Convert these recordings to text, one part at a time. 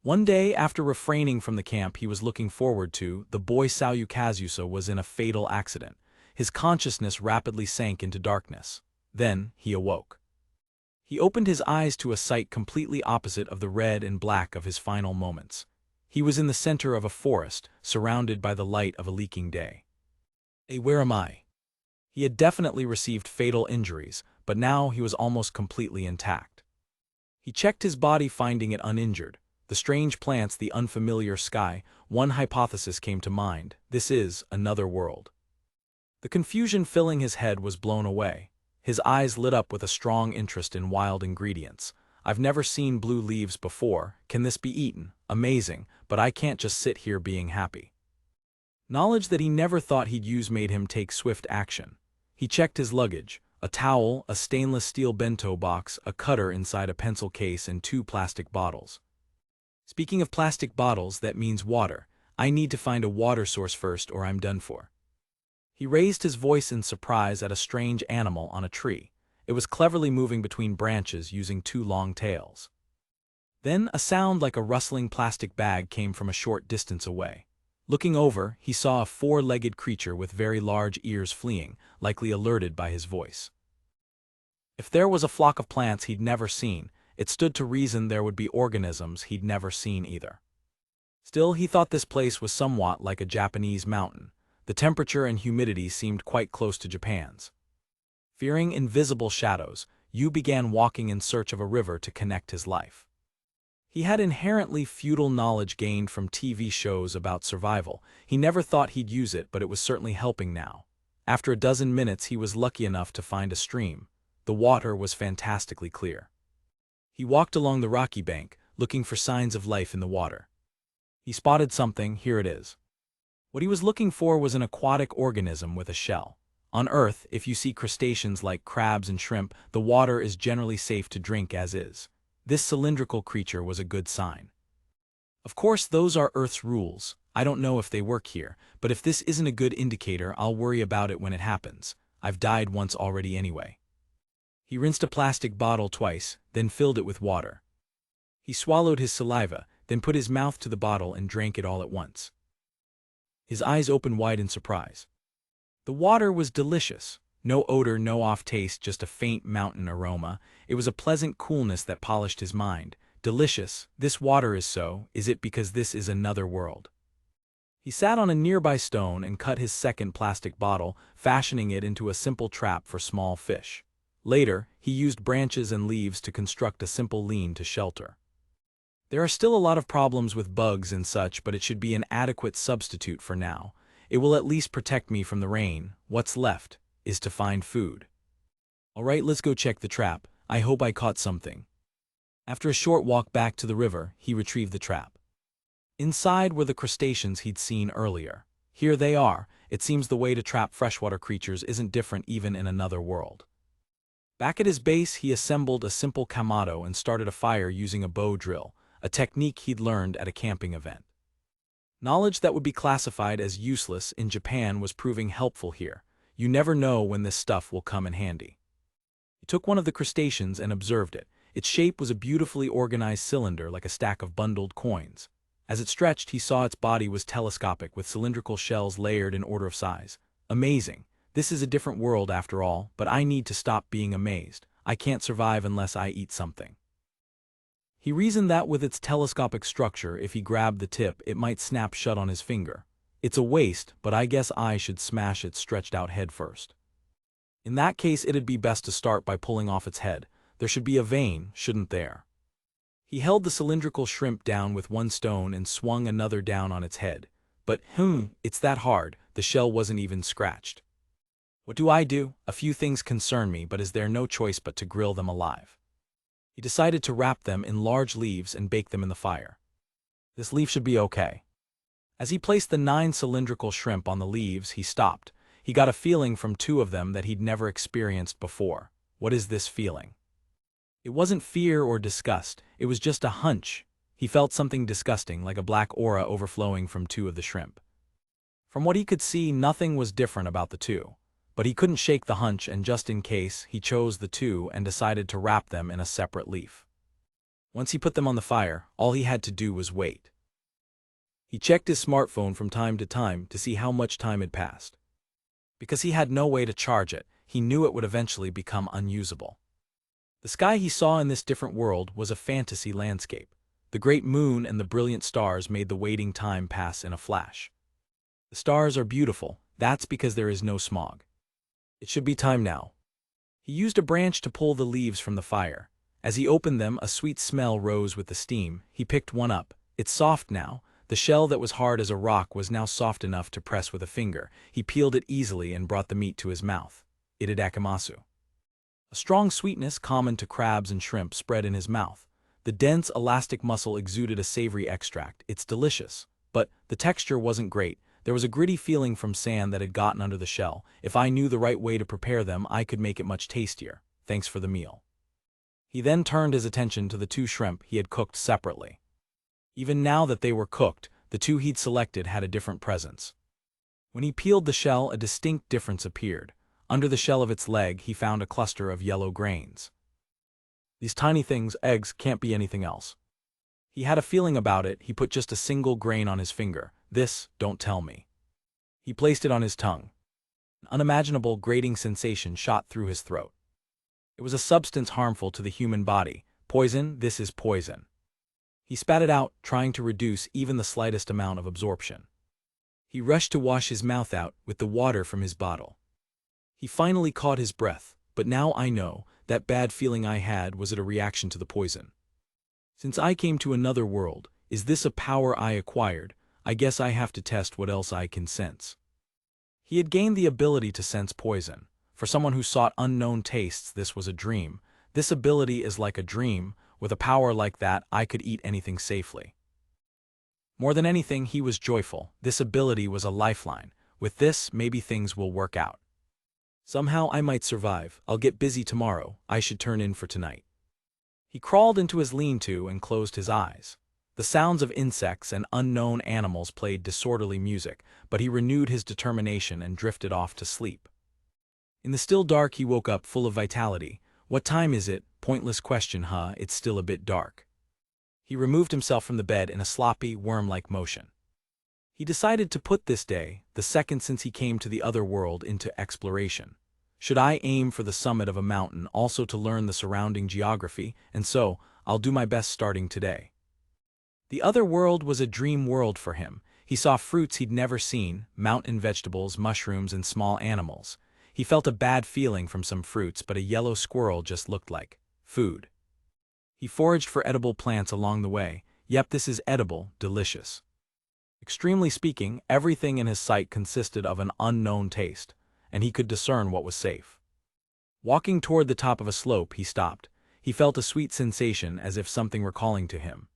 One day, after refraining from the camp he was looking forward to, the boy Sayukazusa was in a fatal accident. His consciousness rapidly sank into darkness. Then, he awoke. He opened his eyes to a sight completely opposite of the red and black of his final moments. He was in the center of a forest, surrounded by the light of a leaking day. Hey, where am I? He had definitely received fatal injuries, but now he was almost completely intact. He checked his body, finding it uninjured. The strange plants, the unfamiliar sky, one hypothesis came to mind: this is another world. The confusion filling his head was blown away. His eyes lit up with a strong interest in wild ingredients. I've never seen blue leaves before. Can this be eaten? Amazing, but I can't just sit here being happy. Knowledge that he never thought he'd use made him take swift action. He checked his luggage: a towel, a stainless steel bento box, a cutter inside a pencil case, and 2 plastic bottles. Speaking of plastic bottles, that means water. I need to find a water source first or I'm done for. He raised his voice in surprise at a strange animal on a tree. It was cleverly moving between branches using 2 long tails. Then a sound like a rustling plastic bag came from a short distance away. Looking over, he saw a 4-legged creature with very large ears fleeing, likely alerted by his voice. If there was a flock of plants he'd never seen, it stood to reason there would be organisms he'd never seen either. Still, he thought this place was somewhat like a Japanese mountain. The temperature and humidity seemed quite close to Japan's. Fearing invisible shadows, Yu began walking in search of a river to connect his life. He had inherently feudal knowledge gained from TV shows about survival. He never thought he'd use it, but it was certainly helping now. After a dozen minutes, he was lucky enough to find a stream. The water was fantastically clear. He walked along the rocky bank, looking for signs of life in the water. He spotted something. Here it is. What he was looking for was an aquatic organism with a shell. On Earth, if you see crustaceans like crabs and shrimp, the water is generally safe to drink as is. This cylindrical creature was a good sign. Of course, those are Earth's rules. I don't know if they work here, but if this isn't a good indicator, I'll worry about it when it happens. I've died once already anyway. He rinsed a plastic bottle twice, then filled it with water. He swallowed his saliva, then put his mouth to the bottle and drank it all at once. His eyes opened wide in surprise. The water was delicious. No odor, no off taste, just a faint mountain aroma. It was a pleasant coolness that polished his mind. Delicious. This water is so. Is it because this is another world? He sat on a nearby stone and cut his second plastic bottle, fashioning it into a simple trap for small fish. Later, he used branches and leaves to construct a simple lean to shelter. There are still a lot of problems with bugs and such, but it should be an adequate substitute for now. It will at least protect me from the rain. What's left is to find food. Alright, let's go check the trap. I hope I caught something. After a short walk back to the river, he retrieved the trap. Inside were the crustaceans he'd seen earlier. Here they are. It seems the way to trap freshwater creatures isn't different even in another world. Back at his base, he assembled a simple kamado and started a fire using a bow drill, a technique he'd learned at a camping event. Knowledge that would be classified as useless in Japan was proving helpful here. You never know when this stuff will come in handy. He took one of the crustaceans and observed it. Its shape was a beautifully organized cylinder like a stack of bundled coins. As it stretched, he saw its body was telescopic with cylindrical shells layered in order of size. Amazing. This is a different world after all, but I need to stop being amazed. I can't survive unless I eat something. He reasoned that with its telescopic structure, if he grabbed the tip, it might snap shut on his finger. It's a waste, but I guess I should smash its stretched out head first. In that case, it'd be best to start by pulling off its head. There should be a vein, shouldn't there? He held the cylindrical shrimp down with one stone and swung another down on its head. But, it's that hard. The shell wasn't even scratched. What do I do? A few things concern me, but is there no choice but to grill them alive? He decided to wrap them in large leaves and bake them in the fire. This leaf should be okay. As he placed the 9 cylindrical shrimp on the leaves, he stopped. He got a feeling from 2 of them that he'd never experienced before. What is this feeling? It wasn't fear or disgust, it was just a hunch. He felt something disgusting, like a black aura overflowing from 2 of the shrimp. From what he could see, nothing was different about the 2. But he couldn't shake the hunch, and just in case, he chose the 2 and decided to wrap them in a separate leaf. Once he put them on the fire, all he had to do was wait. He checked his smartphone from time to see how much time had passed. Because he had no way to charge it, he knew it would eventually become unusable. The sky he saw in this different world was a fantasy landscape. The great moon and the brilliant stars made the waiting time pass in a flash. The stars are beautiful, that's because there is no smog. It should be time now. He used a branch to pull the leaves from the fire. As he opened them, a sweet smell rose with the steam. He picked one up. It's soft now. The shell that was hard as a rock was now soft enough to press with a finger. He peeled it easily and brought the meat to his mouth. Itadakimasu. A strong sweetness common to crabs and shrimp spread in his mouth. The dense, elastic muscle exuded a savory extract. It's delicious. But the texture wasn't great. There was a gritty feeling from sand that had gotten under the shell. If I knew the right way to prepare them, I could make it much tastier. Thanks for the meal. He then turned his attention to the 2 shrimp he had cooked separately. Even now that they were cooked, the 2 he'd selected had a different presence. When he peeled the shell, a distinct difference appeared. Under the shell of its leg, he found a cluster of yellow grains. These tiny things, eggs, can't be anything else. He had a feeling about it. He put just a single grain on his finger. This, don't tell me. He placed it on his tongue. An unimaginable grating sensation shot through his throat. It was a substance harmful to the human body. Poison, this is poison. He spat it out, trying to reduce even the slightest amount of absorption. He rushed to wash his mouth out with the water from his bottle. He finally caught his breath, but now I know, that bad feeling I had, was it a reaction to the poison? Since I came to another world, is this a power I acquired? I guess I have to test what else I can sense. He had gained the ability to sense poison. For someone who sought unknown tastes, this was a dream. This ability is like a dream. With a power like that, I could eat anything safely. More than anything, he was joyful. This ability was a lifeline. With this, maybe things will work out. Somehow I might survive. I'll get busy tomorrow. I should turn in for tonight. He crawled into his lean-to and closed his eyes. The sounds of insects and unknown animals played disorderly music, but he renewed his determination and drifted off to sleep. In the still dark, he woke up full of vitality. What time is it? Pointless question, huh? It's still a bit dark. He removed himself from the bed in a sloppy, worm-like motion. He decided to put this day, the second since he came to the other world, into exploration. Should I aim for the summit of a mountain, also to learn the surrounding geography, and so, I'll do my best starting today. The other world was a dream world for him. He saw fruits he'd never seen, mountain vegetables, mushrooms, and small animals. He felt a bad feeling from some fruits, but a yellow squirrel just looked like food. He foraged for edible plants along the way. Yep, this is edible, delicious. Extremely speaking, everything in his sight consisted of an unknown taste, and he could discern what was safe. Walking toward the top of a slope, he stopped. He felt a sweet sensation as if something were calling to him.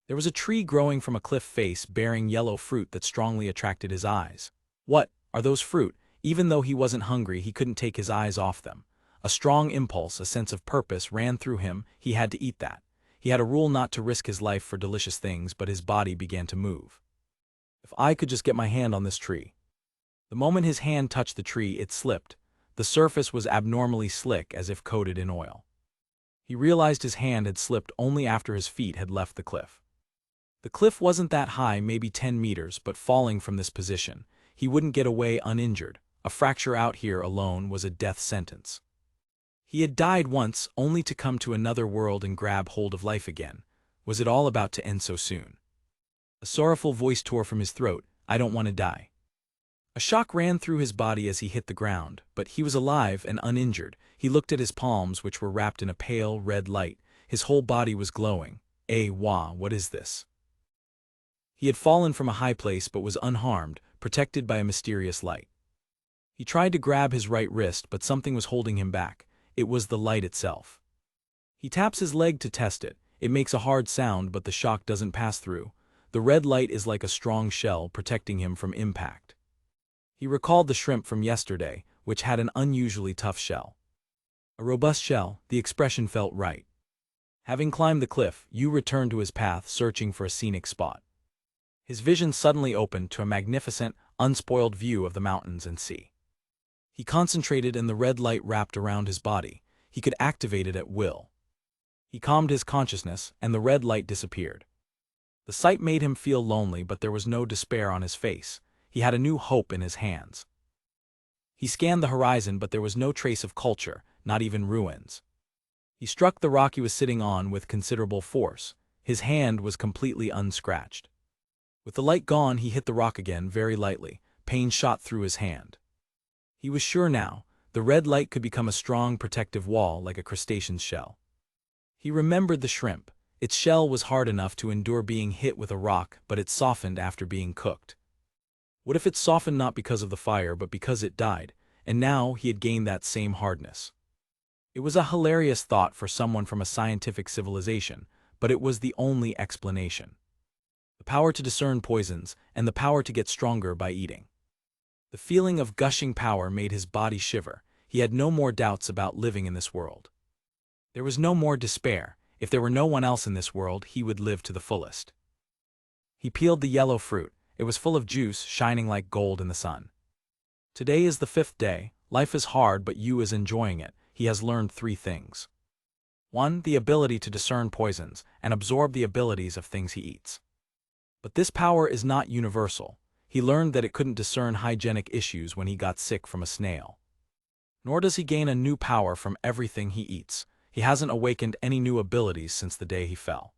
There was a tree growing from a cliff face bearing yellow fruit that strongly attracted his eyes. What are those fruit? Even though he wasn't hungry, he couldn't take his eyes off them. A strong impulse, a sense of purpose ran through him. He had to eat that. He had a rule not to risk his life for delicious things, but his body began to move. If I could just get my hand on this tree. The moment his hand touched the tree, it slipped. The surface was abnormally slick, as if coated in oil. He realized his hand had slipped only after his feet had left the cliff. The cliff wasn't that high, maybe 10 meters, but falling from this position, he wouldn't get away uninjured. A fracture out here alone was a death sentence. He had died once, only to come to another world and grab hold of life again. Was it all about to end so soon? A sorrowful voice tore from his throat, I don't want to die. A shock ran through his body as he hit the ground, but he was alive and uninjured. He looked at his palms, which were wrapped in a pale, red light. His whole body was glowing. What is this? He had fallen from a high place but was unharmed, protected by a mysterious light. He tried to grab his right wrist, but something was holding him back. It was the light itself. He taps his leg to test it. It makes a hard sound, but the shock doesn't pass through. The red light is like a strong shell, protecting him from impact. He recalled the shrimp from yesterday, which had an unusually tough shell. A robust shell, the expression felt right. Having climbed the cliff, Yu returned to his path, searching for a scenic spot. His vision suddenly opened to a magnificent, unspoiled view of the mountains and sea. He concentrated and the red light wrapped around his body. He could activate it at will. He calmed his consciousness, and the red light disappeared. The sight made him feel lonely, but there was no despair on his face. He had a new hope in his hands. He scanned the horizon, but there was no trace of culture, not even ruins. He struck the rock he was sitting on with considerable force. His hand was completely unscratched. With the light gone, he hit the rock again very lightly. Pain shot through his hand. He was sure now, the red light could become a strong protective wall like a crustacean's shell. He remembered the shrimp. Its shell was hard enough to endure being hit with a rock, but it softened after being cooked. What if it softened not because of the fire, but because it died, and now he had gained that same hardness? It was a hilarious thought for someone from a scientific civilization, but it was the only explanation. The power to discern poisons, and the power to get stronger by eating. The feeling of gushing power made his body shiver. He had no more doubts about living in this world. There was no more despair. If there were no one else in this world, he would live to the fullest. He peeled the yellow fruit. It was full of juice, shining like gold in the sun. Today is the 5th day. Life is hard, but you is enjoying it. He has learned 3 things. 1. The ability to discern poisons, and absorb the abilities of things he eats. But this power is not universal. He learned that it couldn't discern hygienic issues when he got sick from a snail. Nor does he gain a new power from everything he eats. He hasn't awakened any new abilities since the day he fell.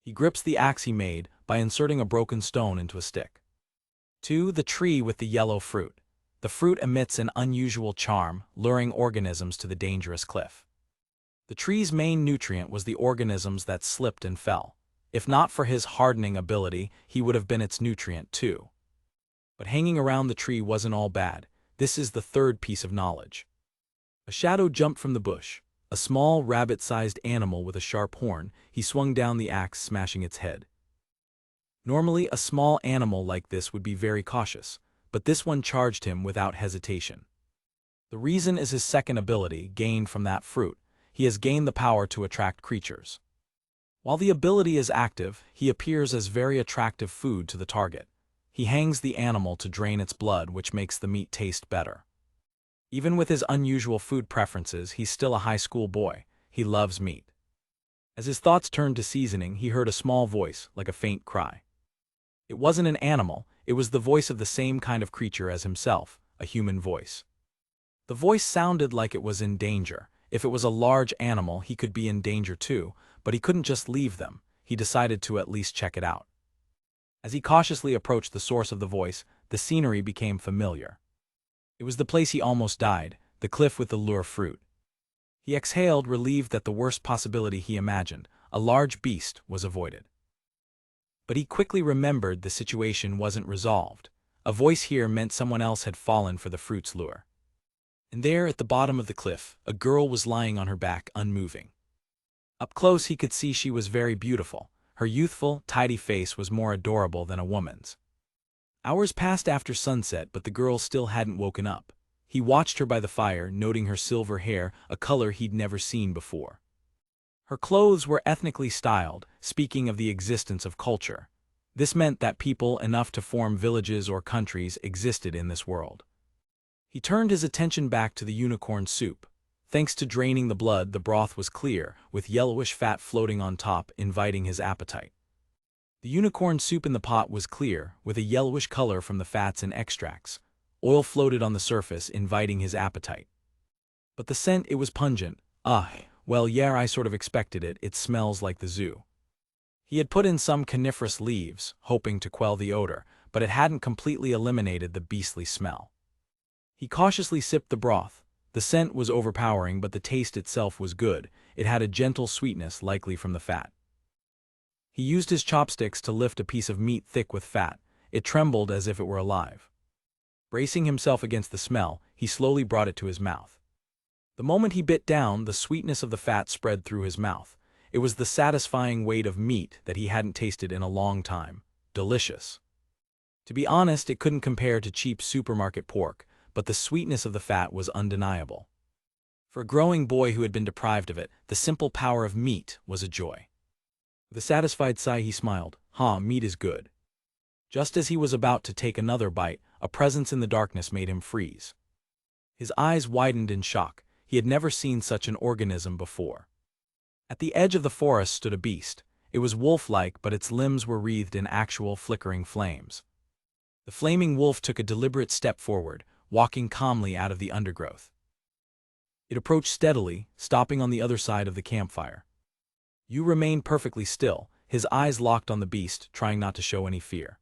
He grips the axe he made by inserting a broken stone into a stick. 2. The tree with the yellow fruit. The fruit emits an unusual charm, luring organisms to the dangerous cliff. The tree's main nutrient was the organisms that slipped and fell. If not for his hardening ability, he would have been its nutrient too. But hanging around the tree wasn't all bad. This is the 3rd piece of knowledge. A shadow jumped from the bush. A small, rabbit-sized animal with a sharp horn. He swung down the axe, smashing its head. Normally, a small animal like this would be very cautious, but this one charged him without hesitation. The reason is his second ability, gained from that fruit. He has gained the power to attract creatures. While the ability is active, he appears as very attractive food to the target. He hangs the animal to drain its blood, which makes the meat taste better. Even with his unusual food preferences, he's still a high school boy. He loves meat. As his thoughts turned to seasoning, he heard a small voice, like a faint cry. It wasn't an animal, it was the voice of the same kind of creature as himself, a human voice. The voice sounded like it was in danger. If it was a large animal, he could be in danger too, but he couldn't just leave them. He decided to at least check it out. As he cautiously approached the source of the voice, the scenery became familiar. It was the place he almost died, the cliff with the lure fruit. He exhaled, relieved that the worst possibility he imagined, a large beast, was avoided. But he quickly remembered the situation wasn't resolved. A voice here meant someone else had fallen for the fruit's lure. And there, at the bottom of the cliff, a girl was lying on her back, unmoving. Up close he could see she was very beautiful. Her youthful, tidy face was more adorable than a woman's. Hours passed after sunset, but the girl still hadn't woken up. He watched her by the fire, noting her silver hair, a color he'd never seen before. Her clothes were ethnically styled, speaking of the existence of culture. This meant that people enough to form villages or countries existed in this world. He turned his attention back to the unicorn soup. Thanks to draining the blood, the broth was clear, with yellowish fat floating on top, inviting his appetite. The unicorn soup in the pot was clear, with a yellowish color from the fats and extracts. Oil floated on the surface, inviting his appetite. But the scent, it was pungent. Well, yeah, I sort of expected it. It smells like the zoo. He had put in some coniferous leaves, hoping to quell the odor, but it hadn't completely eliminated the beastly smell. He cautiously sipped the broth. The scent was overpowering, but the taste itself was good. It had a gentle sweetness, likely from the fat. He used his chopsticks to lift a piece of meat thick with fat. It trembled as if it were alive. Bracing himself against the smell, he slowly brought it to his mouth. The moment he bit down, the sweetness of the fat spread through his mouth. It was the satisfying weight of meat that he hadn't tasted in a long time. Delicious. To be honest, it couldn't compare to cheap supermarket pork, but the sweetness of the fat was undeniable. For a growing boy who had been deprived of it, the simple power of meat was a joy. With a satisfied sigh, he smiled. Meat is good. Just as he was about to take another bite, a presence in the darkness made him freeze. His eyes widened in shock. He had never seen such an organism before. At the edge of the forest stood a beast. It was wolf-like, but its limbs were wreathed in actual flickering flames. The flaming wolf took a deliberate step forward, walking calmly out of the undergrowth. It approached steadily, stopping on the other side of the campfire. Yu remained perfectly still, his eyes locked on the beast, trying not to show any fear.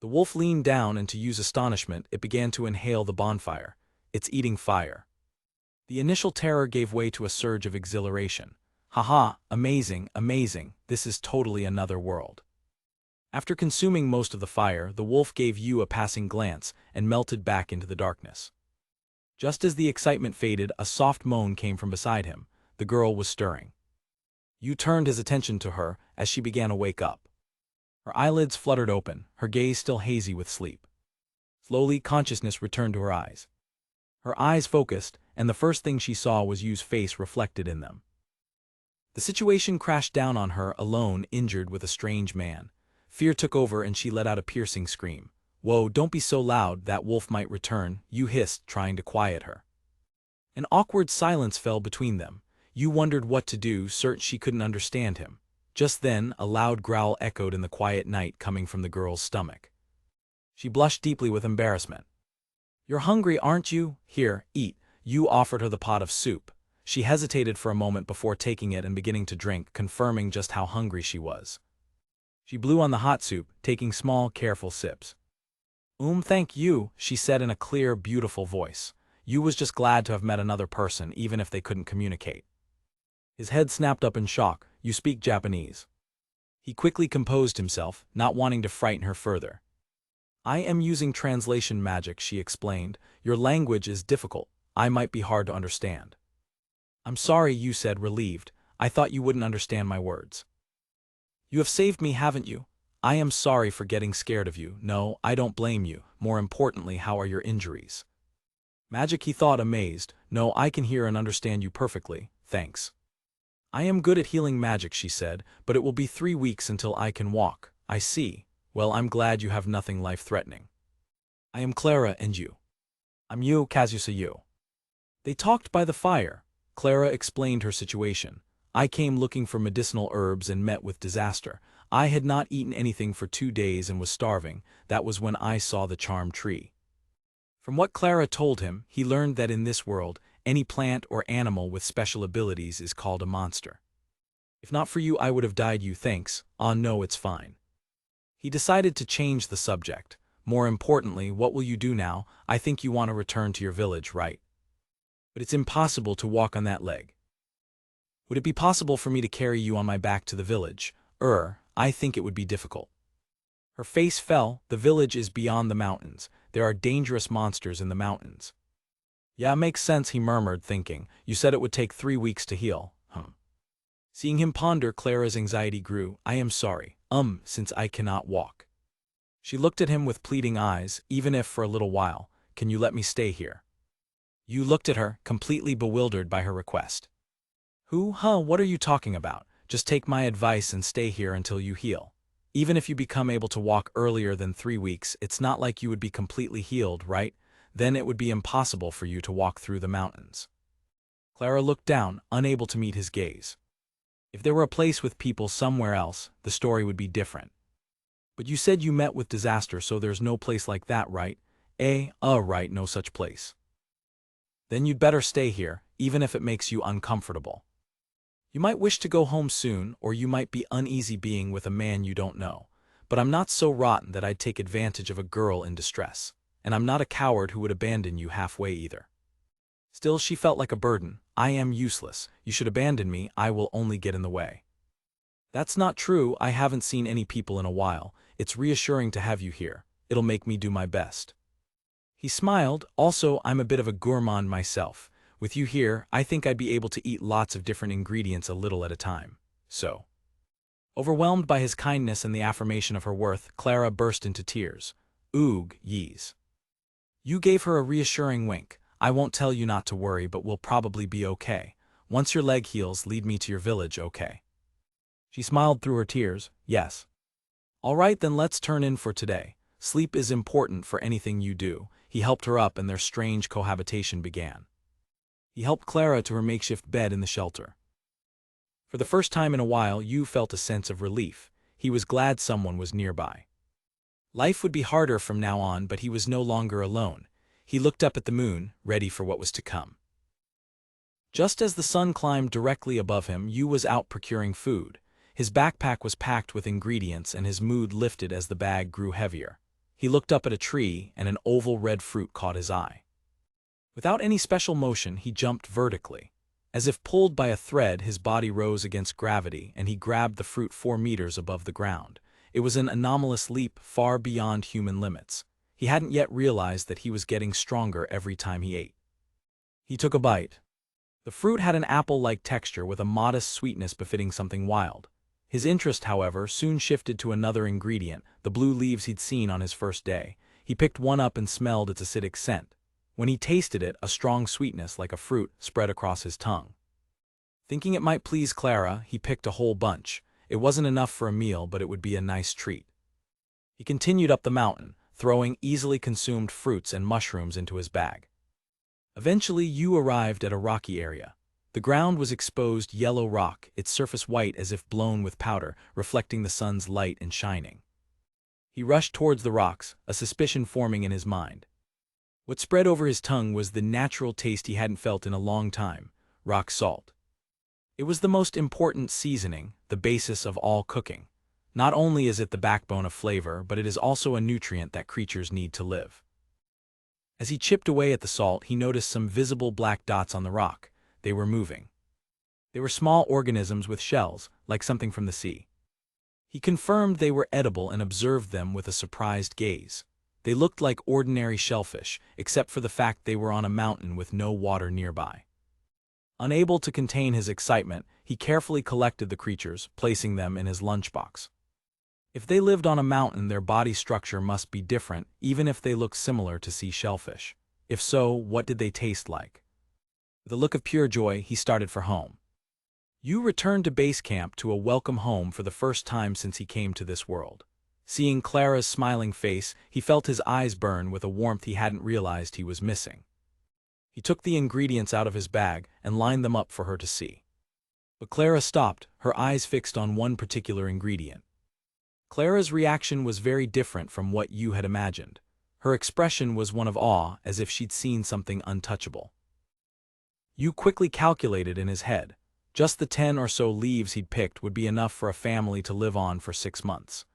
The wolf leaned down, and to Yu's astonishment, it began to inhale the bonfire. It's eating fire. The initial terror gave way to a surge of exhilaration. Haha, amazing, amazing, this is totally another world. After consuming most of the fire, the wolf gave Yu a passing glance and melted back into the darkness. Just as the excitement faded, a soft moan came from beside him. The girl was stirring. Yu turned his attention to her as she began to wake up. Her eyelids fluttered open, her gaze still hazy with sleep. Slowly, consciousness returned to her eyes. Her eyes focused, and the first thing she saw was Yu's face reflected in them. The situation crashed down on her, alone, injured, with a strange man. Fear took over and she let out a piercing scream. "Whoa, don't be so loud, that wolf might return," Yu hissed, trying to quiet her. An awkward silence fell between them. Yu wondered what to do, certain she couldn't understand him. Just then, a loud growl echoed in the quiet night, coming from the girl's stomach. She blushed deeply with embarrassment. "You're hungry, aren't you? Here, eat." Yu offered her the pot of soup. She hesitated for a moment before taking it and beginning to drink, confirming just how hungry she was. She blew on the hot soup, taking small, careful sips. Thank you," she said in a clear, beautiful voice. Yu was just glad to have met another person, even if they couldn't communicate. His head snapped up in shock. "You speak Japanese." He quickly composed himself, not wanting to frighten her further. "I am using translation magic," she explained. "Your language is difficult. I might be hard to understand." "I'm sorry," Yu said, relieved. "I thought you wouldn't understand my words." "You have saved me, haven't you?" "I am sorry for getting scared of you." "No, I don't blame you. More importantly, how are your injuries?" "Magic," he thought, amazed. "No, I can hear and understand you perfectly, thanks." "I am good at healing magic," she said, "but it will be 3 weeks until I can walk." "I see. Well, I'm glad you have nothing life-threatening." "I am Clara, and you?" "I'm Yu, Kazusa Yu." They talked by the fire. Clara explained her situation. "I came looking for medicinal herbs and met with disaster. I had not eaten anything for 2 days and was starving. That was when I saw the charmed tree." From what Clara told him, he learned that in this world, any plant or animal with special abilities is called a monster. "If not for you, I would have died. You thanks." "Ah, no, it's fine." He decided to change the subject. "More importantly, what will you do now? I think you want to return to your village, right? But it's impossible to walk on that leg. Would it be possible for me to carry you on my back to the village?" I think it would be difficult." Her face fell. "The village is beyond the mountains. There are dangerous monsters in the mountains." "Yeah, makes sense," he murmured, thinking. "You said it would take 3 weeks to heal." Seeing him ponder, Clara's anxiety grew. "I am sorry. Since I cannot walk." She looked at him with pleading eyes. "Even if for a little while, can you let me stay here?" Yu looked at her, completely bewildered by her request. What are you talking about? Just take my advice and stay here until you heal. Even if you become able to walk earlier than 3 weeks, it's not like you would be completely healed, right? Then it would be impossible for you to walk through the mountains." Clara looked down, unable to meet his gaze. If there were a place with people somewhere else, the story would be different. "But you said you met with disaster, so there's no place like that, right?" Right, no such place." "Then you'd better stay here, even if it makes you uncomfortable. You might wish to go home soon, or you might be uneasy being with a man you don't know. But I'm not so rotten that I'd take advantage of a girl in distress. And I'm not a coward who would abandon you halfway either." Still, she felt like a burden. "I am useless. You should abandon me. I will only get in the way." "That's not true. I haven't seen any people in a while. It's reassuring to have you here. It'll make me do my best." He smiled. "Also, I'm a bit of a gourmand myself. With you here, I think I'd be able to eat lots of different ingredients a little at a time. So." Overwhelmed by his kindness and the affirmation of her worth, Clara burst into tears. "Oog, yees." Yu gave her a reassuring wink. "I won't tell you not to worry, but we'll probably be okay. Once your leg heals, lead me to your village, okay?" She smiled through her tears. "Yes." "All right, then let's turn in for today. Sleep is important for anything you do." He helped her up and their strange cohabitation began. He helped Clara to her makeshift bed in the shelter. For the first time in a while, Yu felt a sense of relief. He was glad someone was nearby. Life would be harder from now on, but he was no longer alone. He looked up at the moon, ready for what was to come. Just as the sun climbed directly above him, Yu was out procuring food. His backpack was packed with ingredients, and his mood lifted as the bag grew heavier. He looked up at a tree, and an oval red fruit caught his eye. Without any special motion, he jumped vertically. As if pulled by a thread, his body rose against gravity, and he grabbed the fruit 4 meters above the ground. It was an anomalous leap far beyond human limits. He hadn't yet realized that he was getting stronger every time he ate. He took a bite. The fruit had an apple-like texture with a modest sweetness befitting something wild. His interest, however, soon shifted to another ingredient, the blue leaves he'd seen on his first day. He picked one up and smelled its acidic scent. When he tasted it, a strong sweetness, like a fruit, spread across his tongue. Thinking it might please Clara, he picked a whole bunch. It wasn't enough for a meal, but it would be a nice treat. He continued up the mountain, throwing easily consumed fruits and mushrooms into his bag. Eventually, Yu arrived at a rocky area. The ground was exposed yellow rock, its surface white as if blown with powder, reflecting the sun's light and shining. He rushed towards the rocks, a suspicion forming in his mind. What spread over his tongue was the natural taste he hadn't felt in a long time: rock salt. It was the most important seasoning, the basis of all cooking. Not only is it the backbone of flavor, but it is also a nutrient that creatures need to live. As he chipped away at the salt, he noticed some visible black dots on the rock. They were moving. They were small organisms with shells, like something from the sea. He confirmed they were edible and observed them with a surprised gaze. They looked like ordinary shellfish, except for the fact they were on a mountain with no water nearby. Unable to contain his excitement, he carefully collected the creatures, placing them in his lunchbox. If they lived on a mountain, their body structure must be different, even if they look similar to sea shellfish. If so, what did they taste like? With a look of pure joy, he started for home. Yu returned to base camp, to a welcome home for the first time since he came to this world. Seeing Clara's smiling face, he felt his eyes burn with a warmth he hadn't realized he was missing. He took the ingredients out of his bag and lined them up for her to see. But Clara stopped, her eyes fixed on one particular ingredient. Clara's reaction was very different from what Yu had imagined. Her expression was one of awe, as if she'd seen something untouchable. Yu quickly calculated in his head. Just the 10 or so leaves he'd picked would be enough for a family to live on for 6 months.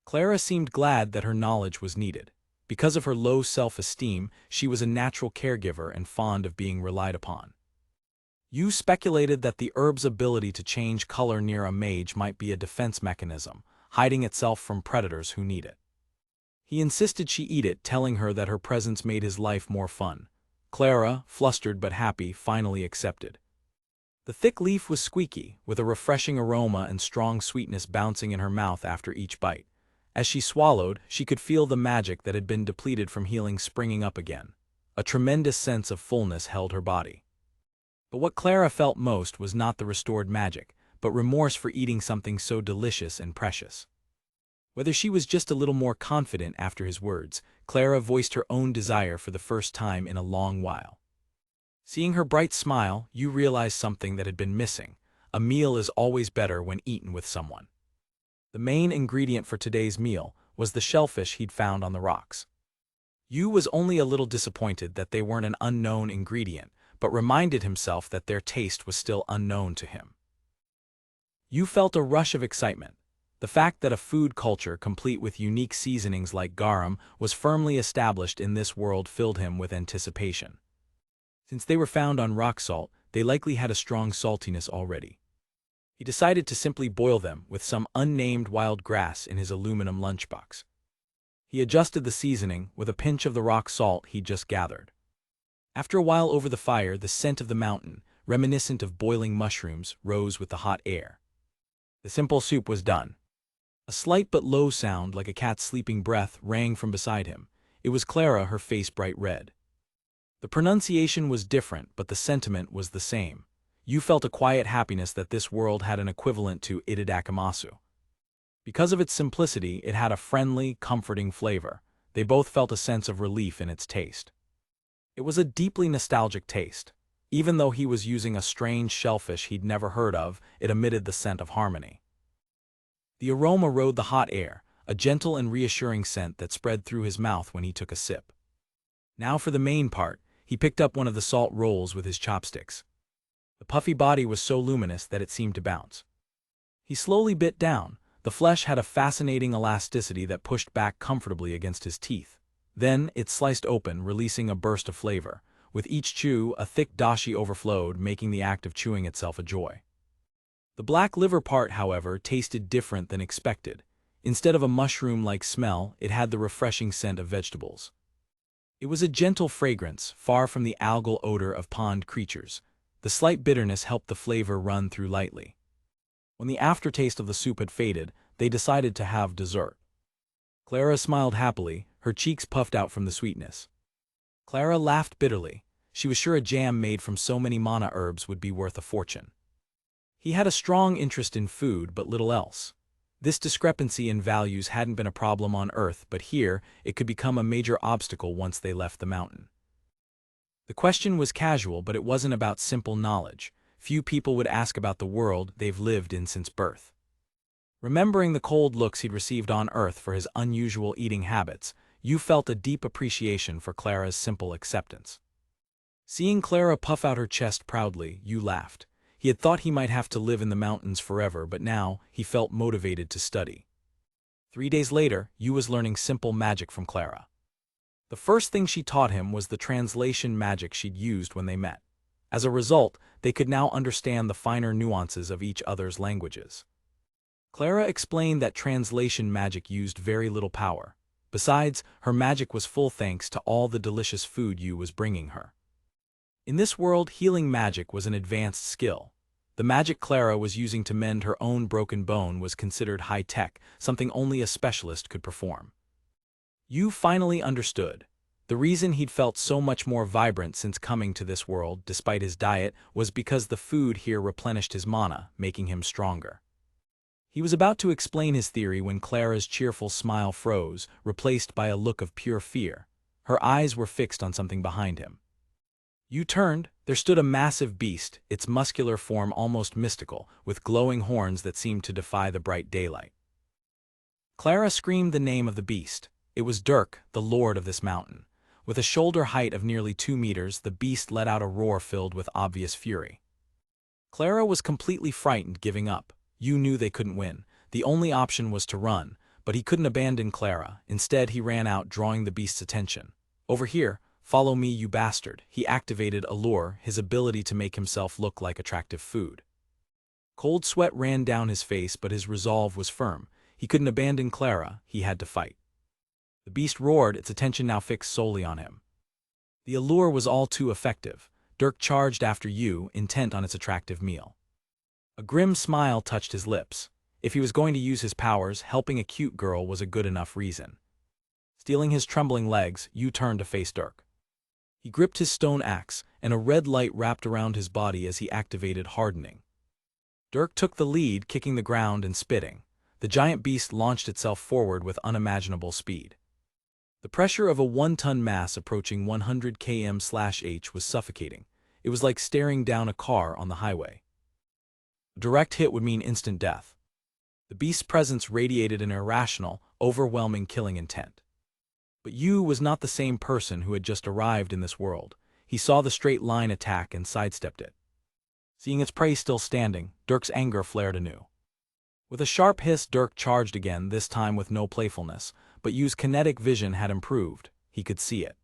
Clara seemed glad that her knowledge was needed. Because of her low self-esteem, she was a natural caregiver and fond of being relied upon. Yu speculated that the herb's ability to change color near a mage might be a defense mechanism, hiding itself from predators who need it. He insisted she eat it, telling her that her presence made his life more fun. Clara, flustered but happy, finally accepted. The thick leaf was squeaky, with a refreshing aroma and strong sweetness bouncing in her mouth after each bite. As she swallowed, she could feel the magic that had been depleted from healing springing up again. A tremendous sense of fullness held her body. But what Clara felt most was not the restored magic, but remorse for eating something so delicious and precious. Whether she was just a little more confident after his words, Clara voiced her own desire for the first time in a long while. Seeing her bright smile, Yu realized something that had been missing. A meal is always better when eaten with someone. The main ingredient for today's meal was the shellfish he'd found on the rocks. Yu was only a little disappointed that they weren't an unknown ingredient, but reminded himself that their taste was still unknown to him. Yu felt a rush of excitement. The fact that a food culture complete with unique seasonings like garam was firmly established in this world filled him with anticipation. Since they were found on rock salt, they likely had a strong saltiness already. He decided to simply boil them with some unnamed wild grass in his aluminum lunchbox. He adjusted the seasoning with a pinch of the rock salt he'd just gathered. After a while over the fire, the scent of the mountain, reminiscent of boiling mushrooms, rose with the hot air. The simple soup was done. A slight but low sound, like a cat's sleeping breath, rang from beside him. It was Clara, her face bright red. The pronunciation was different, but the sentiment was the same. Yu felt a quiet happiness that this world had an equivalent to itadakimasu. Because of its simplicity, it had a friendly, comforting flavor. They both felt a sense of relief in its taste. It was a deeply nostalgic taste. Even though he was using a strange shellfish he'd never heard of, it emitted the scent of harmony. The aroma rode the hot air, a gentle and reassuring scent that spread through his mouth when he took a sip. Now for the main part, he picked up one of the salt rolls with his chopsticks. The puffy body was so luminous that it seemed to bounce. He slowly bit down. The flesh had a fascinating elasticity that pushed back comfortably against his teeth. Then it sliced open, releasing a burst of flavor. With each chew, a thick dashi overflowed, making the act of chewing itself a joy. The black liver part, however, tasted different than expected. Instead of a mushroom-like smell, it had the refreshing scent of vegetables. It was a gentle fragrance, far from the algal odor of pond creatures. The slight bitterness helped the flavor run through lightly. When the aftertaste of the soup had faded, they decided to have dessert. Clara smiled happily, her cheeks puffed out from the sweetness. Clara laughed bitterly. She was sure a jam made from so many mana herbs would be worth a fortune. He had a strong interest in food, but little else. This discrepancy in values hadn't been a problem on Earth, but here it could become a major obstacle once they left the mountain. The question was casual, but it wasn't about simple knowledge. Few people would ask about the world they've lived in since birth. Remembering the cold looks he'd received on Earth for his unusual eating habits, Yu felt a deep appreciation for Clara's simple acceptance. Seeing Clara puff out her chest proudly, Yu laughed. He had thought he might have to live in the mountains forever, but now he felt motivated to study. 3 days later, Yu was learning simple magic from Clara. The first thing she taught him was the translation magic she'd used when they met. As a result, they could now understand the finer nuances of each other's languages. Clara explained that translation magic used very little power. Besides, her magic was full thanks to all the delicious food Yu was bringing her. In this world, healing magic was an advanced skill. The magic Clara was using to mend her own broken bone was considered high-tech, something only a specialist could perform. Yu finally understood. The reason he'd felt so much more vibrant since coming to this world, despite his diet, was because the food here replenished his mana, making him stronger. He was about to explain his theory when Clara's cheerful smile froze, replaced by a look of pure fear. Her eyes were fixed on something behind him. Yu turned. There stood a massive beast, its muscular form almost mystical, with glowing horns that seemed to defy the bright daylight. Clara screamed the name of the beast. It was Dirk, the lord of this mountain. With a shoulder height of nearly 2 meters, the beast let out a roar filled with obvious fury. Clara was completely frightened, giving up. Yu knew they couldn't win. The only option was to run, but he couldn't abandon Clara. Instead, he ran out, drawing the beast's attention. "Over here, follow me, you bastard." He activated Allure, his ability to make himself look like attractive food. Cold sweat ran down his face, but his resolve was firm. He couldn't abandon Clara, he had to fight. The beast roared, its attention now fixed solely on him. The allure was all too effective. Dirk charged after Yu, intent on its attractive meal. A grim smile touched his lips. If he was going to use his powers, helping a cute girl was a good enough reason. Stealing his trembling legs, Yu turned to face Dirk. He gripped his stone axe, and a red light wrapped around his body as he activated hardening. Dirk took the lead, kicking the ground and spitting. The giant beast launched itself forward with unimaginable speed. The pressure of a 1-ton mass approaching 100 km/h was suffocating. It was like staring down a car on the highway. A direct hit would mean instant death. The beast's presence radiated an irrational, overwhelming killing intent. But Yu was not the same person who had just arrived in this world. He saw the straight-line attack and sidestepped it. Seeing its prey still standing, Dirk's anger flared anew. With a sharp hiss, Dirk charged again, this time with no playfulness, but Yu's kinetic vision had improved. He could see it.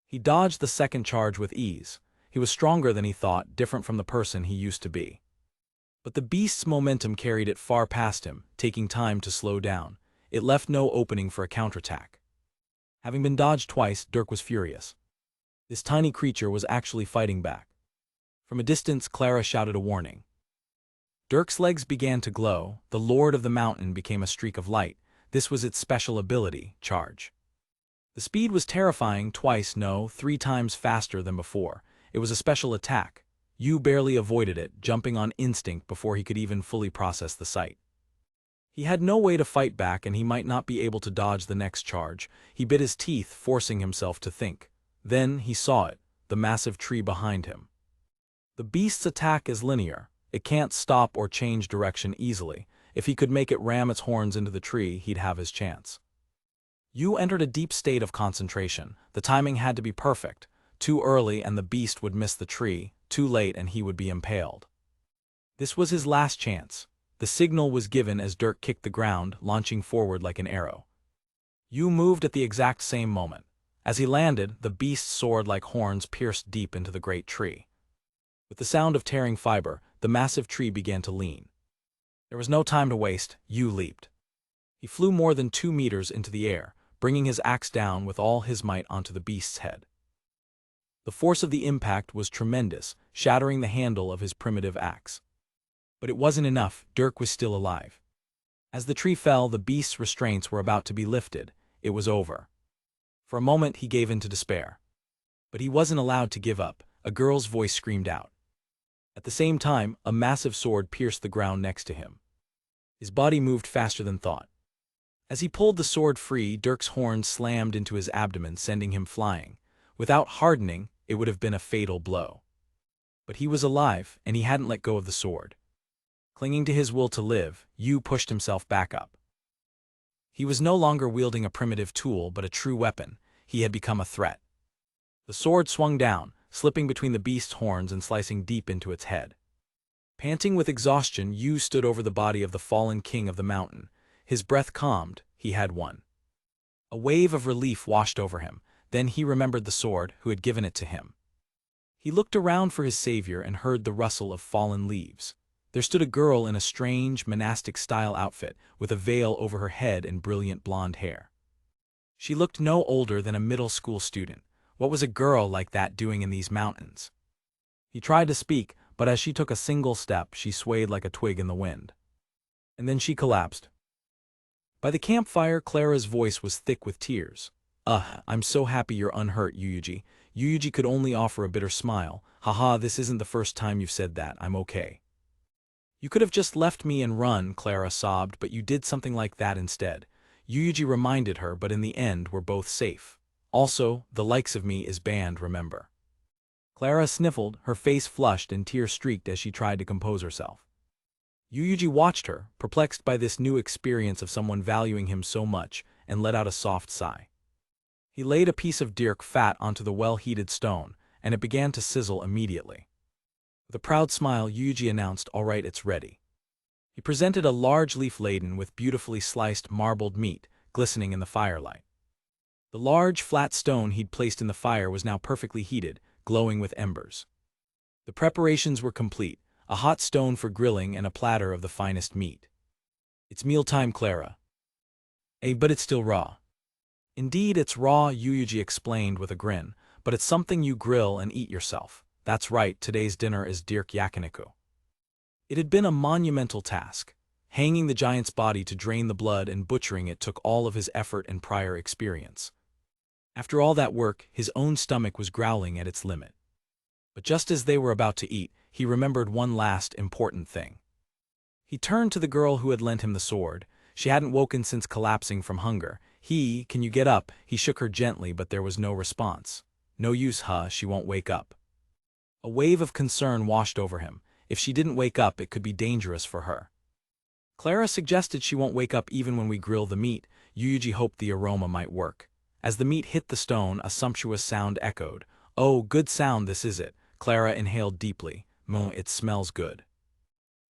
He dodged the second charge with ease. He was stronger than he thought, different from the person he used to be. But the beast's momentum carried it far past him, taking time to slow down. It left no opening for a counterattack. Having been dodged twice, Dirk was furious. This tiny creature was actually fighting back. From a distance, Clara shouted a warning. Dirk's legs began to glow. The Lord of the Mountain became a streak of light. This was its special ability, charge. The speed was terrifying, 3 times faster than before. It was a special attack. Yu barely avoided it, jumping on instinct before he could even fully process the sight. He had no way to fight back, and he might not be able to dodge the next charge. He bit his teeth, forcing himself to think. Then he saw it, the massive tree behind him. The beast's attack is linear. It can't stop or change direction easily. If he could make it ram its horns into the tree, he'd have his chance. Yu entered a deep state of concentration. The timing had to be perfect. Too early and the beast would miss the tree, too late and he would be impaled. This was his last chance. The signal was given as Dirk kicked the ground, launching forward like an arrow. Yu moved at the exact same moment. As he landed, the beast's sword like horns pierced deep into the great tree. With the sound of tearing fiber, the massive tree began to lean. There was no time to waste. Yu leaped. He flew more than 2 meters into the air, bringing his axe down with all his might onto the beast's head. The force of the impact was tremendous, shattering the handle of his primitive axe. But it wasn't enough. Dirk was still alive. As the tree fell, the beast's restraints were about to be lifted. It was over. For a moment he gave in to despair. But he wasn't allowed to give up. A girl's voice screamed out. At the same time, a massive sword pierced the ground next to him. His body moved faster than thought. As he pulled the sword free, Dirk's horns slammed into his abdomen, sending him flying. Without hardening, it would have been a fatal blow. But he was alive, and he hadn't let go of the sword. Clinging to his will to live, Yu pushed himself back up. He was no longer wielding a primitive tool, but a true weapon. He had become a threat. The sword swung down, slipping between the beast's horns and slicing deep into its head. Panting with exhaustion, Yu stood over the body of the fallen king of the mountain. His breath calmed. He had won. A wave of relief washed over him. Then he remembered the sword, who had given it to him. He looked around for his savior and heard the rustle of fallen leaves. There stood a girl in a strange, monastic-style outfit, with a veil over her head and brilliant blonde hair. She looked no older than a middle school student. What was a girl like that doing in these mountains? He tried to speak, but as she took a single step, she swayed like a twig in the wind. And then she collapsed. By the campfire, Clara's voice was thick with tears. I'm so happy you're unhurt, Yuuji." Yuuji could only offer a bitter smile. "Haha, this isn't the first time you've said that. I'm okay." "You could have just left me and run," Clara sobbed, "but you did something like that instead." Yuuji reminded her, "But in the end, we're both safe. Also, the likes of me is banned, remember." Clara sniffled, her face flushed and tear-streaked as she tried to compose herself. Yuuji watched her, perplexed by this new experience of someone valuing him so much, and let out a soft sigh. He laid a piece of dirk fat onto the well-heated stone, and it began to sizzle immediately. With a proud smile, Yuuji announced, "All right, it's ready." He presented a large leaf laden with beautifully sliced marbled meat, glistening in the firelight. The large, flat stone he'd placed in the fire was now perfectly heated, glowing with embers. The preparations were complete, a hot stone for grilling and a platter of the finest meat. "It's mealtime, Clara." But it's still raw." "Indeed, it's raw," Yuuji explained with a grin, "but it's something you grill and eat yourself. That's right, today's dinner is dirk yakiniku." It had been a monumental task. Hanging the giant's body to drain the blood and butchering it took all of his effort and prior experience. After all that work, his own stomach was growling at its limit. But just as they were about to eat, he remembered one last important thing. He turned to the girl who had lent him the sword. She hadn't woken since collapsing from hunger. "Can you get up?" He shook her gently, but there was no response. "No use, she won't wake up." A wave of concern washed over him. If she didn't wake up, it could be dangerous for her. "Clara suggested she won't wake up even when we grill the meat." Yuuji hoped the aroma might work. As the meat hit the stone, a sumptuous sound echoed. "Oh, good sound this is it." Clara inhaled deeply. It smells good."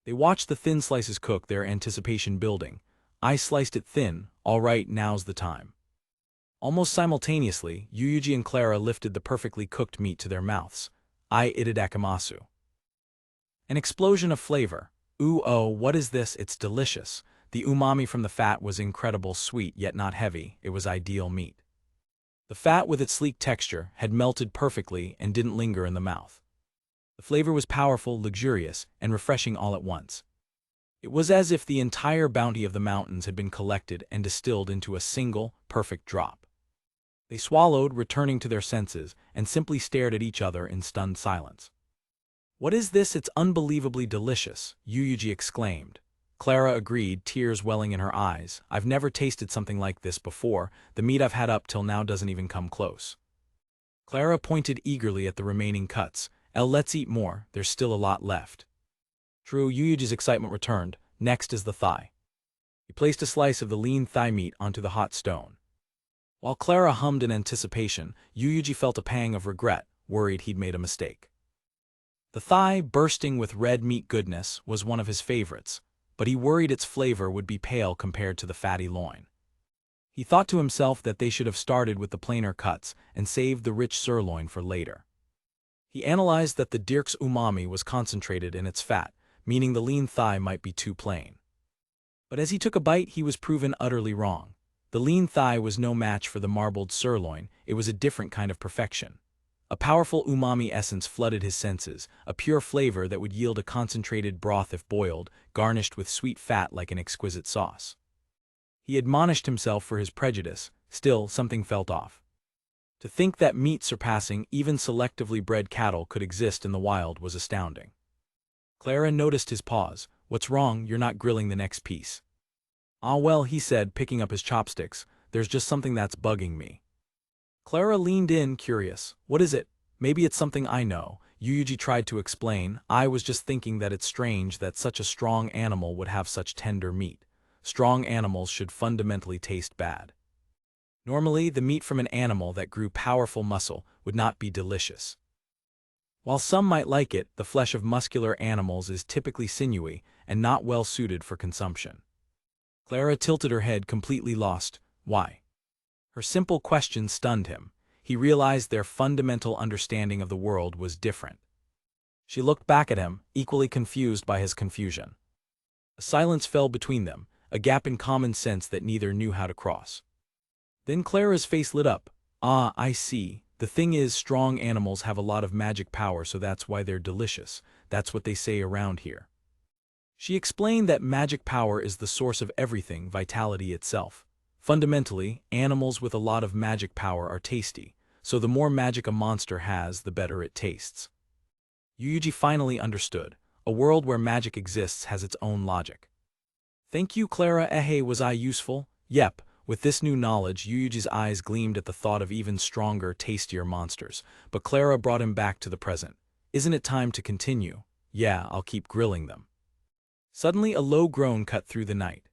They watched the thin slices cook, their anticipation building. "I sliced it thin. All right, now's the time." Almost simultaneously, Yuuji and Clara lifted the perfectly cooked meat to their mouths. Itadakimasu. An explosion of flavor. "Ooh, oh, what is this? It's delicious." The umami from the fat was incredible, sweet yet not heavy. It was ideal meat. The fat, with its sleek texture, had melted perfectly and didn't linger in the mouth. The flavor was powerful, luxurious, and refreshing all at once. It was as if the entire bounty of the mountains had been collected and distilled into a single, perfect drop. They swallowed, returning to their senses, and simply stared at each other in stunned silence. "What is this? It's unbelievably delicious," Yuuji exclaimed. Clara agreed, tears welling in her eyes. "I've never tasted something like this before. The meat I've had up till now doesn't even come close." Clara pointed eagerly at the remaining cuts. Let's eat more, there's still a lot left. True, Yuji's excitement returned. Next is the thigh. He placed a slice of the lean thigh meat onto the hot stone. While Clara hummed in anticipation, Yuji felt a pang of regret, worried he'd made a mistake. The thigh, bursting with red meat goodness, was one of his favorites, but he worried its flavor would be pale compared to the fatty loin. He thought to himself that they should have started with the plainer cuts and saved the rich sirloin for later. He analyzed that the dirk's umami was concentrated in its fat, meaning the lean thigh might be too plain. But as he took a bite, he was proven utterly wrong. The lean thigh was no match for the marbled sirloin, it was a different kind of perfection. A powerful umami essence flooded his senses, a pure flavor that would yield a concentrated broth if boiled, garnished with sweet fat like an exquisite sauce. He admonished himself for his prejudice, still something felt off. To think that meat surpassing even selectively bred cattle could exist in the wild was astounding. Clara noticed his pause. What's wrong, you're not grilling the next piece. Ah well, he said, picking up his chopsticks, there's just something that's bugging me. Clara leaned in, curious. What is it? Maybe it's something I know. Yuji tried to explain. I was just thinking that it's strange that such a strong animal would have such tender meat. Strong animals should fundamentally taste bad. Normally, the meat from an animal that grew powerful muscle would not be delicious. While some might like it, the flesh of muscular animals is typically sinewy and not well suited for consumption. Clara tilted her head, completely lost. Why? Her simple question stunned him. He realized their fundamental understanding of the world was different. She looked back at him, equally confused by his confusion. A silence fell between them, a gap in common sense that neither knew how to cross. Then Clara's face lit up. Ah, I see. The thing is, strong animals have a lot of magic power, so that's why they're delicious. That's what they say around here. She explained that magic power is the source of everything, vitality itself. Fundamentally, animals with a lot of magic power are tasty, so the more magic a monster has, the better it tastes. Yuji finally understood. A world where magic exists has its own logic. Thank you, Clara. Was I useful? Yep. With this new knowledge, Yuji's eyes gleamed at the thought of even stronger, tastier monsters, but Clara brought him back to the present. Isn't it time to continue? Yeah, I'll keep grilling them. Suddenly a low groan cut through the night.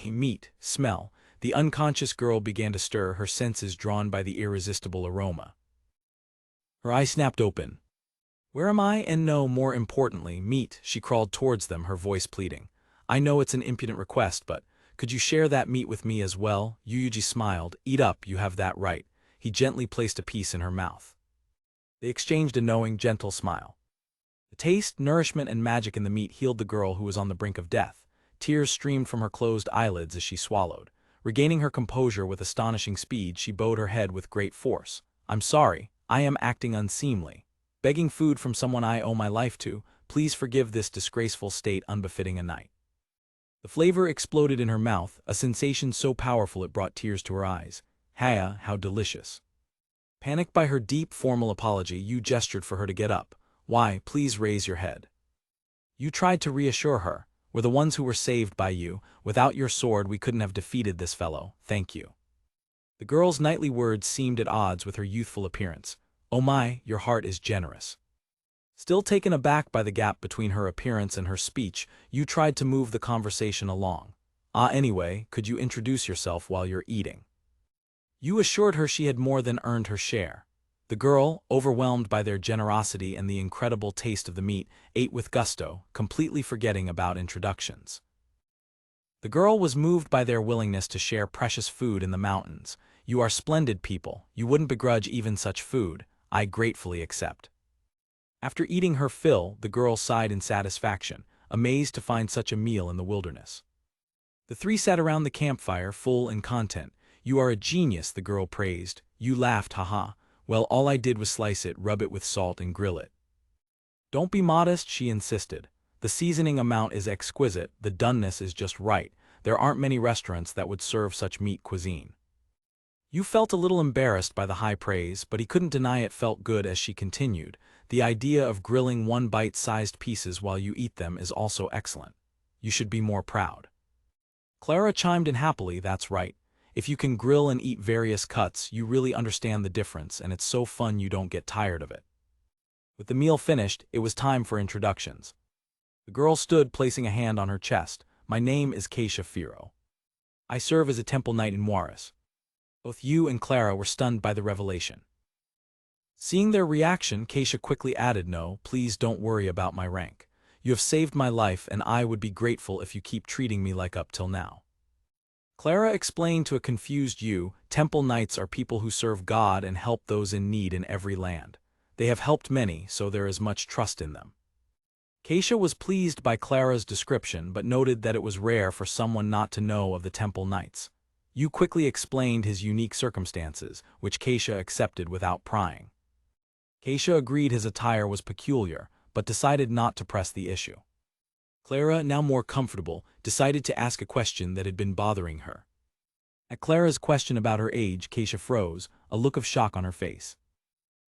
Meat, smell. The unconscious girl began to stir, her senses drawn by the irresistible aroma. Her eyes snapped open. Where am I? And no, more importantly, meat. She crawled towards them, her voice pleading. I know it's an impudent request, but could you share that meat with me as well? Yuji smiled. Eat up, you have that right. He gently placed a piece in her mouth. They exchanged a knowing, gentle smile. The taste, nourishment, and magic in the meat healed the girl who was on the brink of death. Tears streamed from her closed eyelids as she swallowed. Regaining her composure with astonishing speed, she bowed her head with great force. I'm sorry, I am acting unseemly. Begging food from someone I owe my life to, please forgive this disgraceful state unbefitting a knight. The flavor exploded in her mouth, a sensation so powerful it brought tears to her eyes. Haya, how delicious. Panicked by her deep, formal apology, Yu gestured for her to get up. Why, please raise your head. You tried to reassure her. We're the ones who were saved by you. Without your sword, we couldn't have defeated this fellow. Thank you. The girl's knightly words seemed at odds with her youthful appearance. Oh my, your heart is generous. Still taken aback by the gap between her appearance and her speech, Yu tried to move the conversation along. Anyway, could you introduce yourself while you're eating? Yu assured her she had more than earned her share. The girl, overwhelmed by their generosity and the incredible taste of the meat, ate with gusto, completely forgetting about introductions. The girl was moved by their willingness to share precious food in the mountains. You are splendid people. You wouldn't begrudge even such food. I gratefully accept. After eating her fill, the girl sighed in satisfaction, amazed to find such a meal in the wilderness. The three sat around the campfire, full in content. You are a genius, the girl praised. You laughed, haha. Well, all I did was slice it, rub it with salt, and grill it. Don't be modest, she insisted. The seasoning amount is exquisite, the doneness is just right. There aren't many restaurants that would serve such meat cuisine. You felt a little embarrassed by the high praise, but he couldn't deny it felt good as she continued. The idea of grilling one bite-sized pieces while you eat them is also excellent. You should be more proud. Clara chimed in happily, that's right. If you can grill and eat various cuts, you really understand the difference, and it's so fun you don't get tired of it. With the meal finished, it was time for introductions. The girl stood, placing a hand on her chest. My name is Keisha Firo. I serve as a temple knight in Juarez. Both you and Clara were stunned by the revelation. Seeing their reaction, Keisha quickly added, no, please don't worry about my rank. You have saved my life and I would be grateful if you keep treating me like up till now. Clara explained to a confused you, temple knights are people who serve God and help those in need in every land. They have helped many, so there is much trust in them. Keisha was pleased by Clara's description but noted that it was rare for someone not to know of the temple knights. You quickly explained his unique circumstances, which Keisha accepted without prying. Keisha agreed his attire was peculiar, but decided not to press the issue. Clara, now more comfortable, decided to ask a question that had been bothering her. At Clara's question about her age, Keisha froze, a look of shock on her face.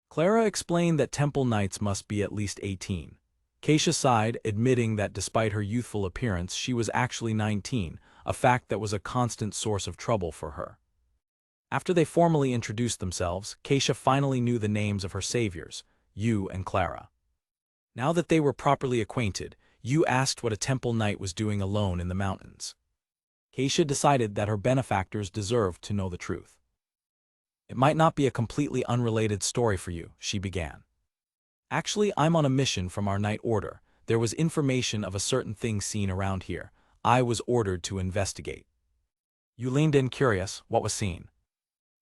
Clara explained that temple knights must be at least 18. Keisha sighed, admitting that despite her youthful appearance, she was actually 19, a fact that was a constant source of trouble for her. After they formally introduced themselves, Keisha finally knew the names of her saviors, Yu and Clara. Now that they were properly acquainted, Yu asked what a temple knight was doing alone in the mountains. Keisha decided that her benefactors deserved to know the truth. It might not be a completely unrelated story for you, she began. Actually, I'm on a mission from our night order. There was information of a certain thing seen around here. I was ordered to investigate. You leaned in curious, what was seen?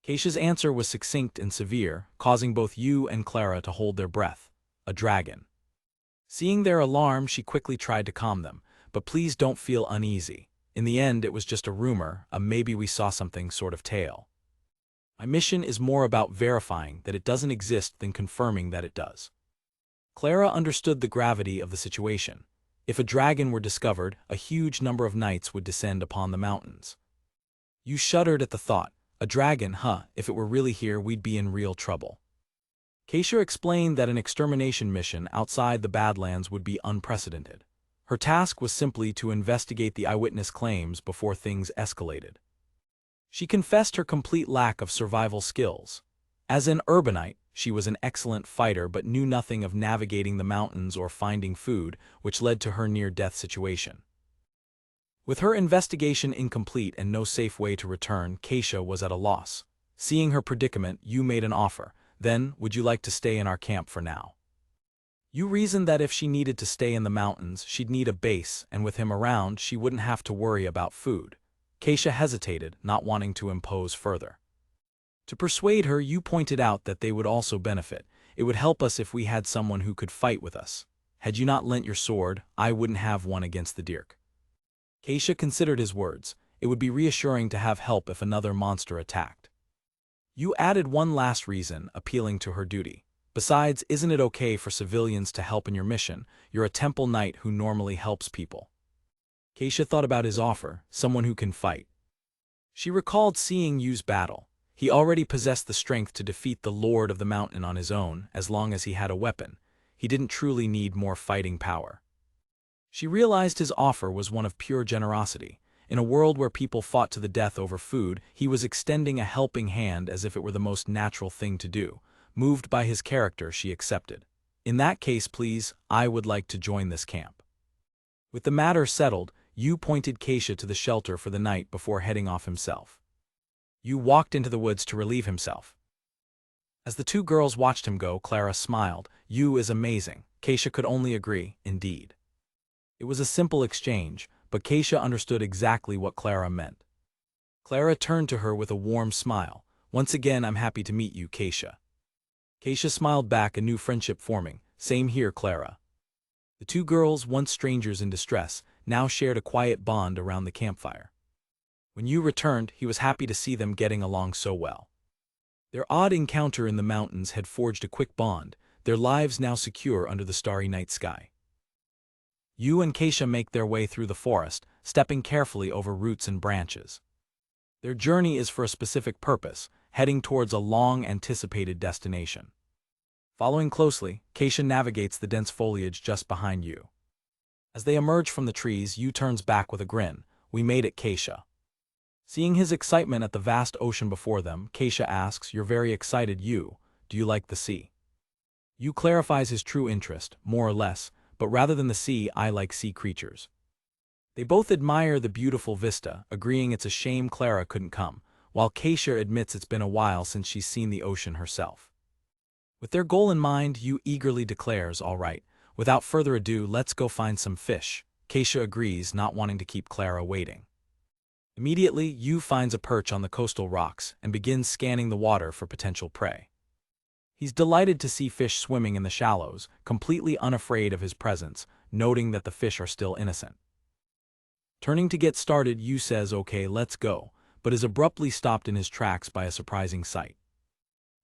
Keisha's answer was succinct and severe, causing both Yu and Clara to hold their breath. A dragon. Seeing their alarm, she quickly tried to calm them, but please don't feel uneasy. In the end, it was just a rumor, a maybe we saw something sort of tale. My mission is more about verifying that it doesn't exist than confirming that it does. Clara understood the gravity of the situation. If a dragon were discovered, a huge number of knights would descend upon the mountains. You shuddered at the thought. A dragon, huh? If it were really here, we'd be in real trouble. Keisha explained that an extermination mission outside the Badlands would be unprecedented. Her task was simply to investigate the eyewitness claims before things escalated. She confessed her complete lack of survival skills. As an urbanite, she was an excellent fighter but knew nothing of navigating the mountains or finding food, which led to her near-death situation. With her investigation incomplete and no safe way to return, Keisha was at a loss. Seeing her predicament, Yu made an offer. Then, would you like to stay in our camp for now? Yu reasoned that if she needed to stay in the mountains, she'd need a base, and with him around, she wouldn't have to worry about food. Keisha hesitated, not wanting to impose further. To persuade her, Yu pointed out that they would also benefit. It would help us if we had someone who could fight with us. Had you not lent your sword, I wouldn't have one against the Dirk. Keisha considered his words. It would be reassuring to have help if another monster attacked. Yu added one last reason, appealing to her duty. Besides, isn't it okay for civilians to help in your mission? You're a temple knight who normally helps people. Keisha thought about his offer, someone who can fight. She recalled seeing Yu's battle. He already possessed the strength to defeat the Lord of the Mountain on his own, as long as he had a weapon. He didn't truly need more fighting power. She realized his offer was one of pure generosity. In a world where people fought to the death over food, he was extending a helping hand as if it were the most natural thing to do. Moved by his character, she accepted. In that case, please, I would like to join this camp. With the matter settled, Yu pointed Keisha to the shelter for the night before heading off himself. Yu walked into the woods to relieve himself. As the two girls watched him go, Clara smiled. Yu is amazing. Keisha could only agree, indeed. It was a simple exchange, but Keisha understood exactly what Clara meant. Clara turned to her with a warm smile. Once again, I'm happy to meet you, Keisha. Keisha smiled back, a new friendship forming. Same here, Clara. The two girls, once strangers in distress, now shared a quiet bond around the campfire. When Yu returned, he was happy to see them getting along so well. Their odd encounter in the mountains had forged a quick bond, their lives now secure under the starry night sky. Yu and Keisha make their way through the forest, stepping carefully over roots and branches. Their journey is for a specific purpose, heading towards a long-anticipated destination. Following closely, Keisha navigates the dense foliage just behind Yu. As they emerge from the trees, Yu turns back with a grin. We made it, Keisha. Seeing his excitement at the vast ocean before them, Keisha asks, You're very excited, Yu. Do you like the sea? Yu clarifies his true interest, more or less, but rather than the sea, I like sea creatures. They both admire the beautiful vista, agreeing it's a shame Clara couldn't come, while Keisha admits it's been a while since she's seen the ocean herself. With their goal in mind, Yu eagerly declares, all right, without further ado, let's go find some fish. Keisha agrees, not wanting to keep Clara waiting. Immediately, Yu finds a perch on the coastal rocks and begins scanning the water for potential prey. He's delighted to see fish swimming in the shallows, completely unafraid of his presence, noting that the fish are still innocent. Turning to get started, Yu says, okay, let's go, but is abruptly stopped in his tracks by a surprising sight.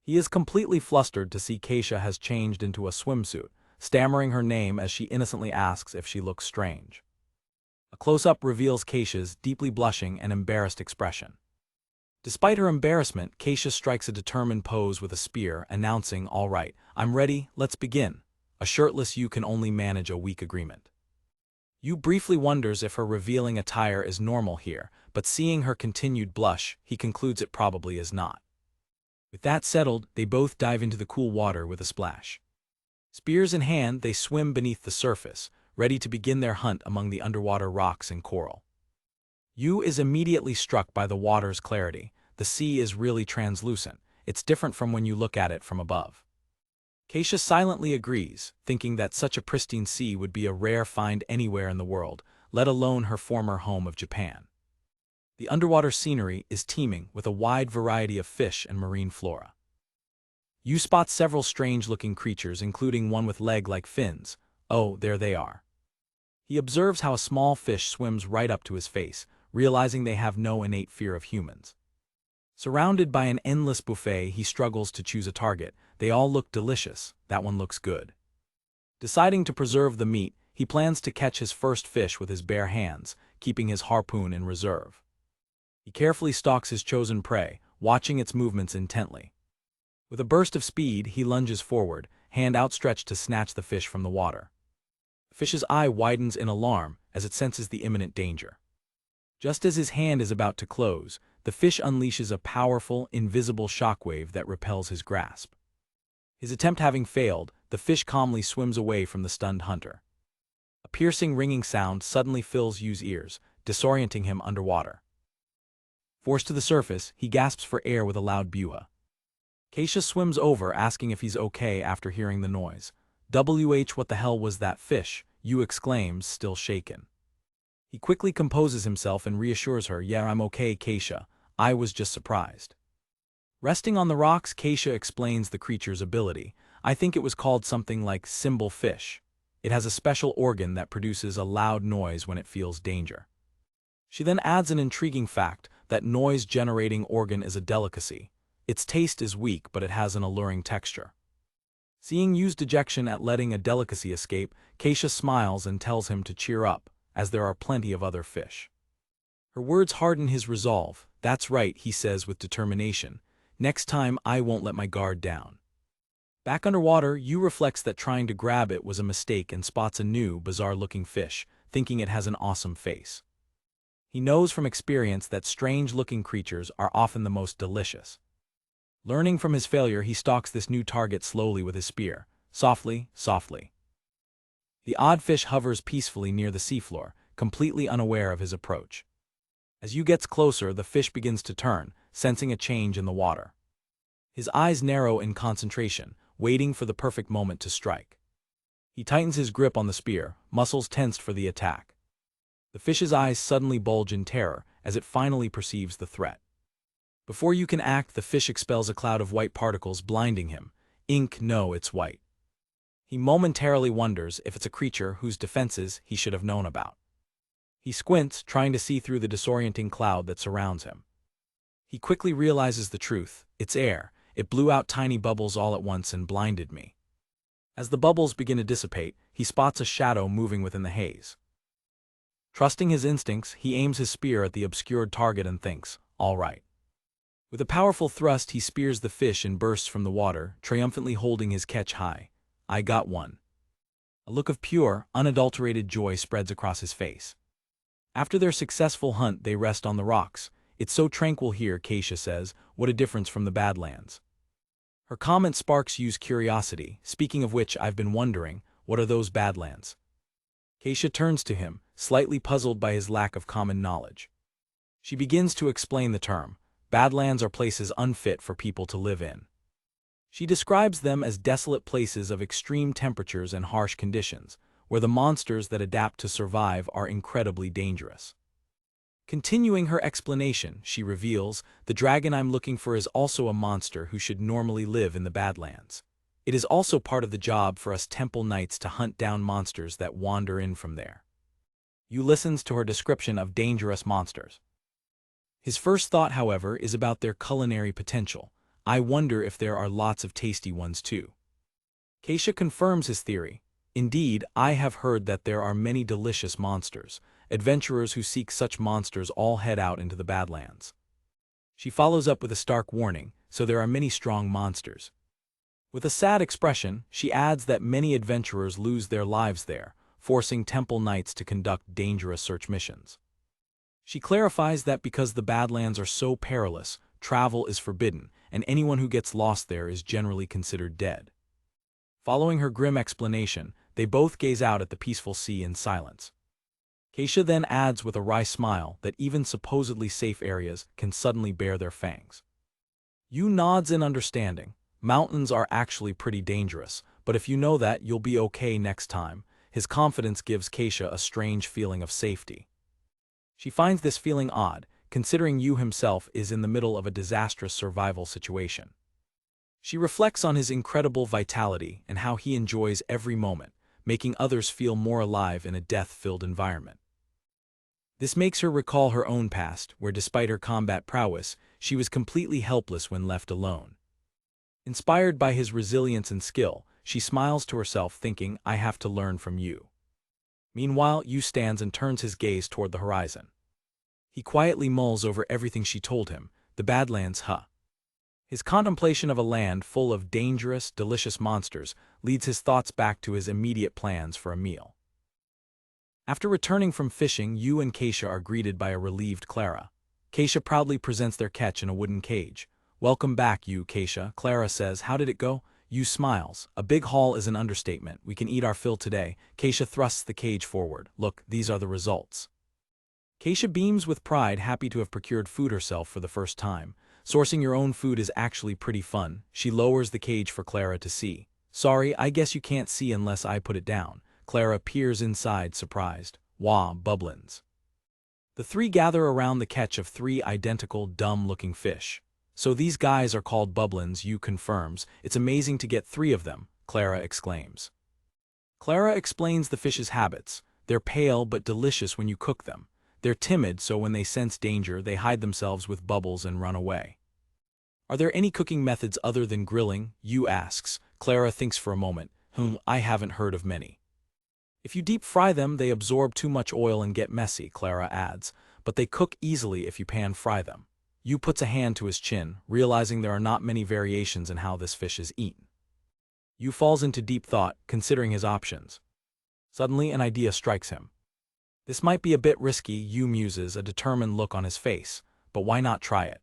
He is completely flustered to see Keisha has changed into a swimsuit, stammering her name as she innocently asks if she looks strange. A close-up reveals Keisha's deeply blushing and embarrassed expression. Despite her embarrassment, Keisha strikes a determined pose with a spear, announcing, all right, I'm ready, let's begin. A shirtless Yu can only manage a weak agreement. Yu briefly wonders if her revealing attire is normal here, but seeing her continued blush, he concludes it probably is not. With that settled, they both dive into the cool water with a splash. Spears in hand, they swim beneath the surface, ready to begin their hunt among the underwater rocks and coral. Yu is immediately struck by the water's clarity. The sea is really translucent. It's different from when you look at it from above. Keisha silently agrees, thinking that such a pristine sea would be a rare find anywhere in the world, let alone her former home of Japan. The underwater scenery is teeming with a wide variety of fish and marine flora. Yu spots several strange-looking creatures, including one with leg-like fins. Oh, there they are. He observes how a small fish swims right up to his face, realizing they have no innate fear of humans. Surrounded by an endless buffet, he struggles to choose a target. They all look delicious. That one looks good. Deciding to preserve the meat, he plans to catch his first fish with his bare hands, keeping his harpoon in reserve. He carefully stalks his chosen prey, watching its movements intently. With a burst of speed, he lunges forward, hand outstretched to snatch the fish from the water. The fish's eye widens in alarm as it senses the imminent danger. Just as his hand is about to close, the fish unleashes a powerful, invisible shockwave that repels his grasp. His attempt having failed, the fish calmly swims away from the stunned hunter. A piercing ringing sound suddenly fills Yu's ears, disorienting him underwater. Forced to the surface, he gasps for air with a loud bua. Keisha swims over, asking if he's okay after hearing the noise. What the hell was that fish? Yu exclaims, still shaken. He quickly composes himself and reassures her, yeah, I'm okay, Keisha. I was just surprised. Resting on the rocks, Keisha explains the creature's ability. I think it was called something like cymbal fish. It has a special organ that produces a loud noise when it feels danger. She then adds an intriguing fact, that noise-generating organ is a delicacy. Its taste is weak, but it has an alluring texture. Seeing Yu's dejection at letting a delicacy escape, Keisha smiles and tells him to cheer up, as there are plenty of other fish. Her words harden his resolve. That's right, he says with determination. Next time, I won't let my guard down. Back underwater, Yu reflects that trying to grab it was a mistake and spots a new, bizarre-looking fish, thinking it has an awesome face. He knows from experience that strange-looking creatures are often the most delicious. Learning from his failure, he stalks this new target slowly with his spear, softly, softly. The odd fish hovers peacefully near the seafloor, completely unaware of his approach. As Yu gets closer, the fish begins to turn, sensing a change in the water. His eyes narrow in concentration, waiting for the perfect moment to strike. He tightens his grip on the spear, muscles tensed for the attack. The fish's eyes suddenly bulge in terror as it finally perceives the threat. Before you can act, the fish expels a cloud of white particles, blinding him. Ink, no, it's white. He momentarily wonders if it's a creature whose defenses he should have known about. He squints, trying to see through the disorienting cloud that surrounds him. He quickly realizes the truth. It's air. It blew out tiny bubbles all at once and blinded me. As the bubbles begin to dissipate, he spots a shadow moving within the haze. Trusting his instincts, he aims his spear at the obscured target and thinks, all right. With a powerful thrust, he spears the fish and bursts from the water, triumphantly holding his catch high. I got one. A look of pure, unadulterated joy spreads across his face. After their successful hunt, they rest on the rocks. It's so tranquil here, Keisha says. What a difference from the Badlands. Her comment sparks Yu's curiosity. Speaking of which, I've been wondering, what are those badlands? Keisha turns to him, slightly puzzled by his lack of common knowledge. She begins to explain the term. Badlands are places unfit for people to live in. She describes them as desolate places of extreme temperatures and harsh conditions, where the monsters that adapt to survive are incredibly dangerous. Continuing her explanation, she reveals, the dragon I'm looking for is also a monster who should normally live in the Badlands. It is also part of the job for us temple knights to hunt down monsters that wander in from there. Yu listens to her description of dangerous monsters. His first thought, however, is about their culinary potential. I wonder if there are lots of tasty ones too. Keisha confirms his theory. Indeed, I have heard that there are many delicious monsters. Adventurers who seek such monsters all head out into the Badlands. She follows up with a stark warning, so there are many strong monsters. With a sad expression, she adds that many adventurers lose their lives there, forcing temple knights to conduct dangerous search missions. She clarifies that because the Badlands are so perilous, travel is forbidden, and anyone who gets lost there is generally considered dead. Following her grim explanation, they both gaze out at the peaceful sea in silence. Keisha then adds with a wry smile that even supposedly safe areas can suddenly bare their fangs. Yu nods in understanding. Mountains are actually pretty dangerous, but if you know that, you'll be okay next time. His confidence gives Keisha a strange feeling of safety. She finds this feeling odd, considering Yu himself is in the middle of a disastrous survival situation. She reflects on his incredible vitality and how he enjoys every moment, making others feel more alive in a death-filled environment. This makes her recall her own past, where despite her combat prowess, she was completely helpless when left alone. Inspired by his resilience and skill, she smiles to herself thinking, I have to learn from Yu. Meanwhile, Yu stands and turns his gaze toward the horizon. He quietly mulls over everything she told him, the Badlands, His contemplation of a land full of dangerous, delicious monsters leads his thoughts back to his immediate plans for a meal. After returning from fishing, Yu and Keisha are greeted by a relieved Clara. Keisha proudly presents their catch in a wooden cage. Welcome back, Yu, Keisha, Clara says. How did it go? Yu smiles. A big haul is an understatement. We can eat our fill today. Keisha thrusts the cage forward. Look, these are the results. Keisha beams with pride, happy to have procured food herself for the first time. Sourcing your own food is actually pretty fun. She lowers the cage for Clara to see. Sorry, I guess you can't see unless I put it down. Clara peers inside, surprised. Wah, bubblins. The three gather around the catch of three identical, dumb-looking fish. So these guys are called bubblins, Yu confirms. It's amazing to get three of them, Clara exclaims. Clara explains the fish's habits. They're pale but delicious when you cook them. They're timid, so when they sense danger, they hide themselves with bubbles and run away. Are there any cooking methods other than grilling? Yu asks. Clara thinks for a moment. I haven't heard of many. If you deep fry them, they absorb too much oil and get messy, Clara adds, but they cook easily if you pan fry them. Yu puts a hand to his chin, realizing there are not many variations in how this fish is eaten. Yu falls into deep thought, considering his options. Suddenly, an idea strikes him. This might be a bit risky, Yu muses, a determined look on his face, but why not try it?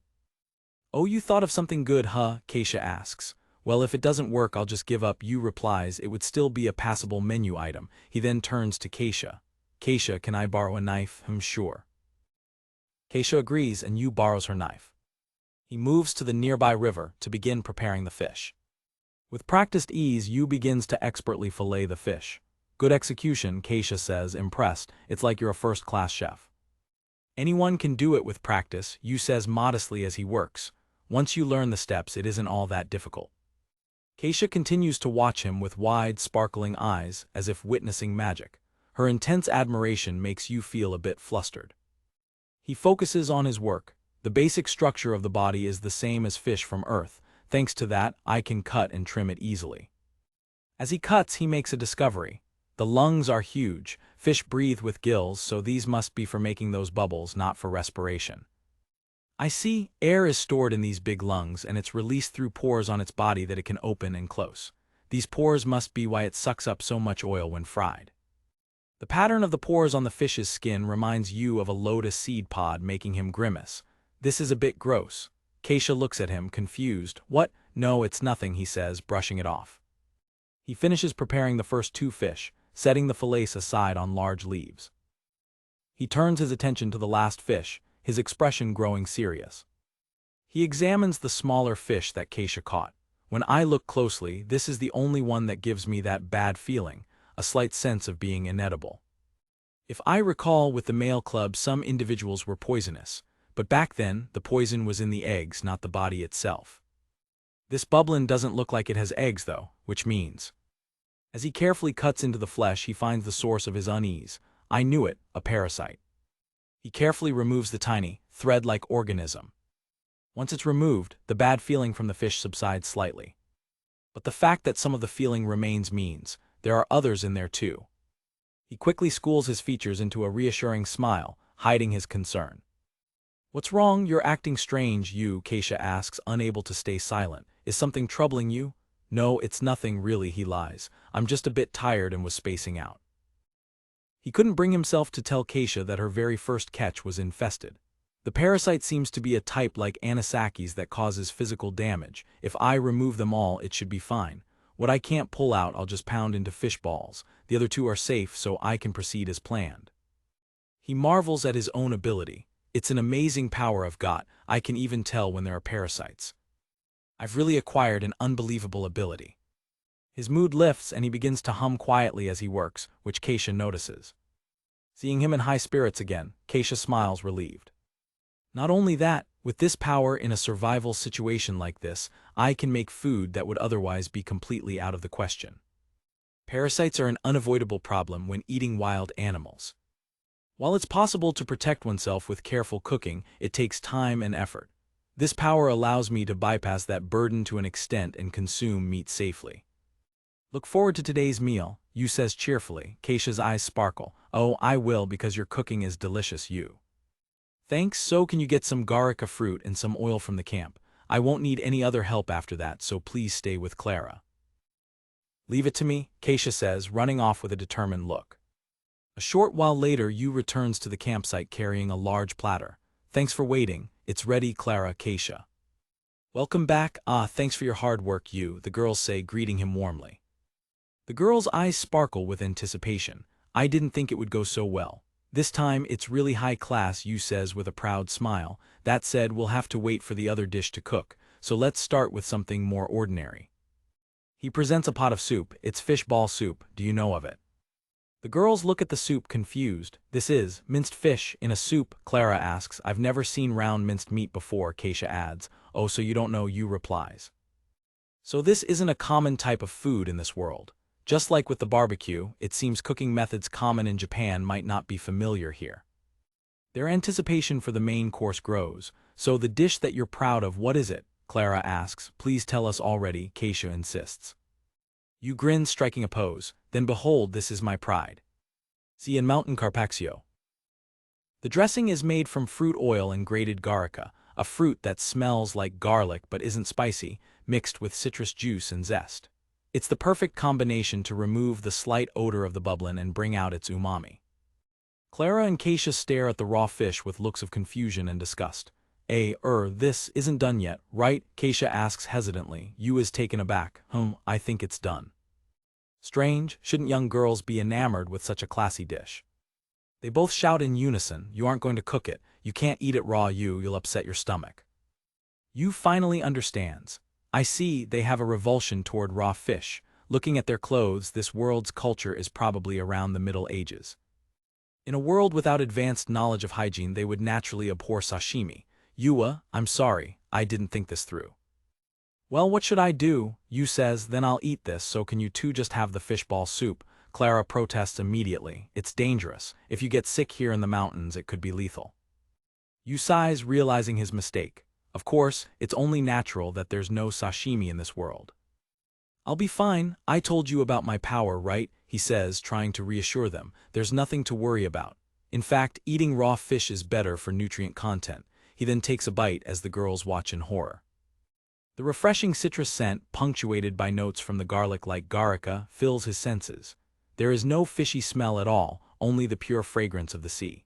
Oh, you thought of something good, Keisha asks. Well, if it doesn't work, I'll just give up, Yu replies. It would still be a passable menu item. He then turns to Keisha. Keisha, can I borrow a knife? Sure. Keisha agrees, and Yu borrows her knife. He moves to the nearby river to begin preparing the fish. With practiced ease, Yu begins to expertly fillet the fish. Good execution, Keisha says, impressed. It's like you're a first-class chef. Anyone can do it with practice, Yu says modestly as he works. Once you learn the steps, it isn't all that difficult. Keisha continues to watch him with wide, sparkling eyes, as if witnessing magic. Her intense admiration makes Yu feel a bit flustered. He focuses on his work. The basic structure of the body is the same as fish from Earth. Thanks to that, I can cut and trim it easily. As he cuts, he makes a discovery. The lungs are huge. Fish breathe with gills, so these must be for making those bubbles, not for respiration. I see, air is stored in these big lungs and it's released through pores on its body that it can open and close. These pores must be why it sucks up so much oil when fried. The pattern of the pores on the fish's skin reminds Yu of a lotus seed pod, making him grimace. This is a bit gross. Keisha looks at him, confused. What? No, it's nothing, he says, brushing it off. He finishes preparing the first 2 fish, setting the fillets aside on large leaves. He turns his attention to the last fish, his expression growing serious. He examines the smaller fish that Keisha caught. When I look closely, this is the only one that gives me that bad feeling, a slight sense of being inedible. If I recall, with the male club some individuals were poisonous, but back then the poison was in the eggs, not the body itself. This bublin doesn't look like it has eggs though, which means. As he carefully cuts into the flesh, he finds the source of his unease. I knew it, a parasite. He carefully removes the tiny, thread-like organism. Once it's removed, the bad feeling from the fish subsides slightly. But the fact that some of the feeling remains means there are others in there too. He quickly schools his features into a reassuring smile, hiding his concern. What's wrong? You're acting strange, Keisha asks, unable to stay silent. Is something troubling you? No, it's nothing really, he lies. I'm just a bit tired and was spacing out. He couldn't bring himself to tell Keisha that her very first catch was infested. The parasite seems to be a type like Anisaki's that causes physical damage. If I remove them all, it should be fine. What I can't pull out, I'll just pound into fish balls. The other 2 are safe, so I can proceed as planned. He marvels at his own ability. It's an amazing power I've got. I can even tell when there are parasites. I've really acquired an unbelievable ability. His mood lifts and he begins to hum quietly as he works, which Keisha notices. Seeing him in high spirits again, Keisha smiles relieved. Not only that, with this power in a survival situation like this, I can make food that would otherwise be completely out of the question. Parasites are an unavoidable problem when eating wild animals. While it's possible to protect oneself with careful cooking, it takes time and effort. This power allows me to bypass that burden to an extent and consume meat safely. Look forward to today's meal, Yu says cheerfully. Keisha's eyes sparkle. Oh, I will, because your cooking is delicious, Yu. Thanks, so can you get some garlica fruit and some oil from the camp? I won't need any other help after that, so please stay with Clara. Leave it to me, Keisha says, running off with a determined look. A short while later, Yu returns to the campsite carrying a large platter. Thanks for waiting. It's ready, Clara, Keisha. Welcome back. Thanks for your hard work, Yu, the girls say, greeting him warmly. The girls' eyes sparkle with anticipation. I didn't think it would go so well. This time, it's really high class, Yu says with a proud smile. That said, we'll have to wait for the other dish to cook, so let's start with something more ordinary. He presents a pot of soup. It's fish ball soup. Do you know of it? The girls look at the soup confused. This is minced fish in a soup, Clara asks. I've never seen round minced meat before, Keisha adds. Oh, so you don't know, Yu replies. So this isn't a common type of food in this world. Just like with the barbecue, it seems cooking methods common in Japan might not be familiar here. Their anticipation for the main course grows. So the dish that you're proud of, what is it? Clara asks. Please tell us already, Keisha insists. Yu grins, striking a pose. Then behold, this is my pride. See in Mountain Carpaccio. The dressing is made from fruit oil and grated garlica, a fruit that smells like garlic but isn't spicy, mixed with citrus juice and zest. It's the perfect combination to remove the slight odor of the bublin and bring out its umami. Clara and Keisha stare at the raw fish with looks of confusion and disgust. This isn't done yet, right? Keisha asks hesitantly. Yu is taken aback. I think it's done. Strange, shouldn't young girls be enamored with such a classy dish? They both shout in unison. You aren't going to cook it. You can't eat it raw, Yu, you'll upset your stomach. Yu finally understands. I see, they have a revulsion toward raw fish. Looking at their clothes, this world's culture is probably around the Middle Ages. In a world without advanced knowledge of hygiene, they would naturally abhor sashimi. Yua, I'm sorry, I didn't think this through. Well, what should I do? Yu says, then I'll eat this, so can you two just have the fishball soup? Clara protests immediately. It's dangerous. If you get sick here in the mountains, it could be lethal. Yu sighs, realizing his mistake. Of course, it's only natural that there's no sashimi in this world. I'll be fine. I told you about my power, right? He says, trying to reassure them. There's nothing to worry about. In fact, eating raw fish is better for nutrient content. He then takes a bite as the girls watch in horror. The refreshing citrus scent, punctuated by notes from the garlic-like garlica, fills his senses. There is no fishy smell at all, only the pure fragrance of the sea.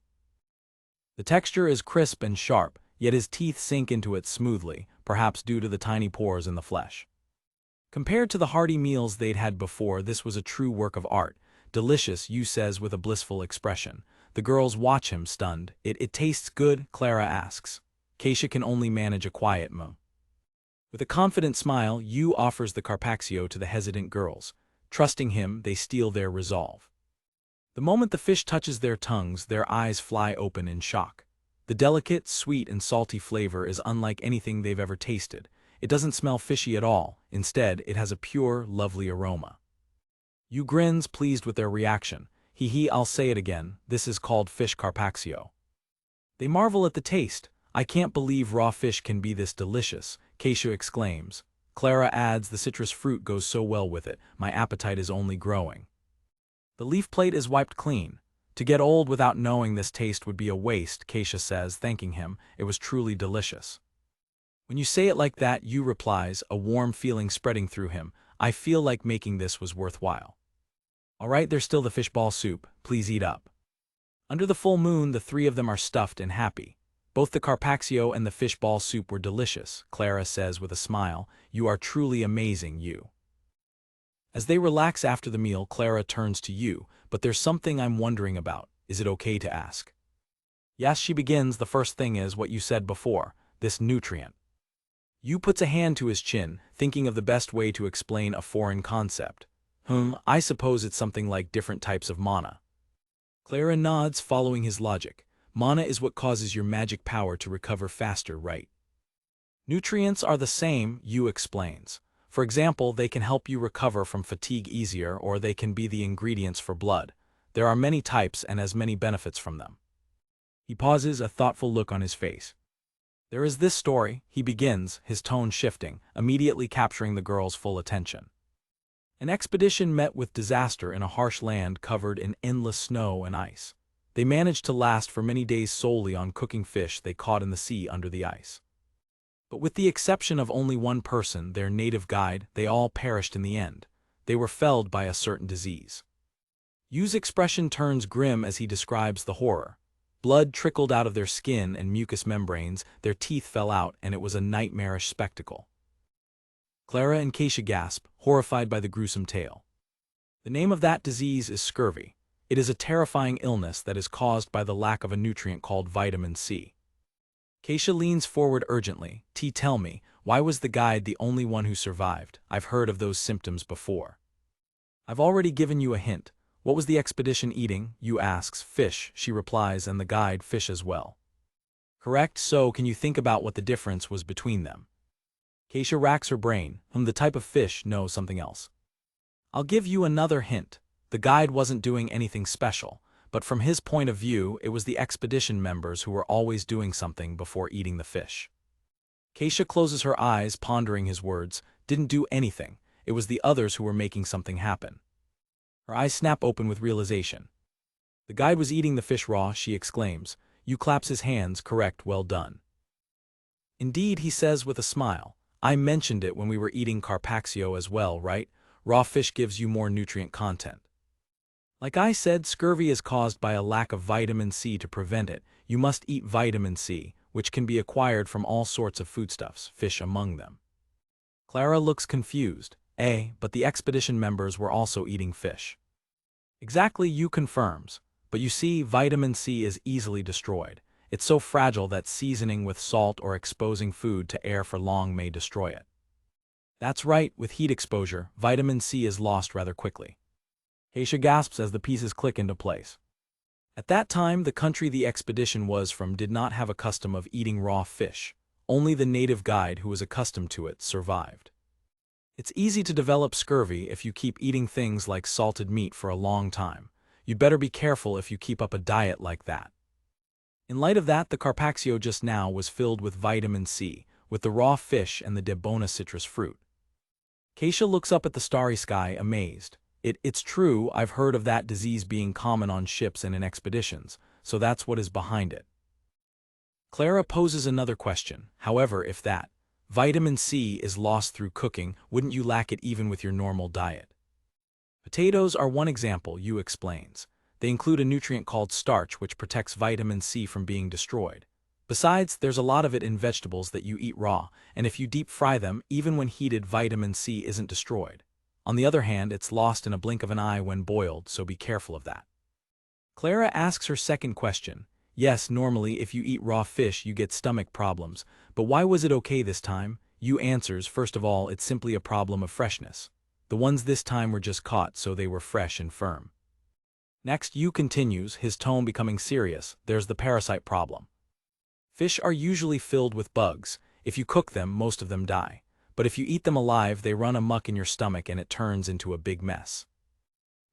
The texture is crisp and sharp, yet his teeth sink into it smoothly, perhaps due to the tiny pores in the flesh. Compared to the hearty meals they'd had before, this was a true work of art. Delicious, Yu says with a blissful expression. The girls watch him, stunned. It tastes good, Clara asks. Keisha can only manage a quiet moan. With a confident smile, Yu offers the carpaccio to the hesitant girls. Trusting him, they steel their resolve. The moment the fish touches their tongues, their eyes fly open in shock. The delicate, sweet, and salty flavor is unlike anything they've ever tasted. It doesn't smell fishy at all. Instead, it has a pure, lovely aroma. Yu grins, pleased with their reaction. Hee, I'll say it again, this is called fish carpaccio. They marvel at the taste. I can't believe raw fish can be this delicious, Keisha exclaims. Clara adds, the citrus fruit goes so well with it, my appetite is only growing. The leaf plate is wiped clean. To get old without knowing this taste would be a waste, Keisha says, thanking him. It was truly delicious. When you say it like that, Yu replies, a warm feeling spreading through him. I feel like making this was worthwhile. All right, there's still the fishball soup. Please eat up. Under the full moon, the three of them are stuffed and happy. Both the carpaccio and the fishball soup were delicious, Clara says with a smile. You are truly amazing, Yu. As they relax after the meal, Clara turns to Yu, but there's something I'm wondering about. Is it okay to ask? Yes, she begins. The first thing is what you said before, this nutrient. Yu puts a hand to his chin, thinking of the best way to explain a foreign concept. I suppose it's something like different types of mana. Clara nods, following his logic. Mana is what causes your magic power to recover faster, right? Nutrients are the same, Yu explains. For example, they can help you recover from fatigue easier, or they can be the ingredients for blood. There are many types and as many benefits from them. He pauses, a thoughtful look on his face. There is this story, he begins, his tone shifting, immediately capturing the girls' full attention. An expedition met with disaster in a harsh land covered in endless snow and ice. They managed to last for many days solely on cooking fish they caught in the sea under the ice. But with the exception of only one person, their native guide, they all perished in the end. They were felled by a certain disease. Yu's expression turns grim as he describes the horror. Blood trickled out of their skin and mucous membranes, their teeth fell out, and it was a nightmarish spectacle. Clara and Keisha gasp, horrified by the gruesome tale. The name of that disease is scurvy. It is a terrifying illness that is caused by the lack of a nutrient called vitamin C. Keisha leans forward urgently. Tell me, why was the guide the only one who survived? I've heard of those symptoms before. I've already given you a hint. What was the expedition eating? Yu asks. Fish, she replies, and the guide fish as well. Correct, so can you think about what the difference was between them? Keisha racks her brain. The type of fish knows something else. I'll give you another hint. The guide wasn't doing anything special, but from his point of view, it was the expedition members who were always doing something before eating the fish. Keisha closes her eyes, pondering his words. Didn't do anything. It was the others who were making something happen. Her eyes snap open with realization. The guide was eating the fish raw, she exclaims. Yu claps his hands. Correct, well done. Indeed, he says with a smile. I mentioned it when we were eating carpaccio as well, right? Raw fish gives you more nutrient content. Like I said, scurvy is caused by a lack of vitamin C. To prevent it, you must eat vitamin C, which can be acquired from all sorts of foodstuffs, fish among them. Clara looks confused. But the expedition members were also eating fish. Exactly, Yu confirms. But you see, vitamin C is easily destroyed. It's so fragile that seasoning with salt or exposing food to air for long may destroy it. That's right, with heat exposure, vitamin C is lost rather quickly. Keisha gasps as the pieces click into place. At that time, the country the expedition was from did not have a custom of eating raw fish. Only the native guide who was accustomed to it survived. It's easy to develop scurvy if you keep eating things like salted meat for a long time. You'd better be careful if you keep up a diet like that. In light of that, the carpaccio just now was filled with vitamin C, with the raw fish and the debona citrus fruit. Keisha looks up at the starry sky, amazed. It's true, I've heard of that disease being common on ships and in expeditions, so that's what is behind it. Clara poses another question. However, if that vitamin C is lost through cooking, wouldn't you lack it even with your normal diet? Potatoes are one example, Yu explains. They include a nutrient called starch which protects vitamin C from being destroyed. Besides, there's a lot of it in vegetables that you eat raw, and if you deep fry them, even when heated, vitamin C isn't destroyed. On the other hand, it's lost in a blink of an eye when boiled, so be careful of that. Clara asks her second question. Yes, normally if you eat raw fish you get stomach problems, but why was it okay this time? Yu answers, first of all, it's simply a problem of freshness. The ones this time were just caught, so they were fresh and firm. Next, Yu continues, his tone becoming serious, there's the parasite problem. Fish are usually filled with bugs. If you cook them, most of them die. But if you eat them alive, they run amok in your stomach and it turns into a big mess.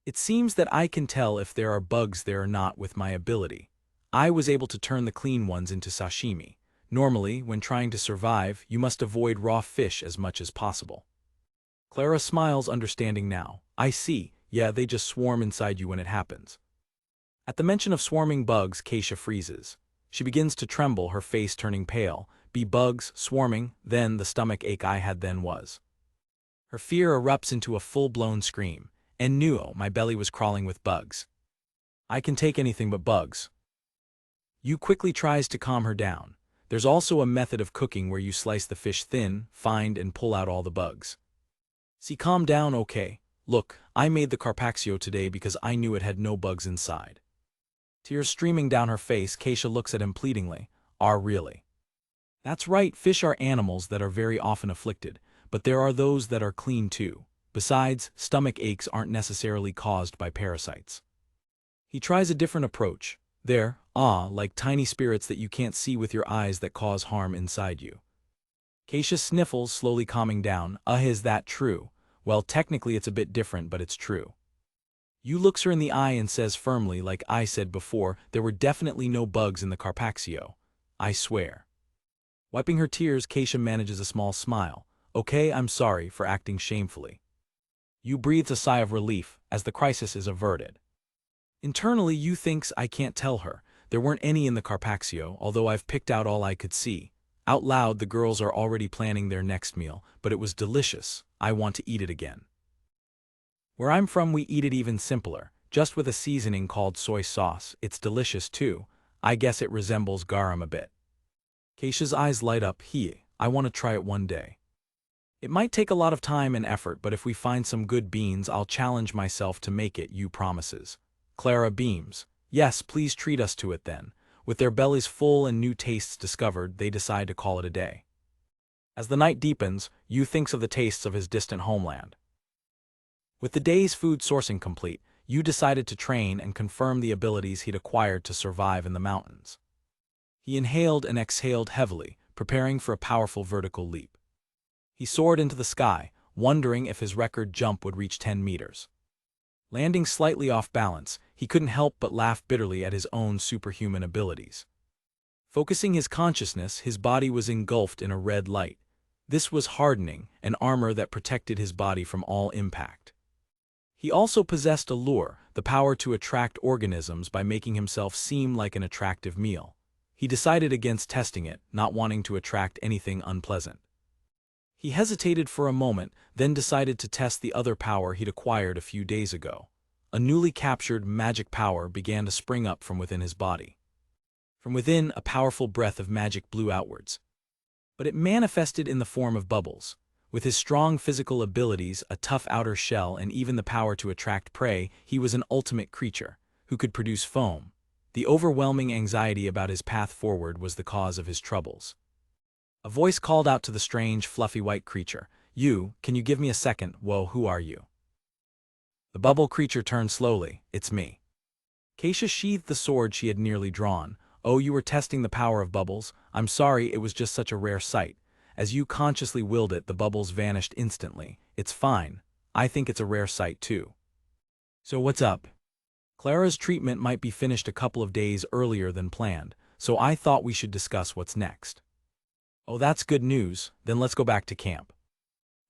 It seems that I can tell if there are bugs there or not with my ability. I was able to turn the clean ones into sashimi. Normally, when trying to survive, you must avoid raw fish as much as possible. Clara smiles, understanding now. I see, yeah, they just swarm inside you when it happens. At the mention of swarming bugs, Keisha freezes. She begins to tremble, her face turning pale. Be bugs, swarming, then the stomach ache I had then was. Her fear erupts into a full-blown scream. And no, my belly was crawling with bugs. I can take anything but bugs. Yu quickly tries to calm her down. There's also a method of cooking where you slice the fish thin, find and pull out all the bugs. See, calm down, okay? Look, I made the carpaccio today because I knew it had no bugs inside. Tears streaming down her face, Keisha looks at him pleadingly. Really? That's right, fish are animals that are very often afflicted, but there are those that are clean too. Besides, stomach aches aren't necessarily caused by parasites. He tries a different approach. They're, like tiny spirits that you can't see with your eyes that cause harm inside you. Keisha sniffles, slowly calming down. Is that true? Well, technically it's a bit different, but it's true. Yu looks her in the eye and says firmly, like I said before, there were definitely no bugs in the carpaccio. I swear. Wiping her tears, Keisha manages a small smile. Okay, I'm sorry for acting shamefully. Yu breathes a sigh of relief as the crisis is averted. Internally, Yu thinks I can't tell her. There weren't any in the carpaccio, although I've picked out all I could see. Out loud, the girls are already planning their next meal, but it was delicious. I want to eat it again. Where I'm from, we eat it even simpler, just with a seasoning called soy sauce. It's delicious too. I guess it resembles garam a bit. Keisha's eyes light up. I want to try it one day. It might take a lot of time and effort, but if we find some good beans, I'll challenge myself to make it, Yu promises. Clara beams. Yes, please treat us to it then. With their bellies full and new tastes discovered, they decide to call it a day. As the night deepens, Yu thinks of the tastes of his distant homeland. With the day's food sourcing complete, Yu decided to train and confirm the abilities he'd acquired to survive in the mountains. He inhaled and exhaled heavily, preparing for a powerful vertical leap. He soared into the sky, wondering if his record jump would reach 10 meters. Landing slightly off balance, he couldn't help but laugh bitterly at his own superhuman abilities. Focusing his consciousness, his body was engulfed in a red light. This was hardening, an armor that protected his body from all impact. He also possessed a lure, the power to attract organisms by making himself seem like an attractive meal. He decided against testing it, not wanting to attract anything unpleasant. He hesitated for a moment, then decided to test the other power he'd acquired a few days ago. A newly captured magic power began to spring up from within his body. From within, a powerful breath of magic blew outwards. But it manifested in the form of bubbles. With his strong physical abilities, a tough outer shell, and even the power to attract prey, he was an ultimate creature, who could produce foam. The overwhelming anxiety about his path forward was the cause of his troubles. A voice called out to the strange, fluffy white creature. Yu, can you give me a second? Whoa, who are you? The bubble creature turned slowly. It's me. Keisha sheathed the sword she had nearly drawn. Oh, you were testing the power of bubbles? I'm sorry, it was just such a rare sight. As Yu consciously willed it, the bubbles vanished instantly. It's fine. I think it's a rare sight too. So what's up? Clara's treatment might be finished a couple of days earlier than planned, so I thought we should discuss what's next. Oh, that's good news. Then let's go back to camp.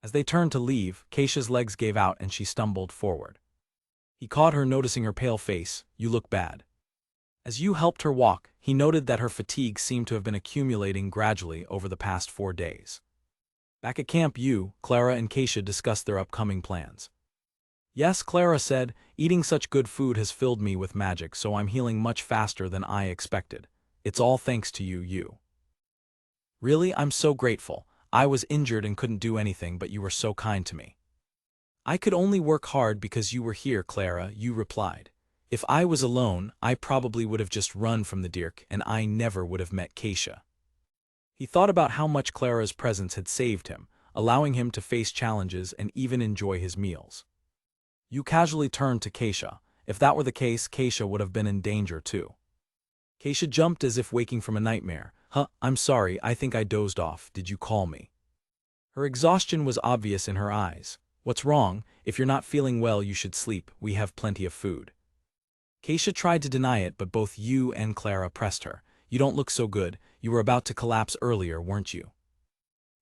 As they turned to leave, Keisha's legs gave out and she stumbled forward. He caught her, noticing her pale face. You look bad. As Yu helped her walk, he noted that her fatigue seemed to have been accumulating gradually over the past 4 days. Back at camp, Yu, Clara and Keisha discussed their upcoming plans. Yes, Clara said, eating such good food has filled me with magic, so I'm healing much faster than I expected. It's all thanks to you. Really, I'm so grateful. I was injured and couldn't do anything, but you were so kind to me. I could only work hard because you were here, Clara, you replied. If I was alone, I probably would have just run from the Dirk, and I never would have met Keisha. He thought about how much Clara's presence had saved him, allowing him to face challenges and even enjoy his meals. You casually turned to Keisha. If that were the case, Keisha would have been in danger too. Keisha jumped as if waking from a nightmare. I'm sorry, I think I dozed off. Did you call me? Her exhaustion was obvious in her eyes. What's wrong? If you're not feeling well, you should sleep. We have plenty of food. Keisha tried to deny it, but both you and Clara pressed her. You don't look so good. You were about to collapse earlier, weren't you?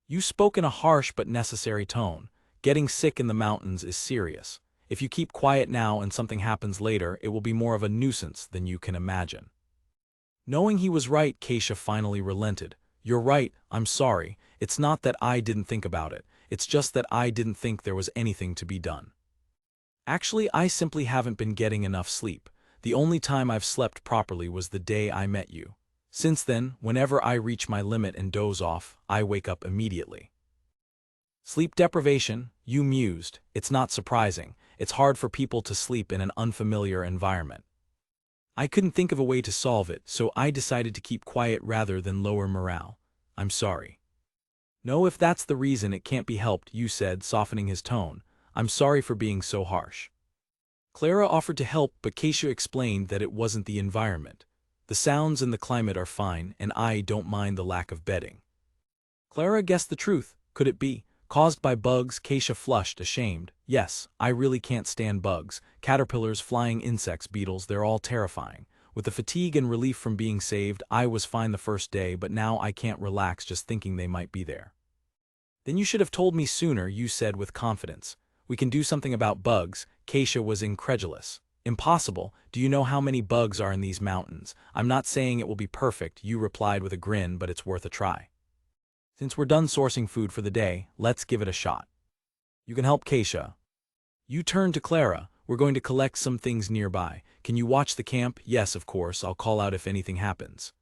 You spoke in a harsh but necessary tone. Getting sick in the mountains is serious. If you keep quiet now and something happens later, it will be more of a nuisance than you can imagine. Knowing he was right, Keisha finally relented. You're right, I'm sorry. It's not that I didn't think about it. It's just that I didn't think there was anything to be done. Actually, I simply haven't been getting enough sleep. The only time I've slept properly was the day I met you. Since then, whenever I reach my limit and doze off, I wake up immediately. Sleep deprivation, you mused. It's not surprising. It's hard for people to sleep in an unfamiliar environment. I couldn't think of a way to solve it, so I decided to keep quiet rather than lower morale. I'm sorry. No, if that's the reason, it can't be helped, you said, softening his tone. I'm sorry for being so harsh. Clara offered to help, but Keisha explained that it wasn't the environment. The sounds and the climate are fine, and I don't mind the lack of bedding. Clara guessed the truth. Could it be caused by bugs? Keisha flushed, ashamed. Yes, I really can't stand bugs. Caterpillars, flying insects, beetles, they're all terrifying. With the fatigue and relief from being saved, I was fine the first day, but now I can't relax just thinking they might be there. Then you should have told me sooner, you said with confidence. We can do something about bugs. Keisha was incredulous. Impossible. Do you know how many bugs are in these mountains? I'm not saying it will be perfect, you replied with a grin, but it's worth a try. Since we're done sourcing food for the day, let's give it a shot. You can help Keisha. You turned to Clara. We're going to collect some things nearby. Can you watch the camp? Yes, of course. I'll call out if anything happens.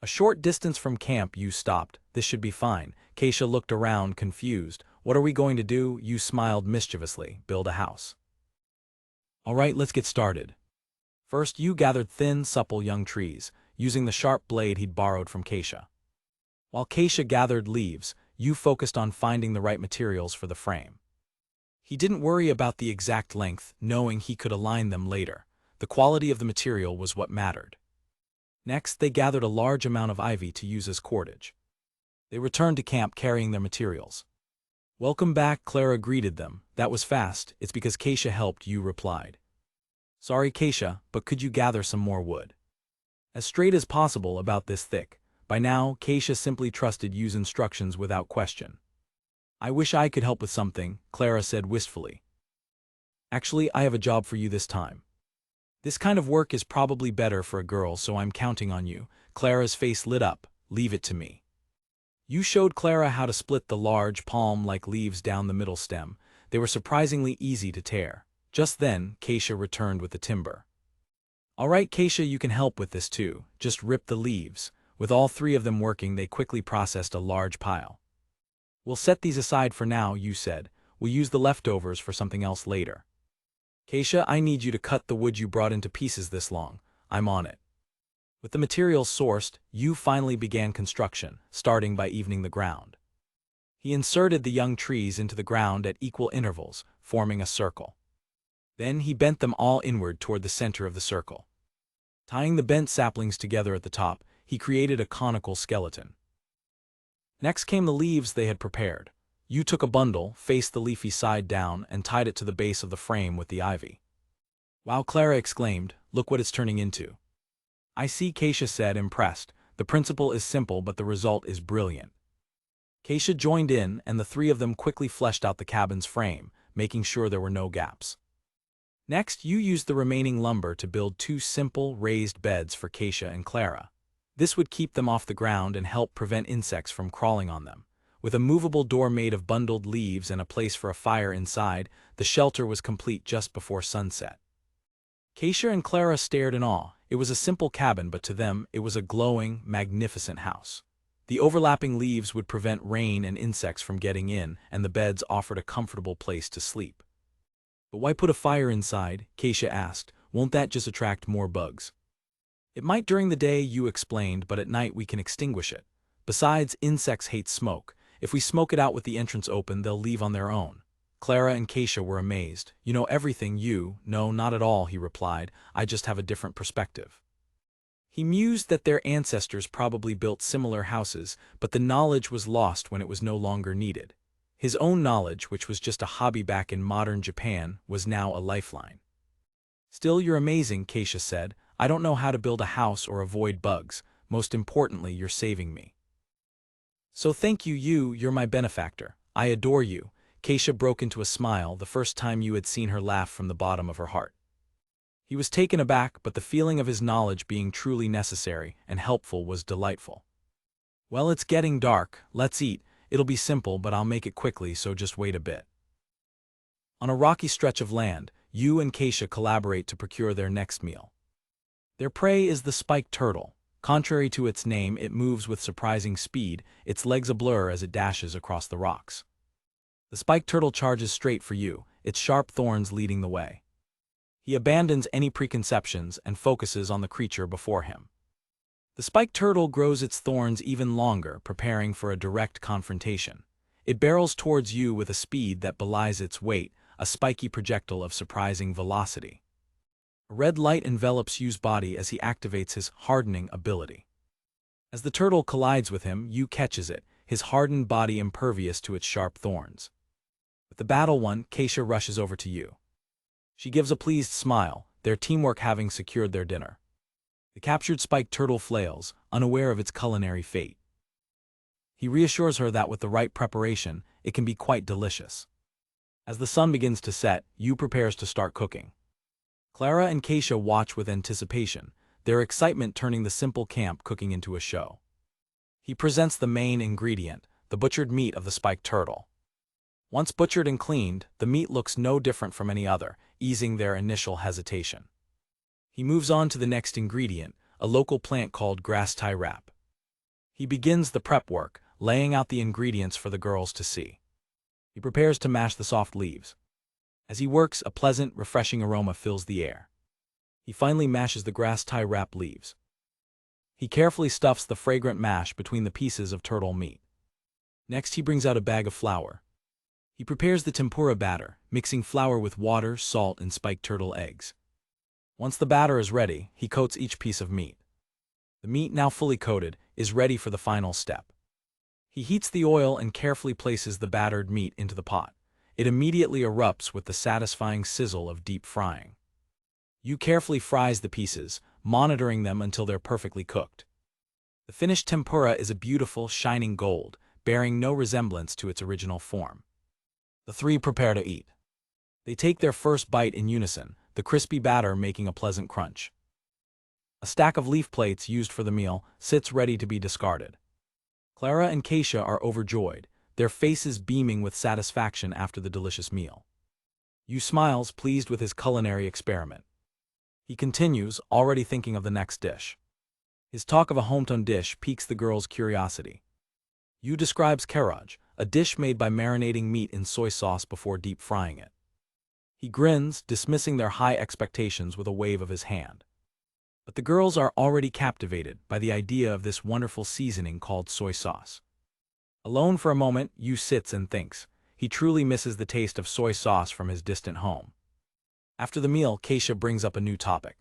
A short distance from camp, you stopped. This should be fine. Keisha looked around, confused. What are we going to do? You smiled mischievously. Build a house. All right, let's get started. First, you gathered thin, supple young trees, using the sharp blade he'd borrowed from Keisha. While Keisha gathered leaves, you focused on finding the right materials for the frame. He didn't worry about the exact length, knowing he could align them later. The quality of the material was what mattered. Next, they gathered a large amount of ivy to use as cordage. They returned to camp carrying their materials. Welcome back, Clara greeted them. That was fast. It's because Keisha helped, you replied. Sorry, Keisha, but could you gather some more wood? As straight as possible about this thick. By now, Keisha simply trusted Yu's instructions without question. I wish I could help with something, Clara said wistfully. Actually, I have a job for you this time. This kind of work is probably better for a girl, so I'm counting on you. Clara's face lit up. Leave it to me. You showed Clara how to split the large, palm-like leaves down the middle stem. They were surprisingly easy to tear. Just then, Keisha returned with the timber. All right, Keisha, you can help with this too. Just rip the leaves. With all three of them working, they quickly processed a large pile. We'll set these aside for now, you said. We'll use the leftovers for something else later. Keisha, I need you to cut the wood you brought into pieces this long. I'm on it. With the materials sourced, you finally began construction, starting by evening the ground. He inserted the young trees into the ground at equal intervals, forming a circle. Then he bent them all inward toward the center of the circle. Tying the bent saplings together at the top, he created a conical skeleton. Next came the leaves they had prepared. You took a bundle, faced the leafy side down, and tied it to the base of the frame with the ivy. Wow, Clara exclaimed, look what it's turning into. I see, Keisha said, impressed. The principle is simple, but the result is brilliant. Keisha joined in, and the three of them quickly fleshed out the cabin's frame, making sure there were no gaps. Next, you used the remaining lumber to build two simple, raised beds for Keisha and Clara. This would keep them off the ground and help prevent insects from crawling on them. With a movable door made of bundled leaves and a place for a fire inside, the shelter was complete just before sunset. Keisha and Clara stared in awe. It was a simple cabin, but to them, it was a glowing, magnificent house. The overlapping leaves would prevent rain and insects from getting in, and the beds offered a comfortable place to sleep. But why put a fire inside? Keisha asked. Won't that just attract more bugs? It might during the day, you explained, but at night we can extinguish it. Besides, insects hate smoke. If we smoke it out with the entrance open, they'll leave on their own. Clara and Keisha were amazed. You know everything, you. No, not at all, he replied. I just have a different perspective. He mused that their ancestors probably built similar houses, but the knowledge was lost when it was no longer needed. His own knowledge, which was just a hobby back in modern Japan, was now a lifeline. Still, you're amazing, Keisha said. I don't know how to build a house or avoid bugs. Most importantly, you're saving me. So thank you, you're my benefactor. I adore you. Keisha broke into a smile, the first time you had seen her laugh from the bottom of her heart. He was taken aback, but the feeling of his knowledge being truly necessary and helpful was delightful. Well, it's getting dark. Let's eat. It'll be simple, but I'll make it quickly, so just wait a bit. On a rocky stretch of land, you and Keisha collaborate to procure their next meal. Their prey is the spiked turtle. Contrary to its name, it moves with surprising speed, its legs a blur as it dashes across the rocks. The spiked turtle charges straight for you, its sharp thorns leading the way. He abandons any preconceptions and focuses on the creature before him. The spiked turtle grows its thorns even longer, preparing for a direct confrontation. It barrels towards you with a speed that belies its weight, a spiky projectile of surprising velocity. A red light envelops Yu's body as he activates his hardening ability. As the turtle collides with him, Yu catches it, his hardened body impervious to its sharp thorns. With the battle won, Keisha rushes over to Yu. She gives a pleased smile, their teamwork having secured their dinner. The captured spiked turtle flails, unaware of its culinary fate. He reassures her that with the right preparation, it can be quite delicious. As the sun begins to set, Yu prepares to start cooking. Clara and Keisha watch with anticipation, their excitement turning the simple camp cooking into a show. He presents the main ingredient, the butchered meat of the spiked turtle. Once butchered and cleaned, the meat looks no different from any other, easing their initial hesitation. He moves on to the next ingredient, a local plant called grass tie wrap. He begins the prep work, laying out the ingredients for the girls to see. He prepares to mash the soft leaves. As he works, a pleasant, refreshing aroma fills the air. He finally mashes the grass tie wrap leaves. He carefully stuffs the fragrant mash between the pieces of turtle meat. Next, he brings out a bag of flour. He prepares the tempura batter, mixing flour with water, salt, and spiked turtle eggs. Once the batter is ready, he coats each piece of meat. The meat, now fully coated, is ready for the final step. He heats the oil and carefully places the battered meat into the pot. It immediately erupts with the satisfying sizzle of deep frying. Yu carefully fries the pieces, monitoring them until they're perfectly cooked. The finished tempura is a beautiful, shining gold, bearing no resemblance to its original form. The three prepare to eat. They take their first bite in unison, the crispy batter making a pleasant crunch. A stack of leaf plates used for the meal sits ready to be discarded. Clara and Keisha are overjoyed, their faces beaming with satisfaction after the delicious meal. Yu smiles, pleased with his culinary experiment. He continues, already thinking of the next dish. His talk of a hometown dish piques the girls' curiosity. Yu describes karaj, a dish made by marinating meat in soy sauce before deep frying it. He grins, dismissing their high expectations with a wave of his hand. But the girls are already captivated by the idea of this wonderful seasoning called soy sauce. Alone for a moment, Yu sits and thinks. He truly misses the taste of soy sauce from his distant home. After the meal, Keisha brings up a new topic.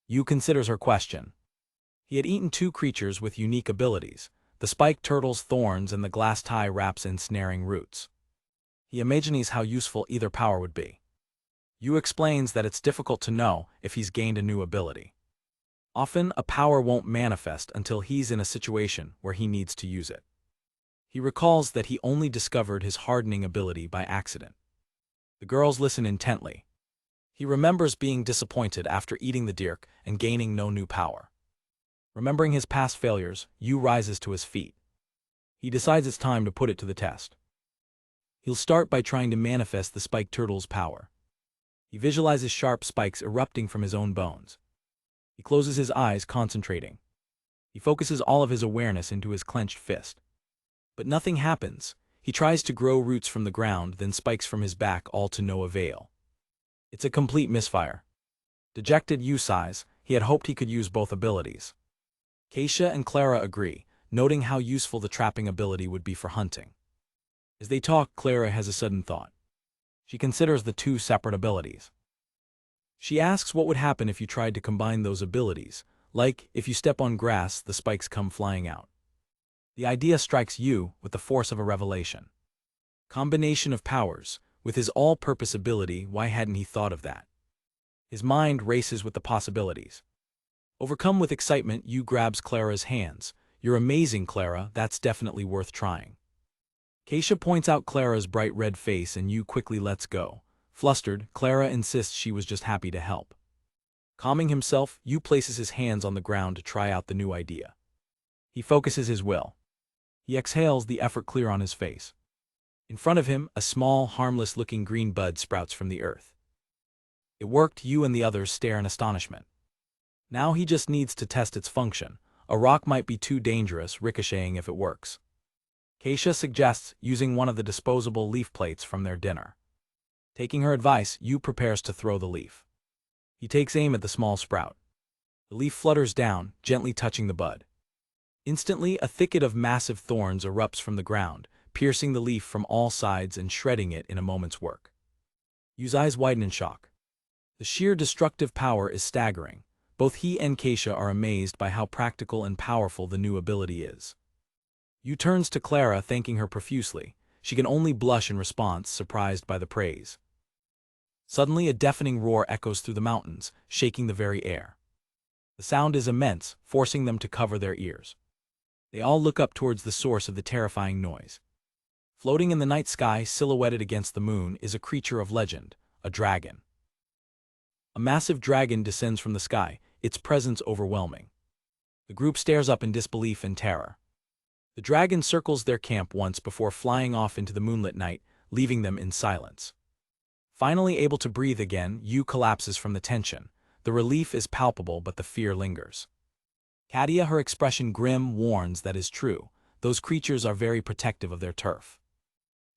Yu considers her question. He had eaten two creatures with unique abilities, the spiked turtle's thorns and the glass tie wrap's ensnaring roots. He imagines how useful either power would be. Yu explains that it's difficult to know if he's gained a new ability. Often, a power won't manifest until he's in a situation where he needs to use it. He recalls that he only discovered his hardening ability by accident. The girls listen intently. He remembers being disappointed after eating the dirk and gaining no new power. Remembering his past failures, Yu rises to his feet. He decides it's time to put it to the test. He'll start by trying to manifest the spiked turtle's power. He visualizes sharp spikes erupting from his own bones. He closes his eyes, concentrating. He focuses all of his awareness into his clenched fist. But nothing happens. He tries to grow roots from the ground, then spikes from his back, all to no avail. It's a complete misfire. Dejected, Yu sighs. He had hoped he could use both abilities. Keisha and Clara agree, noting how useful the trapping ability would be for hunting. As they talk, Clara has a sudden thought. She considers the two separate abilities. She asks what would happen if you tried to combine those abilities, like, if you step on grass, the spikes come flying out. The idea strikes Yu with the force of a revelation. Combination of powers. With his all-purpose ability, why hadn't he thought of that? His mind races with the possibilities. Overcome with excitement, Yu grabs Clara's hands. You're amazing, Clara, that's definitely worth trying. Keisha points out Clara's bright red face and Yu quickly lets go. Flustered, Clara insists she was just happy to help. Calming himself, Yu places his hands on the ground to try out the new idea. He focuses his will. He exhales, the effort clear on his face. In front of him, a small, harmless-looking green bud sprouts from the earth. It worked. Yu and the others stare in astonishment. Now he just needs to test its function. A rock might be too dangerous, ricocheting if it works. Keisha suggests using one of the disposable leaf plates from their dinner. Taking her advice, Yu prepares to throw the leaf. He takes aim at the small sprout. The leaf flutters down, gently touching the bud. Instantly, a thicket of massive thorns erupts from the ground, piercing the leaf from all sides and shredding it in a moment's work. Yu's eyes widen in shock. The sheer destructive power is staggering. Both he and Keisha are amazed by how practical and powerful the new ability is. Yu turns to Clara, thanking her profusely. She can only blush in response, surprised by the praise. Suddenly, a deafening roar echoes through the mountains, shaking the very air. The sound is immense, forcing them to cover their ears. They all look up towards the source of the terrifying noise. Floating in the night sky, silhouetted against the moon, is a creature of legend, a dragon. A massive dragon descends from the sky, its presence overwhelming. The group stares up in disbelief and terror. The dragon circles their camp once before flying off into the moonlit night, leaving them in silence. Finally able to breathe again, Yu collapses from the tension. The relief is palpable, but the fear lingers. Katia, her expression grim, warns that is true. Those creatures are very protective of their turf.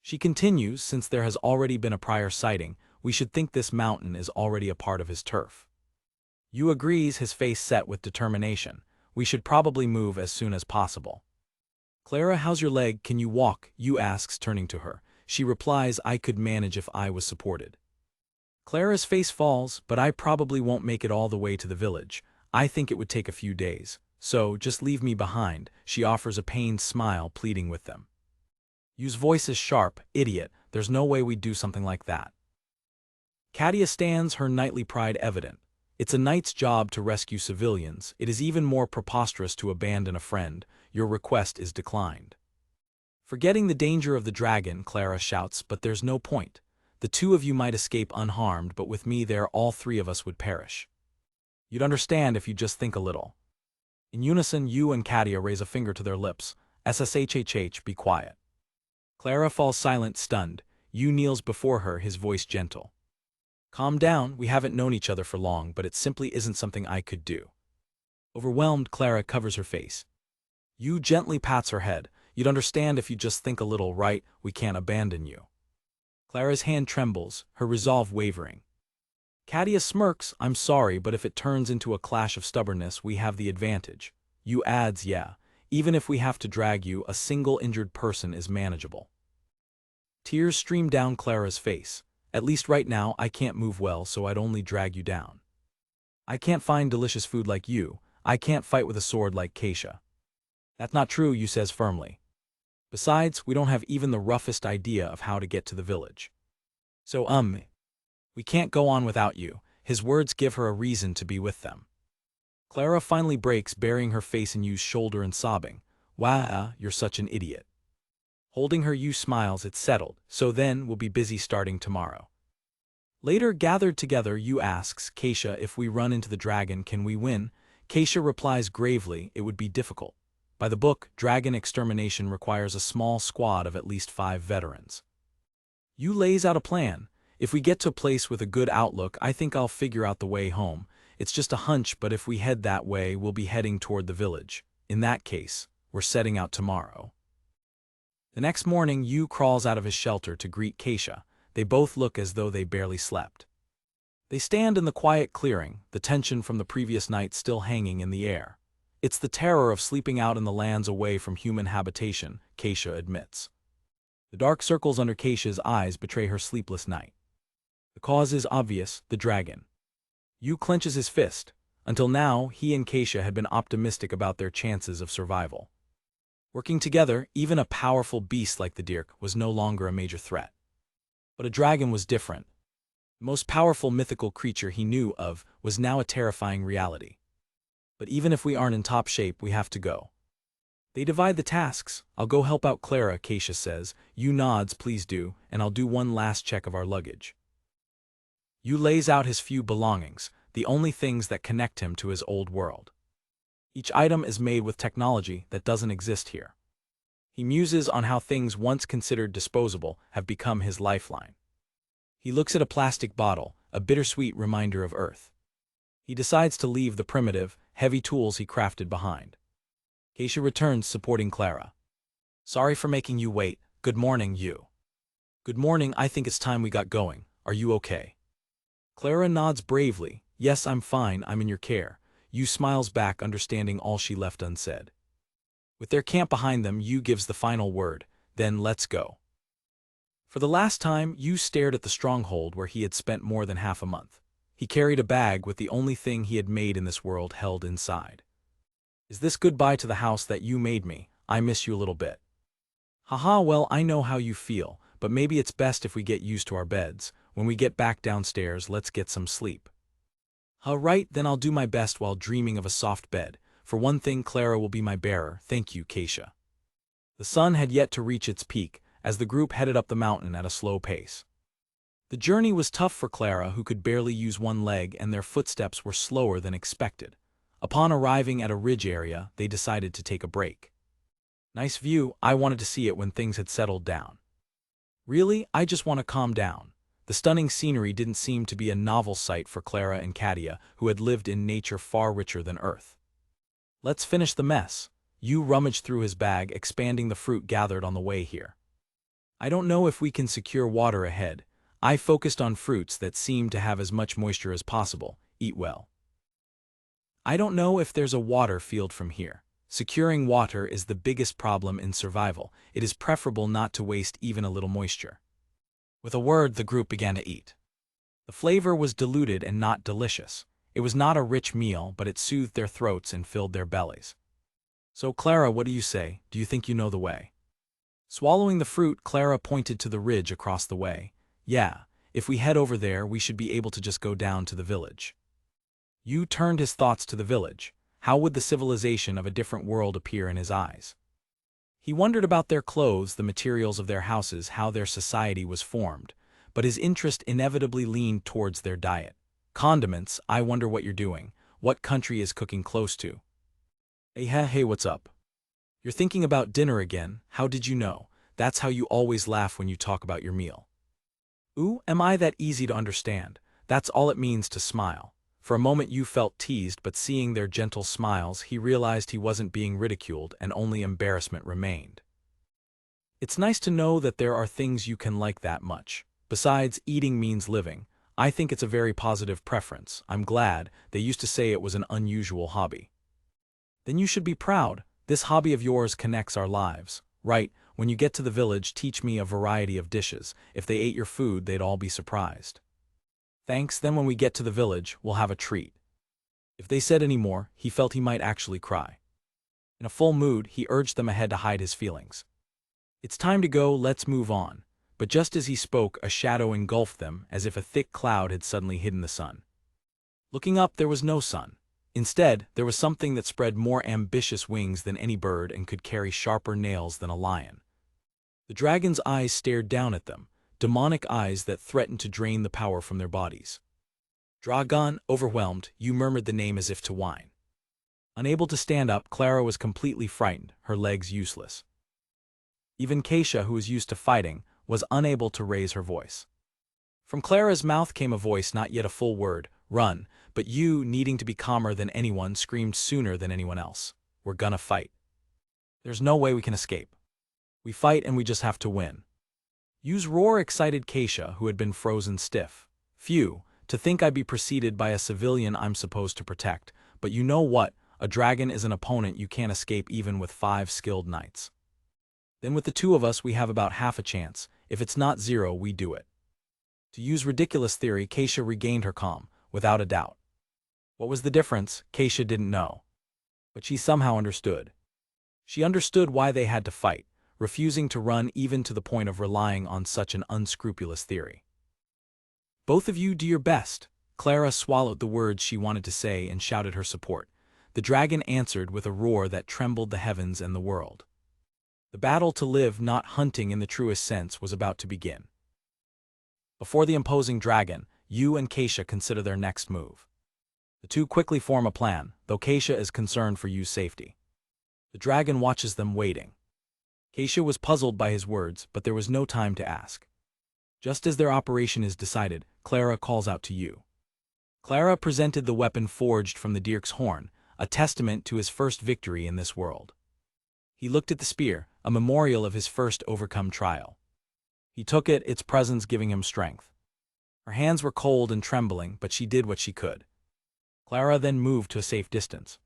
She continues, since there has already been a prior sighting, we should think this mountain is already a part of his turf. Yu agrees, his face set with determination. We should probably move as soon as possible. Clara, how's your leg? Can you walk? Yu asks, turning to her. She replies, I could manage if I was supported. Clara's face falls, but I probably won't make it all the way to the village. I think it would take a few days. So, just leave me behind. She offers a pained smile, pleading with them. Yu's voice is sharp. Idiot, there's no way we'd do something like that. Katia stands, her knightly pride evident. It's a knight's job to rescue civilians. It is even more preposterous to abandon a friend. Your request is declined. Forgetting the danger of the dragon, Clara shouts, but there's no point. The two of you might escape unharmed, but with me there all three of us would perish. You'd understand if you just think a little. In unison, Yu and Katia raise a finger to their lips. SSHHH, be quiet. Clara falls silent, stunned. Yu kneels before her, his voice gentle. Calm down, we haven't known each other for long, but it simply isn't something I could do. Overwhelmed, Clara covers her face. Yu gently pats her head. You'd understand if you just think a little, right? We can't abandon you. Clara's hand trembles, her resolve wavering. Katia smirks, I'm sorry, but if it turns into a clash of stubbornness, we have the advantage. Yu adds, yeah, even if we have to drag you, a single injured person is manageable. Tears stream down Clara's face. At least right now, I can't move well, so I'd only drag you down. I can't find delicious food like you. I can't fight with a sword like Keisha. That's not true, Yu says firmly. Besides, we don't have even the roughest idea of how to get to the village. So, we can't go on without you. His words give her a reason to be with them. Clara finally breaks, burying her face in Yu's shoulder and sobbing. Wah, you're such an idiot. Holding her, Yu smiles, it's settled, so then we'll be busy starting tomorrow. Later, gathered together, Yu asks Keisha, if we run into the dragon, can we win? Keisha replies gravely, it would be difficult. By the book, dragon extermination requires a small squad of at least 5 veterans. Yu lays out a plan. If we get to a place with a good outlook, I think I'll figure out the way home. It's just a hunch, but if we head that way, we'll be heading toward the village. In that case, we're setting out tomorrow. The next morning, Yu crawls out of his shelter to greet Keisha. They both look as though they barely slept. They stand in the quiet clearing, the tension from the previous night still hanging in the air. It's the terror of sleeping out in the lands away from human habitation, Keisha admits. The dark circles under Keisha's eyes betray her sleepless night. The cause is obvious, the dragon. Yu clenches his fist. Until now, he and Keisha had been optimistic about their chances of survival. Working together, even a powerful beast like the Dirk was no longer a major threat. But a dragon was different. The most powerful mythical creature he knew of was now a terrifying reality. But even if we aren't in top shape, we have to go. They divide the tasks. I'll go help out Clara, Keisha says. Yu nods, please do, and I'll do one last check of our luggage. Yu lays out his few belongings, the only things that connect him to his old world. Each item is made with technology that doesn't exist here. He muses on how things once considered disposable have become his lifeline. He looks at a plastic bottle, a bittersweet reminder of Earth. He decides to leave the primitive, heavy tools he crafted behind. Keisha returns supporting Clara. Sorry for making you wait. Good morning, Yu. Good morning, I think it's time we got going. Are you okay? Clara nods bravely. Yes, I'm fine, I'm in your care. Yu smiles back, understanding all she left unsaid. With their camp behind them, Yu gives the final word, then let's go. For the last time, Yu stared at the stronghold where he had spent more than half a month. He carried a bag with the only thing he had made in this world held inside. Is this goodbye to the house that you made me? I miss you a little bit. Haha, well, I know how you feel, but maybe it's best if we get used to our beds. When we get back downstairs, let's get some sleep. Right, then I'll do my best while dreaming of a soft bed. For one thing, Clara will be my bearer. Thank you, Keisha. The sun had yet to reach its peak, as the group headed up the mountain at a slow pace. The journey was tough for Clara, who could barely use one leg, and their footsteps were slower than expected. Upon arriving at a ridge area, they decided to take a break. Nice view, I wanted to see it when things had settled down. Really, I just want to calm down. The stunning scenery didn't seem to be a novel sight for Clara and Katia, who had lived in nature far richer than Earth. Let's finish the mess. Yu rummaged through his bag, expanding the fruit gathered on the way here. I don't know if we can secure water ahead. I focused on fruits that seem to have as much moisture as possible. Eat well. I don't know if there's a water field from here. Securing water is the biggest problem in survival. It is preferable not to waste even a little moisture. With a word, the group began to eat. The flavor was diluted and not delicious. It was not a rich meal, but it soothed their throats and filled their bellies. So, Clara, what do you say? Do you think you know the way? Swallowing the fruit, Clara pointed to the ridge across the way. Yeah, if we head over there, we should be able to just go down to the village. Yu turned his thoughts to the village. How would the civilization of a different world appear in his eyes? He wondered about their clothes, the materials of their houses, how their society was formed, but his interest inevitably leaned towards their diet. Condiments, I wonder what you're doing. What country is cooking close to? Hey, what's up? You're thinking about dinner again? How did you know? That's how you always laugh when you talk about your meal. Ooh, am I that easy to understand? That's all it means to smile. For a moment Yu felt teased, but seeing their gentle smiles, he realized he wasn't being ridiculed and only embarrassment remained. It's nice to know that there are things you can like that much. Besides, eating means living. I think it's a very positive preference. I'm glad. They used to say it was an unusual hobby. Then you should be proud. This hobby of yours connects our lives. Right, when you get to the village, teach me a variety of dishes. If they ate your food, they'd all be surprised. Thanks, then when we get to the village, we'll have a treat. If they said any more, he felt he might actually cry. In a full mood, he urged them ahead to hide his feelings. It's time to go, let's move on. But just as he spoke, a shadow engulfed them, as if a thick cloud had suddenly hidden the sun. Looking up, there was no sun. Instead, there was something that spread more ambitious wings than any bird and could carry sharper nails than a lion. The dragon's eyes stared down at them, demonic eyes that threatened to drain the power from their bodies. Dragon, overwhelmed, Yu murmured the name as if to whine. Unable to stand up, Clara was completely frightened, her legs useless. Even Keisha, who was used to fighting, was unable to raise her voice. From Clara's mouth came a voice, not yet a full word, run, but you, needing to be calmer than anyone, screamed sooner than anyone else. We're gonna fight. There's no way we can escape. We fight and we just have to win. Yu's roar excited Keisha, who had been frozen stiff. Phew, to think I'd be preceded by a civilian I'm supposed to protect, but you know what? A dragon is an opponent you can't escape even with 5 skilled knights. Then with the 2 of us we have about half a chance. If it's not 0, we do it. To use ridiculous theory, Keisha regained her calm, without a doubt. What was the difference? Keisha didn't know. But she somehow understood. She understood why they had to fight, refusing to run even to the point of relying on such an unscrupulous theory. Both of you do your best. Clara swallowed the words she wanted to say and shouted her support. The dragon answered with a roar that trembled the heavens and the world. The battle to live, not hunting in the truest sense, was about to begin. Before the imposing dragon, Yu and Keisha consider their next move. The 2 quickly form a plan, though Keisha is concerned for Yu's safety. The dragon watches them waiting. Keisha was puzzled by his words, but there was no time to ask. Just as their operation is decided, Clara calls out to Yu. Clara presented the weapon forged from the Dirk's horn, a testament to his first victory in this world. He looked at the spear, a memorial of his first overcome trial. He took it, its presence giving him strength. Her hands were cold and trembling, but she did what she could. Clara then moved to a safe distance.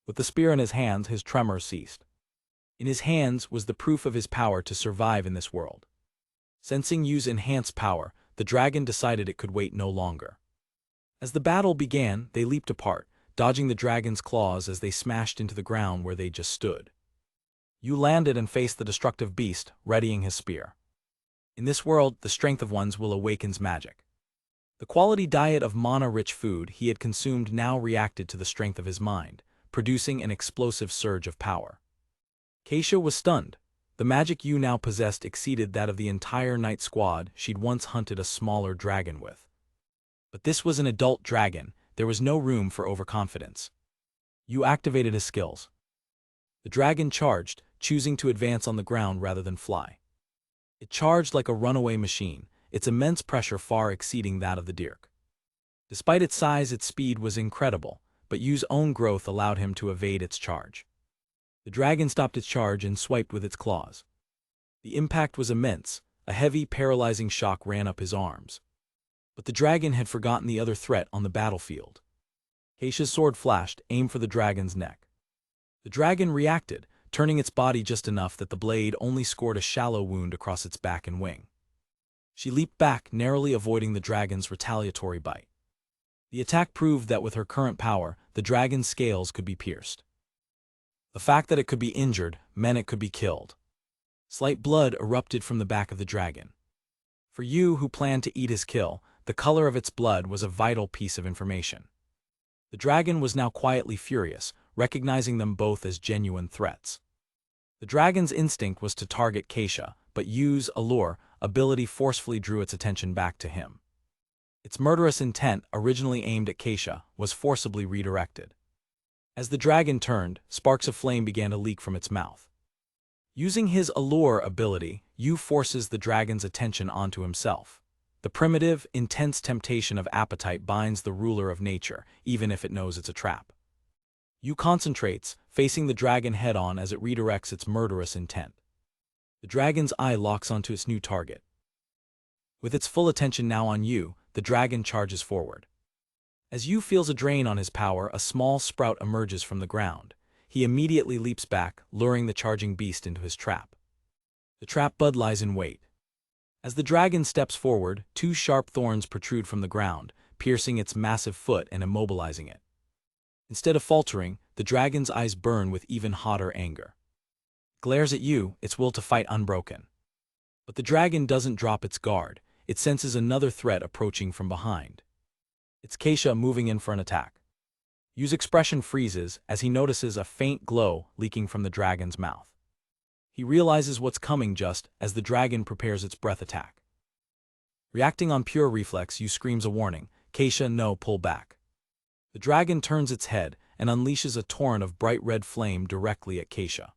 With the spear in his hands, his tremors ceased. In his hands was the proof of his power to survive in this world. Sensing Yu's enhanced power, the dragon decided it could wait no longer. As the battle began, they leaped apart, dodging the dragon's claws as they smashed into the ground where they just stood. Yu landed and faced the destructive beast, readying his spear. In this world, the strength of one's will awakens magic. The quality diet of mana-rich food he had consumed now reacted to the strength of his mind, producing an explosive surge of power. Keisha was stunned. The magic Yu now possessed exceeded that of the entire knight squad she'd once hunted a smaller dragon with. But this was an adult dragon. There was no room for overconfidence. Yu activated his skills. The dragon charged, choosing to advance on the ground rather than fly. It charged like a runaway machine, its immense pressure far exceeding that of the Dirk. Despite its size, its speed was incredible, but Yu's own growth allowed him to evade its charge. The dragon stopped its charge and swiped with its claws. The impact was immense. A heavy, paralyzing shock ran up his arms. But the dragon had forgotten the other threat on the battlefield. Keisha's sword flashed, aimed for the dragon's neck. The dragon reacted, turning its body just enough that the blade only scored a shallow wound across its back and wing. She leaped back, narrowly avoiding the dragon's retaliatory bite. The attack proved that with her current power, the dragon's scales could be pierced. The fact that it could be injured meant it could be killed. Slight blood erupted from the back of the dragon. For Yu, who planned to eat his kill, the color of its blood was a vital piece of information. The dragon was now quietly furious, recognizing them both as genuine threats. The dragon's instinct was to target Keisha, but Yu's allure ability forcefully drew its attention back to him. Its murderous intent, originally aimed at Keisha, was forcibly redirected. As the dragon turned, sparks of flame began to leak from its mouth. Using his allure ability, Yu forces the dragon's attention onto himself. The primitive, intense temptation of appetite binds the ruler of nature, even if it knows it's a trap. Yu concentrates, facing the dragon head-on as it redirects its murderous intent. The dragon's eye locks onto its new target. With its full attention now on Yu, the dragon charges forward. As Yu feels a drain on his power, a small sprout emerges from the ground. He immediately leaps back, luring the charging beast into his trap. The trap bud lies in wait. As the dragon steps forward, 2 sharp thorns protrude from the ground, piercing its massive foot and immobilizing it. Instead of faltering, the dragon's eyes burn with even hotter anger. It glares at Yu, its will to fight unbroken. But the dragon doesn't drop its guard. It senses another threat approaching from behind. It's Keisha moving in for an attack. Yu's expression freezes as he notices a faint glow leaking from the dragon's mouth. He realizes what's coming just as the dragon prepares its breath attack. Reacting on pure reflex, Yu screams a warning, "Keisha, no, pull back." The dragon turns its head and unleashes a torrent of bright red flame directly at Keisha.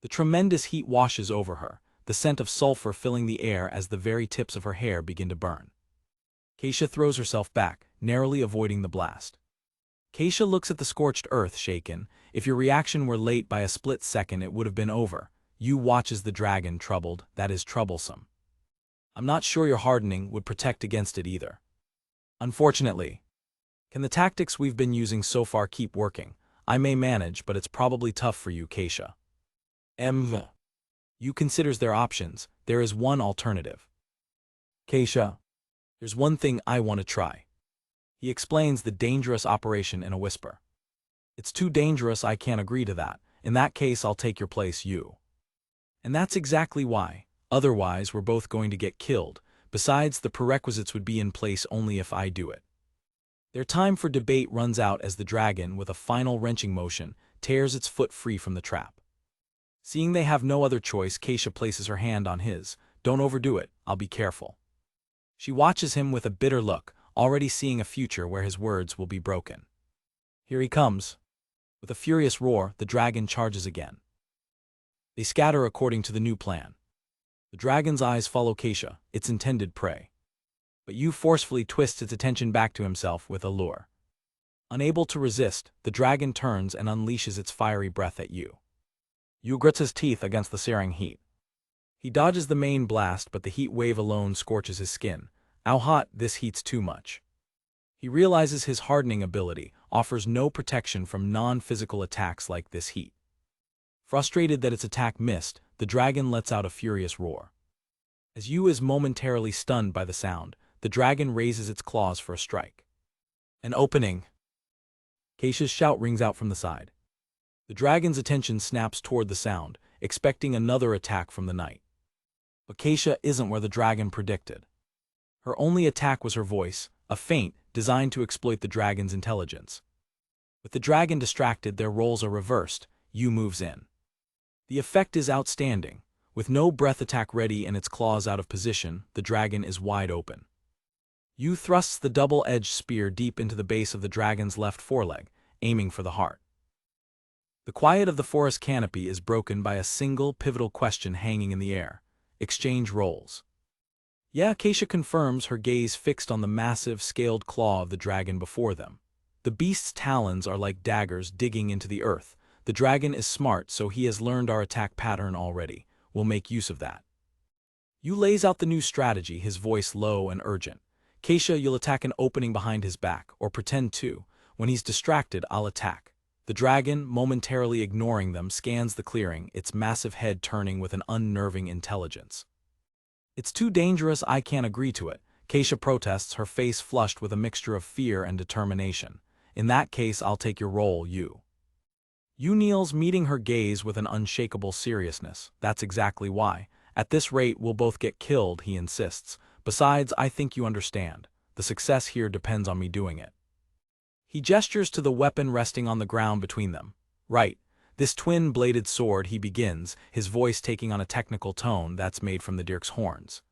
The tremendous heat washes over her, the scent of sulfur filling the air as the very tips of her hair begin to burn. Keisha throws herself back, narrowly avoiding the blast. Keisha looks at the scorched earth, shaken. If your reaction were late by a split second, it would have been over. Yu watches the dragon, troubled. That is troublesome. I'm not sure your hardening would protect against it either. Unfortunately. Can the tactics we've been using so far keep working? I may manage, but it's probably tough for you, Keisha. Yu considers their options. There is one alternative. Keisha, there's one thing I want to try. He explains the dangerous operation in a whisper. It's too dangerous, I can't agree to that. In that case, I'll take your place, Yu. And that's exactly why. Otherwise, we're both going to get killed. Besides, the prerequisites would be in place only if I do it. Their time for debate runs out as the dragon, with a final wrenching motion, tears its foot free from the trap. Seeing they have no other choice, Keisha places her hand on his. Don't overdo it, I'll be careful. She watches him with a bitter look, already seeing a future where his words will be broken. Here he comes. With a furious roar, the dragon charges again. They scatter according to the new plan. The dragon's eyes follow Keisha, its intended prey. But Yu forcefully twists its attention back to himself with a lure. Unable to resist, the dragon turns and unleashes its fiery breath at Yu. Yu grits his teeth against the searing heat. He dodges the main blast, but the heat wave alone scorches his skin. How hot, this heat's too much. He realizes his hardening ability offers no protection from non-physical attacks like this heat. Frustrated that its attack missed, the dragon lets out a furious roar. As Yu is momentarily stunned by the sound, the dragon raises its claws for a strike. An opening. Keisha's shout rings out from the side. The dragon's attention snaps toward the sound, expecting another attack from the night. But Keisha isn't where the dragon predicted. Her only attack was her voice, a feint designed to exploit the dragon's intelligence. With the dragon distracted, their roles are reversed. Yu moves in. The effect is outstanding. With no breath attack ready and its claws out of position, the dragon is wide open. Yu thrusts the double-edged spear deep into the base of the dragon's left foreleg, aiming for the heart. The quiet of the forest canopy is broken by a single pivotal question hanging in the air. Exchange roles. Yeah, Keisha confirms, her gaze fixed on the massive, scaled claw of the dragon before them. The beast's talons are like daggers digging into the earth. The dragon is smart, so he has learned our attack pattern already. We'll make use of that. Yu lays out the new strategy, his voice low and urgent. Keisha, you'll attack an opening behind his back, or pretend to. When he's distracted, I'll attack. The dragon, momentarily ignoring them, scans the clearing, its massive head turning with an unnerving intelligence. It's too dangerous, I can't agree to it. Keisha protests, her face flushed with a mixture of fear and determination. In that case, I'll take your role, Yu. Yu kneels, meeting her gaze with an unshakable seriousness. That's exactly why. At this rate, we'll both get killed, he insists. Besides, I think you understand. The success here depends on me doing it. He gestures to the weapon resting on the ground between them. Right. This twin-bladed sword, he begins, his voice taking on a technical tone that's made from the Dirk's horns.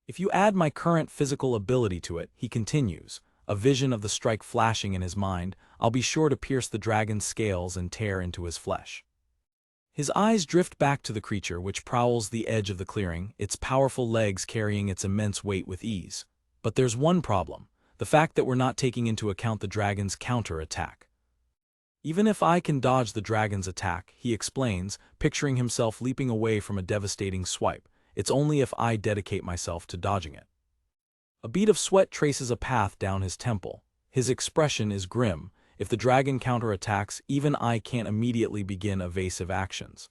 If you add my current physical ability to it, he continues, a vision of the strike flashing in his mind, I'll be sure to pierce the dragon's scales and tear into his flesh. His eyes drift back to the creature which prowls the edge of the clearing, its powerful legs carrying its immense weight with ease. But there's one problem, the fact that we're not taking into account the dragon's counter-attack. Even if I can dodge the dragon's attack, he explains, picturing himself leaping away from a devastating swipe, it's only if I dedicate myself to dodging it. A bead of sweat traces a path down his temple. His expression is grim. If the dragon counterattacks, even I can't immediately begin evasive actions.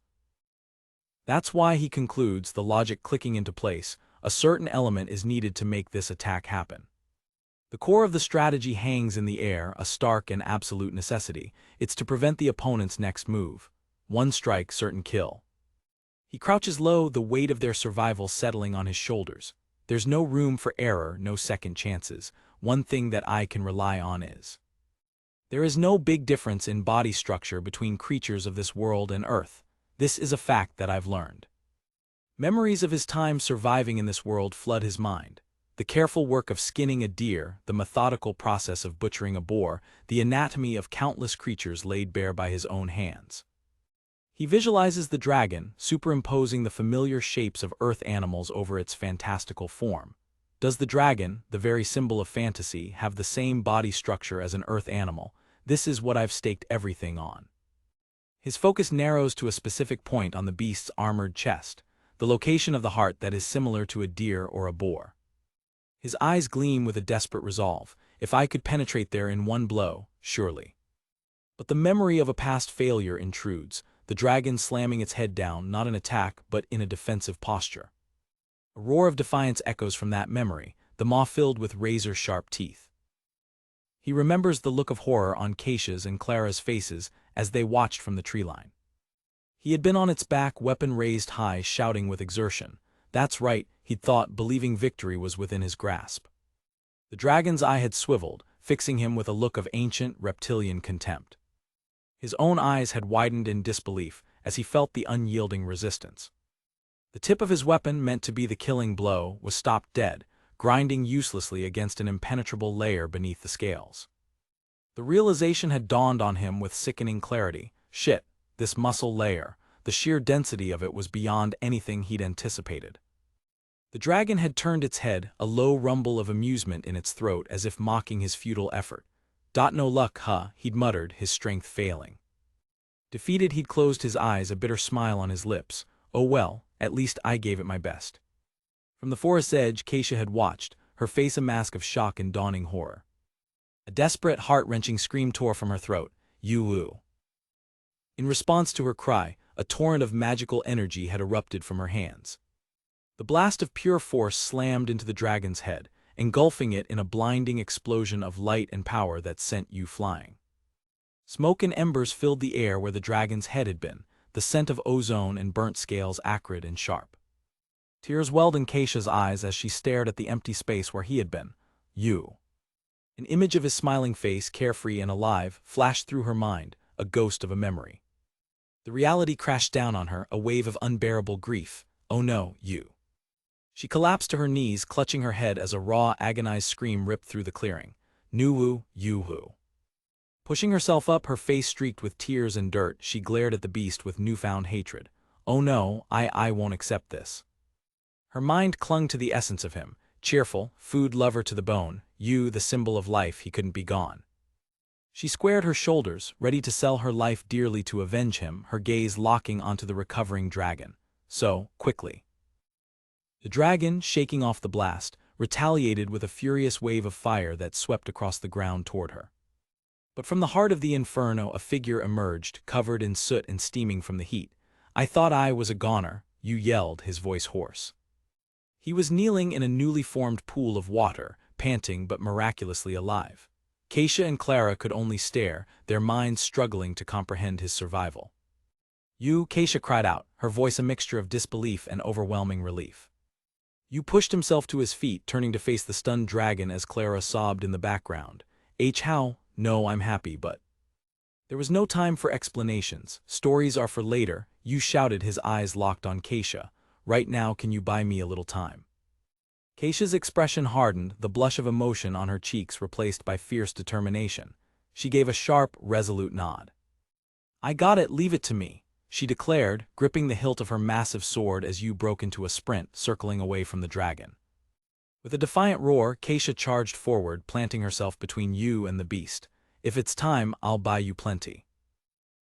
That's why, he concludes, the logic clicking into place, a certain element is needed to make this attack happen. The core of the strategy hangs in the air, a stark and absolute necessity. It's to prevent the opponent's next move. One strike, certain kill. He crouches low, the weight of their survival settling on his shoulders. There's no room for error, no second chances. One thing that I can rely on is. There is no big difference in body structure between creatures of this world and Earth. This is a fact that I've learned. Memories of his time surviving in this world flood his mind. The careful work of skinning a deer, the methodical process of butchering a boar, the anatomy of countless creatures laid bare by his own hands. He visualizes the dragon, superimposing the familiar shapes of earth animals over its fantastical form. Does the dragon, the very symbol of fantasy, have the same body structure as an earth animal? This is what I've staked everything on. His focus narrows to a specific point on the beast's armored chest, the location of the heart that is similar to a deer or a boar. His eyes gleam with a desperate resolve. If I could penetrate there in one blow, surely. But the memory of a past failure intrudes, the dragon slamming its head down, not in attack but in a defensive posture. A roar of defiance echoes from that memory, the maw filled with razor-sharp teeth. He remembers the look of horror on Keisha's and Clara's faces as they watched from the tree line. He had been on its back, weapon raised high, shouting with exertion. That's right, he'd thought, believing victory was within his grasp. The dragon's eye had swiveled, fixing him with a look of ancient, reptilian contempt. His own eyes had widened in disbelief as he felt the unyielding resistance. The tip of his weapon, meant to be the killing blow, was stopped dead, grinding uselessly against an impenetrable layer beneath the scales. The realization had dawned on him with sickening clarity. Shit, this muscle layer, the sheer density of it was beyond anything he'd anticipated. The dragon had turned its head, a low rumble of amusement in its throat as if mocking his futile effort. No luck, huh, he'd muttered, his strength failing. Defeated, he'd closed his eyes, a bitter smile on his lips. Oh well, at least I gave it my best. From the forest's edge, Keisha had watched, her face a mask of shock and dawning horror. A desperate, heart-wrenching scream tore from her throat. Yu-woo. In response to her cry, a torrent of magical energy had erupted from her hands. The blast of pure force slammed into the dragon's head, engulfing it in a blinding explosion of light and power that sent Yu flying. Smoke and embers filled the air where the dragon's head had been, the scent of ozone and burnt scales acrid and sharp. Tears welled in Keisha's eyes as she stared at the empty space where he had been. Yu. An image of his smiling face, carefree and alive, flashed through her mind, a ghost of a memory. The reality crashed down on her, a wave of unbearable grief. Oh no, Yu. She collapsed to her knees, clutching her head as a raw, agonized scream ripped through the clearing. Nu-woo, Yu-woo. Pushing herself up, her face streaked with tears and dirt, she glared at the beast with newfound hatred. Oh no, I won't accept this. Her mind clung to the essence of him, cheerful, food lover to the bone, Yu, the symbol of life, he couldn't be gone. She squared her shoulders, ready to sell her life dearly to avenge him, her gaze locking onto the recovering dragon. So, quickly. The dragon, shaking off the blast, retaliated with a furious wave of fire that swept across the ground toward her. But from the heart of the inferno a figure emerged, covered in soot and steaming from the heat. I thought I was a goner, Yu yelled, his voice hoarse. He was kneeling in a newly formed pool of water, panting but miraculously alive. Keisha and Clara could only stare, their minds struggling to comprehend his survival. Yu, Keisha cried out, her voice a mixture of disbelief and overwhelming relief. Yu pushed himself to his feet, turning to face the stunned dragon as Clara sobbed in the background. How? No, I'm happy, but... There was no time for explanations. Stories are for later, Yu shouted, his eyes locked on Keisha. Right now, can you buy me a little time? Keisha's expression hardened, the blush of emotion on her cheeks replaced by fierce determination. She gave a sharp, resolute nod. I got it, leave it to me, she declared, gripping the hilt of her massive sword as Yu broke into a sprint, circling away from the dragon. With a defiant roar, Keisha charged forward, planting herself between Yu and the beast. If it's time, I'll buy you plenty.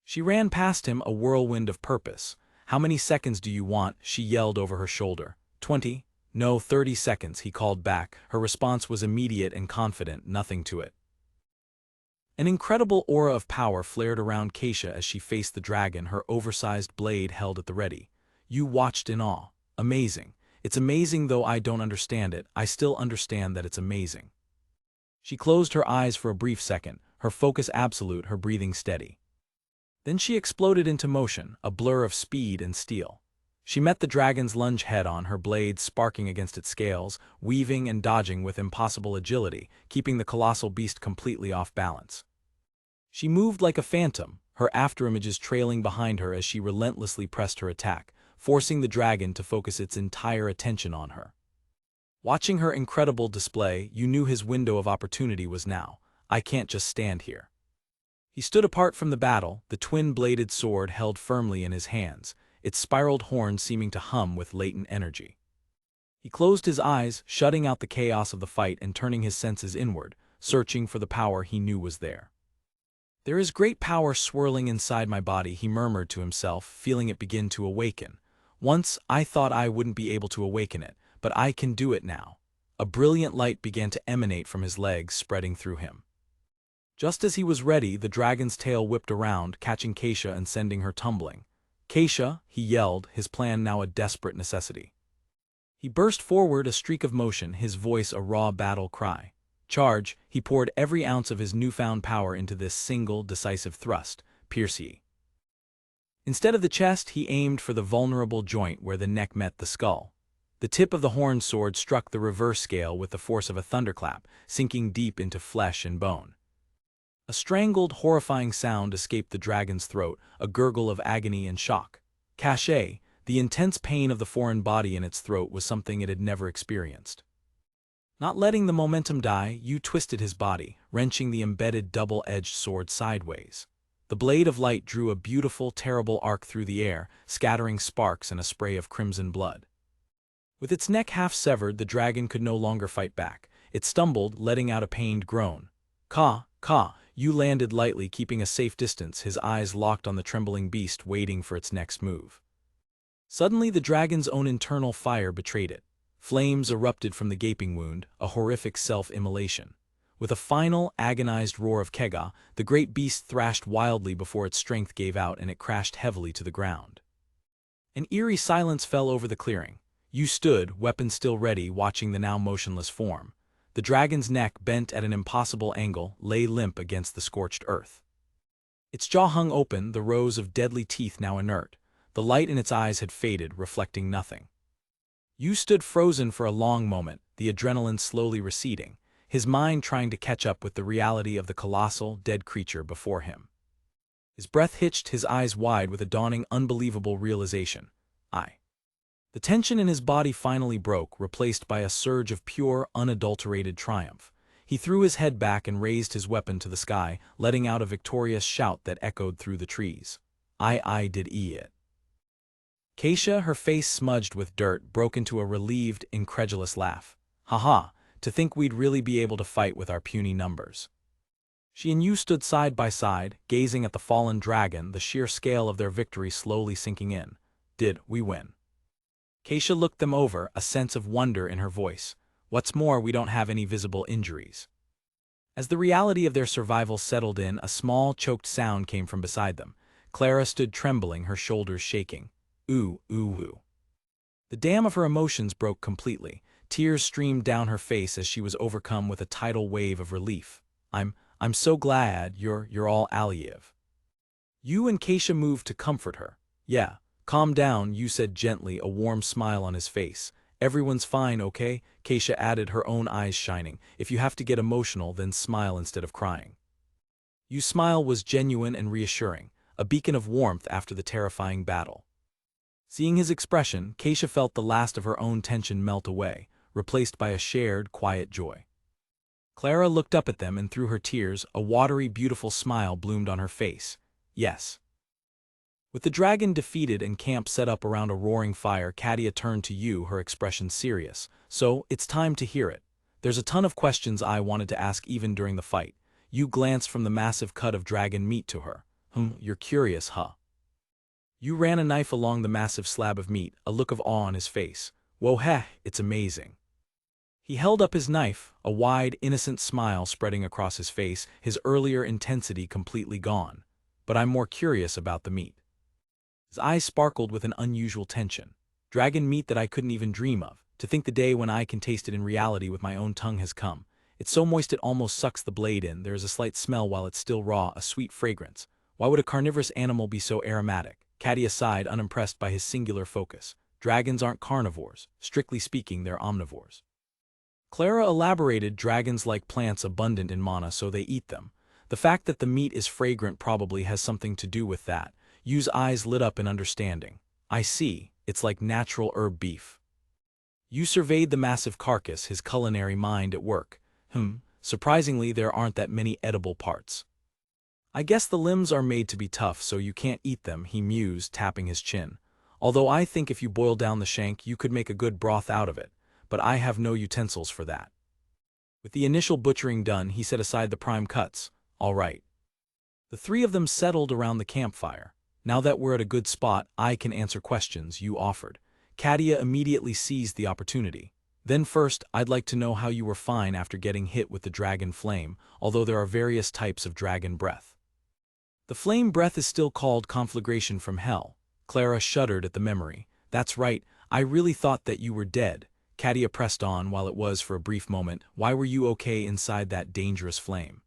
She ran past him, a whirlwind of purpose. How many seconds do you want? She yelled over her shoulder. 20? No, 30 seconds, he called back. Her response was immediate and confident, nothing to it. An incredible aura of power flared around Keisha as she faced the dragon, her oversized blade held at the ready. Yu watched in awe. Amazing. It's amazing, though I don't understand it. I still understand that it's amazing. She closed her eyes for a brief second, her focus absolute, her breathing steady. Then she exploded into motion, a blur of speed and steel. She met the dragon's lunge head-on, her blade sparking against its scales, weaving and dodging with impossible agility, keeping the colossal beast completely off balance. She moved like a phantom, her afterimages trailing behind her as she relentlessly pressed her attack, forcing the dragon to focus its entire attention on her. Watching her incredible display, you knew his window of opportunity was now. I can't just stand here. He stood apart from the battle, the twin-bladed sword held firmly in his hands, its spiraled horn seeming to hum with latent energy. He closed his eyes, shutting out the chaos of the fight and turning his senses inward, searching for the power he knew was there. There is great power swirling inside my body, he murmured to himself, feeling it begin to awaken. Once I thought I wouldn't be able to awaken it, but I can do it now. A brilliant light began to emanate from his legs, spreading through him. Just as he was ready, the dragon's tail whipped around, catching Keisha and sending her tumbling. Keisha, he yelled, his plan now a desperate necessity. He burst forward, a streak of motion, his voice a raw battle cry. Charge! He poured every ounce of his newfound power into this single, decisive thrust. Pierce ye. Instead of the chest, he aimed for the vulnerable joint where the neck met the skull. The tip of the horned sword struck the reverse scale with the force of a thunderclap, sinking deep into flesh and bone. A strangled, horrifying sound escaped the dragon's throat, a gurgle of agony and shock. Cachet, the intense pain of the foreign body in its throat was something it had never experienced. Not letting the momentum die, Yu twisted his body, wrenching the embedded double-edged sword sideways. The blade of light drew a beautiful, terrible arc through the air, scattering sparks and a spray of crimson blood. With its neck half severed, the dragon could no longer fight back. It stumbled, letting out a pained groan. Ka, ka, Yu landed lightly, keeping a safe distance, his eyes locked on the trembling beast, waiting for its next move. Suddenly, the dragon's own internal fire betrayed it. Flames erupted from the gaping wound, a horrific self-immolation. With a final, agonized roar of Kega, the great beast thrashed wildly before its strength gave out and it crashed heavily to the ground. An eerie silence fell over the clearing. Yu stood, weapon still ready, watching the now motionless form. The dragon's neck, bent at an impossible angle, lay limp against the scorched earth. Its jaw hung open, the rows of deadly teeth now inert. The light in its eyes had faded, reflecting nothing. Yu stood frozen for a long moment, the adrenaline slowly receding, his mind trying to catch up with the reality of the colossal, dead creature before him. His breath hitched, his eyes wide with a dawning, unbelievable realization. The tension in his body finally broke, replaced by a surge of pure, unadulterated triumph. He threw his head back and raised his weapon to the sky, letting out a victorious shout that echoed through the trees. I did it. Keisha, her face smudged with dirt, broke into a relieved, incredulous laugh. Ha! To think we'd really be able to fight with our puny numbers. She and Yu stood side by side, gazing at the fallen dragon, the sheer scale of their victory slowly sinking in. Did we win? Keisha looked them over, a sense of wonder in her voice. What's more, we don't have any visible injuries. As the reality of their survival settled in, a small, choked sound came from beside them. Clara stood trembling, her shoulders shaking. Ooh. The dam of her emotions broke completely. Tears streamed down her face as she was overcome with a tidal wave of relief. I'm so glad you're all alive. Yu and Keisha moved to comfort her. Yeah. Calm down, Yu said gently, a warm smile on his face. Everyone's fine, okay? Keisha added, her own eyes shining. If you have to get emotional, then smile instead of crying. Yu's smile was genuine and reassuring, a beacon of warmth after the terrifying battle. Seeing his expression, Keisha felt the last of her own tension melt away, replaced by a shared, quiet joy. Clara looked up at them and through her tears, a watery, beautiful smile bloomed on her face. Yes. With the dragon defeated and camp set up around a roaring fire, Katia turned to Yu, her expression serious. So, it's time to hear it. There's a ton of questions I wanted to ask even during the fight. Yu glanced from the massive cut of dragon meat to her. You're curious, huh? Yu ran a knife along the massive slab of meat, a look of awe on his face. Whoa, it's amazing. He held up his knife, a wide, innocent smile spreading across his face, his earlier intensity completely gone. But I'm more curious about the meat. His eyes sparkled with an unusual tension. Dragon meat that I couldn't even dream of. To think the day when I can taste it in reality with my own tongue has come. It's so moist it almost sucks the blade in. There is a slight smell while it's still raw, a sweet fragrance. Why would a carnivorous animal be so aromatic? Katia sighed, unimpressed by his singular focus. Dragons aren't carnivores. Strictly speaking, they're omnivores. Clara elaborated, dragons like plants abundant in mana, so they eat them. The fact that the meat is fragrant probably has something to do with that. Yu's eyes lit up in understanding. I see, it's like natural herb beef. Yu surveyed the massive carcass, his culinary mind at work. Surprisingly there aren't that many edible parts. I guess the limbs are made to be tough so you can't eat them, he mused, tapping his chin. Although I think if you boil down the shank you could make a good broth out of it. but I have no utensils for that. With the initial butchering done, he set aside the prime cuts. All right. The three of them settled around the campfire. Now that we're at a good spot, I can answer questions you offered. Katia immediately seized the opportunity. Then first, I'd like to know how you were fine after getting hit with the dragon flame, although there are various types of dragon breath. The flame breath is still called conflagration from hell. Clara shuddered at the memory. That's right, I really thought that you were dead. Katia pressed on, while it was for a brief moment. Why were you okay inside that dangerous flame?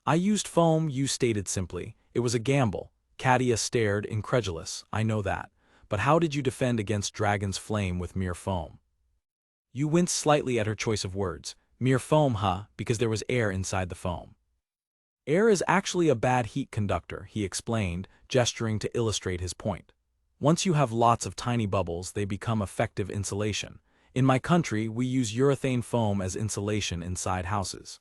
I used foam, you stated simply. It was a gamble. Katia stared, incredulous. I know that. But how did you defend against dragon's flame with mere foam? You winced slightly at her choice of words. Mere foam, huh, because there was air inside the foam. Air is actually a bad heat conductor, he explained, gesturing to illustrate his point. Once you have lots of tiny bubbles, they become effective insulation. In my country, we use urethane foam as insulation inside houses.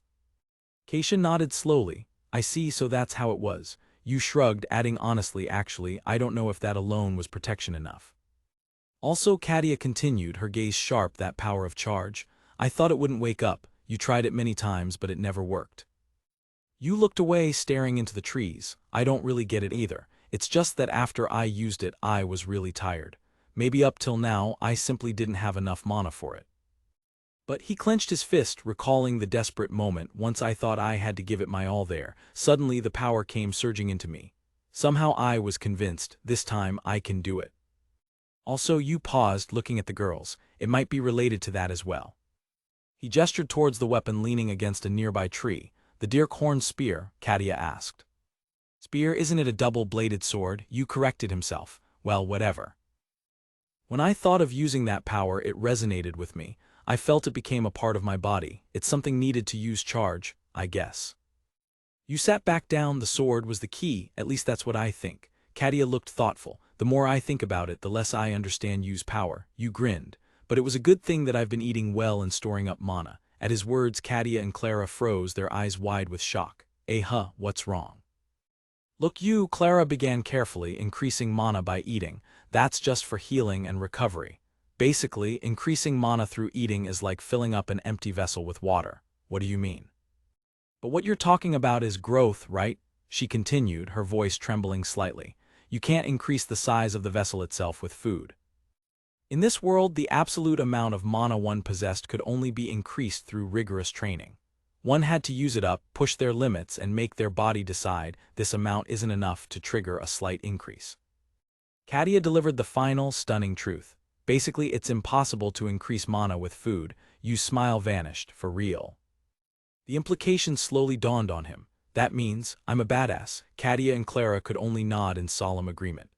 Keisha nodded slowly. I see, so that's how it was. You shrugged, adding honestly, actually, I don't know if that alone was protection enough. Also, Katia continued, her gaze sharp, that power of charge. I thought it wouldn't wake up. You tried it many times, but it never worked. You looked away, staring into the trees. I don't really get it either. It's just that after I used it, I was really tired. Maybe up till now, I simply didn't have enough mana for it. But he clenched his fist, recalling the desperate moment. Once I thought I had to give it my all there. Suddenly the power came surging into me. Somehow I was convinced, this time I can do it. Also, you paused, looking at the girls. It might be related to that as well. He gestured towards the weapon leaning against a nearby tree. The deer-horn spear, Katia asked. Spear, isn't it a double-bladed sword? You corrected himself. Well, whatever. When I thought of using that power, it resonated with me. I felt it became a part of my body. It's something needed to use charge, I guess. You sat back down. The sword was the key, at least that's what I think. Katia looked thoughtful. The more I think about it, the less I understand use power. You grinned. But it was a good thing that I've been eating well and storing up mana. At his words, Katia and Clara froze, their eyes wide with shock. What's wrong? Look, you, Clara began carefully, increasing mana by eating. That's just for healing and recovery. Basically, increasing mana through eating is like filling up an empty vessel with water. What do you mean? But what you're talking about is growth, right? She continued, her voice trembling slightly. You can't increase the size of the vessel itself with food. In this world, the absolute amount of mana one possessed could only be increased through rigorous training. One had to use it up, push their limits, and make their body decide this amount isn't enough to trigger a slight increase. Katia delivered the final, stunning truth. Basically, it's impossible to increase mana with food. Yu's smile vanished, for real. The implication slowly dawned on him. That means, I'm a badass. Katia and Clara could only nod in solemn agreement.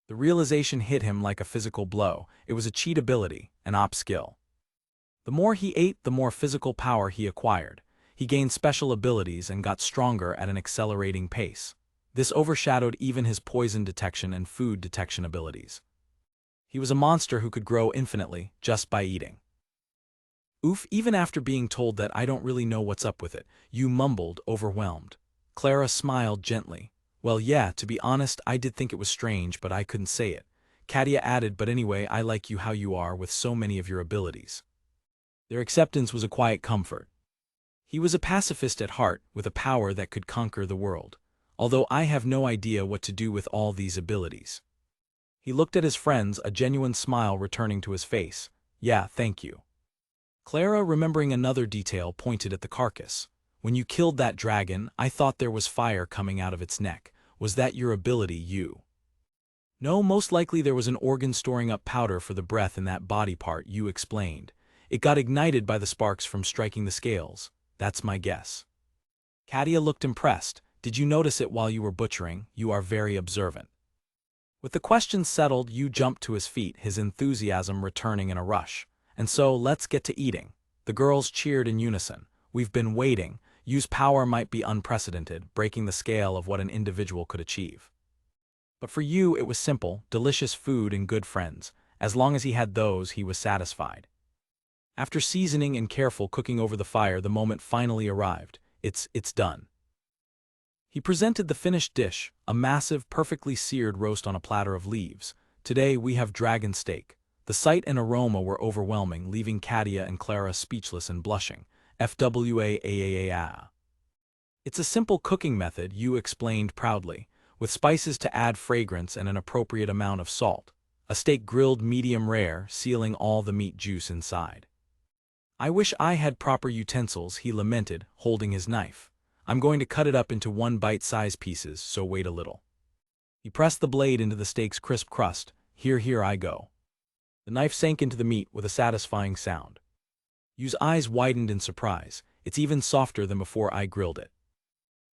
The realization hit him like a physical blow. It was a cheat ability, an op skill. The more he ate, the more physical power he acquired. He gained special abilities and got stronger at an accelerating pace. This overshadowed even his poison detection and food detection abilities. He was a monster who could grow infinitely just by eating. Oof, even after being told that I don't really know what's up with it, you mumbled, overwhelmed. Clara smiled gently. Well, yeah, to be honest, I did think it was strange, but I couldn't say it. Katia added, but anyway, I like you how you are with so many of your abilities. Their acceptance was a quiet comfort. He was a pacifist at heart, with a power that could conquer the world. Although I have no idea what to do with all these abilities. He looked at his friends, a genuine smile returning to his face. Yeah, thank you. Clara, remembering another detail, pointed at the carcass. When you killed that dragon, I thought there was fire coming out of its neck. Was that your ability, you? No, most likely there was an organ storing up powder for the breath in that body part, you explained. It got ignited by the sparks from striking the scales. That's my guess. Katia looked impressed. Did you notice it while you were butchering? You are very observant. With the question settled, you jumped to his feet, his enthusiasm returning in a rush. And so, let's get to eating. The girls cheered in unison. We've been waiting. Yu's power might be unprecedented, breaking the scale of what an individual could achieve. But for Yu, it was simple, delicious food and good friends. As long as he had those, he was satisfied. After seasoning and careful cooking over the fire, the moment finally arrived. It's done. He presented the finished dish, a massive, perfectly seared roast on a platter of leaves. Today we have dragon steak. The sight and aroma were overwhelming, leaving Katia and Clara speechless and blushing. FWAAAA. It's a simple cooking method, Yu explained proudly, with spices to add fragrance and an appropriate amount of salt. A steak grilled medium rare, sealing all the meat juice inside. I wish I had proper utensils, he lamented, holding his knife. I'm going to cut it up into one bite-sized pieces, so wait a little. He pressed the blade into the steak's crisp crust. Here I go. The knife sank into the meat with a satisfying sound. Yu's eyes widened in surprise. It's even softer than before I grilled it.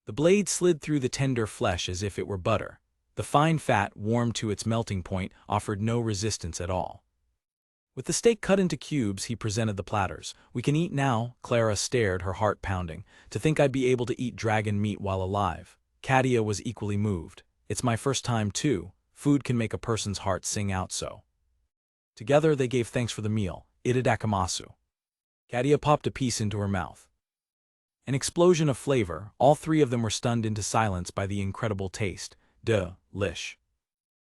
The blade slid through the tender flesh as if it were butter. The fine fat, warmed to its melting point, offered no resistance at all. With the steak cut into cubes, he presented the platters. We can eat now, Clara stared, her heart pounding. To think I'd be able to eat dragon meat while alive. Katia was equally moved. It's my first time too. Food can make a person's heart sing out so. Together they gave thanks for the meal. Itadakamasu. Katia popped a piece into her mouth. An explosion of flavor, all three of them were stunned into silence by the incredible taste. Delish.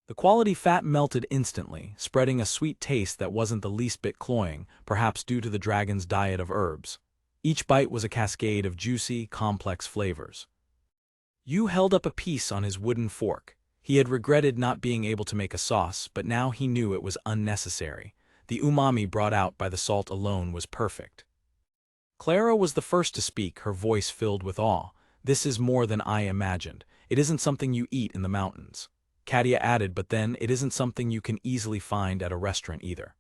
The quality fat melted instantly, spreading a sweet taste that wasn't the least bit cloying, perhaps due to the dragon's diet of herbs. Each bite was a cascade of juicy, complex flavors. Yu held up a piece on his wooden fork. He had regretted not being able to make a sauce, but now he knew it was unnecessary. The umami brought out by the salt alone was perfect. Clara was the first to speak, her voice filled with awe. This is more than I imagined. It isn't something you eat in the mountains. Katia added, but then it isn't something you can easily find at a restaurant either.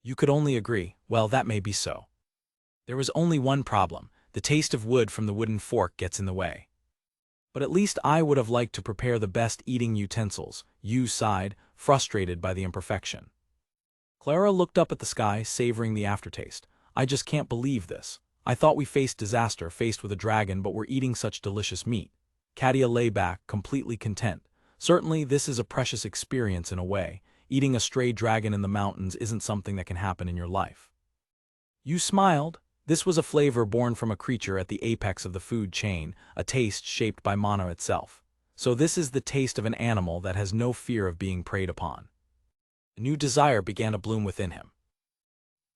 You could only agree. Well, that may be so. There was only one problem. The taste of wood from the wooden fork gets in the way. But at least I would have liked to prepare the best eating utensils, Yu sighed, frustrated by the imperfection. Clara looked up at the sky, savoring the aftertaste. I just can't believe this. I thought we faced disaster, faced with a dragon, but we're eating such delicious meat. Katia lay back, completely content. Certainly, this is a precious experience in a way. Eating a stray dragon in the mountains isn't something that can happen in your life. Yu smiled. This was a flavor born from a creature at the apex of the food chain, a taste shaped by Manhwa itself. So this is the taste of an animal that has no fear of being preyed upon. A new desire began to bloom within him.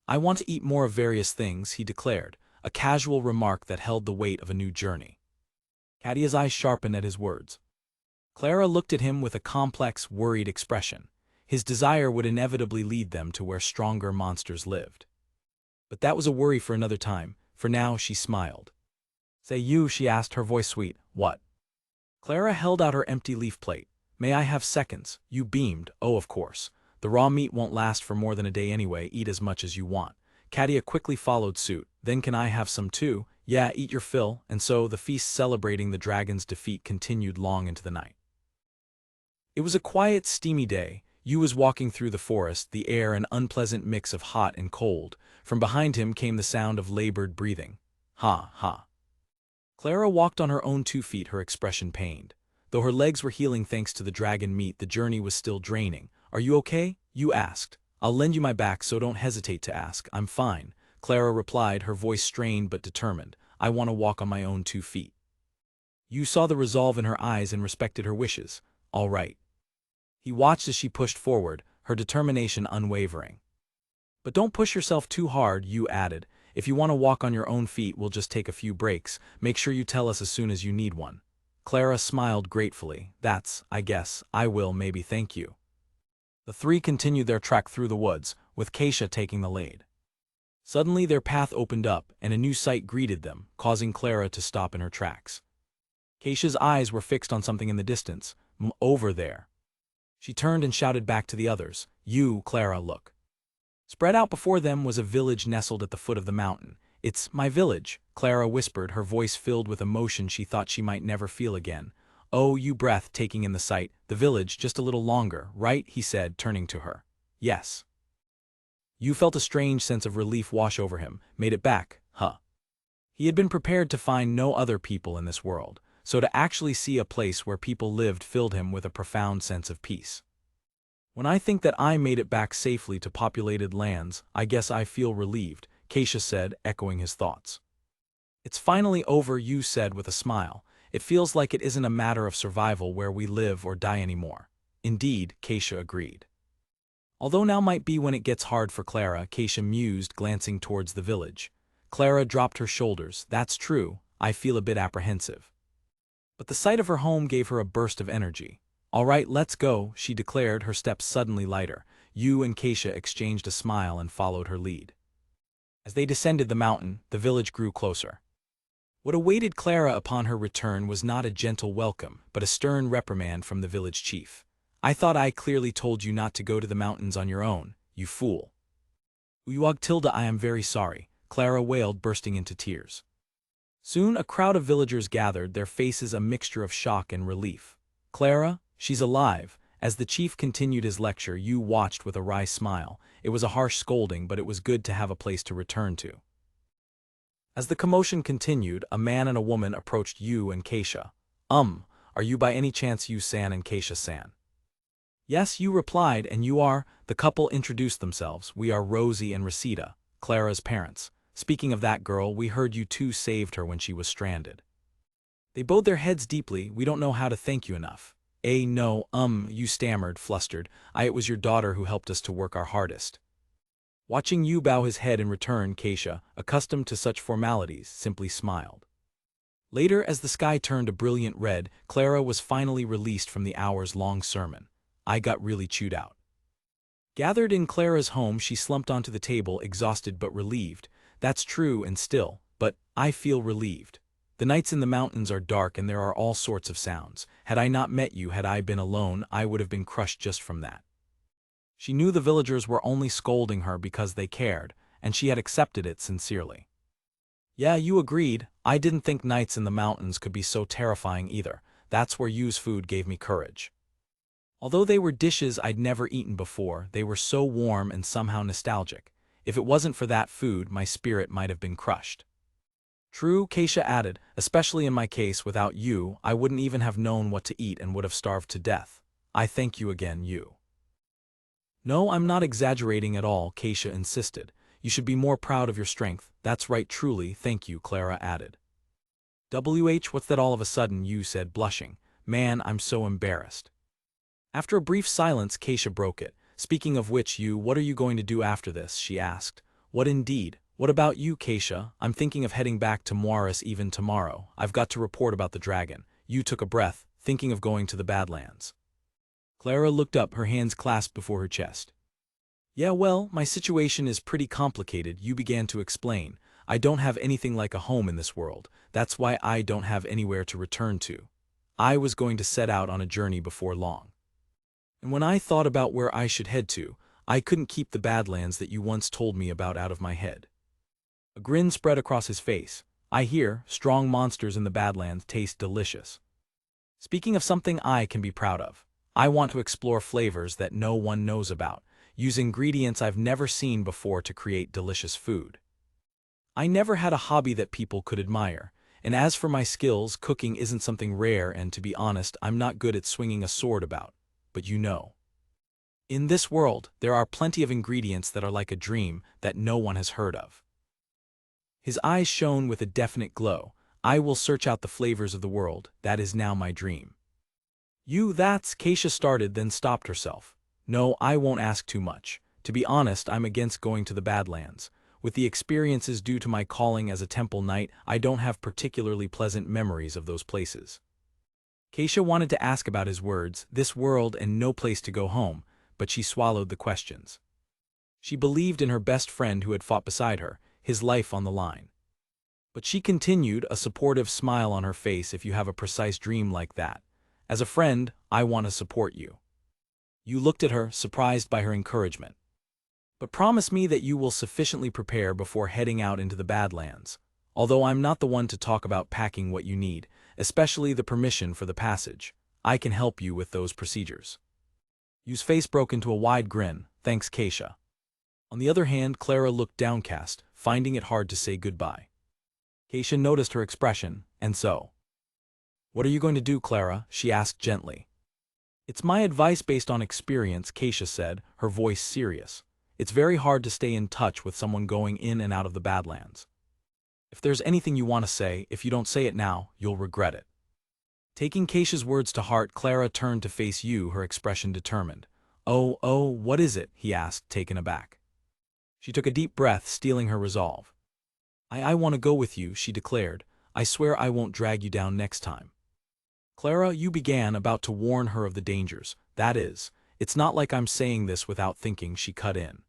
I want to eat more of various things, he declared, a casual remark that held the weight of a new journey. Katia's eyes sharpened at his words. Clara looked at him with a complex, worried expression. His desire would inevitably lead them to where stronger monsters lived. But that was a worry for another time. For now, she smiled. Say you, she asked, her voice sweet. What? Clara held out her empty leaf plate. May I have seconds? Yu beamed. Oh, of course. The raw meat won't last for more than a day anyway. Eat as much as you want. Katia quickly followed suit. Then can I have some too? Yeah, eat your fill. And so the feast celebrating the dragon's defeat continued long into the night. It was a quiet, steamy day. Yu was walking through the forest, the air an unpleasant mix of hot and cold. From behind him came the sound of labored breathing. Ha, ha. Clara walked on her own 2 feet, her expression pained. Though her legs were healing thanks to the dragon meat, the journey was still draining. Are you okay? Yu asked. I'll lend you my back, so don't hesitate to ask. I'm fine, Clara replied, her voice strained but determined. I want to walk on my own 2 feet. Yu saw the resolve in her eyes and respected her wishes. All right. He watched as she pushed forward, her determination unwavering. But don't push yourself too hard, Yu added. If you want to walk on your own feet, we'll just take a few breaks. Make sure you tell us as soon as you need one. Clara smiled gratefully. That's, I guess, I will maybe thank you. The three continued their trek through the woods, with Keisha taking the lead. Suddenly their path opened up, and a new sight greeted them, causing Clara to stop in her tracks. Keisha's eyes were fixed on something in the distance. Over there. She turned and shouted back to the others. You, Clara, look. Spread out before them was a village nestled at the foot of the mountain. It's my village, Clara whispered, her voice filled with emotion she thought she might never feel again. Oh, Yu breathed, taking in the sight. The village, just a little longer, right? He said, turning to her. Yes. Yu felt a strange sense of relief wash over him. Made it back, huh? He had been prepared to find no other people in this world, so to actually see a place where people lived filled him with a profound sense of peace. When I think that I made it back safely to populated lands, I guess I feel relieved, Keisha said, echoing his thoughts. It's finally over, Yu said with a smile. It feels like it isn't a matter of survival where we live or die anymore. Indeed, Keisha agreed. Although now might be when it gets hard for Clara, Keisha mused, glancing towards the village. Clara dropped her shoulders. That's true, I feel a bit apprehensive. But the sight of her home gave her a burst of energy. All right, let's go, she declared, her steps suddenly lighter. Yu and Keisha exchanged a smile and followed her lead. As they descended the mountain, the village grew closer. What awaited Clara upon her return was not a gentle welcome, but a stern reprimand from the village chief. I thought I clearly told you not to go to the mountains on your own, you fool. Uyuag Tilda, I am very sorry, Clara wailed, bursting into tears. Soon a crowd of villagers gathered, their faces a mixture of shock and relief. Clara, she's alive. As the chief continued his lecture, Yu watched with a wry smile. It was a harsh scolding, but it was good to have a place to return to. As the commotion continued, a man and a woman approached Yu and Keisha. Are you by any chance Yu-san and Keisha-san? Yes, Yu replied, and you are? The couple introduced themselves. We are Rosie and Resita, Clara's parents. Speaking of that girl, we heard you two saved her when she was stranded. They bowed their heads deeply. We don't know how to thank you enough. No, Yu stammered, flustered. It was your daughter who helped us to work our hardest. Watching Yu bow his head in return, Keisha, accustomed to such formalities, simply smiled. Later, as the sky turned a brilliant red, Clara was finally released from the hours-long sermon. I got really chewed out. Gathered in Clara's home, she slumped onto the table, exhausted but relieved. That's true and still, but I feel relieved. The nights in the mountains are dark and there are all sorts of sounds. Had I not met you, had I been alone, I would have been crushed just from that. She knew the villagers were only scolding her because they cared, and she had accepted it sincerely. Yeah, you agreed. I didn't think nights in the mountains could be so terrifying either. That's where Yu's food gave me courage. Although they were dishes I'd never eaten before, they were so warm and somehow nostalgic. If it wasn't for that food, my spirit might have been crushed. True, Keisha added, especially in my case, without you, I wouldn't even have known what to eat and would have starved to death. I thank you again, Yu. No, I'm not exaggerating at all, Keisha insisted. You should be more proud of your strength. That's right, truly, thank you, Clara added. What's that all of a sudden, Yu said, blushing. Man, I'm so embarrassed. After a brief silence, Keisha broke it. Speaking of which, Yu, what are you going to do after this? She asked. What indeed? What about you, Keisha? I'm thinking of heading back to Moiris even tomorrow. I've got to report about the dragon. Yu took a breath, thinking of going to the Badlands. Clara looked up, her hands clasped before her chest. Yeah, well, my situation is pretty complicated, Yu began to explain. I don't have anything like a home in this world. That's why I don't have anywhere to return to. I was going to set out on a journey before long. And when I thought about where I should head to, I couldn't keep the Badlands that you once told me about out of my head. A grin spread across his face. I hear strong monsters in the Badlands taste delicious. Speaking of something I can be proud of, I want to explore flavors that no one knows about, use ingredients I've never seen before to create delicious food. I never had a hobby that people could admire, and as for my skills, cooking isn't something rare, and to be honest, I'm not good at swinging a sword about. But you know. In this world, there are plenty of ingredients that are like a dream that no one has heard of. His eyes shone with a definite glow. I will search out the flavors of the world, that is now my dream. That's, Keisha started, then stopped herself. No, I won't ask too much. To be honest, I'm against going to the Badlands. With the experiences due to my calling as a temple knight, I don't have particularly pleasant memories of those places. Keisha wanted to ask about his words, this world and no place to go home, but she swallowed the questions. She believed in her best friend who had fought beside her, his life on the line. But she continued, a supportive smile on her face. If you have a precise dream like that, as a friend, I want to support you. You looked at her, surprised by her encouragement. But promise me that you will sufficiently prepare before heading out into the Badlands. Although I'm not the one to talk about packing what you need, especially the permission for the passage, I can help you with those procedures. Yu's face broke into a wide grin. Thanks, Keisha. On the other hand, Clara looked downcast, finding it hard to say goodbye. Keisha noticed her expression, and so. What are you going to do, Clara? She asked gently. It's my advice based on experience, Keisha said, her voice serious. It's very hard to stay in touch with someone going in and out of the Badlands. If there's anything you want to say, if you don't say it now, you'll regret it. Taking Keisha's words to heart, Clara turned to face Yu, her expression determined. Oh, what is it? He asked, taken aback. She took a deep breath, steeling her resolve. I want to go with you, she declared. I swear I won't drag you down next time. Clara, you began, about to warn her of the dangers. That is, it's not like I'm saying this without thinking, she cut in.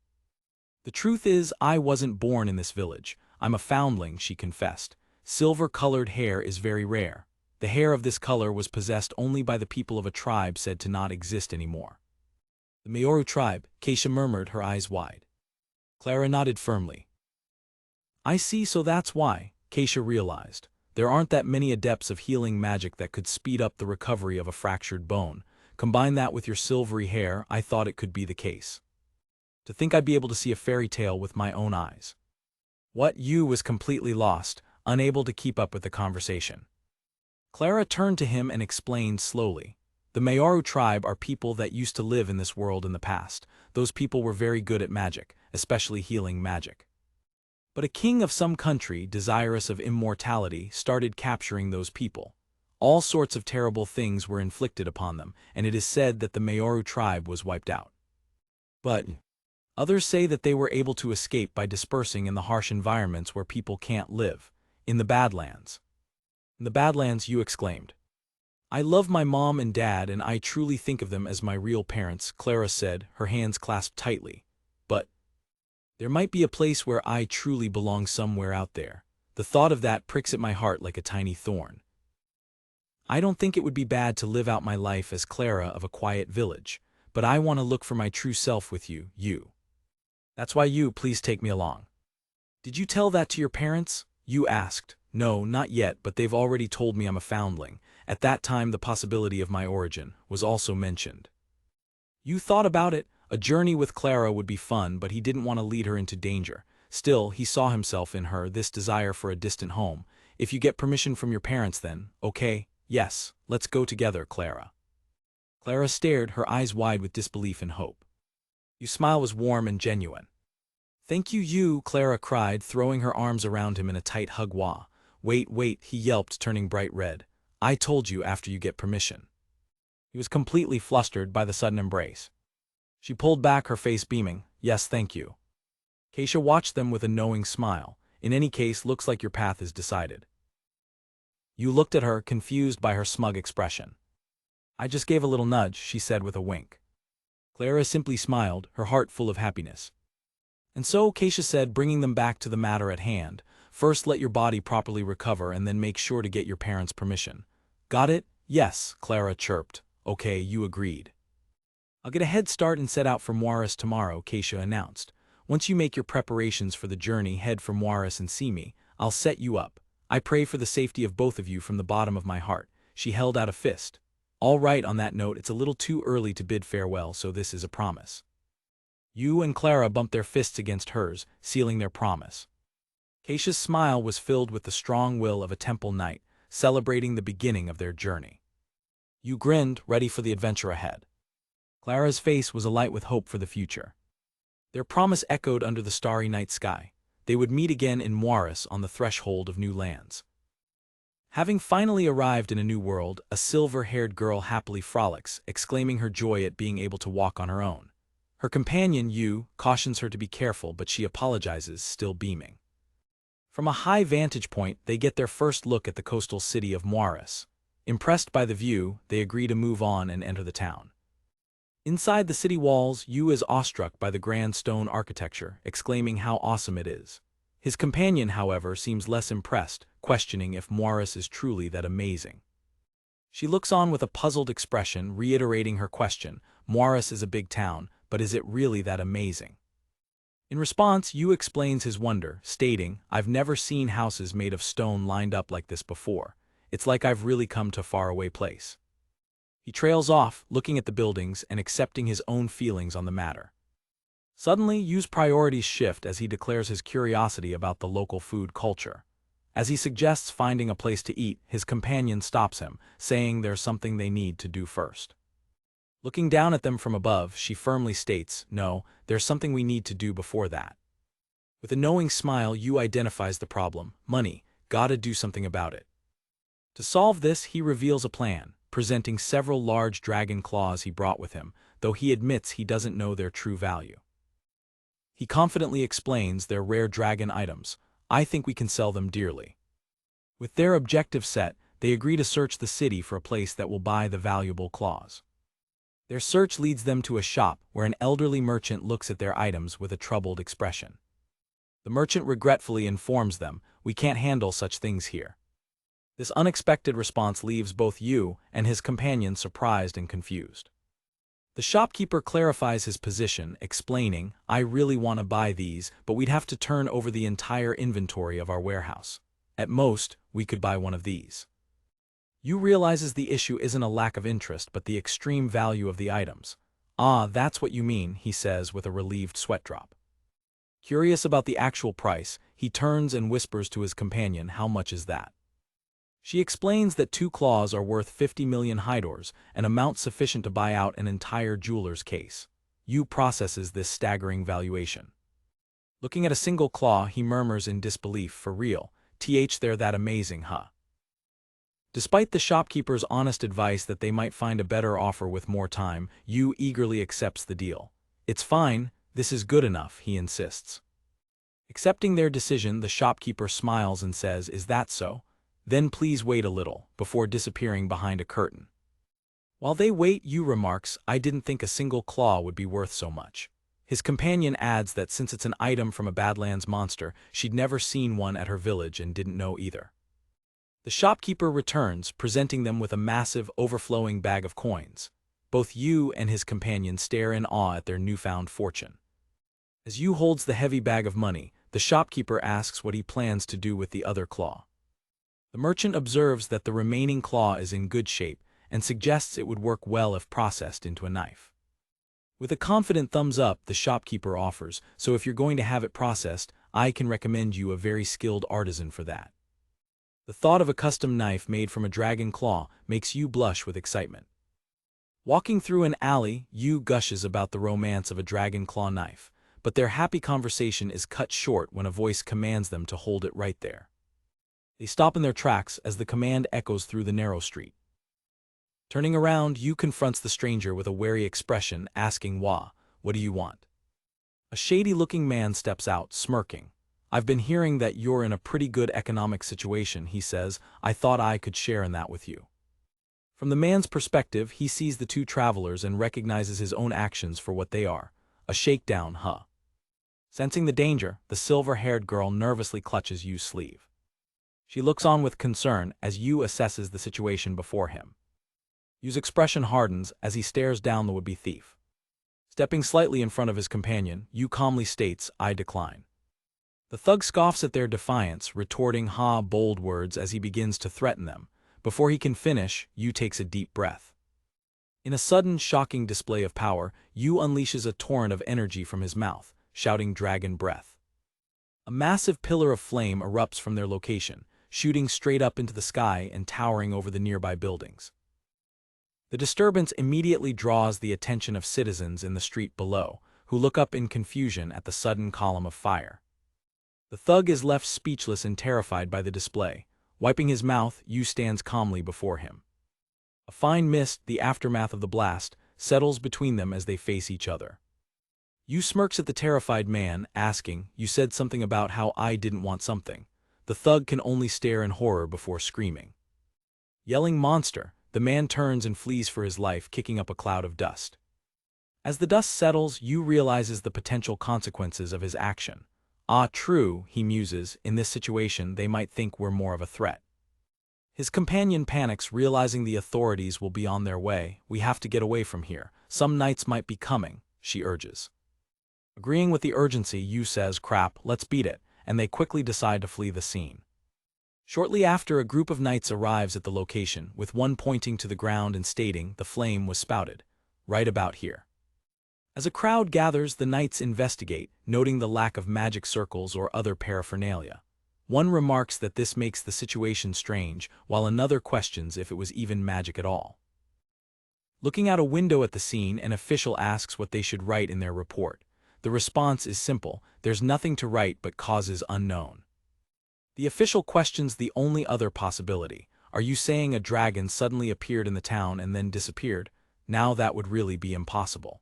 The truth is, I wasn't born in this village. I'm a foundling, she confessed. Silver-colored hair is very rare. The hair of this color was possessed only by the people of a tribe said to not exist anymore. The Mayoru tribe, Keisha murmured, her eyes wide. Clara nodded firmly. I see, so that's why, Keisha realized. There aren't that many adepts of healing magic that could speed up the recovery of a fractured bone. Combine that with your silvery hair, I thought it could be the case. To think I'd be able to see a fairy tale with my own eyes. What? You was completely lost, unable to keep up with the conversation. Clara turned to him and explained slowly. The Mayoru tribe are people that used to live in this world in the past. Those people were very good at magic, especially healing magic. But a king of some country, desirous of immortality, started capturing those people. All sorts of terrible things were inflicted upon them, and it is said that the Mayoru tribe was wiped out. But others say that they were able to escape by dispersing in the harsh environments where people can't live, in the Badlands. In the Badlands, you exclaimed. I love my mom and dad, and I truly think of them as my real parents, Clara said, her hands clasped tightly. But there might be a place where I truly belong somewhere out there. The thought of that pricks at my heart like a tiny thorn. I don't think it would be bad to live out my life as Clara of a quiet village, but I want to look for my true self with you. That's why you, please take me along. Did you tell that to your parents? You asked. No, not yet, but they've already told me I'm a foundling. At that time the possibility of my origin was also mentioned. You thought about it? A journey with Clara would be fun, but he didn't want to lead her into danger. Still, he saw himself in her, this desire for a distant home. If you get permission from your parents then, okay, yes, let's go together, Clara. Clara stared, her eyes wide with disbelief and hope. Your smile was warm and genuine. Thank you, Clara cried, throwing her arms around him in a tight hug. Wait, he yelped, turning bright red. I told you after you get permission. He was completely flustered by the sudden embrace. She pulled back, her face beaming. Yes, thank you. Keisha watched them with a knowing smile. In any case, looks like your path is decided. You looked at her, confused by her smug expression. I just gave a little nudge, she said with a wink. Clara simply smiled, her heart full of happiness. And so, Keisha said, bringing them back to the matter at hand, first let your body properly recover and then make sure to get your parents' permission. Got it? Yes, Clara chirped. Okay, you agreed. I'll get a head start and set out for Moiris tomorrow, Keisha announced. Once you make your preparations for the journey, head for Moiris and see me. I'll set you up. I pray for the safety of both of you from the bottom of my heart. She held out a fist. All right, on that note, it's a little too early to bid farewell, so this is a promise. You and Clara bumped their fists against hers, sealing their promise. Keisha's smile was filled with the strong will of a temple knight, celebrating the beginning of their journey. You grinned, ready for the adventure ahead. Clara's face was alight with hope for the future. Their promise echoed under the starry night sky. They would meet again in Moiris on the threshold of new lands. Having finally arrived in a new world, a silver-haired girl happily frolics, exclaiming her joy at being able to walk on her own. Her companion, Yu, cautions her to be careful, but she apologizes, still beaming. From a high vantage point, they get their first look at the coastal city of Moiris. Impressed by the view, they agree to move on and enter the town. Inside the city walls, Yu is awestruck by the grand stone architecture, exclaiming how awesome it is. His companion, however, seems less impressed, questioning if Moiris is truly that amazing. She looks on with a puzzled expression, reiterating her question. Moiris is a big town, but is it really that amazing? In response, Yu explains his wonder, stating, I've never seen houses made of stone lined up like this before. It's like I've really come to a faraway place. He trails off, looking at the buildings and accepting his own feelings on the matter. Suddenly, Yu's priorities shift as he declares his curiosity about the local food culture. As he suggests finding a place to eat, his companion stops him, saying there's something they need to do first. Looking down at them from above, she firmly states, no, there's something we need to do before that. With a knowing smile, Yu identifies the problem. Money. Gotta do something about it. To solve this, he reveals a plan, presenting several large dragon claws he brought with him. though he admits he doesn't know their true value. He confidently explains they're rare dragon items. I think we can sell them dearly. With their objective set, they agree to search the city for a place that will buy the valuable claws. Their search leads them to a shop where an elderly merchant looks at their items with a troubled expression. The merchant regretfully informs them, "We can't handle such things here." This unexpected response leaves both Yu and his companion surprised and confused. The shopkeeper clarifies his position, explaining, "I really want to buy these, but we'd have to turn over the entire inventory of our warehouse. At most, we could buy one of these." Yu realizes the issue isn't a lack of interest but the extreme value of the items. "Ah, that's what you mean," he says with a relieved sweat drop. Curious about the actual price, he turns and whispers to his companion, "How much is that?" She explains that 2 claws are worth 50 million hydors, an amount sufficient to buy out an entire jeweler's case. Yu processes this staggering valuation. Looking at a single claw, he murmurs in disbelief, "For real? They're that amazing, huh?" Despite the shopkeeper's honest advice that they might find a better offer with more time, Yu eagerly accepts the deal. "It's fine, this is good enough," he insists. Accepting their decision, the shopkeeper smiles and says, "Is that so? Then please wait a little," before disappearing behind a curtain. While they wait, Yu remarks, "I didn't think a single claw would be worth so much." His companion adds that since it's an item from a Badlands monster, she'd never seen one at her village and didn't know either. The shopkeeper returns, presenting them with a massive, overflowing bag of coins. Both Yu and his companion stare in awe at their newfound fortune. As Yu holds the heavy bag of money, the shopkeeper asks what he plans to do with the other claw. The merchant observes that the remaining claw is in good shape and suggests it would work well if processed into a knife. With a confident thumbs up, the shopkeeper offers, "So if you're going to have it processed, I can recommend you a very skilled artisan for that." The thought of a custom knife made from a dragon claw makes Yu blush with excitement. Walking through an alley, Yu gushes about the romance of a dragon claw knife, but their happy conversation is cut short when a voice commands them to hold it right there. They stop in their tracks as the command echoes through the narrow street. Turning around, Yu confronts the stranger with a wary expression, asking, "What do you want?" A shady-looking man steps out, smirking. "I've been hearing that you're in a pretty good economic situation," he says. "I thought I could share in that with you." From the man's perspective, he sees the two travelers and recognizes his own actions for what they are. A shakedown, huh? Sensing the danger, the silver-haired girl nervously clutches Yu's sleeve. She looks on with concern as Yu assesses the situation before him. Yu's expression hardens as he stares down the would-be thief. Stepping slightly in front of his companion, Yu calmly states, "I decline." The thug scoffs at their defiance, retorting bold words as he begins to threaten them. Before he can finish, Yu takes a deep breath. In a sudden, shocking display of power, Yu unleashes a torrent of energy from his mouth, shouting dragon breath. A massive pillar of flame erupts from their location, shooting straight up into the sky and towering over the nearby buildings. The disturbance immediately draws the attention of citizens in the street below, who look up in confusion at the sudden column of fire. The thug is left speechless and terrified by the display. Wiping his mouth, Yu stands calmly before him. A fine mist, the aftermath of the blast, settles between them as they face each other. Yu smirks at the terrified man, asking, "You said something about how I didn't want something." The thug can only stare in horror before screaming. Yelling "monster," the man turns and flees for his life, kicking up a cloud of dust. As the dust settles, Yu realizes the potential consequences of his action. True, he muses, in this situation they might think we're more of a threat. His companion panics, realizing the authorities will be on their way. "We have to get away from here. Some knights might be coming," she urges. Agreeing with the urgency, Yu says, "Crap, let's beat it," and they quickly decide to flee the scene. Shortly after, a group of knights arrives at the location, with one pointing to the ground and stating the flame was spouted right about here. As a crowd gathers, the knights investigate, noting the lack of magic circles or other paraphernalia. One remarks that this makes the situation strange, while another questions if it was even magic at all. Looking out a window at the scene, an official asks what they should write in their report. The response is simple: there's nothing to write but causes unknown. The official questions the only other possibility. "Are you saying a dragon suddenly appeared in the town and then disappeared?" Now that would really be impossible.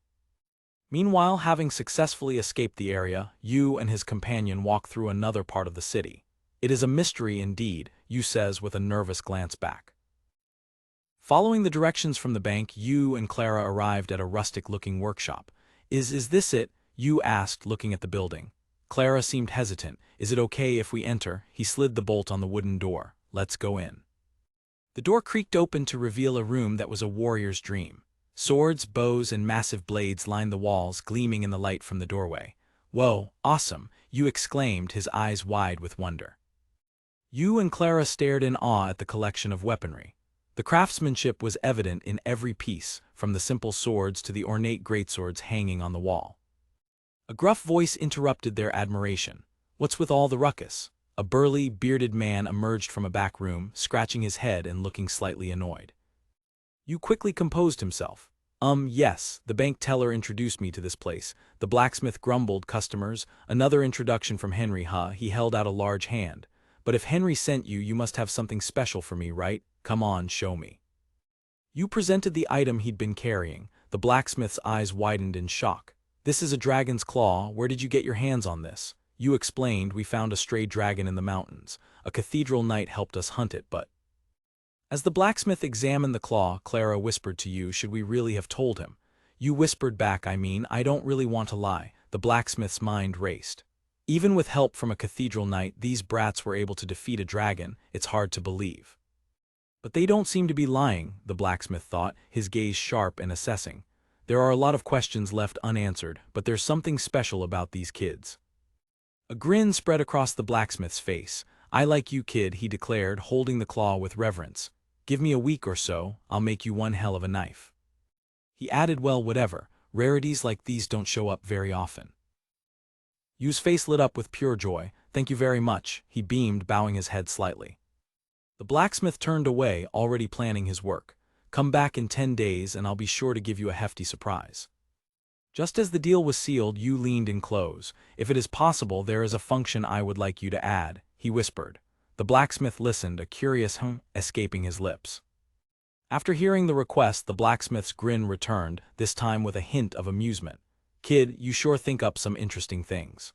Meanwhile, having successfully escaped the area, Yu and his companion walk through another part of the city. It is a mystery indeed, Yu says with a nervous glance back. Following the directions from the bank, Yu and Clara arrived at a rustic-looking workshop. Is this it? Yu asked, looking at the building. Clara seemed hesitant. Is it okay if we enter? He slid the bolt on the wooden door. Let's go in. The door creaked open to reveal a room that was a warrior's dream. Swords, bows, and massive blades lined the walls, gleaming in the light from the doorway. Whoa, awesome, Yu exclaimed, his eyes wide with wonder. Yu and Clara stared in awe at the collection of weaponry. The craftsmanship was evident in every piece, from the simple swords to the ornate greatswords hanging on the wall. A gruff voice interrupted their admiration. What's with all the ruckus? A burly, bearded man emerged from a back room, scratching his head and looking slightly annoyed. Yu quickly composed himself. Yes, the bank teller introduced me to this place. The blacksmith grumbled. Customers. Another introduction from Henry, huh? He held out a large hand. But if Henry sent you, you must have something special for me, right? Come on, show me. Yu presented the item he'd been carrying. The blacksmith's eyes widened in shock. This is a dragon's claw. Where did you get your hands on this? Yu explained, we found a stray dragon in the mountains. A cathedral knight helped us hunt it, but... As the blacksmith examined the claw, Clara whispered to Yu, should we really have told him? Yu whispered back, I don't really want to lie. The blacksmith's mind raced. Even with help from a cathedral knight, these brats were able to defeat a dragon. It's hard to believe. But they don't seem to be lying, the blacksmith thought, his gaze sharp and assessing. There are a lot of questions left unanswered, but there's something special about these kids. A grin spread across the blacksmith's face. I like you, kid, he declared, holding the claw with reverence. Give me a week or so, I'll make you one hell of a knife. He added, well, whatever, rarities like these don't show up very often. Yu's face lit up with pure joy. Thank you very much, he beamed, bowing his head slightly. The blacksmith turned away, already planning his work. Come back in 10 days and I'll be sure to give you a hefty surprise. Just as the deal was sealed, Yu leaned in close. If it is possible, there is a function I would like you to add, he whispered. The blacksmith listened, a curious escaping his lips. After hearing the request, the blacksmith's grin returned, this time with a hint of amusement. Kid, you sure think up some interesting things.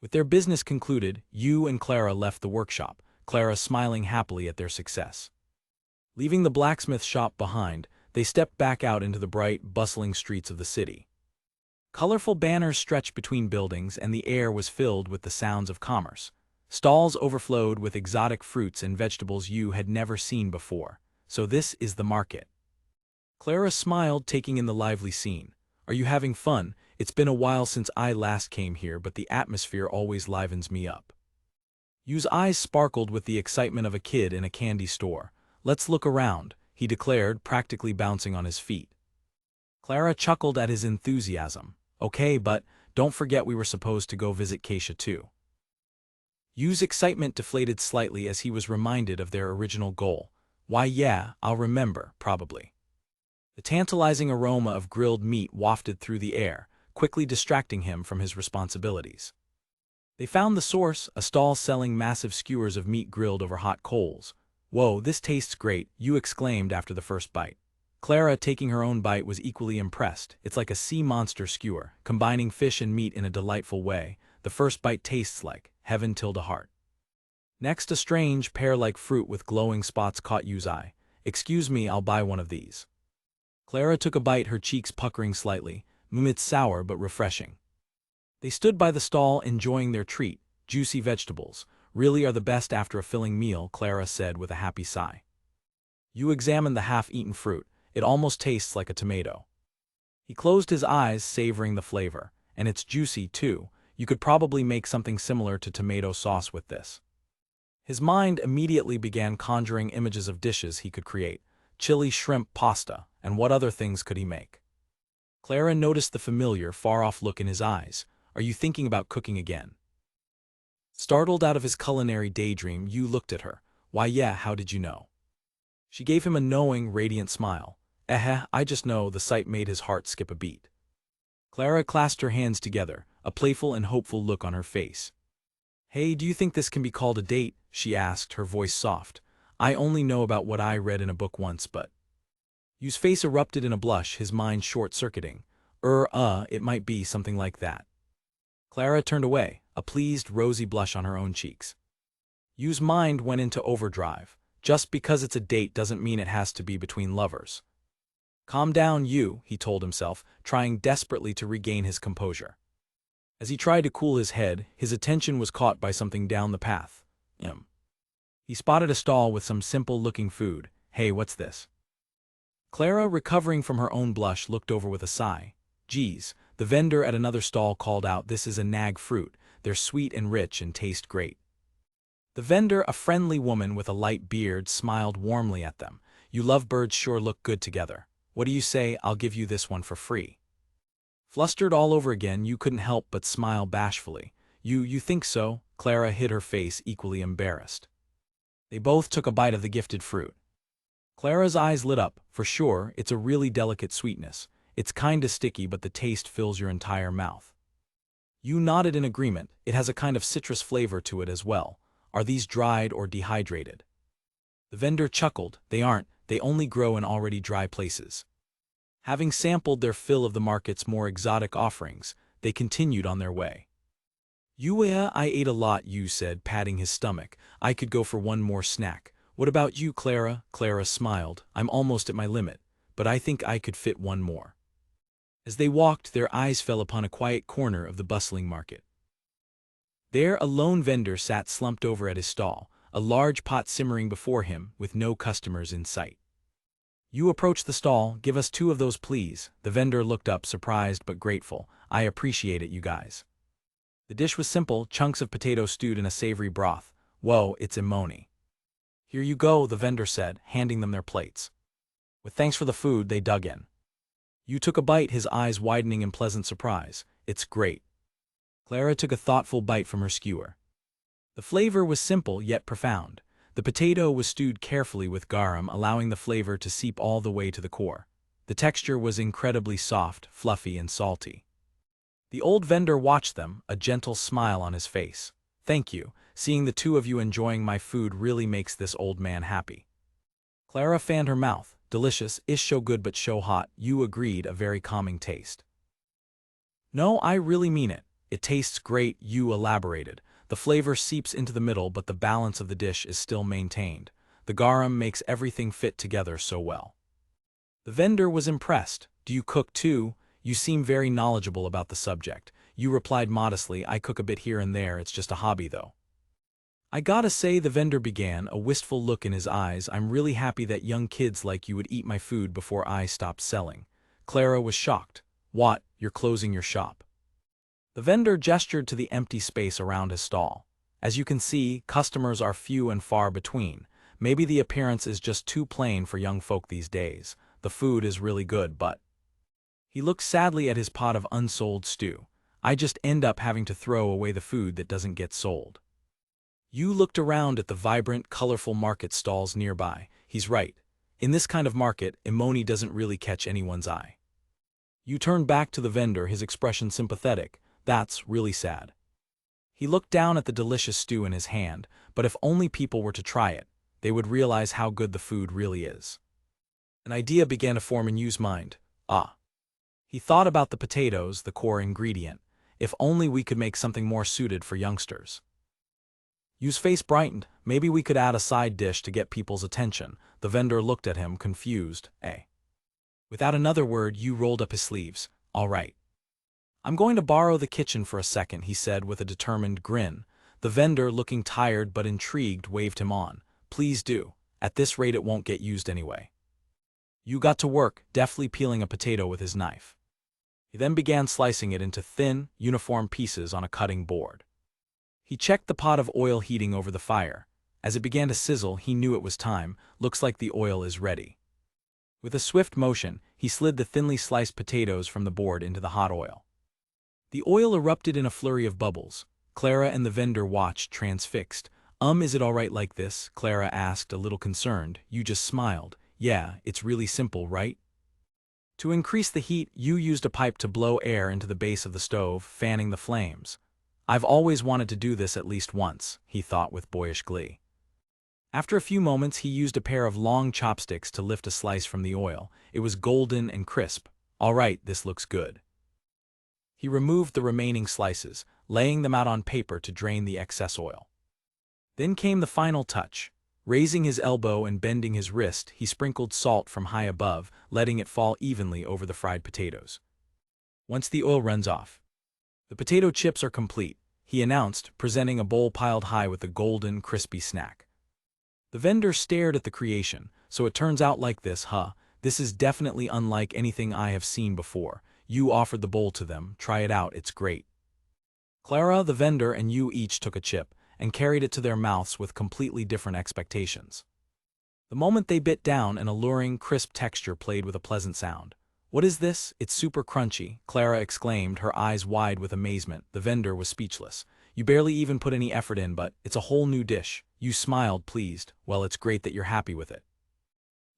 With their business concluded, Yu and Clara left the workshop, Clara smiling happily at their success. Leaving the blacksmith shop behind, they stepped back out into the bright, bustling streets of the city. Colorful banners stretched between buildings, and the air was filled with the sounds of commerce. Stalls overflowed with exotic fruits and vegetables Yu had never seen before. So this is the market. Clara smiled, taking in the lively scene. Are you having fun? It's been a while since I last came here, but the atmosphere always livens me up. Yu's eyes sparkled with the excitement of a kid in a candy store. Let's look around, he declared, practically bouncing on his feet. Clara chuckled at his enthusiasm. Okay, but don't forget we were supposed to go visit Keisha too. Yu's excitement deflated slightly as he was reminded of their original goal. Why yeah, I'll remember, probably. The tantalizing aroma of grilled meat wafted through the air, quickly distracting him from his responsibilities. They found the source, a stall selling massive skewers of meat grilled over hot coals. Whoa, this tastes great, Yu exclaimed after the first bite. Clara, taking her own bite, was equally impressed. It's like a sea monster skewer, combining fish and meat in a delightful way. The first bite tastes like heaven to the heart. Next, a strange, pear-like fruit with glowing spots caught Yu's eye. Excuse me, I'll buy one of these. Clara took a bite, her cheeks puckering slightly. It's sour but refreshing. They stood by the stall, enjoying their treat. Juicy vegetables really are the best after a filling meal, Clara said with a happy sigh. Yu examined the half-eaten fruit. It almost tastes like a tomato. He closed his eyes, savoring the flavor. And it's juicy, too. You could probably make something similar to tomato sauce with this. His mind immediately began conjuring images of dishes he could create. Chili, shrimp, pasta, and what other things could he make? Clara noticed the familiar, far-off look in his eyes. Are you thinking about cooking again? Startled out of his culinary daydream, Yu looked at her. Why yeah, how did you know? She gave him a knowing, radiant smile. I just know, the sight made his heart skip a beat. Clara clasped her hands together, a playful and hopeful look on her face. Hey, do you think this can be called a date? She asked, her voice soft. I only know about what I read in a book once, but... Yu's face erupted in a blush, his mind short-circuiting. It might be something like that. Clara turned away, a pleased, rosy blush on her own cheeks. Yu's mind went into overdrive. Just because it's a date doesn't mean it has to be between lovers. Calm down, Yu, he told himself, trying desperately to regain his composure. As he tried to cool his head, his attention was caught by something down the path. He spotted a stall with some simple-looking food. Hey, what's this? Clara, recovering from her own blush, looked over with a sigh. Geez, the vendor at another stall called out, this is a nag fruit. They're sweet and rich and taste great. The vendor, a friendly woman with a light beard, smiled warmly at them. You lovebirds sure look good together. What do you say, I'll give you this one for free? Flustered all over again, Yu couldn't help but smile bashfully. You think so? Clara hid her face, equally embarrassed. They both took a bite of the gifted fruit. Clara's eyes lit up. For sure, it's a really delicate sweetness. It's kinda sticky, but the taste fills your entire mouth. Yu nodded in agreement. It has a kind of citrus flavor to it as well. Are these dried or dehydrated? The vendor chuckled. They aren't. They only grow in already dry places. Having sampled their fill of the market's more exotic offerings, they continued on their way. I ate a lot, Yu said, patting his stomach. I could go for one more snack. What about you, Clara? Clara smiled. I'm almost at my limit, but I think I could fit one more. As they walked, their eyes fell upon a quiet corner of the bustling market. There, a lone vendor sat slumped over at his stall, a large pot simmering before him, with no customers in sight. You approached the stall. Give us 2 of those, please. The vendor looked up, surprised but grateful. I appreciate it, you guys. The dish was simple, chunks of potato stewed in a savory broth. Whoa, it's imoni. Here you go, the vendor said, handing them their plates. With thanks for the food, they dug in. You took a bite, his eyes widening in pleasant surprise. It's great. Clara took a thoughtful bite from her skewer. The flavor was simple yet profound. The potato was stewed carefully with garum, allowing the flavor to seep all the way to the core. The texture was incredibly soft, fluffy, and salty. The old vendor watched them, a gentle smile on his face. Thank you. Seeing the 2 of you enjoying my food really makes this old man happy. Clara fanned her mouth. Delicious, ish so good but so hot, Yu agreed, a very calming taste. No, I really mean it. It tastes great, Yu elaborated. The flavor seeps into the middle, but the balance of the dish is still maintained. The garum makes everything fit together so well. The vendor was impressed. Do you cook too? You seem very knowledgeable about the subject. Yu replied modestly, I cook a bit here and there, it's just a hobby though. I gotta say, the vendor began, a wistful look in his eyes, I'm really happy that young kids like you would eat my food before I stopped selling. Clara was shocked. What, you're closing your shop? The vendor gestured to the empty space around his stall. As you can see, customers are few and far between. Maybe the appearance is just too plain for young folk these days. The food is really good, but... He looked sadly at his pot of unsold stew. I just end up having to throw away the food that doesn't get sold. Yu looked around at the vibrant, colorful market stalls nearby. He's right. In this kind of market, imoni doesn't really catch anyone's eye. Yu turned back to the vendor, his expression sympathetic. That's really sad. He looked down at the delicious stew in his hand, but if only people were to try it, they would realize how good the food really is. An idea began to form in Yu's mind. He thought about the potatoes, the core ingredient. If only we could make something more suited for youngsters. Yu's face brightened. Maybe we could add a side dish to get people's attention. The vendor looked at him, confused. Without another word, Yu rolled up his sleeves. All right. I'm going to borrow the kitchen for a second, he said with a determined grin. The vendor, looking tired but intrigued, waved him on. Please do. At this rate it won't get used anyway. Yu got to work, deftly peeling a potato with his knife. He then began slicing it into thin, uniform pieces on a cutting board. He checked the pot of oil heating over the fire. As it began to sizzle, he knew it was time. Looks like the oil is ready. With a swift motion, he slid the thinly sliced potatoes from the board into the hot oil. The oil erupted in a flurry of bubbles. Clara and the vendor watched, transfixed. Is it all right like this? Clara asked, a little concerned. Yu just smiled. Yeah, it's really simple, right? To increase the heat, Yu used a pipe to blow air into the base of the stove, fanning the flames. I've always wanted to do this at least once, he thought with boyish glee. After a few moments, he used a pair of long chopsticks to lift a slice from the oil. It was golden and crisp. All right, this looks good. He removed the remaining slices, laying them out on paper to drain the excess oil. Then came the final touch. Raising his elbow and bending his wrist, he sprinkled salt from high above, letting it fall evenly over the fried potatoes. Once the oil runs off, the potato chips are complete, he announced, presenting a bowl piled high with a golden, crispy snack. The vendor stared at the creation. So it turns out like this, huh? This is definitely unlike anything I have seen before. You offered the bowl to them. Try it out, it's great. Clara, the vendor, and you each took a chip and carried it to their mouths with completely different expectations. The moment they bit down, an alluring, crisp texture played with a pleasant sound. What is this? It's super crunchy, Clara exclaimed, her eyes wide with amazement. The vendor was speechless. You barely even put any effort in, but it's a whole new dish. You smiled, pleased. Well, it's great that you're happy with it.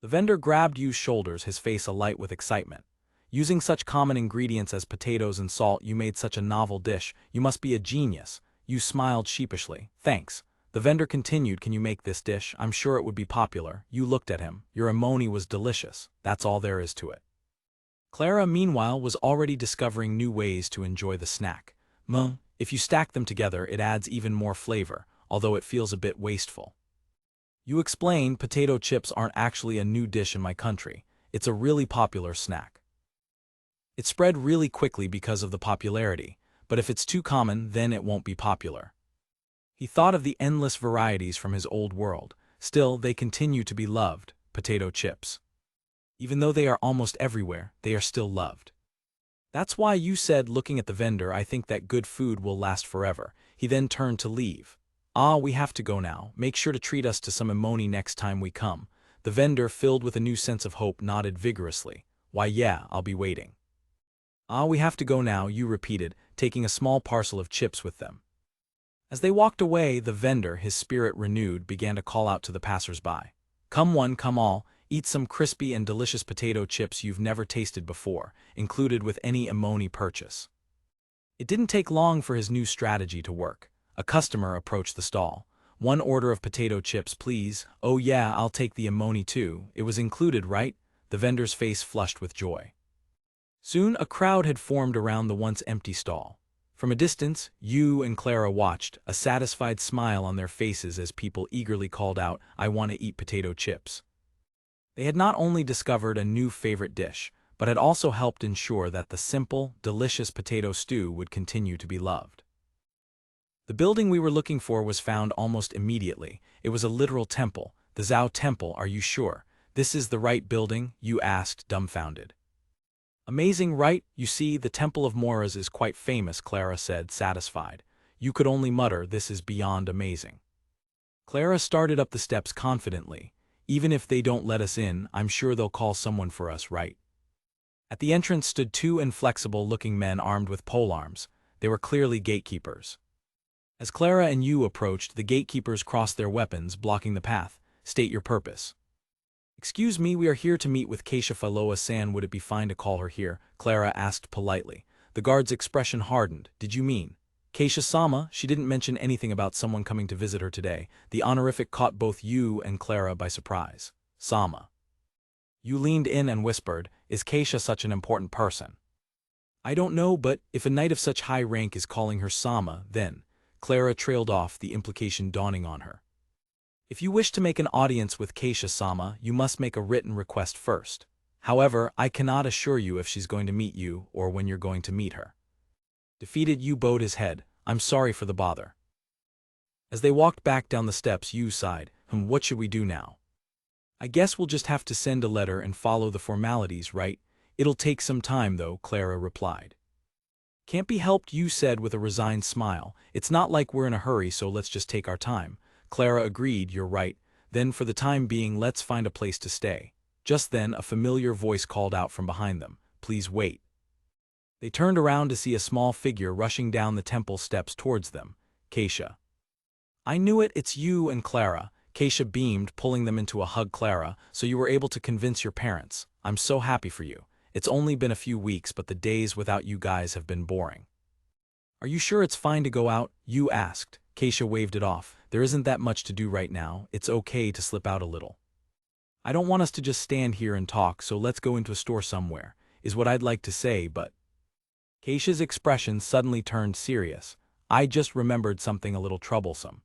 The vendor grabbed Yu's shoulders, his face alight with excitement. Using such common ingredients as potatoes and salt, you made such a novel dish. You must be a genius. Yu smiled sheepishly. Thanks. The vendor continued, can you make this dish? I'm sure it would be popular. Yu looked at him. Your amoni was delicious. That's all there is to it. Clara, meanwhile, was already discovering new ways to enjoy the snack. If you stack them together, it adds even more flavor, although it feels a bit wasteful. You explained potato chips aren't actually a new dish in my country. It's a really popular snack. It spread really quickly because of the popularity, but if it's too common, then it won't be popular. He thought of the endless varieties from his old world. Still, they continue to be loved, potato chips. Even though they are almost everywhere, they are still loved. That's why you said, looking at the vendor, I think that good food will last forever. He then turned to leave. We have to go now. Make sure to treat us to some amoni next time we come. The vendor, filled with a new sense of hope, nodded vigorously. Why yeah, I'll be waiting. We have to go now, you repeated, taking a small parcel of chips with them. As they walked away, the vendor, his spirit renewed, began to call out to the passers-by. Come one, come all, eat some crispy and delicious potato chips you've never tasted before, included with any amoni purchase. It didn't take long for his new strategy to work. A customer approached the stall. One order of potato chips, please. Oh yeah, I'll take the amoni too. It was included, right? The vendor's face flushed with joy. Soon a crowd had formed around the once empty stall. From a distance, Yu and Clara watched, a satisfied smile on their faces as people eagerly called out, I want to eat potato chips. They had not only discovered a new favorite dish, but had also helped ensure that the simple, delicious potato stew would continue to be loved. The building we were looking for was found almost immediately. It was a literal temple, the Zhao Temple. Are you sure? This is the right building? Yu asked, dumbfounded. Amazing, right? You see, the Temple of Moras is quite famous, Clara said, satisfied. You could only mutter, this is beyond amazing. Clara started up the steps confidently. Even if they don't let us in, I'm sure they'll call someone for us, right? At the entrance stood two inflexible-looking men armed with polearms. They were clearly gatekeepers. As Clara and Yu approached, the gatekeepers crossed their weapons, blocking the path. State your purpose. Excuse me, we are here to meet with Keisha Faloa-san. Would it be fine to call her here? Clara asked politely. The guard's expression hardened. Did you mean Keisha-sama? She didn't mention anything about someone coming to visit her today. The honorific caught both Yu and Clara by surprise. Sama. Yu leaned in and whispered, is Keisha such an important person? I don't know, but if a knight of such high rank is calling her Sama, then... Clara trailed off, the implication dawning on her. If you wish to make an audience with Keisha-sama, you must make a written request first. However, I cannot assure you if she's going to meet you or when you're going to meet her. Defeated, Yu bowed his head. I'm sorry for the bother. As they walked back down the steps, Yu sighed. What should we do now? I guess we'll just have to send a letter and follow the formalities, right? It'll take some time, though, Clara replied. Can't be helped, Yu said with a resigned smile. It's not like we're in a hurry, so let's just take our time. Clara agreed, you're right. Then for the time being, let's find a place to stay. Just then, a familiar voice called out from behind them. Please wait. They turned around to see a small figure rushing down the temple steps towards them. Keisha. I knew it, it's you and Clara. Keisha beamed, pulling them into a hug. Clara, so you were able to convince your parents. I'm so happy for you. It's only been a few weeks, but the days without you guys have been boring. Are you sure it's fine to go out? Yu asked. Keisha waved it off. There isn't that much to do right now, it's okay to slip out a little. I don't want us to just stand here and talk, so let's go into a store somewhere, is what I'd like to say, but... Keisha's expression suddenly turned serious. I just remembered something a little troublesome.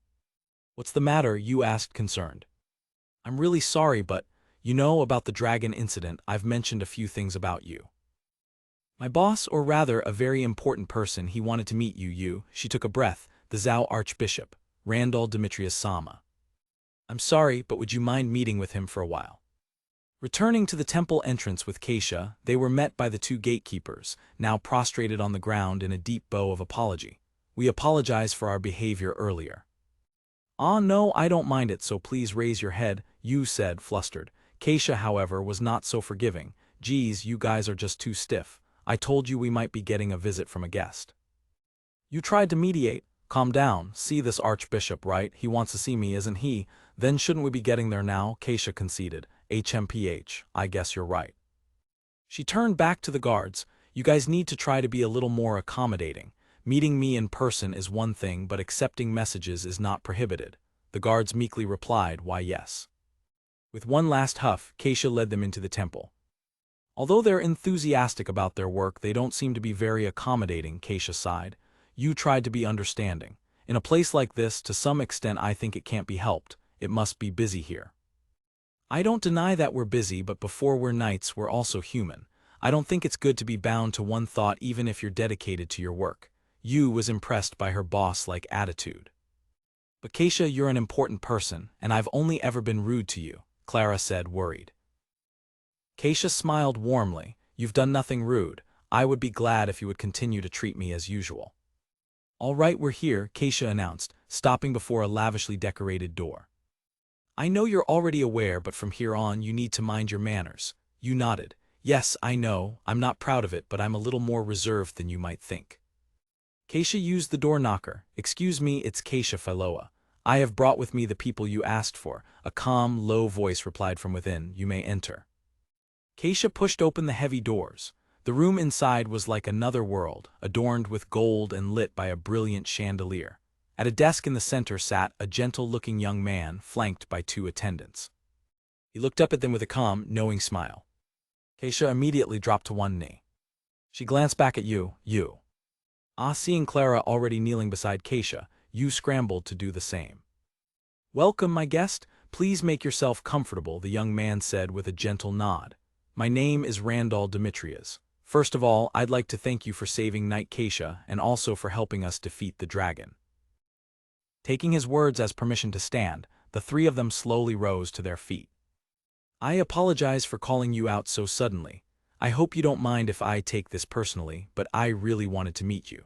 What's the matter? You asked, concerned. I'm really sorry, but, you know about the dragon incident, I've mentioned a few things about you. My boss, or rather a very important person, he wanted to meet you. She took a breath, the Zhao Archbishop, Demetrius Sama. I'm sorry, but would you mind meeting with him for a while? Returning to the temple entrance with Keisha, they were met by the two gatekeepers, now prostrated on the ground in a deep bow of apology. We apologize for our behavior earlier. Ah, no, I don't mind it, so please raise your head, you said, flustered. Keisha, however, was not so forgiving. Geez, you guys are just too stiff. I told you we might be getting a visit from a guest. You tried to mediate. Calm down, see this Archbishop, right? He wants to see me, isn't he? Then shouldn't we be getting there now? Keisha conceded. HMPH, I guess you're right. She turned back to the guards. You guys need to try to be a little more accommodating. Meeting me in person is one thing, but accepting messages is not prohibited. The guards meekly replied, why yes. With one last huff, Keisha led them into the temple. Although they're enthusiastic about their work, they don't seem to be very accommodating, Keisha sighed. You tried to be understanding. In a place like this, to some extent I think it can't be helped. It must be busy here. I don't deny that we're busy, but before we're knights, we're also human. I don't think it's good to be bound to one thought even if you're dedicated to your work. Yu was impressed by her boss-like attitude. But Keisha, you're an important person, and I've only ever been rude to you, Clara said, worried. Keisha smiled warmly. You've done nothing rude. I would be glad if you would continue to treat me as usual. All right, we're here, Keisha announced, stopping before a lavishly decorated door. I know you're already aware, but from here on you need to mind your manners. You nodded. Yes, I know, I'm not proud of it, but I'm a little more reserved than you might think. Keisha used the door knocker. Excuse me, it's Keisha Philoa. I have brought with me the people you asked for. A calm, low voice replied from within. You may enter. Keisha pushed open the heavy doors. The room inside was like another world, adorned with gold and lit by a brilliant chandelier. At a desk in the center sat a gentle-looking young man, flanked by two attendants. He looked up at them with a calm, knowing smile. Keisha immediately dropped to one knee. She glanced back at Yu. Seeing Clara already kneeling beside Keisha, Yu scrambled to do the same. Welcome, my guest. Please make yourself comfortable, the young man said with a gentle nod. My name is Demetrius. First of all, I'd like to thank you for saving Knight Keisha and also for helping us defeat the dragon. Taking his words as permission to stand, the three of them slowly rose to their feet. I apologize for calling you out so suddenly. I hope you don't mind if I take this personally, but I really wanted to meet you.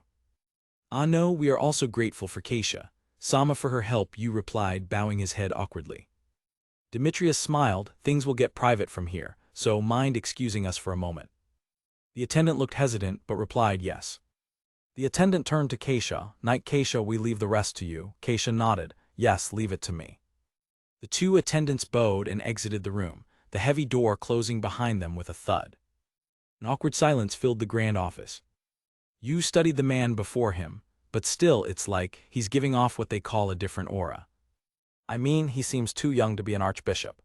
No, we are also grateful for Keisha. Sama for her help, Yu replied, bowing his head awkwardly. Demetrius smiled. Things will get private from here, so mind excusing us for a moment. The attendant looked hesitant, but replied yes. The attendant turned to Keisha. Knight Keisha, we leave the rest to you. Keisha nodded. Yes, leave it to me. The two attendants bowed and exited the room, the heavy door closing behind them with a thud. An awkward silence filled the grand office. Yu studied the man before him, but still it's like he's giving off what they call a different aura. I mean, he seems too young to be an archbishop.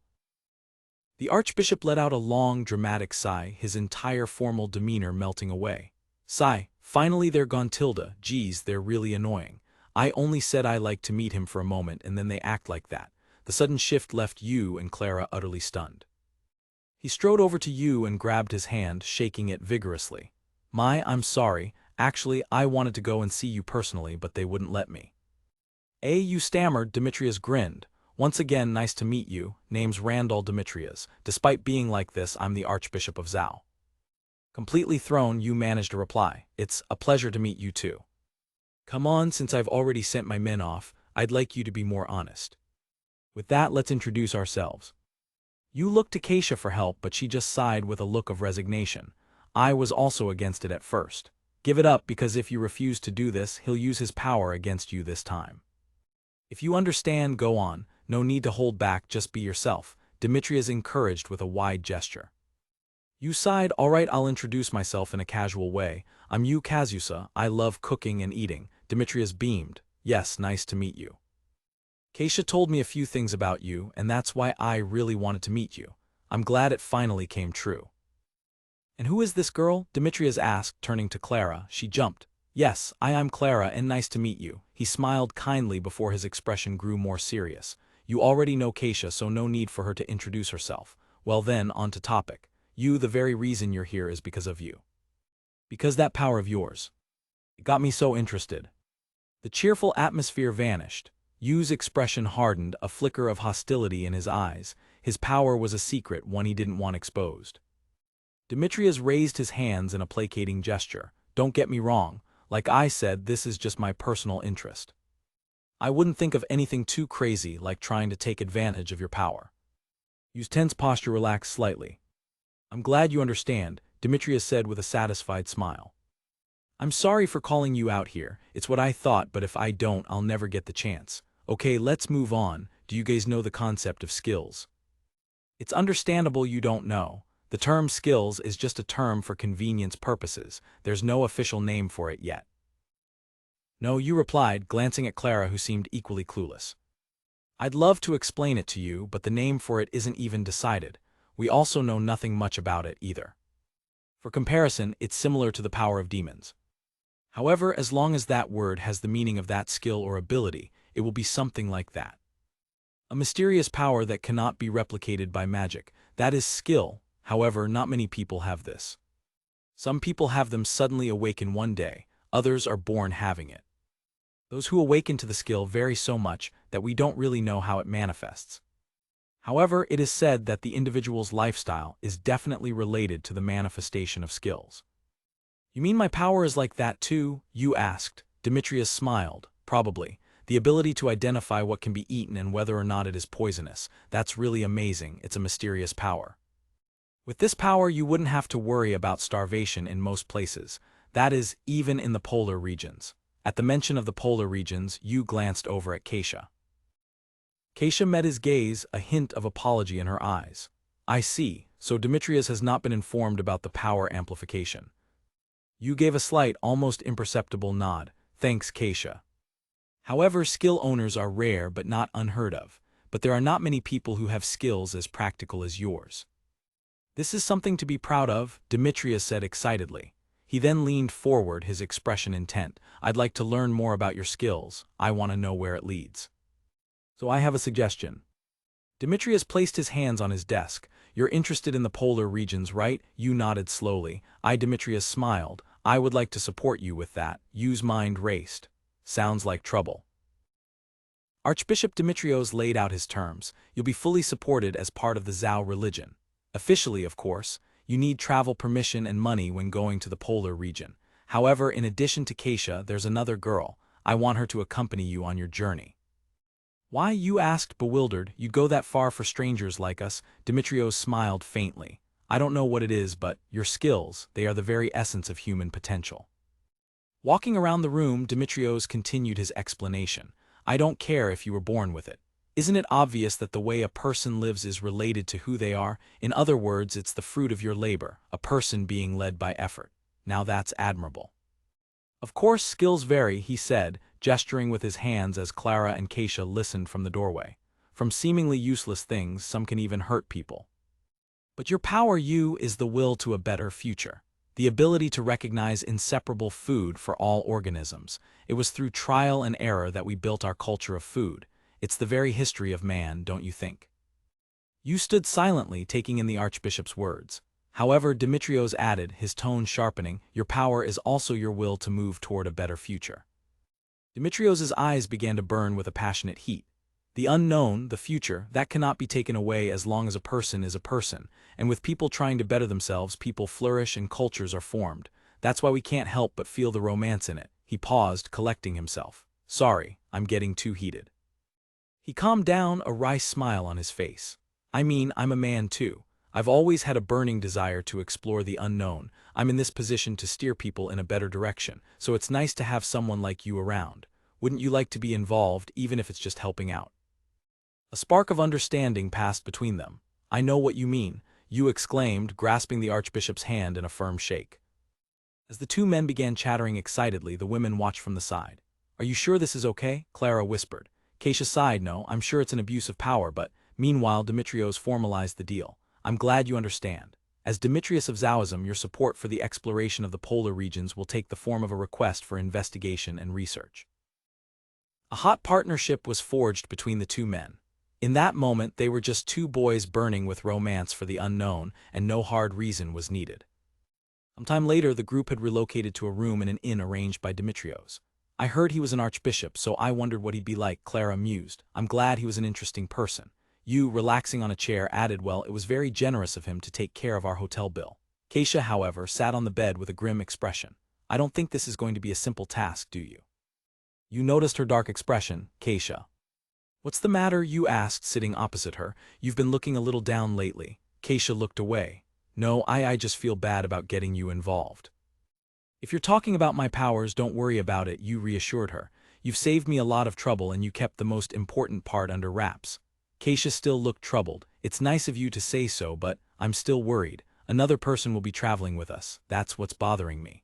The archbishop let out a long, dramatic sigh, his entire formal demeanor melting away. Sigh, finally they're gone, Tilda. Geez, they're really annoying. I only said I like to meet him for a moment and then they act like that. The sudden shift left Yu and Clara utterly stunned. He strode over to Yu and grabbed his hand, shaking it vigorously. I'm sorry. Actually, I wanted to go and see you personally, but they wouldn't let me. You stammered. Demetrius grinned. Once again, nice to meet you. Name's Demetrius. Despite being like this, I'm the Archbishop of Zhao. Completely thrown, Yu managed to reply. It's a pleasure to meet you too. Come on, since I've already sent my men off, I'd like you to be more honest. With that, let's introduce ourselves. Yu looked to Keisha for help, but she just sighed with a look of resignation. I was also against it at first. Give it up, because if you refuse to do this, he'll use his power against you this time. If you understand, go on. No need to hold back, just be yourself, Demetrius encouraged with a wide gesture. Yu sighed. All right, I'll introduce myself in a casual way. I'm Yu Kazusa. I love cooking and eating. Demetrius beamed. Yes, nice to meet you. Keisha told me a few things about you, and that's why I really wanted to meet you. I'm glad it finally came true. And who is this girl? Demetrius asked, turning to Clara. She jumped. Yes, I am Clara, and nice to meet you. He smiled kindly before his expression grew more serious. You already know Keisha, so no need for her to introduce herself. Well then, on to topic. You, the very reason you're here is because of you. Because that power of yours. It got me so interested. The cheerful atmosphere vanished. Yu's expression hardened, a flicker of hostility in his eyes. His power was a secret, one he didn't want exposed. Demetrius raised his hands in a placating gesture. Don't get me wrong. Like I said, this is just my personal interest. I wouldn't think of anything too crazy like trying to take advantage of your power. Yu's tense posture relaxed slightly. I'm glad you understand, Demetrius said with a satisfied smile. I'm sorry for calling you out here. It's what I thought, but if I don't, I'll never get the chance. Okay, let's move on. Do you guys know the concept of skills? It's understandable you don't know. The term skills is just a term for convenience purposes. There's no official name for it yet. No, you replied, glancing at Clara, who seemed equally clueless. I'd love to explain it to you, but the name for it isn't even decided. We also know nothing much about it either. For comparison, it's similar to the power of demons. However, as long as that word has the meaning of that skill or ability, it will be something like that. A mysterious power that cannot be replicated by magic. That is skill. However, not many people have this. Some people have them suddenly awaken one day, others are born having it. Those who awaken to the skill vary so much that we don't really know how it manifests. However, it is said that the individual's lifestyle is definitely related to the manifestation of skills. You mean my power is like that too? You asked. Demetrius smiled. Probably. The ability to identify what can be eaten and whether or not it is poisonous. That's really amazing. It's a mysterious power. With this power, you wouldn't have to worry about starvation in most places. That is, even in the polar regions. At the mention of the polar regions, you glanced over at Keisha. Keisha met his gaze, a hint of apology in her eyes. I see, so Demetrius has not been informed about the power amplification. You gave a slight, almost imperceptible nod. Thanks, Keisha. However, skill owners are rare but not unheard of. But there are not many people who have skills as practical as yours. This is something to be proud of, Demetrius said excitedly. He then leaned forward, his expression intent. I'd like to learn more about your skills. I want to know where it leads. So I have a suggestion. Demetrius placed his hands on his desk. You're interested in the polar regions, right? You nodded slowly. Demetrius smiled. I would like to support you with that. Yu's mind raced. Sounds like trouble. Archbishop Demetrios laid out his terms. You'll be fully supported as part of the Zhao religion. Officially, of course, you need travel permission and money when going to the polar region. However, in addition to Keisha, there's another girl. I want her to accompany you on your journey. Why, you asked, bewildered, you'd go that far for strangers like us? Demetrios smiled faintly. I don't know what it is, but your skills, they are the very essence of human potential. Walking around the room, Demetrios continued his explanation. I don't care if you were born with it. Isn't it obvious that the way a person lives is related to who they are? In other words, it's the fruit of your labor, a person being led by effort. Now that's admirable. Of course, skills vary, he said, gesturing with his hands as Clara and Keisha listened from the doorway. From seemingly useless things, some can even hurt people. But your power, you, is the will to a better future. The ability to recognize inseparable food for all organisms. It was through trial and error that we built our culture of food. It's the very history of man, don't you think? You stood silently, taking in the Archbishop's words. However, Demetrios added, his tone sharpening, your power is also your will to move toward a better future. Demetrios's eyes began to burn with a passionate heat. The unknown, the future, that cannot be taken away as long as a person is a person, and with people trying to better themselves, people flourish and cultures are formed. That's why we can't help but feel the romance in it. He paused, collecting himself. Sorry, I'm getting too heated. He calmed down, a wry smile on his face. I mean, I'm a man too. I've always had a burning desire to explore the unknown. I'm in this position to steer people in a better direction, so it's nice to have someone like you around. Wouldn't you like to be involved, even if it's just helping out? A spark of understanding passed between them. I know what you mean, you exclaimed, grasping the Archbishop's hand in a firm shake. As the two men began chattering excitedly, the women watched from the side. Are you sure this is okay? Clara whispered. Keisha sighed. No, I'm sure it's an abuse of power, but meanwhile Demetrius formalized the deal. I'm glad you understand. As Demetrius of Zaoism, your support for the exploration of the polar regions will take the form of a request for investigation and research. A hot partnership was forged between the two men. In that moment they were just two boys burning with romance for the unknown, and no hard reason was needed. Sometime later the group had relocated to a room in an inn arranged by Demetrius. I heard he was an archbishop, so I wondered what he'd be like, Clara mused. I'm glad he was an interesting person. You, relaxing on a chair, added, well, it was very generous of him to take care of our hotel bill. Keisha, however, sat on the bed with a grim expression. I don't think this is going to be a simple task, do you? You noticed her dark expression, Keisha. What's the matter? You asked, sitting opposite her. You've been looking a little down lately. Keisha looked away. No, I just feel bad about getting you involved. If you're talking about my powers, don't worry about it, you reassured her. You've saved me a lot of trouble and you kept the most important part under wraps. Keisha still looked troubled. It's nice of you to say so, but I'm still worried. Another person will be traveling with us. That's what's bothering me.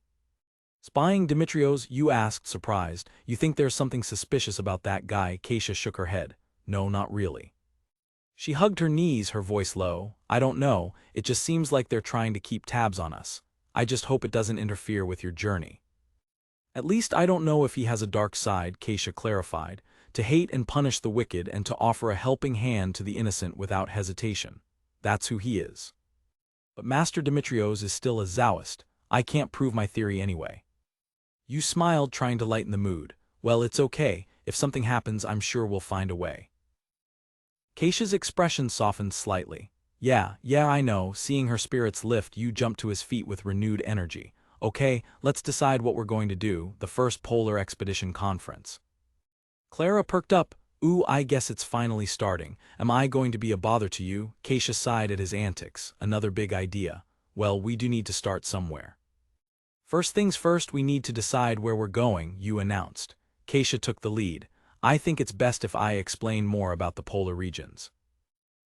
Spying Demetrius? You asked, surprised. You think there's something suspicious about that guy? Keisha shook her head. No, not really. She hugged her knees, her voice low. I don't know, it just seems like they're trying to keep tabs on us. I just hope it doesn't interfere with your journey. At least I don't know if he has a dark side, Keisha clarified, to hate and punish the wicked and to offer a helping hand to the innocent without hesitation. That's who he is. But Master Demetrius is still a Zaoist. I can't prove my theory anyway. You smiled, trying to lighten the mood. Well, it's okay. If something happens, I'm sure we'll find a way. Keisha's expression softened slightly. Yeah, I know. Seeing her spirits lift, you jumped to his feet with renewed energy. Okay, let's decide what we're going to do, the first Polar Expedition Conference. Clara perked up. Ooh, I guess it's finally starting. Am I going to be a bother to you? Keisha sighed at his antics. Another big idea. Well, we do need to start somewhere. First things first, we need to decide where we're going, you announced. Keisha took the lead. I think it's best if I explain more about the polar regions.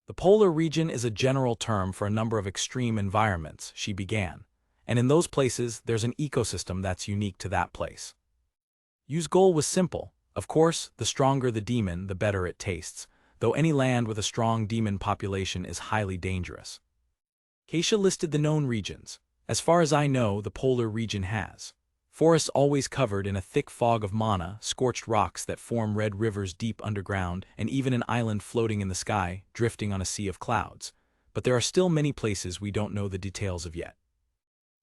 The polar region is a general term for a number of extreme environments, she began. And in those places, there's an ecosystem that's unique to that place. Yu's goal was simple. Of course, the stronger the demon, the better it tastes, though any land with a strong demon population is highly dangerous. Keisha listed the known regions. As far as I know, the polar region has forests always covered in a thick fog of mana, scorched rocks that form red rivers deep underground, and even an island floating in the sky, drifting on a sea of clouds. But there are still many places we don't know the details of yet.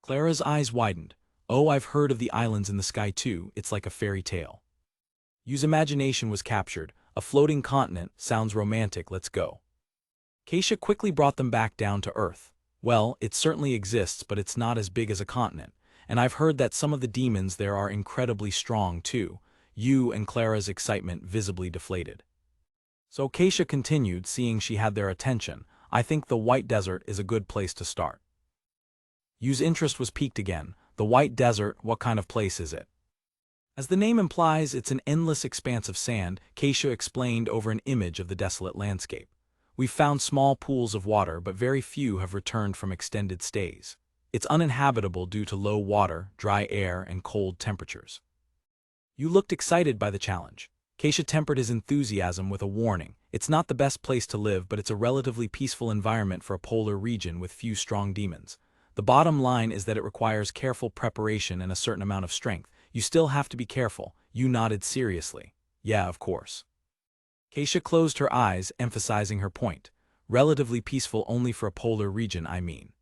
Clara's eyes widened. Oh, I've heard of the islands in the sky too. It's like a fairy tale. Yu's imagination was captured. A floating continent sounds romantic. Let's go. Keisha quickly brought them back down to earth. Well, it certainly exists, but it's not as big as a continent. And I've heard that some of the demons there are incredibly strong too. Yu and Clara's excitement visibly deflated. So Keisha continued, seeing she had their attention. I think the White Desert is a good place to start. Yu's interest was piqued again. The White Desert, what kind of place is it? As the name implies, it's an endless expanse of sand, Keisha explained over an image of the desolate landscape. We've found small pools of water, but very few have returned from extended stays. It's uninhabitable due to low water, dry air, and cold temperatures. You looked excited by the challenge. Keisha tempered his enthusiasm with a warning. It's not the best place to live, but it's a relatively peaceful environment for a polar region with few strong demons. The bottom line is that it requires careful preparation and a certain amount of strength. You still have to be careful. You nodded seriously. Yeah, of course. Keisha closed her eyes, emphasizing her point. Relatively peaceful only for a polar region, I mean.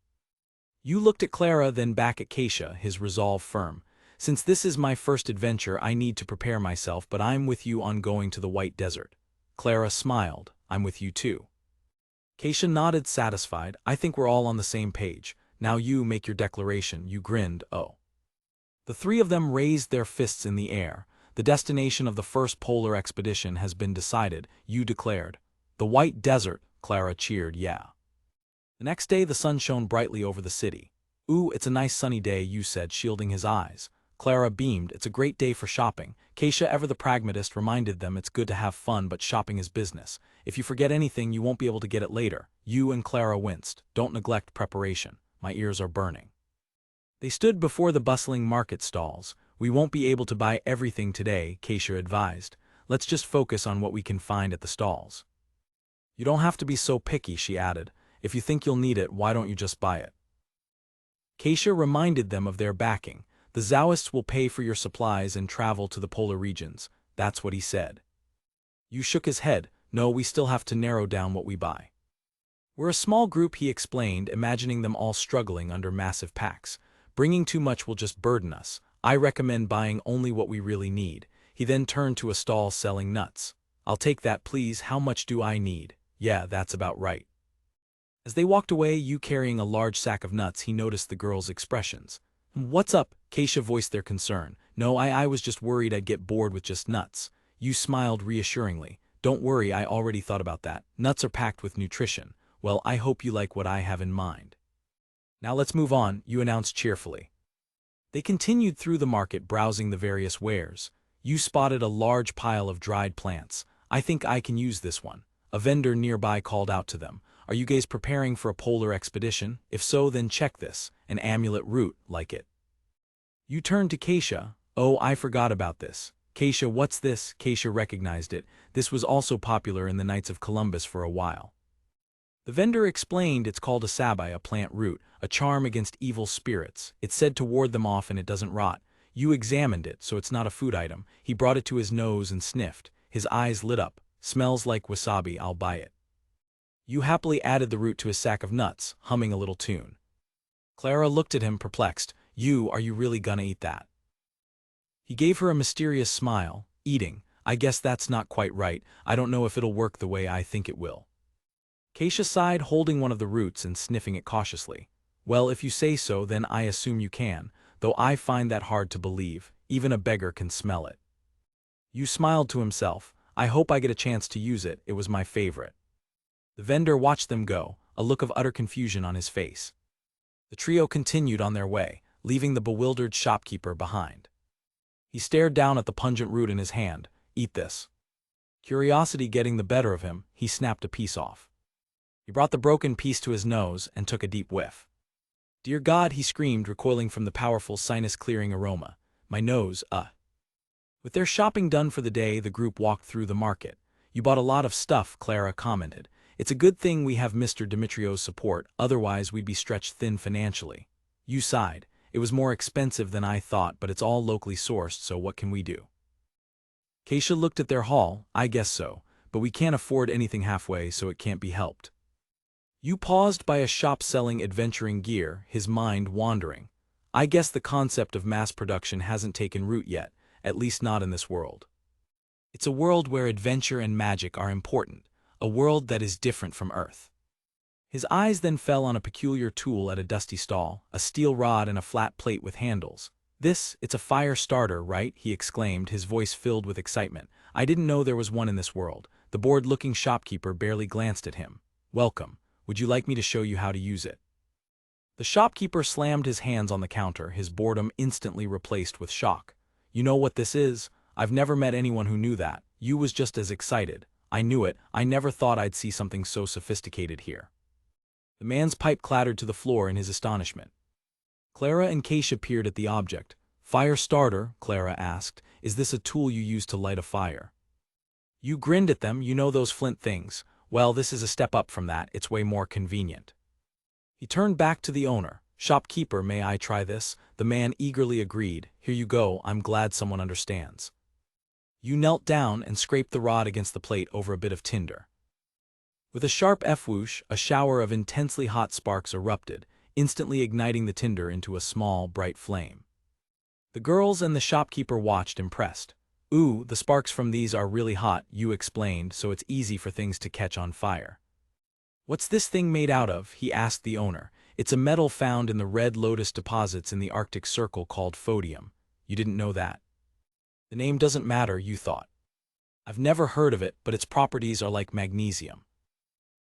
You looked at Clara, then back at Keisha, his resolve firm. Since this is my first adventure, I need to prepare myself, but I'm with you on going to the White Desert. Clara smiled. I'm with you too. Keisha nodded, satisfied. I think we're all on the same page. Now you make your declaration. You grinned. Oh. The three of them raised their fists in the air. The destination of the first polar expedition has been decided, you declared. The White Desert, Clara cheered. Yeah. The next day the sun shone brightly over the city. Ooh, it's a nice sunny day, you said, shielding his eyes. Clara beamed. It's a great day for shopping. Keisha, ever the pragmatist, reminded them it's good to have fun, but shopping is business. If you forget anything, you won't be able to get it later. You and Clara winced. Don't neglect preparation. My ears are burning. They stood before the bustling market stalls. We won't be able to buy everything today, Keisha advised. let's just focus on what we can find at the stalls. You don't have to be so picky, she added. If you think you'll need it, why don't you just buy it? Keisha reminded them of their backing. The Taoists will pay for your supplies and travel to the polar regions. That's what he said. Yu shook his head. No, we still have to narrow down what we buy. We're a small group, he explained, imagining them all struggling under massive packs. Bringing too much will just burden us. I recommend buying only what we really need. He then turned to a stall selling nuts. I'll take that, please. How much do I need? Yeah, that's about right. As they walked away, Yu carrying a large sack of nuts, he noticed the girls' expressions. What's up? Keisha voiced their concern. No, I was just worried I'd get bored with just nuts. Yu smiled reassuringly. Don't worry, I already thought about that. Nuts are packed with nutrition. Well, I hope you like what I have in mind. Now let's move on, Yu announced cheerfully. They continued through the market, browsing the various wares. Yu spotted a large pile of dried plants. I think I can use this one. A vendor nearby called out to them. Are you guys preparing for a polar expedition? If so, then check this. An amulet root, like it. Yu turned to Keisha. Oh, I forgot about this. Keisha, what's this? Keisha recognized it. This was also popular in the Knights of Columbus for a while. The vendor explained it's called a sabai, a plant root, a charm against evil spirits. It's said to ward them off and it doesn't rot. Yu examined it, so it's not a food item. He brought it to his nose and sniffed. His eyes lit up. Smells like wasabi, I'll buy it. Yu happily added the root to his sack of nuts, humming a little tune. Clara looked at him perplexed. Yu, are you really gonna eat that? He gave her a mysterious smile. Eating. I guess that's not quite right. I don't know if it'll work the way I think it will. Keisha sighed, holding one of the roots and sniffing it cautiously. Well, if you say so, then I assume you can, though I find that hard to believe. Even a beggar can smell it. Yu smiled to himself. I hope I get a chance to use it. It was my favorite. The vendor watched them go, a look of utter confusion on his face. The trio continued on their way, leaving the bewildered shopkeeper behind. He stared down at the pungent root in his hand. Eat this. Curiosity getting the better of him, he snapped a piece off. He brought the broken piece to his nose and took a deep whiff. Dear God, he screamed, recoiling from the powerful sinus-clearing aroma. My nose, With their shopping done for the day, the group walked through the market. You bought a lot of stuff, Clara commented. It's a good thing we have Mr. Demetrius' support, otherwise we'd be stretched thin financially. Yu sighed. It was more expensive than I thought, but it's all locally sourced, so what can we do? Keisha looked at their haul. I guess so, but we can't afford anything halfway, so it can't be helped. Yu paused by a shop selling adventuring gear, his mind wandering. I guess the concept of mass production hasn't taken root yet, at least not in this world. It's a world where adventure and magic are important, a world that is different from Earth. His eyes then fell on a peculiar tool at a dusty stall, a steel rod and a flat plate with handles. It's a fire starter, right? He exclaimed, his voice filled with excitement. I didn't know there was one in this world. The bored-looking shopkeeper barely glanced at him. Welcome. Would you like me to show you how to use it? The shopkeeper slammed his hands on the counter, his boredom instantly replaced with shock. You know what this is? I've never met anyone who knew that. Yu was just as excited. I knew it. I never thought I'd see something so sophisticated here. The man's pipe clattered to the floor in his astonishment. Clara and Keisha peered at the object. Fire starter, Clara asked. Is this a tool you use to light a fire? Yu grinned at them. You know those flint things. Well, this is a step up from that. It's way more convenient. He turned back to the owner. Shopkeeper, may I try this? The man eagerly agreed. Here you go. I'm glad someone understands. Yu knelt down and scraped the rod against the plate over a bit of tinder. With a sharp whoosh, a shower of intensely hot sparks erupted, instantly igniting the tinder into a small, bright flame. The girls and the shopkeeper watched, impressed. Ooh, the sparks from these are really hot, Yu explained, so it's easy for things to catch on fire. What's this thing made out of? He asked the owner. It's a metal found in the red lotus deposits in the Arctic Circle called phodium. You didn't know that? The name doesn't matter, Yu thought. I've never heard of it, but its properties are like magnesium.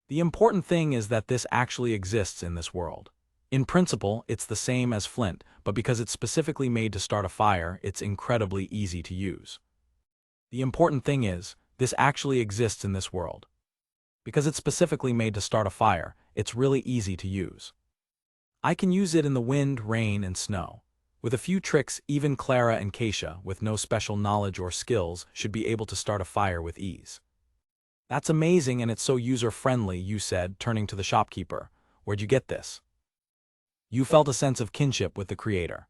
The important thing is that this actually exists in this world. In principle, it's the same as flint, but because it's specifically made to start a fire, it's incredibly easy to use. The important thing is, this actually exists in this world. Because it's specifically made to start a fire, it's really easy to use. I can use it in the wind, rain, and snow. With a few tricks, even Clara and Keisha, with no special knowledge or skills, should be able to start a fire with ease. That's amazing and it's so user-friendly, Yu said, turning to the shopkeeper. Where'd you get this? Yu felt a sense of kinship with the creator.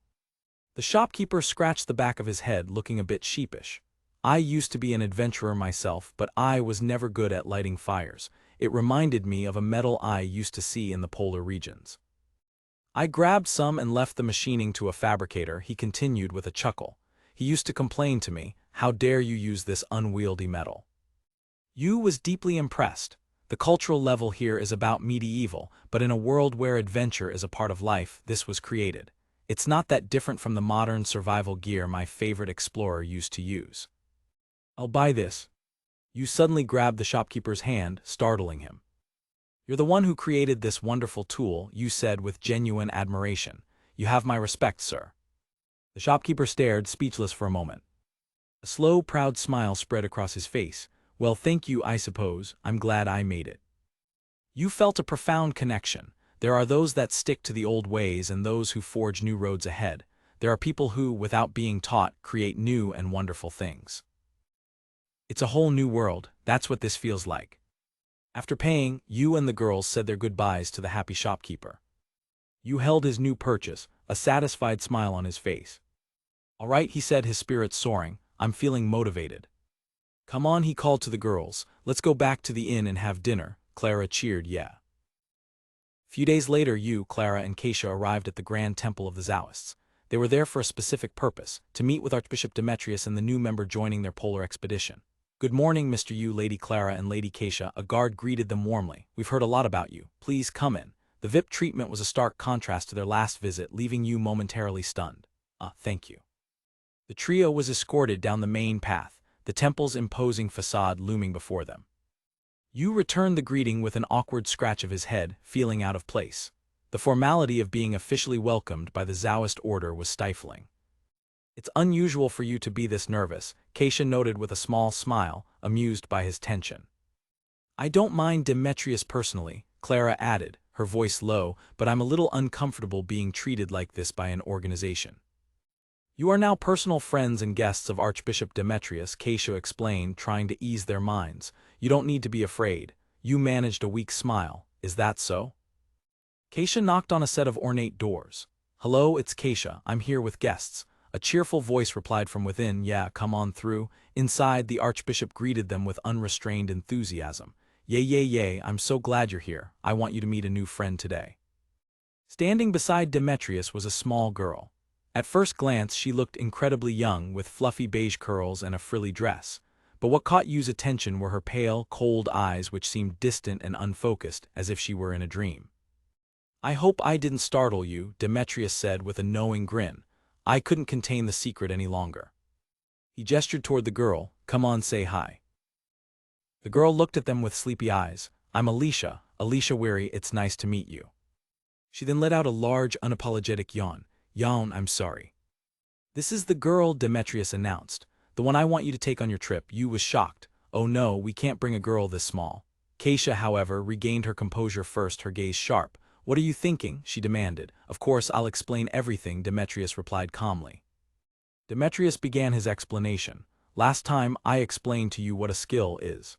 The shopkeeper scratched the back of his head, looking a bit sheepish. I used to be an adventurer myself, but I was never good at lighting fires. It reminded me of a metal I used to see in the polar regions. I grabbed some and left the machining to a fabricator, he continued with a chuckle. He used to complain to me, how dare you use this unwieldy metal. Yu was deeply impressed. The cultural level here is about medieval, but in a world where adventure is a part of life, this was created. It's not that different from the modern survival gear my favorite explorer used to use. I'll buy this. Yu suddenly grabbed the shopkeeper's hand, startling him. You're the one who created this wonderful tool, Yu said with genuine admiration. You have my respect, sir. The shopkeeper stared, speechless for a moment. A slow, proud smile spread across his face. Well, thank you, I suppose. I'm glad I made it. Yu felt a profound connection. There are those that stick to the old ways and those who forge new roads ahead. There are people who, without being taught, create new and wonderful things. It's a whole new world. That's what this feels like. After paying, Yu and the girls said their goodbyes to the happy shopkeeper. Yu held his new purchase, a satisfied smile on his face. All right, he said, his spirits soaring. I'm feeling motivated. Come on, he called to the girls. Let's go back to the inn and have dinner. Clara cheered, yeah. Few days later, Yu, Clara, and Keisha arrived at the Grand Temple of the Taoists. They were there for a specific purpose, to meet with Archbishop Demetrius and the new member joining their polar expedition. Good morning, Mr. Yu, Lady Clara, and Lady Keisha. A guard greeted them warmly. We've heard a lot about you. Please come in. The VIP treatment was a stark contrast to their last visit, leaving Yu momentarily stunned. Thank you. The trio was escorted down the main path, the temple's imposing facade looming before them. Yu returned the greeting with an awkward scratch of his head, feeling out of place. The formality of being officially welcomed by the Taoist order was stifling. It's unusual for you to be this nervous, Keisha noted with a small smile, amused by his tension. I don't mind Demetrius personally, Clara added, her voice low, but I'm a little uncomfortable being treated like this by an organization. You are now personal friends and guests of Archbishop Demetrius, Keisha explained, trying to ease their minds. You don't need to be afraid. Yu managed a weak smile. Is that so? Keisha knocked on a set of ornate doors. Hello, it's Keisha. I'm here with guests. A cheerful voice replied from within, yeah, come on through. Inside, the Archbishop greeted them with unrestrained enthusiasm. Yay, I'm so glad you're here. I want you to meet a new friend today. Standing beside Demetrius was a small girl. At first glance, she looked incredibly young, with fluffy beige curls and a frilly dress. But what caught Yu's attention were her pale, cold eyes which seemed distant and unfocused, as if she were in a dream. I hope I didn't startle you, Demetrius said with a knowing grin. I couldn't contain the secret any longer. He gestured toward the girl. Come on, say hi. The girl looked at them with sleepy eyes. I'm Alicia Weary, it's nice to meet you. She then let out a large, unapologetic yawn. I'm sorry. This is the girl, Demetrius announced. The one I want you to take on your trip. Yu was shocked. Oh no, we can't bring a girl this small. Keisha, however, regained her composure first, her gaze sharp. What are you thinking? She demanded. Of course, I'll explain everything, Demetrius replied calmly. Demetrius began his explanation. Last time, I explained to you what a skill is.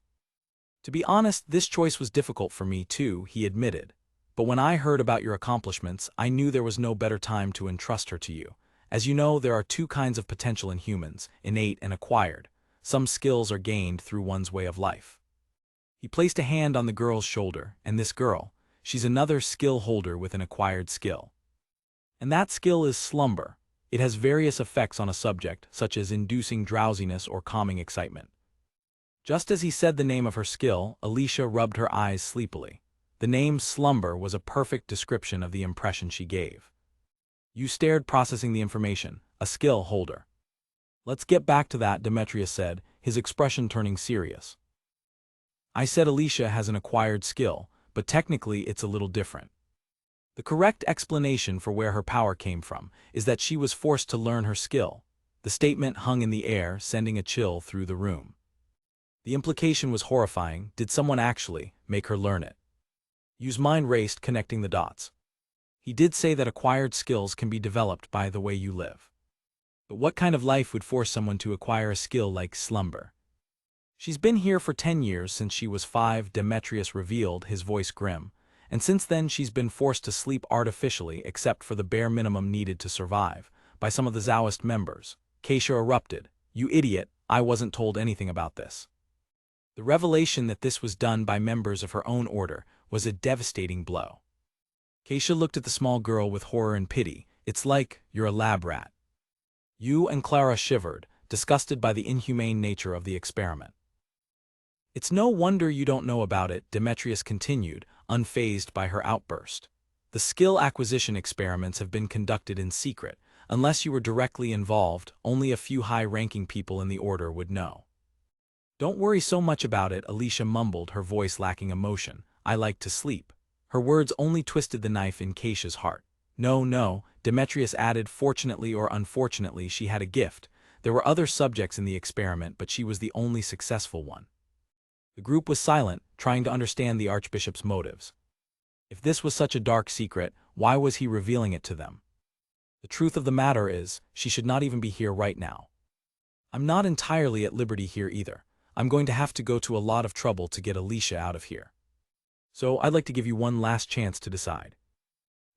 To be honest, this choice was difficult for me too, he admitted. But when I heard about your accomplishments, I knew there was no better time to entrust her to you. As you know, there are two kinds of potential in humans, innate and acquired. Some skills are gained through one's way of life. He placed a hand on the girl's shoulder, and this girl, she's another skill holder with an acquired skill. And that skill is slumber. It has various effects on a subject, such as inducing drowsiness or calming excitement. Just as he said the name of her skill, Alicia rubbed her eyes sleepily. The name slumber was a perfect description of the impression she gave. Yu stared, processing the information. A skill holder. Let's get back to that, Demetrius said, his expression turning serious. I said Alicia has an acquired skill, but technically it's a little different. The correct explanation for where her power came from is that she was forced to learn her skill. The statement hung in the air, sending a chill through the room. The implication was horrifying. Did someone actually make her learn it? Yu's mind raced, connecting the dots. He did say that acquired skills can be developed by the way you live. But what kind of life would force someone to acquire a skill like slumber? She's been here for 10 years since she was 5, Demetrius revealed, his voice grim, and since then she's been forced to sleep artificially except for the bare minimum needed to survive, by some of the Taoist members. Keisha erupted, "You idiot, I wasn't told anything about this." The revelation that this was done by members of her own order was a devastating blow. Keisha looked at the small girl with horror and pity. "It's like you're a lab rat." You and Clara shivered, disgusted by the inhumane nature of the experiment. "It's no wonder you don't know about it," Demetrius continued, unfazed by her outburst. "The skill acquisition experiments have been conducted in secret. Unless you were directly involved, only a few high-ranking people in the order would know." "Don't worry so much about it," Alicia mumbled, her voice lacking emotion. "I like to sleep." Her words only twisted the knife in Keisha's heart. "No, no," Demetrius added, "fortunately or unfortunately she had a gift. There were other subjects in the experiment, but she was the only successful one." The group was silent, trying to understand the Archbishop's motives. If this was such a dark secret, why was he revealing it to them? The truth of the matter is, she should not even be here right now. "I'm not entirely at liberty here either. I'm going to have to go to a lot of trouble to get Alicia out of here. So I'd like to give you one last chance to decide."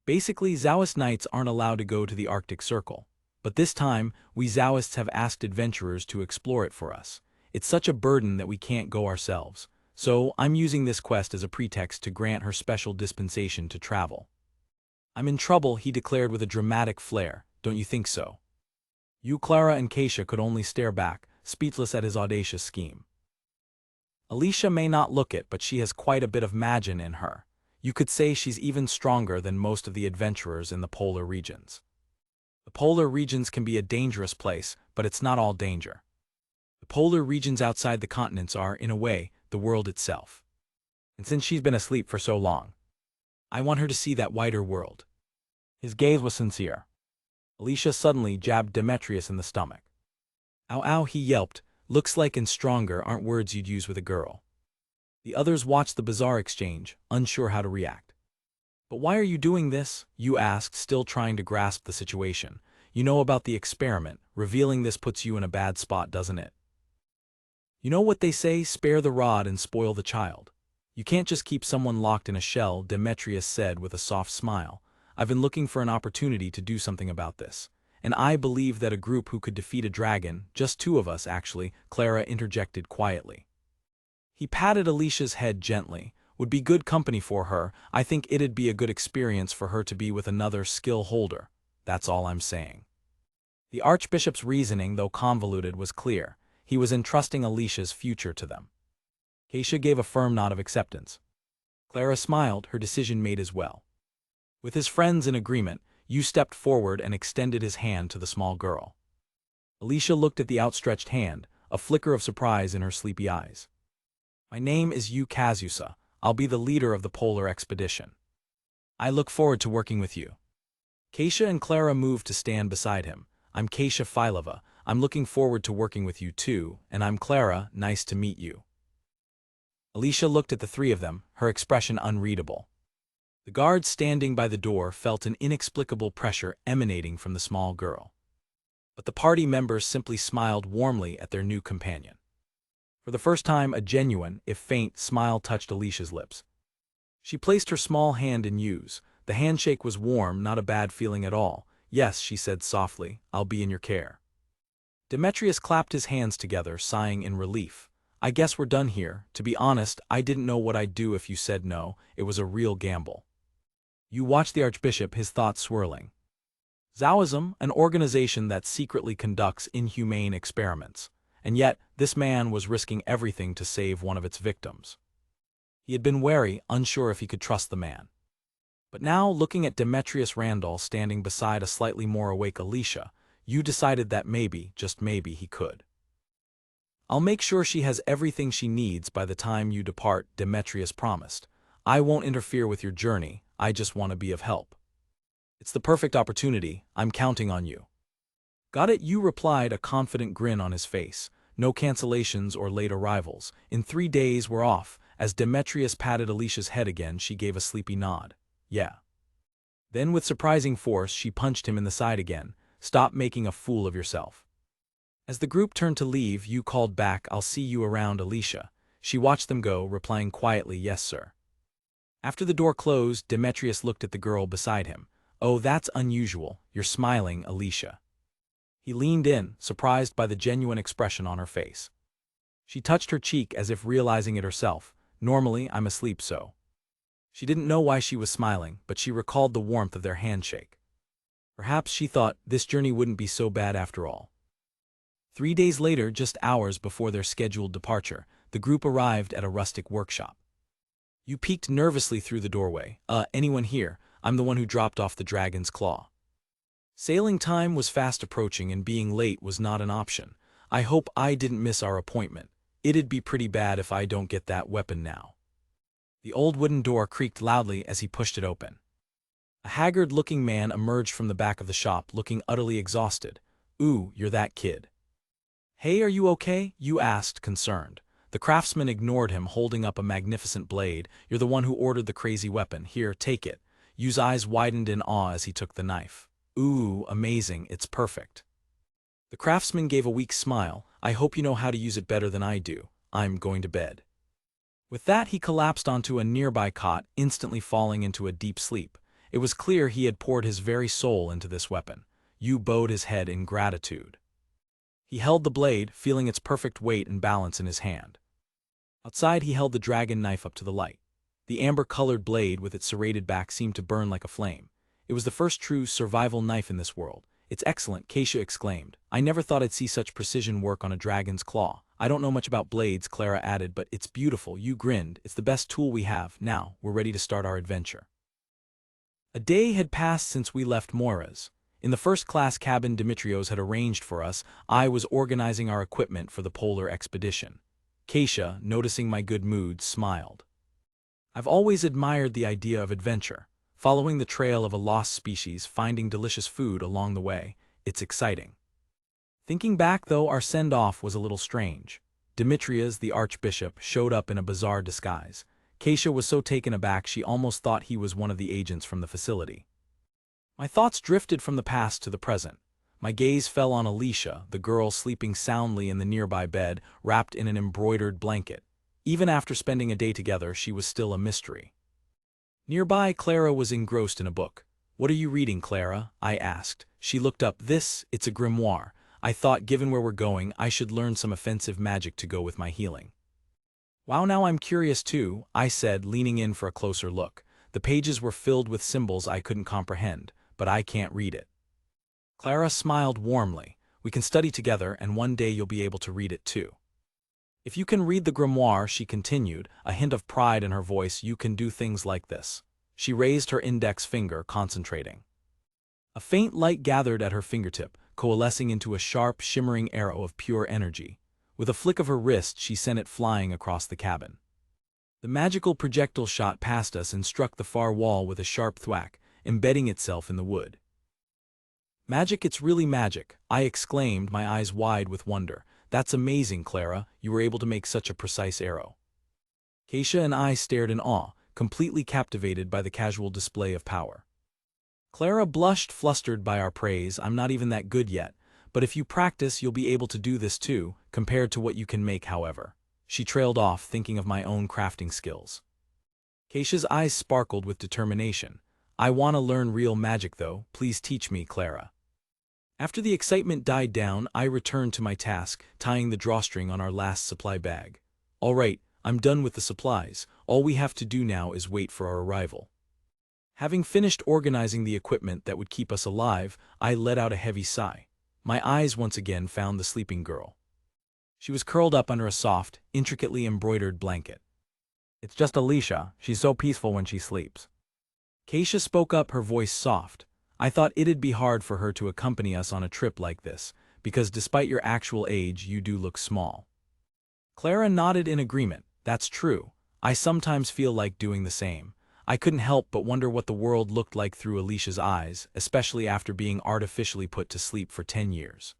Basically, Taoist knights aren't allowed to go to the Arctic Circle. But this time, we Taoists have asked adventurers to explore it for us. It's such a burden that we can't go ourselves. So I'm using this quest as a pretext to grant her special dispensation to travel. "I'm in trouble," he declared with a dramatic flair. "Don't you think so?" You, Clara and Keisha could only stare back, speechless at his audacious scheme. "Alicia may not look it, but she has quite a bit of magic in her. You could say she's even stronger than most of the adventurers in the polar regions." "The polar regions can be a dangerous place, but it's not all danger. The polar regions outside the continents are, in a way, the world itself. And since she's been asleep for so long, I want her to see that wider world." His gaze was sincere. Alicia suddenly jabbed Demetrius in the stomach. "Ow, ow," he yelped. "Looks like and stronger aren't words you'd use with a girl." The others watched the bizarre exchange, unsure how to react. "But why are you doing this?" you asked, still trying to grasp the situation. "You know about the experiment. Revealing this puts you in a bad spot, doesn't it? You know what they say, spare the rod and spoil the child. You can't just keep someone locked in a shell," Demetrius said with a soft smile. "I've been looking for an opportunity to do something about this. And I believe that a group who could defeat a dragon, just 2 of us actually," Clara interjected quietly. He patted Alicia's head gently. "Would be good company for her. I think it'd be a good experience for her to be with another skill holder. That's all I'm saying." The Archbishop's reasoning, though convoluted, was clear. He was entrusting Alicia's future to them. Keisha gave a firm nod of acceptance. Clara smiled, her decision made as well. With his friends in agreement, Yu stepped forward and extended his hand to the small girl. Alicia looked at the outstretched hand, a flicker of surprise in her sleepy eyes. "My name is Yu Kazusa. I'll be the leader of the polar expedition. I look forward to working with you." Keisha and Clara moved to stand beside him. "I'm Keisha Filova. I'm looking forward to working with you too, and I'm Clara, nice to meet you." Alicia looked at the 3 of them, her expression unreadable. The guards standing by the door felt an inexplicable pressure emanating from the small girl. But the party members simply smiled warmly at their new companion. For the first time, a genuine, if faint, smile touched Alicia's lips. She placed her small hand in Yu's. The handshake was warm, not a bad feeling at all. "Yes," she said softly, "I'll be in your care." Demetrius clapped his hands together, sighing in relief. "I guess we're done here. To be honest, I didn't know what I'd do if you said no. It was a real gamble." You watched the Archbishop, his thoughts swirling. Taoism, an organization that secretly conducts inhumane experiments. And yet, this man was risking everything to save one of its victims. He had been wary, unsure if he could trust the man. But now, looking at Demetrius Randall standing beside a slightly more awake Alicia, you decided that maybe, just maybe, he could. "I'll make sure she has everything she needs by the time you depart," Demetrius promised. "I won't interfere with your journey, I just want to be of help. It's the perfect opportunity, I'm counting on you." "Got it," you replied, a confident grin on his face. "No cancellations or late arrivals. In 3 days we're off." As Demetrius patted Alicia's head again, she gave a sleepy nod. "Yeah." Then with surprising force she punched him in the side again. "Stop making a fool of yourself." As the group turned to leave, Yu called back, "I'll see you around, Alicia." She watched them go, replying quietly, "Yes, sir." After the door closed, Demetrius looked at the girl beside him. "Oh, that's unusual. You're smiling, Alicia." He leaned in, surprised by the genuine expression on her face. She touched her cheek as if realizing it herself. "Normally, I'm asleep so." She didn't know why she was smiling, but she recalled the warmth of their handshake. Perhaps she thought this journey wouldn't be so bad after all. 3 days later, just hours before their scheduled departure, the group arrived at a rustic workshop. Yu peeked nervously through the doorway. Anyone here? I'm the one who dropped off the dragon's claw." Sailing time was fast approaching and being late was not an option. "I hope I didn't miss our appointment. It'd be pretty bad if I don't get that weapon now." The old wooden door creaked loudly as he pushed it open. A haggard-looking man emerged from the back of the shop, looking utterly exhausted. "Ooh, you're that kid." "Hey, are you okay?" Yu asked, concerned. The craftsman ignored him, holding up a magnificent blade. "You're the one who ordered the crazy weapon. Here, take it." Yu's eyes widened in awe as he took the knife. "Ooh, amazing, it's perfect." The craftsman gave a weak smile. "I hope you know how to use it better than I do. I'm going to bed." With that, he collapsed onto a nearby cot, instantly falling into a deep sleep. It was clear he had poured his very soul into this weapon. Yu bowed his head in gratitude. He held the blade, feeling its perfect weight and balance in his hand. Outside, he held the dragon knife up to the light. The amber-colored blade with its serrated back seemed to burn like a flame. It was the first true survival knife in this world. "It's excellent," Keisha exclaimed. "I never thought I'd see such precision work on a dragon's claw." "I don't know much about blades," Clara added, "but it's beautiful." Yu grinned. "It's the best tool we have. Now, we're ready to start our adventure." A day had passed since we left Moira's. In the first-class cabin Demetrius had arranged for us, I was organizing our equipment for the polar expedition. Keisha, noticing my good mood, smiled. I've always admired the idea of adventure. Following the trail of a lost species, finding delicious food along the way, it's exciting. Thinking back, though, our send-off was a little strange. Demetrius, the Archbishop, showed up in a bizarre disguise. Keisha was so taken aback she almost thought he was one of the agents from the facility. My thoughts drifted from the past to the present. My gaze fell on Alicia, the girl sleeping soundly in the nearby bed, wrapped in an embroidered blanket. Even after spending a day together, she was still a mystery. Nearby, Clara was engrossed in a book. "What are you reading, Clara?" I asked. She looked up. It's a grimoire. I thought, given where we're going, I should learn some offensive magic to go with my healing." "Wow, now I'm curious too," I said, leaning in for a closer look. The pages were filled with symbols I couldn't comprehend, but I can't read it. Clara smiled warmly. "We can study together, and one day you'll be able to read it too." "If you can read the grimoire," she continued, a hint of pride in her voice, "you can do things like this." She raised her index finger, concentrating. A faint light gathered at her fingertip, coalescing into a sharp, shimmering arrow of pure energy. With a flick of her wrist, she sent it flying across the cabin. The magical projectile shot past us and struck the far wall with a sharp thwack, embedding itself in the wood. "Magic, it's really magic," I exclaimed, my eyes wide with wonder. "That's amazing, Clara. You were able to make such a precise arrow." Keisha and I stared in awe, completely captivated by the casual display of power. Clara blushed, flustered by our praise. "I'm not even that good yet, but if you practice, you'll be able to do this too, compared to what you can make, however." She trailed off, thinking of my own crafting skills. Keisha's eyes sparkled with determination. "I want to learn real magic, though. Please teach me, Clara." After the excitement died down, I returned to my task, tying the drawstring on our last supply bag. "All right, I'm done with the supplies. All we have to do now is wait for our arrival." Having finished organizing the equipment that would keep us alive, I let out a heavy sigh. My eyes once again found the sleeping girl. She was curled up under a soft, intricately embroidered blanket. "It's just Alicia. She's so peaceful when she sleeps." Keisha spoke up, her voice soft. "I thought it'd be hard for her to accompany us on a trip like this, because despite your actual age, you do look small." Clara nodded in agreement. "That's true. I sometimes feel like doing the same." I couldn't help but wonder what the world looked like through Alicia's eyes, especially after being artificially put to sleep for 10 years.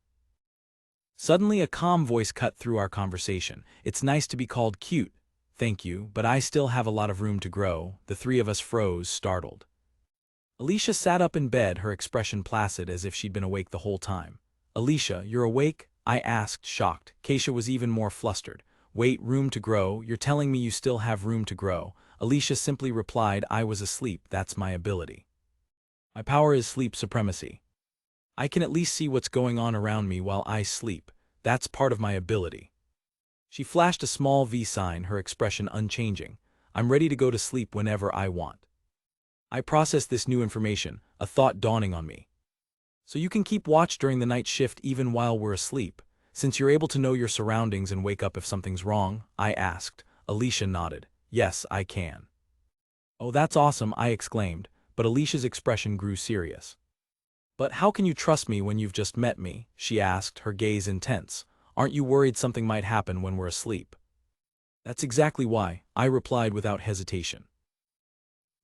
Suddenly, a calm voice cut through our conversation. "It's nice to be called cute." "Thank you, but I still have a lot of room to grow." The three of us froze, startled. Alicia sat up in bed, her expression placid as if she'd been awake the whole time. Alicia, you're awake? I asked, shocked. Keisha was even more flustered. Wait, room to grow? You're telling me you still have room to grow? Alicia simply replied, I was asleep, that's my ability. My power is sleep supremacy. I can at least see what's going on around me while I sleep. That's part of my ability. She flashed a small V sign, her expression unchanging. I'm ready to go to sleep whenever I want. I processed this new information, a thought dawning on me. So you can keep watch during the night shift even while we're asleep, since you're able to know your surroundings and wake up if something's wrong? I asked. Alicia nodded. Yes, I can. Oh, that's awesome, I exclaimed, but Alicia's expression grew serious. But how can you trust me when you've just met me? She asked, her gaze intense. Aren't you worried something might happen when we're asleep? That's exactly why, I replied without hesitation.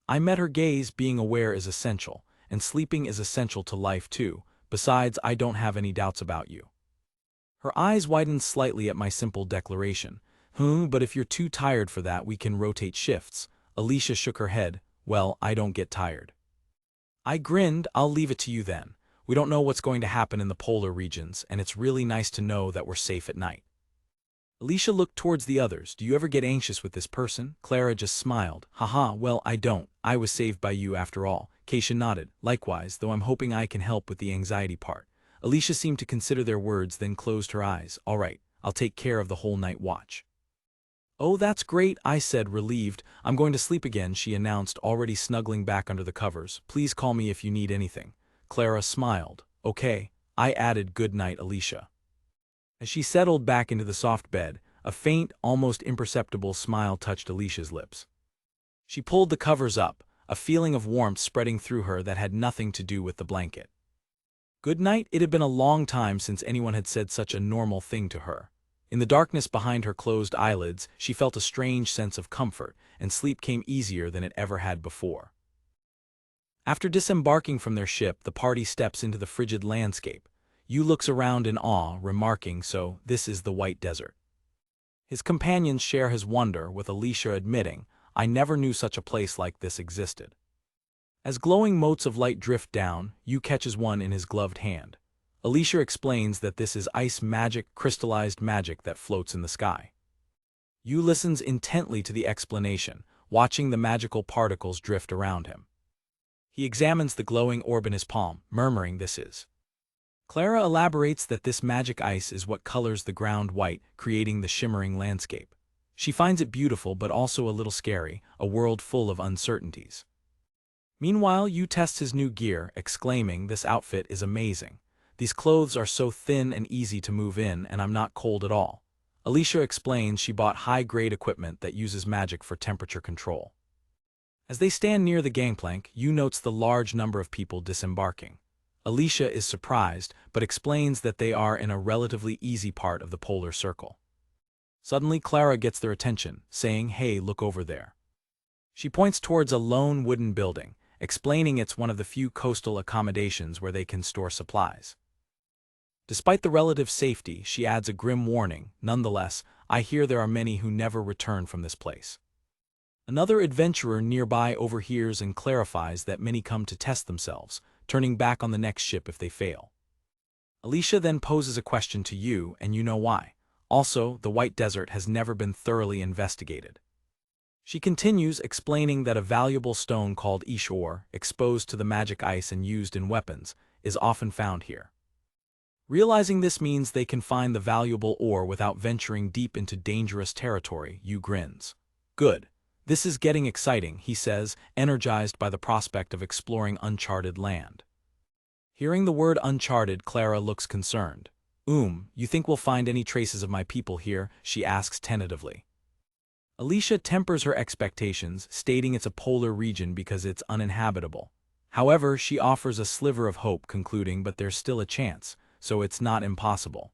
I met her gaze. Being aware is essential, and sleeping is essential to life too. Besides, I don't have any doubts about you. Her eyes widened slightly at my simple declaration. But if you're too tired for that, we can rotate shifts. Alicia shook her head. Well, I don't get tired. I grinned. I'll leave it to you then. We don't know what's going to happen in the polar regions, and it's really nice to know that we're safe at night. Alicia looked towards the others. Do you ever get anxious with this person? Clara just smiled. Haha, well, I don't. I was saved by you after all. Keisha nodded. Likewise, though I'm hoping I can help with the anxiety part. Alicia seemed to consider their words, then closed her eyes. All right, I'll take care of the whole night watch. Oh, that's great, I said, relieved. I'm going to sleep again, she announced, already snuggling back under the covers. Please call me if you need anything. Clara smiled. Okay, I added. Good night, Alicia. As she settled back into the soft bed, a faint, almost imperceptible smile touched Alicia's lips. She pulled the covers up, a feeling of warmth spreading through her that had nothing to do with the blanket. Good night. It had been a long time since anyone had said such a normal thing to her. In the darkness behind her closed eyelids, she felt a strange sense of comfort, and sleep came easier than it ever had before. After disembarking from their ship, the party steps into the frigid landscape. Yu looks around in awe, remarking, so this is the White Desert. His companions share his wonder, with Alicia admitting, I never knew such a place like this existed. As glowing motes of light drift down, Yu catches one in his gloved hand. Alicia explains that this is ice magic, crystallized magic that floats in the sky. Yu listens intently to the explanation, watching the magical particles drift around him. He examines the glowing orb in his palm, murmuring, this is. Clara elaborates that this magic ice is what colors the ground white, creating the shimmering landscape. She finds it beautiful but also a little scary, a world full of uncertainties. Meanwhile, Yu tests his new gear, exclaiming, this outfit is amazing. These clothes are so thin and easy to move in, and I'm not cold at all. Alicia explains she bought high-grade equipment that uses magic for temperature control. As they stand near the gangplank, Yu notes the large number of people disembarking. Alicia is surprised, but explains that they are in a relatively easy part of the polar circle. Suddenly, Clara gets their attention, saying, hey, look over there. She points towards a lone wooden building, explaining it's one of the few coastal accommodations where they can store supplies. Despite the relative safety, she adds a grim warning, nonetheless, I hear there are many who never return from this place. Another adventurer nearby overhears and clarifies that many come to test themselves, turning back on the next ship if they fail. Alicia then poses a question to Yu, and you know why. Also, the White Desert has never been thoroughly investigated. She continues, explaining that a valuable stone called Ish ore, exposed to the magic ice and used in weapons, is often found here. Realizing this means they can find the valuable ore without venturing deep into dangerous territory, Yu grins. Good. This is getting exciting, he says, energized by the prospect of exploring uncharted land. Hearing the word uncharted, Clara looks concerned. You think we'll find any traces of my people here? She asks tentatively. Alicia tempers her expectations, stating it's a polar region because it's uninhabitable. However, she offers a sliver of hope, concluding, but there's still a chance, so it's not impossible.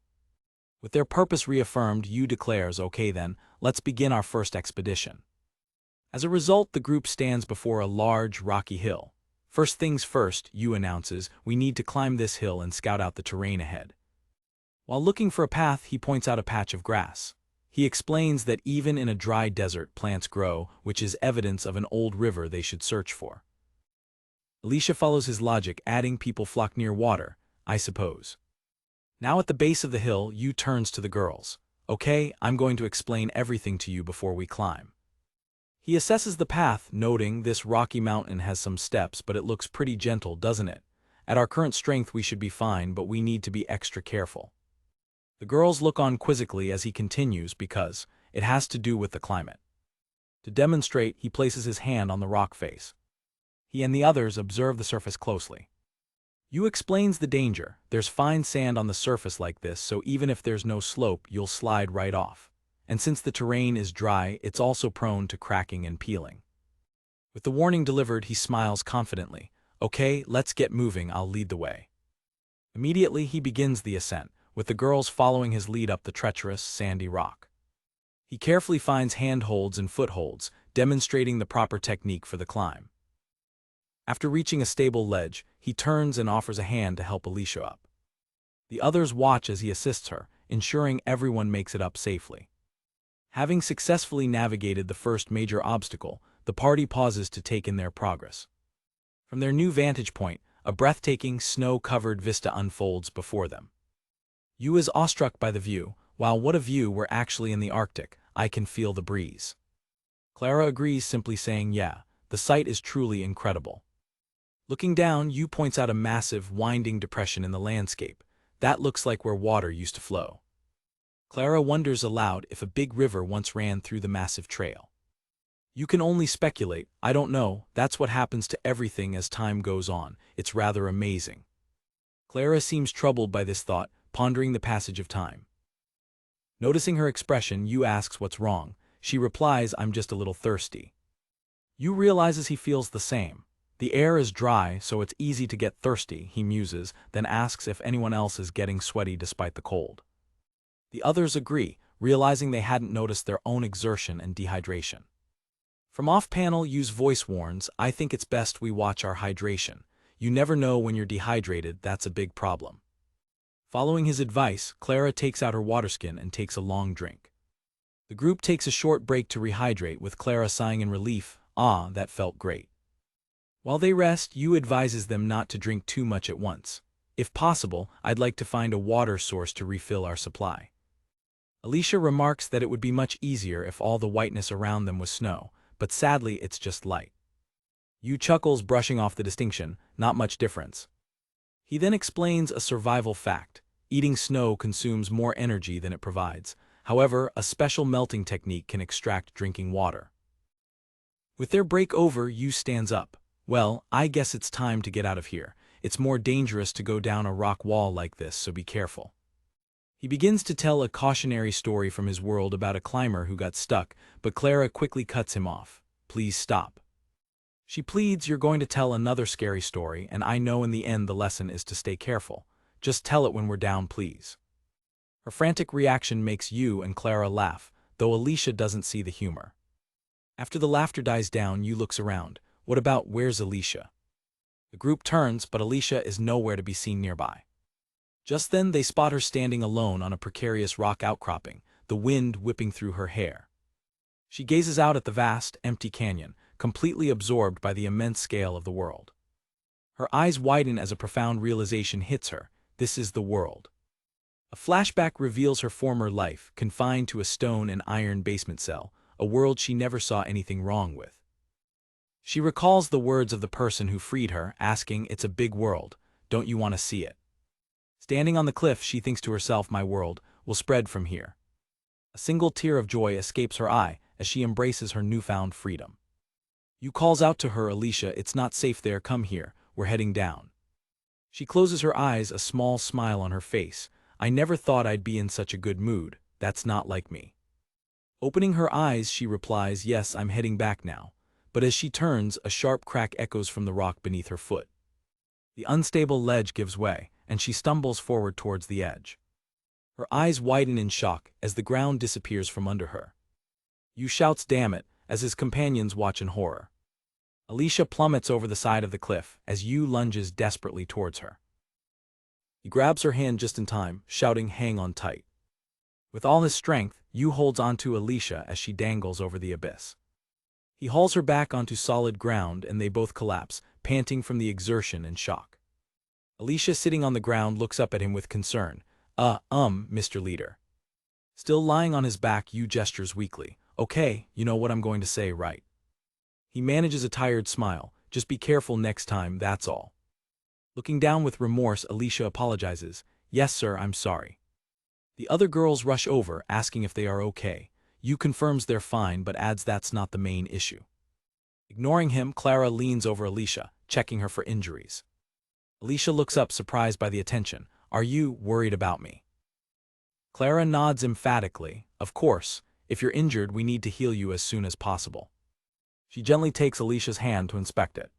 With their purpose reaffirmed, Yu declares, okay then, let's begin our first expedition. As a result, the group stands before a large, rocky hill. First things first, Yu announces, we need to climb this hill and scout out the terrain ahead. While looking for a path, he points out a patch of grass. He explains that even in a dry desert, plants grow, which is evidence of an old river they should search for. Alicia follows his logic, adding people flock near water, I suppose. Now at the base of the hill, Yu turns to the girls. Okay, I'm going to explain everything to you before we climb. He assesses the path, noting this rocky mountain has some steps, but it looks pretty gentle, doesn't it? At our current strength we should be fine, but we need to be extra careful. The girls look on quizzically as he continues because it has to do with the climate. To demonstrate, he places his hand on the rock face. He and the others observe the surface closely. Yu explains the danger. There's fine sand on the surface like this, so even if there's no slope, you'll slide right off. And since the terrain is dry, it's also prone to cracking and peeling. With the warning delivered, he smiles confidently. Okay, let's get moving, I'll lead the way. Immediately, he begins the ascent, with the girls following his lead up the treacherous, sandy rock. He carefully finds handholds and footholds, demonstrating the proper technique for the climb. After reaching a stable ledge, he turns and offers a hand to help Alicia up. The others watch as he assists her, ensuring everyone makes it up safely. Having successfully navigated the first major obstacle, the party pauses to take in their progress. From their new vantage point, a breathtaking, snow-covered vista unfolds before them. Yu is awestruck by the view. Wow, what a view, we're actually in the Arctic, I can feel the breeze. Clara agrees, simply saying, yeah, the sight is truly incredible. Looking down, Yu points out a massive, winding depression in the landscape. That looks like where water used to flow. Clara wonders aloud if a big river once ran through the massive trail. You can only speculate, I don't know, that's what happens to everything as time goes on, it's rather amazing. Clara seems troubled by this thought, pondering the passage of time. Noticing her expression, Yu asks what's wrong. She replies, I'm just a little thirsty. Yu realizes he feels the same. The air is dry, so it's easy to get thirsty, he muses, then asks if anyone else is getting sweaty despite the cold. The others agree, realizing they hadn't noticed their own exertion and dehydration. From off-panel, Yu's voice warns, I think it's best we watch our hydration. You never know when you're dehydrated, that's a big problem. Following his advice, Clara takes out her water skin and takes a long drink. The group takes a short break to rehydrate, with Clara sighing in relief, ah, that felt great. While they rest, Yu advises them not to drink too much at once. If possible, I'd like to find a water source to refill our supply. Alicia remarks that it would be much easier if all the whiteness around them was snow, but sadly it's just light. Yu chuckles, brushing off the distinction, not much difference. He then explains a survival fact. Eating snow consumes more energy than it provides. However, a special melting technique can extract drinking water. With their break over, Yu stands up. Well, I guess it's time to get out of here. It's more dangerous to go down a rock wall like this, so be careful. He begins to tell a cautionary story from his world about a climber who got stuck, but Clara quickly cuts him off. Please stop. She pleads, you're going to tell another scary story, and I know in the end the lesson is to stay careful. Just tell it when we're down, please. Her frantic reaction makes Yu and Clara laugh, though Alicia doesn't see the humor. After the laughter dies down, Yu looks around. What about, where's Alicia? The group turns, but Alicia is nowhere to be seen nearby. Just then they spot her standing alone on a precarious rock outcropping, the wind whipping through her hair. She gazes out at the vast, empty canyon, completely absorbed by the immense scale of the world. Her eyes widen as a profound realization hits her. This is the world. A flashback reveals her former life, confined to a stone and iron basement cell, a world she never saw anything wrong with. She recalls the words of the person who freed her, asking, it's a big world, don't you want to see it? Standing on the cliff, she thinks to herself, my world will spread from here. A single tear of joy escapes her eye as she embraces her newfound freedom. Yu calls out to her, Alicia, it's not safe there, come here, we're heading down. She closes her eyes, a small smile on her face. I never thought I'd be in such a good mood, that's not like me. Opening her eyes, she replies, yes, I'm heading back now. But as she turns, a sharp crack echoes from the rock beneath her foot. The unstable ledge gives way, and she stumbles forward towards the edge. Her eyes widen in shock as the ground disappears from under her. Yu shouts, damn it, as his companions watch in horror. Alicia plummets over the side of the cliff as Yu lunges desperately towards her. He grabs her hand just in time, shouting, hang on tight. With all his strength, Yu holds onto Alicia as she dangles over the abyss. He hauls her back onto solid ground and they both collapse, panting from the exertion and shock. Alicia, sitting on the ground, looks up at him with concern. Mr. Leader. Still lying on his back, Yu gestures weakly. Okay, you know what I'm going to say, right? He manages a tired smile. Just be careful next time, that's all. Looking down with remorse, Alicia apologizes. Yes, sir, I'm sorry. The other girls rush over, asking if they are okay. Yu confirms they're fine, but adds that's not the main issue. Ignoring him, Clara leans over Alicia, checking her for injuries. Alicia looks up, surprised by the attention. Are you worried about me? Clara nods emphatically. Of course, if you're injured, we need to heal you as soon as possible. She gently takes Alicia's hand to inspect it.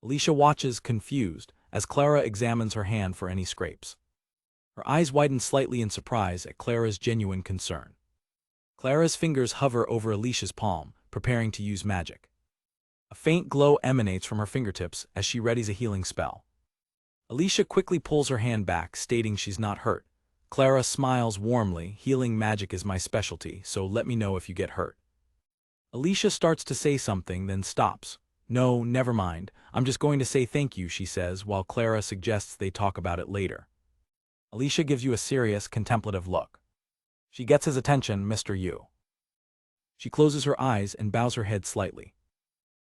Alicia watches, confused, as Clara examines her hand for any scrapes. Her eyes widen slightly in surprise at Clara's genuine concern. Clara's fingers hover over Alicia's palm, preparing to use magic. A faint glow emanates from her fingertips as she readies a healing spell. Alicia quickly pulls her hand back, stating she's not hurt. Clara smiles warmly. Healing magic is my specialty, so let me know if you get hurt. Alicia starts to say something, then stops. No, never mind. I'm just going to say thank you, she says, while Clara suggests they talk about it later. Alicia gives you a serious, contemplative look. She gets his attention, Mr. Yu. She closes her eyes and bows her head slightly.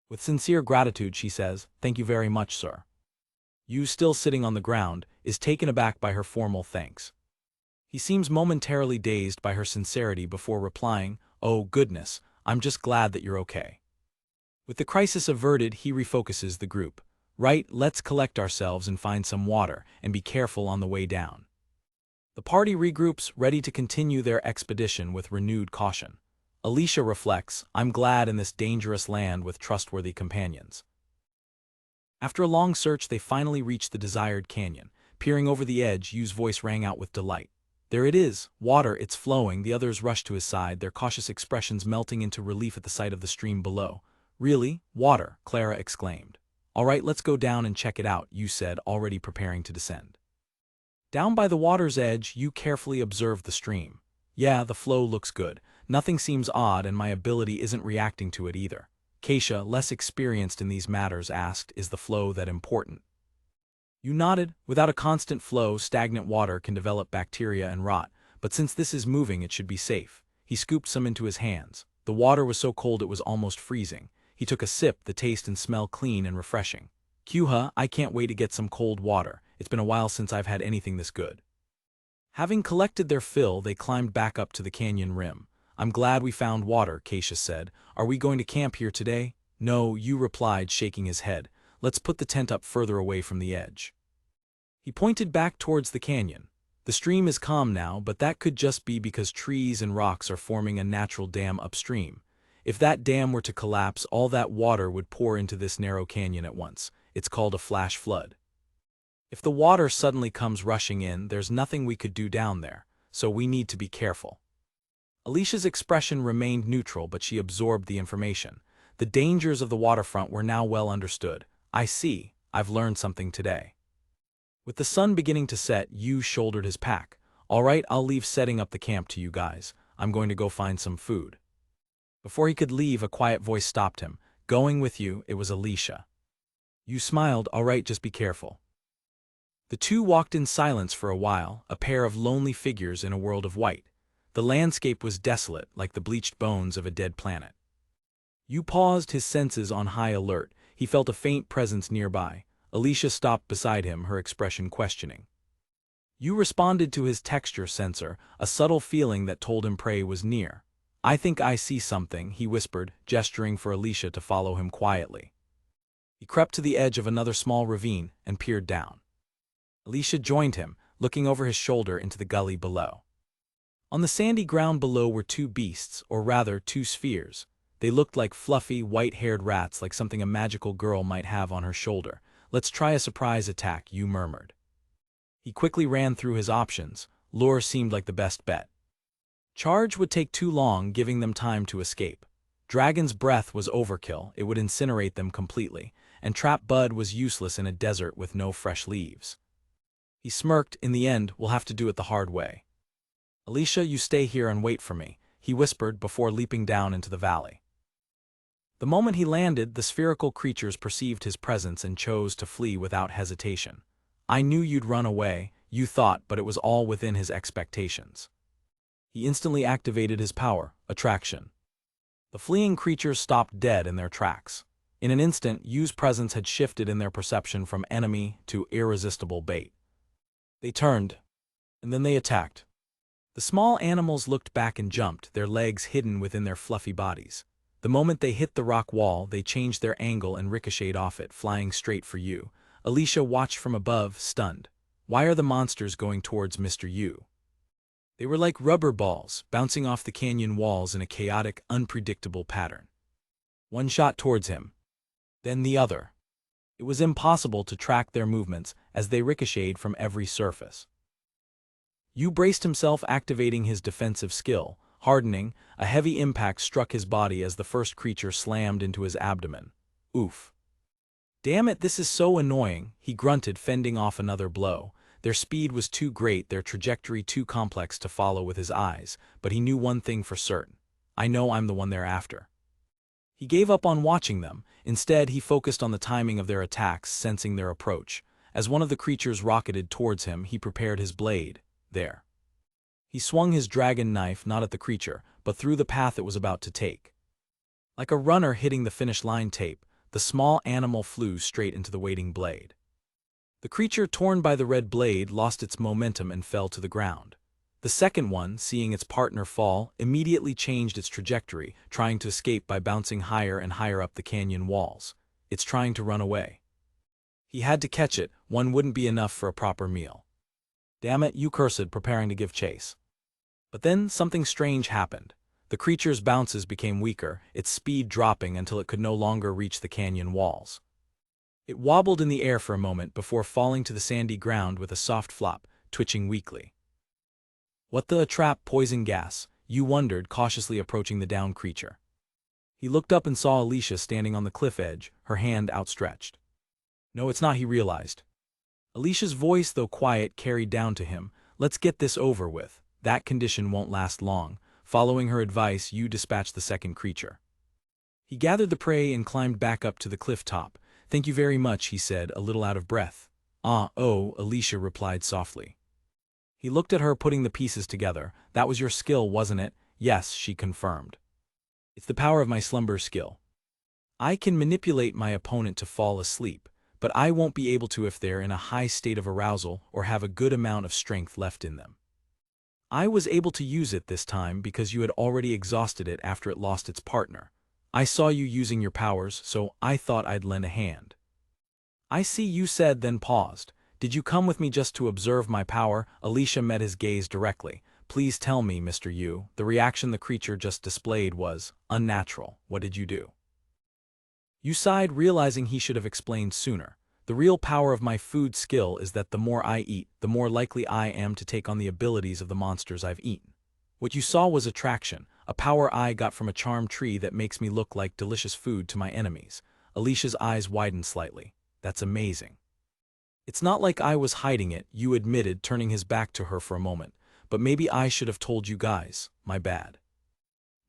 With sincere gratitude, she says, Thank you very much, sir. Yu, still sitting on the ground, is taken aback by her formal thanks. He seems momentarily dazed by her sincerity before replying, Oh, goodness, I'm just glad that you're okay. With the crisis averted, he refocuses the group. Right, let's collect ourselves and find some water, and be careful on the way down. The party regroups, ready to continue their expedition with renewed caution. Alicia reflects, I'm glad in this dangerous land with trustworthy companions. After a long search, they finally reach the desired canyon. Peering over the edge, Yu's voice rang out with delight. There it is, water, it's flowing. The others rush to his side, their cautious expressions melting into relief at the sight of the stream below. Really? Water, Clara exclaimed. All right, let's go down and check it out, Yu said, already preparing to descend. Down by the water's edge, Yu carefully observed the stream. Yeah, the flow looks good. Nothing seems odd, and my ability isn't reacting to it either. Keisha, less experienced in these matters, asked, Is the flow that important? Yu nodded. Without a constant flow, stagnant water can develop bacteria and rot, but since this is moving, it should be safe. He scooped some into his hands. The water was so cold it was almost freezing. He took a sip, the taste and smell clean and refreshing. Kyuha, I can't wait to get some cold water. It's been a while since I've had anything this good. Having collected their fill, they climbed back up to the canyon rim. I'm glad we found water, Keisha said. Are we going to camp here today? No, Yu replied, shaking his head. Let's put the tent up further away from the edge. He pointed back towards the canyon. The stream is calm now, but that could just be because trees and rocks are forming a natural dam upstream. If that dam were to collapse, all that water would pour into this narrow canyon at once. It's called a flash flood. If the water suddenly comes rushing in, there's nothing we could do down there, so we need to be careful. Alicia's expression remained neutral, but she absorbed the information. The dangers of the waterfront were now well understood. I see, I've learned something today. With the sun beginning to set, Yu shouldered his pack. All right, I'll leave setting up the camp to you guys. I'm going to go find some food. Before he could leave, a quiet voice stopped him. Going with you, it was Alicia. Yu smiled. All right, just be careful. The two walked in silence for a while, a pair of lonely figures in a world of white. The landscape was desolate, like the bleached bones of a dead planet. Yu paused, his senses on high alert. He felt a faint presence nearby. Alicia stopped beside him, her expression questioning. Yu responded to his texture sensor, a subtle feeling that told him prey was near. I think I see something, he whispered, gesturing for Alicia to follow him quietly. He crept to the edge of another small ravine and peered down. Alicia joined him, looking over his shoulder into the gully below. On the sandy ground below were two beasts, or rather, two spheres. They looked like fluffy, white-haired rats, like something a magical girl might have on her shoulder. Let's try a surprise attack, Yu murmured. He quickly ran through his options. Lure seemed like the best bet. Charge would take too long, giving them time to escape. Dragon's breath was overkill, it would incinerate them completely, and Trap Bud was useless in a desert with no fresh leaves. He smirked. In the end, we'll have to do it the hard way. Alicia, you stay here and wait for me, he whispered before leaping down into the valley. The moment he landed, the spherical creatures perceived his presence and chose to flee without hesitation. I knew you'd run away, you thought, but it was all within his expectations. He instantly activated his power, attraction. The fleeing creatures stopped dead in their tracks. In an instant, Yu's presence had shifted in their perception from enemy to irresistible bait. They turned, and then they attacked. The small animals looked back and jumped, their legs hidden within their fluffy bodies. The moment they hit the rock wall, they changed their angle and ricocheted off it, flying straight for Yu. Alicia watched from above, stunned. Why are the monsters going towards Mr. Yu? They were like rubber balls, bouncing off the canyon walls in a chaotic, unpredictable pattern. One shot towards him, then the other. It was impossible to track their movements as they ricocheted from every surface. Yu braced himself, activating his defensive skill. Hardening, a heavy impact struck his body as the first creature slammed into his abdomen. Oof. Damn it, this is so annoying, he grunted, fending off another blow. Their speed was too great, their trajectory too complex to follow with his eyes, but he knew one thing for certain. I know I'm the one they're after. He gave up on watching them. Instead, he focused on the timing of their attacks, sensing their approach. As one of the creatures rocketed towards him, he prepared his blade. There. He swung his dragon knife not at the creature, but through the path it was about to take. Like a runner hitting the finish line tape, the small animal flew straight into the waiting blade. The creature, torn by the red blade, lost its momentum and fell to the ground. The second one, seeing its partner fall, immediately changed its trajectory, trying to escape by bouncing higher and higher up the canyon walls. It's trying to run away. He had to catch it, one wouldn't be enough for a proper meal. Damn it, Yu cursed, preparing to give chase. But then something strange happened. The creature's bounces became weaker, its speed dropping until it could no longer reach the canyon walls. It wobbled in the air for a moment before falling to the sandy ground with a soft flop, twitching weakly. What the trap, poison gas, Yu wondered, cautiously approaching the downed creature. He looked up and saw Alicia standing on the cliff edge, her hand outstretched. No, it's not, he realized. Alicia's voice, though quiet, carried down to him. Let's get this over with. That condition won't last long. Following her advice, Yu dispatched the second creature. He gathered the prey and climbed back up to the cliff top. Thank you very much, he said, a little out of breath. Oh, Alicia replied softly. He looked at her, putting the pieces together. That was your skill, wasn't it? Yes, she confirmed. It's the power of my slumber skill. I can manipulate my opponent to fall asleep, but I won't be able to if they're in a high state of arousal or have a good amount of strength left in them. I was able to use it this time because you had already exhausted it after it lost its partner. I saw you using your powers, so I thought I'd lend a hand. I see, you said, then paused. Did you come with me just to observe my power? Alicia met his gaze directly. Please tell me, Mr. Yu. The reaction the creature just displayed was unnatural. What did you do? Yu sighed, realizing he should have explained sooner. The real power of my food skill is that the more I eat, the more likely I am to take on the abilities of the monsters I've eaten. What you saw was attraction, a power I got from a charmed tree that makes me look like delicious food to my enemies. Alicia's eyes widened slightly. That's amazing. It's not like I was hiding it, Yu admitted, turning his back to her for a moment. But maybe I should have told you guys. My bad.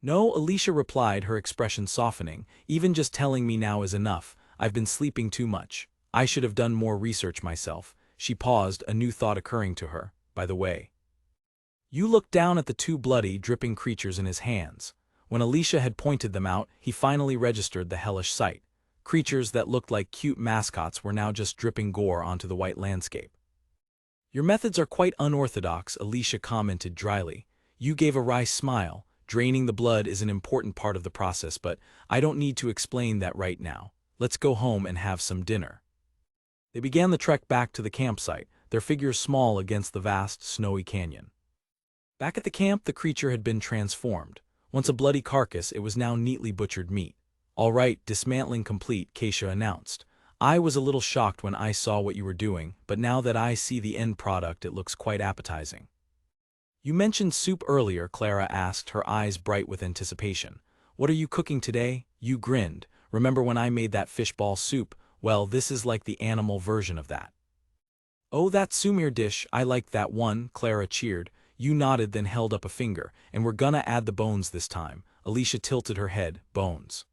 No, Alicia replied, her expression softening. Even just telling me now is enough. I've been sleeping too much. I should have done more research myself. She paused, a new thought occurring to her. By the way. Yu looked down at the two bloody, dripping creatures in his hands. When Alicia had pointed them out, he finally registered the hellish sight. Creatures that looked like cute mascots were now just dripping gore onto the white landscape. Your methods are quite unorthodox, Alicia commented dryly. Yu gave a wry smile. Draining the blood is an important part of the process, but I don't need to explain that right now. Let's go home and have some dinner. They began the trek back to the campsite, their figures small against the vast, snowy canyon. Back at the camp, the creature had been transformed. Once a bloody carcass, it was now neatly butchered meat. All right, dismantling complete, Keisha announced. I was a little shocked when I saw what you were doing, but now that I see the end product, it looks quite appetizing. You mentioned soup earlier, Clara asked, her eyes bright with anticipation. What are you cooking today? Yu grinned. Remember when I made that fishball soup? Well, this is like the animal version of that. Oh, that sumir dish, I like that one, Clara cheered. Yu nodded, then held up a finger. And we're gonna add the bones this time. Alicia tilted her head. Bones.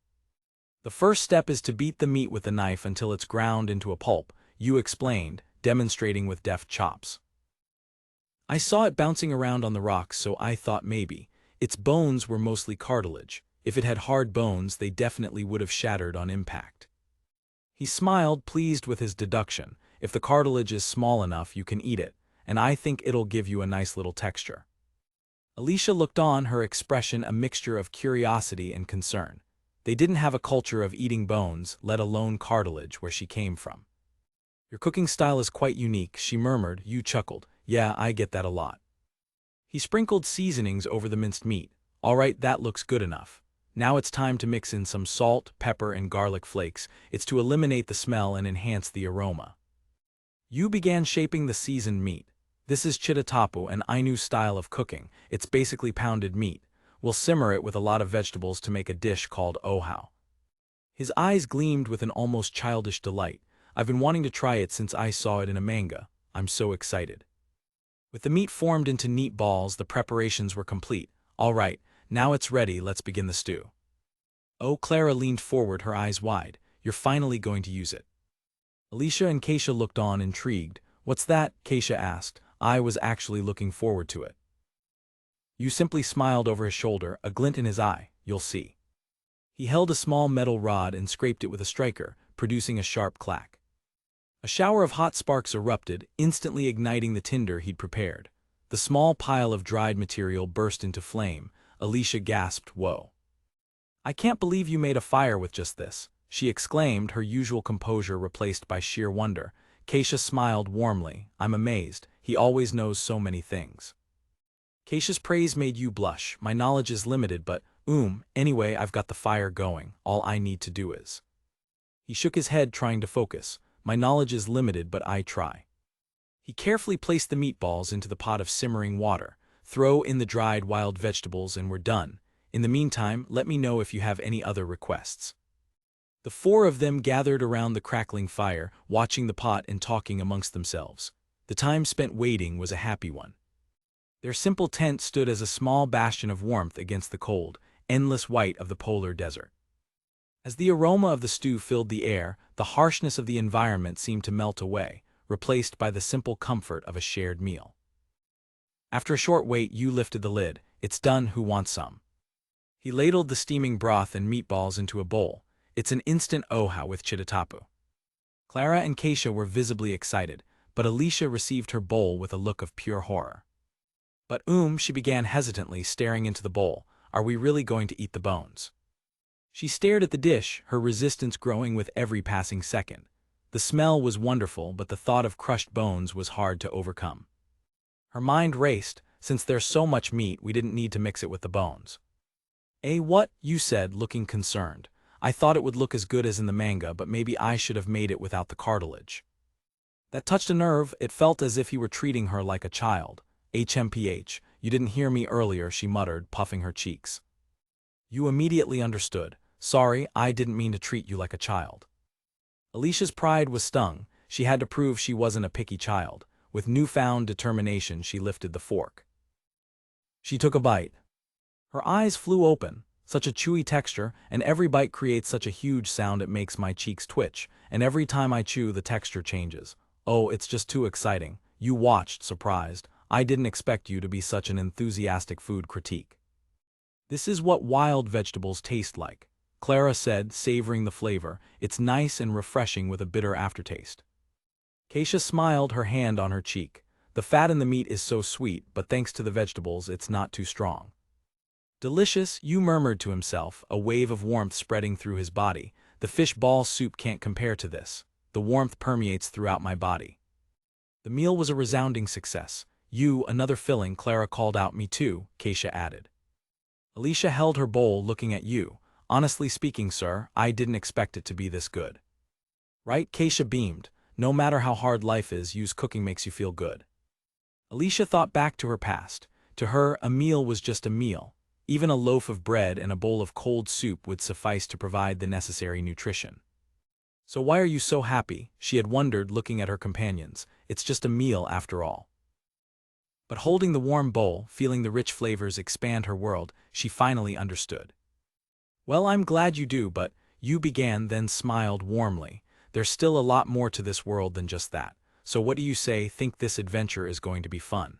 The first step is to beat the meat with a knife until it's ground into a pulp, you explained, demonstrating with deft chops. I saw it bouncing around on the rocks, so I thought maybe. Its bones were mostly cartilage. If it had hard bones, they definitely would have shattered on impact. He smiled, pleased with his deduction. If the cartilage is small enough, you can eat it, and I think it'll give you a nice little texture. Alicia looked on, her expression a mixture of curiosity and concern. They didn't have a culture of eating bones, let alone cartilage, where she came from. Your cooking style is quite unique, she murmured. You chuckled. Yeah, I get that a lot. He sprinkled seasonings over the minced meat. All right, that looks good enough. Now it's time to mix in some salt, pepper, and garlic flakes. It's to eliminate the smell and enhance the aroma. You began shaping the seasoned meat. This is chitatapu, an Ainu style of cooking. It's basically pounded meat. We'll simmer it with a lot of vegetables to make a dish called ohau. His eyes gleamed with an almost childish delight. I've been wanting to try it since I saw it in a manga. I'm so excited. With the meat formed into neat balls, the preparations were complete. All right, now it's ready, let's begin the stew. Oh, Clara leaned forward, her eyes wide. You're finally going to use it. Alicia and Keisha looked on, intrigued. What's that? Keisha asked. I was actually looking forward to it. You simply smiled over his shoulder, a glint in his eye. You'll see. He held a small metal rod and scraped it with a striker, producing a sharp clack. A shower of hot sparks erupted, instantly igniting the tinder he'd prepared. The small pile of dried material burst into flame. Alicia gasped, "Whoa. I can't believe you made a fire with just this," she exclaimed, her usual composure replaced by sheer wonder. Keisha smiled warmly. I'm amazed. He always knows so many things. Keisha's praise made you blush. My knowledge is limited, but, anyway, I've got the fire going. All I need to do is. He shook his head, trying to focus. My knowledge is limited, but I try. He carefully placed the meatballs into the pot of simmering water. Throw in the dried wild vegetables and we're done. In the meantime, let me know if you have any other requests. The four of them gathered around the crackling fire, watching the pot and talking amongst themselves. The time spent waiting was a happy one. Their simple tent stood as a small bastion of warmth against the cold, endless white of the polar desert. As the aroma of the stew filled the air, the harshness of the environment seemed to melt away, replaced by the simple comfort of a shared meal. After a short wait, you lifted the lid. It's done, who wants some? He ladled the steaming broth and meatballs into a bowl. It's an instant ohau with chitatapu. Clara and Keisha were visibly excited, but Alicia received her bowl with a look of pure horror. But she began hesitantly, staring into the bowl. Are we really going to eat the bones? She stared at the dish, her resistance growing with every passing second. The smell was wonderful, but the thought of crushed bones was hard to overcome. Her mind raced. Since there's so much meat, we didn't need to mix it with the bones. What? You said, looking concerned. I thought it would look as good as in the manga, but maybe I should have made it without the cartilage. That touched a nerve. It felt as if he were treating her like a child. HMPH, you didn't hear me earlier, she muttered, puffing her cheeks. You immediately understood. Sorry, I didn't mean to treat you like a child. Alicia's pride was stung. She had to prove she wasn't a picky child. With newfound determination, she lifted the fork. She took a bite. Her eyes flew open. Such a chewy texture, and every bite creates such a huge sound it makes my cheeks twitch, and every time I chew the texture changes. Oh, it's just too exciting. You watched, surprised. I didn't expect you to be such an enthusiastic food critique. This is what wild vegetables taste like, Clara said, savoring the flavor. It's nice and refreshing with a bitter aftertaste. Keisha smiled, her hand on her cheek. The fat in the meat is so sweet, but thanks to the vegetables, it's not too strong. Delicious, you murmured to himself, a wave of warmth spreading through his body. The fish ball soup can't compare to this. The warmth permeates throughout my body. The meal was a resounding success. Another filling, Clara called out. Me too, Keisha added. Alicia held her bowl, looking at you. Honestly speaking, sir, I didn't expect it to be this good. Right? Keisha beamed. No matter how hard life is, Yu's cooking makes you feel good. Alicia thought back to her past. To her, a meal was just a meal. Even a loaf of bread and a bowl of cold soup would suffice to provide the necessary nutrition. So why are you so happy? She had wondered, looking at her companions. It's just a meal after all. But holding the warm bowl, feeling the rich flavors expand her world, she finally understood. Well, I'm glad you do, but You began, then smiled warmly. There's still a lot more to this world than just that. So what do you say? Think this adventure is going to be fun?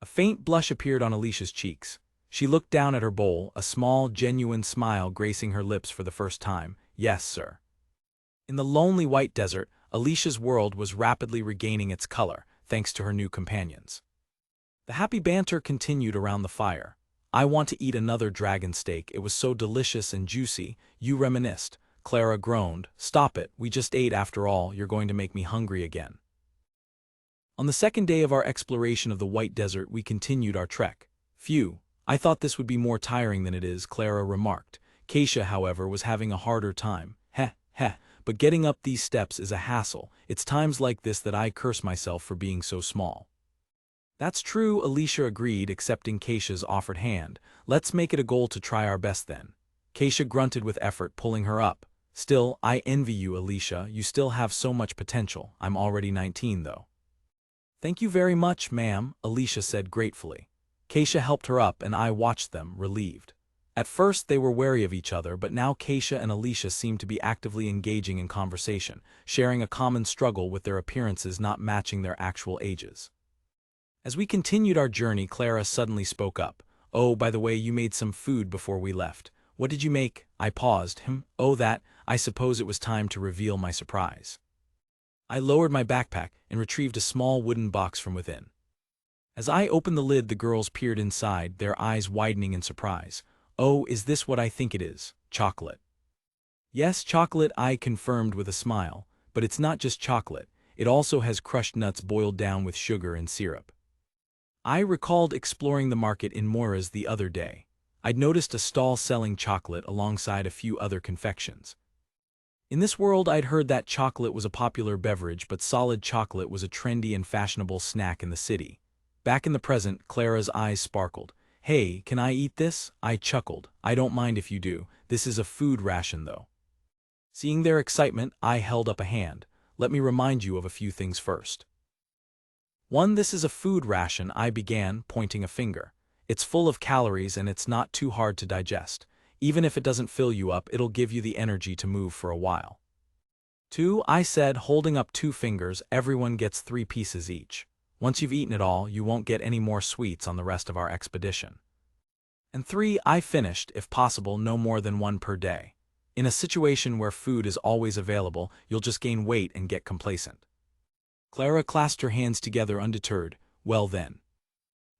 A faint blush appeared on Alicia's cheeks. She looked down at her bowl, a small, genuine smile gracing her lips for the first time. Yes, sir. In the lonely white desert, Alicia's world was rapidly regaining its color, thanks to her new companions. The happy banter continued around the fire. I want to eat another dragon steak. It was so delicious and juicy. You reminisced. Clara groaned. Stop it. We just ate after all. You're going to make me hungry again. On the second day of our exploration of the White Desert, we continued our trek. Phew, I thought this would be more tiring than it is, Clara remarked. Keisha, however, was having a harder time. Heh, but getting up these steps is a hassle. It's times like this that I curse myself for being so small. That's true, Alicia agreed, accepting Keisha's offered hand. Let's make it a goal to try our best then. Keisha grunted with effort, pulling her up. Still, I envy you, Alicia. You still have so much potential. I'm already 19, though. Thank you very much, ma'am, Alicia said gratefully. Keisha helped her up, and I watched them, relieved. At first they were wary of each other, but now Keisha and Alicia seemed to be actively engaging in conversation, sharing a common struggle with their appearances not matching their actual ages. As we continued our journey, Clara suddenly spoke up. Oh, by the way, you made some food before we left. What did you make? I paused. Oh, that. I suppose it was time to reveal my surprise. I lowered my backpack and retrieved a small wooden box from within. As I opened the lid, the girls peered inside, their eyes widening in surprise. Oh, is this what I think it is? Chocolate. Yes, chocolate, I confirmed with a smile, but it's not just chocolate. It also has crushed nuts boiled down with sugar and syrup. I recalled exploring the market in Moras the other day. I'd noticed a stall selling chocolate alongside a few other confections. In this world, I'd heard that chocolate was a popular beverage, but solid chocolate was a trendy and fashionable snack in the city. Back in the present, Clara's eyes sparkled. Hey, can I eat this? I chuckled. I don't mind if you do. This is a food ration, though. Seeing their excitement, I held up a hand. Let me remind you of a few things first. 1. This is a food ration, I began, pointing a finger. It's full of calories and it's not too hard to digest. Even if it doesn't fill you up, it'll give you the energy to move for a while. 2. I said, holding up 2 fingers, everyone gets 3 pieces each. Once you've eaten it all, you won't get any more sweets on the rest of our expedition. And 3. I finished, if possible, no more than 1 per day. In a situation where food is always available, you'll just gain weight and get complacent. Clara clasped her hands together undeterred. Well then.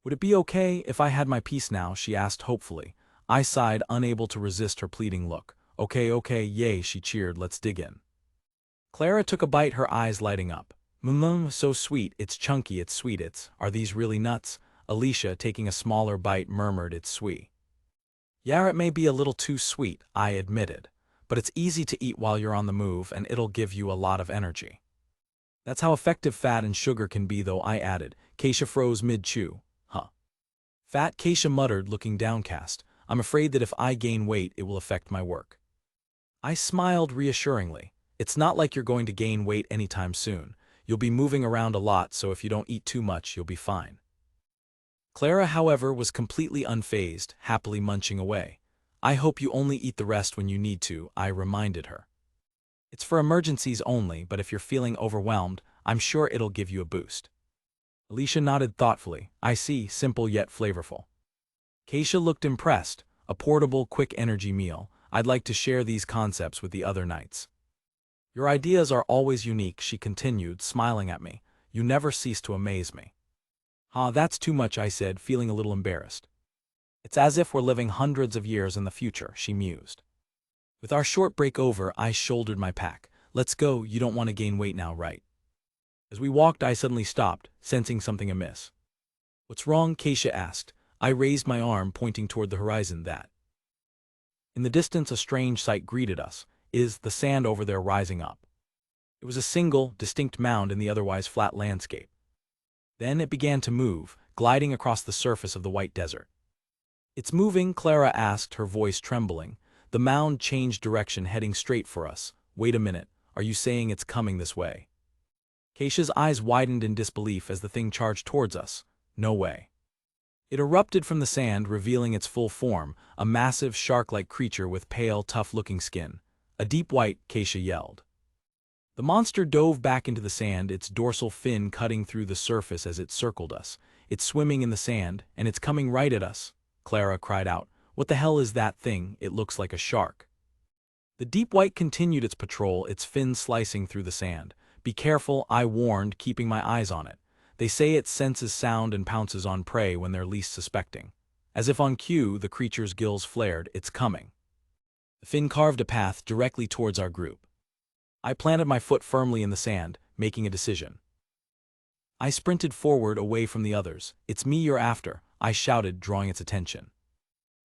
Would it be okay if I had my piece now? She asked hopefully. I sighed, unable to resist her pleading look. Okay, yay, she cheered, let's dig in. Clara took a bite, her eyes lighting up. So sweet, it's chunky, it's sweet, are these really nuts? Alicia, taking a smaller bite, murmured, it's sweet. Yeah, it may be a little too sweet, I admitted. But it's easy to eat while you're on the move, and it'll give you a lot of energy. That's how effective fat and sugar can be, though, I added. Keisha froze mid-chew. Fat, Keisha muttered, looking downcast. I'm afraid that if I gain weight, it will affect my work. I smiled reassuringly. It's not like you're going to gain weight anytime soon. You'll be moving around a lot, so if you don't eat too much, you'll be fine. Clara, however, was completely unfazed, happily munching away. I hope you only eat the rest when you need to, I reminded her. It's for emergencies only, but if you're feeling overwhelmed, I'm sure it'll give you a boost. Alicia nodded thoughtfully. I see, simple yet flavorful. Keisha looked impressed. A portable, quick energy meal. I'd like to share these concepts with the other knights. Your ideas are always unique, she continued, smiling at me. You never cease to amaze me. That's too much, I said, feeling a little embarrassed. It's as if we're living hundreds of years in the future, she mused. With our short break over, I shouldered my pack. Let's go, you don't want to gain weight now, right? As we walked, I suddenly stopped, sensing something amiss. What's wrong? Keisha asked. I raised my arm, pointing toward the horizon. In the distance, a strange sight greeted us. Is the sand over there rising up? It was a single, distinct mound in the otherwise flat landscape. Then it began to move, gliding across the surface of the white desert. It's moving, Clara asked, her voice trembling. The mound changed direction, heading straight for us. Wait a minute, are you saying it's coming this way? Keisha's eyes widened in disbelief as the thing charged towards us. No way. It erupted from the sand, revealing its full form, a massive shark-like creature with pale, tough-looking skin. A deep white, Keisha yelled. The monster dove back into the sand, its dorsal fin cutting through the surface as it circled us. It's swimming in the sand, and it's coming right at us, Clara cried out. What the hell is that thing? It looks like a shark. The deep white continued its patrol, its fins slicing through the sand. Be careful, I warned, keeping my eyes on it. They say it senses sound and pounces on prey when they're least suspecting. As if on cue, the creature's gills flared. It's coming. The fin carved a path directly towards our group. I planted my foot firmly in the sand, making a decision. I sprinted forward away from the others. It's me you're after, I shouted, drawing its attention.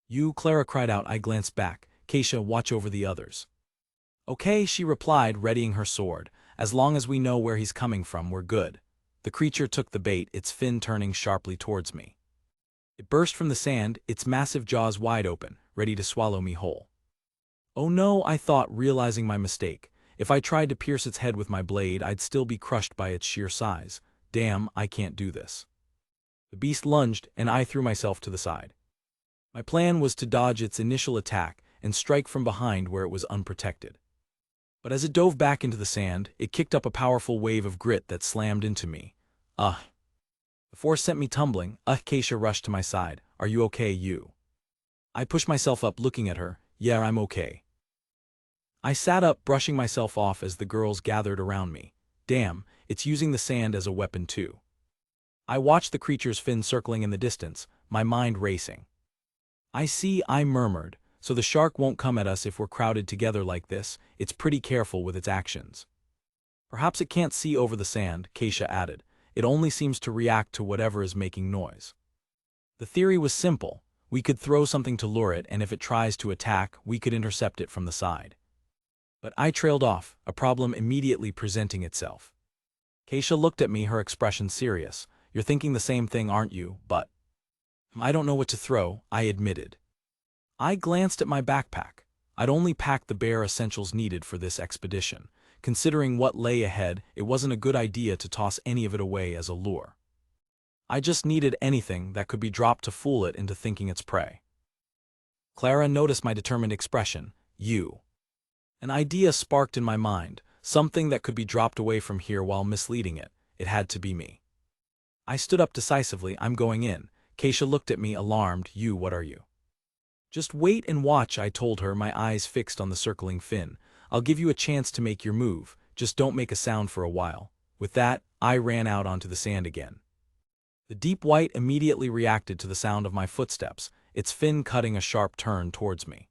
You, Clara cried out. I glanced back. Keisha, watch over the others. Okay, she replied, readying her sword. As long as we know where he's coming from, we're good. The creature took the bait, its fin turning sharply towards me. It burst from the sand, its massive jaws wide open, ready to swallow me whole. Oh no, I thought, realizing my mistake. If I tried to pierce its head with my blade, I'd still be crushed by its sheer size. Damn, I can't do this. The beast lunged, and I threw myself to the side. My plan was to dodge its initial attack and strike from behind where it was unprotected. But as it dove back into the sand, it kicked up a powerful wave of grit that slammed into me. The force sent me tumbling. Keisha rushed to my side. Are you okay, you? I pushed myself up, looking at her. Yeah, I'm okay. I sat up, brushing myself off as the girls gathered around me. Damn, it's using the sand as a weapon too. I watched the creature's fin circling in the distance, my mind racing. I see, I murmured, so the shark won't come at us if we're crowded together like this. It's pretty careful with its actions. Perhaps it can't see over the sand, Keisha added. It only seems to react to whatever is making noise. The theory was simple. We could throw something to lure it, and if it tries to attack, we could intercept it from the side. But I trailed off, a problem immediately presenting itself. Keisha looked at me, her expression serious. You're thinking the same thing, aren't you? But I don't know what to throw, I admitted. I glanced at my backpack. I'd only packed the bare essentials needed for this expedition. Considering what lay ahead, it wasn't a good idea to toss any of it away as a lure. I just needed anything that could be dropped to fool it into thinking it's prey. Clara noticed my determined expression. You. An idea sparked in my mind, something that could be dropped away from here while misleading it. It had to be me. I stood up decisively. I'm going in. Keisha looked at me, alarmed. You, what are you? Just wait and watch, I told her, my eyes fixed on the circling fin. I'll give you a chance to make your move, just don't make a sound for a while. With that, I ran out onto the sand again. The deep white immediately reacted to the sound of my footsteps, its fin cutting a sharp turn towards me.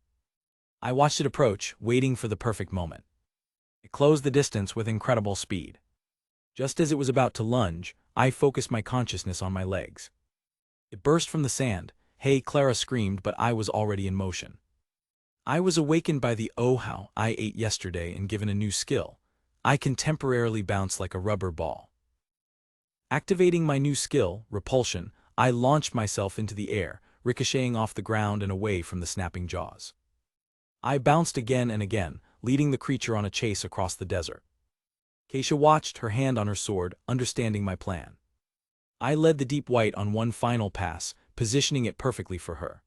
I watched it approach, waiting for the perfect moment. It closed the distance with incredible speed. Just as it was about to lunge, I focused my consciousness on my legs. It burst from the sand. Hey, Clara screamed, but I was already in motion. I was awakened by the how I ate yesterday and given a new skill. I can temporarily bounce like a rubber ball. Activating my new skill, repulsion, I launched myself into the air, ricocheting off the ground and away from the snapping jaws. I bounced again and again, leading the creature on a chase across the desert. Keisha watched, her hand on her sword, understanding my plan. I led the deep white on one final pass, positioning it perfectly for her.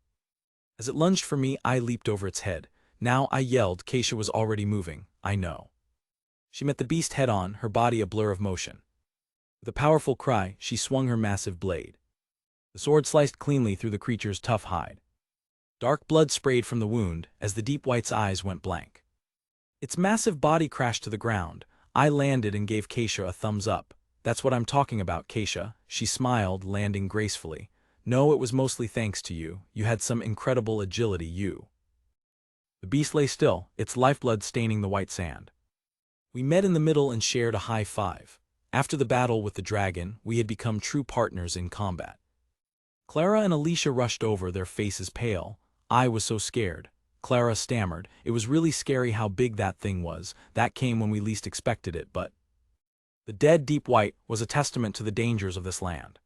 As it lunged for me, I leaped over its head. Now, I yelled. Keisha was already moving. I know. She met the beast head-on, her body a blur of motion. With a powerful cry, she swung her massive blade. The sword sliced cleanly through the creature's tough hide. Dark blood sprayed from the wound as the deep white's eyes went blank. Its massive body crashed to the ground. I landed and gave Keisha a thumbs up. That's what I'm talking about, Keisha. She smiled, landing gracefully. No, it was mostly thanks to you. You had some incredible agility, you. The beast lay still, its lifeblood staining the white sand. We met in the middle and shared a high five. After the battle with the dragon, we had become true partners in combat. Clara and Alicia rushed over, their faces pale. I was so scared. Clara stammered. It was really scary how big that thing was. That came when we least expected it, but the dead deep white was a testament to the dangers of this land.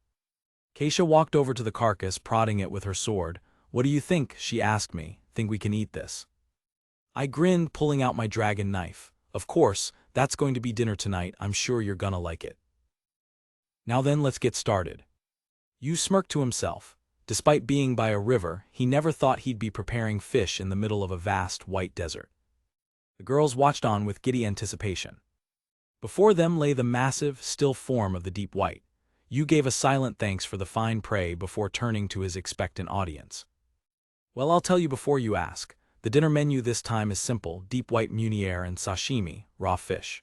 Keisha walked over to the carcass, prodding it with her sword. What do you think? She asked me. Think we can eat this? I grinned, pulling out my dragon knife. Of course, that's going to be dinner tonight. I'm sure you're gonna like it. Now then, let's get started. Yu smirked to himself. Despite being by a river, he never thought he'd be preparing fish in the middle of a vast white desert. The girls watched on with giddy anticipation. Before them lay the massive, still form of the deep white. Yu gave a silent thanks for the fine prey before turning to his expectant audience. Well, I'll tell you before you ask. The dinner menu this time is simple: deep white meuniere and sashimi, raw fish.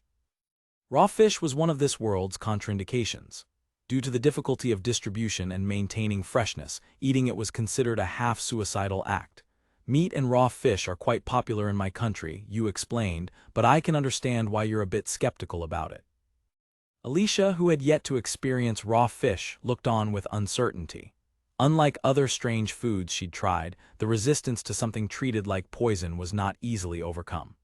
Raw fish was one of this world's contraindications. Due to the difficulty of distribution and maintaining freshness, eating it was considered a half-suicidal act. Meat and raw fish are quite popular in my country, Yu explained, but I can understand why you're a bit skeptical about it. Alicia, who had yet to experience raw fish, looked on with uncertainty. Unlike other strange foods she'd tried, the resistance to something treated like poison was not easily overcome.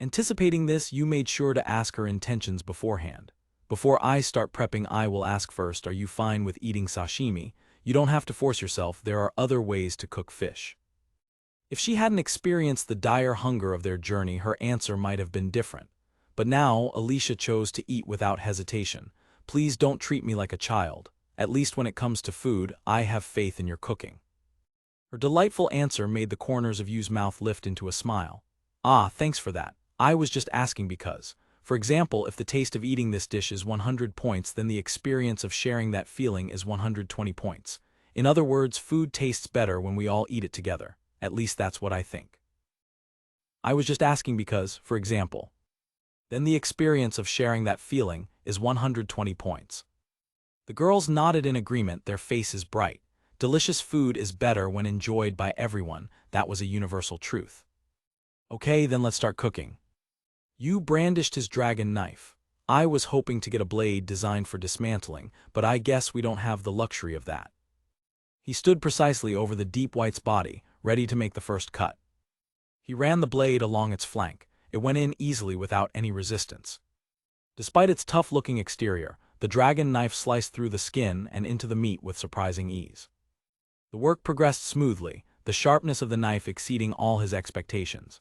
Anticipating this, Yu made sure to ask her intentions beforehand. Before I start prepping, I will ask first, are you fine with eating sashimi? You don't have to force yourself, there are other ways to cook fish. If she hadn't experienced the dire hunger of their journey, her answer might have been different. But now, Alicia chose to eat without hesitation. Please don't treat me like a child. At least when it comes to food, I have faith in your cooking. Her delightful answer made the corners of Yu's mouth lift into a smile. Ah, thanks for that. I was just asking because, for example, if the taste of eating this dish is 100 points, then the experience of sharing that feeling is 120 points. In other words, food tastes better when we all eat it together. At least that's what I think. I was just asking because, for example, then the experience of sharing that feeling is 120 points. The girls nodded in agreement, their faces bright. Delicious food is better when enjoyed by everyone, that was a universal truth. Okay, then let's start cooking. Yu brandished his dragon knife. I was hoping to get a blade designed for dismantling, but I guess we don't have the luxury of that. He stood precisely over the deep white's body, ready to make the first cut. He ran the blade along its flank. It went in easily without any resistance. Despite its tough-looking exterior, the dragon knife sliced through the skin and into the meat with surprising ease. The work progressed smoothly, the sharpness of the knife exceeding all his expectations.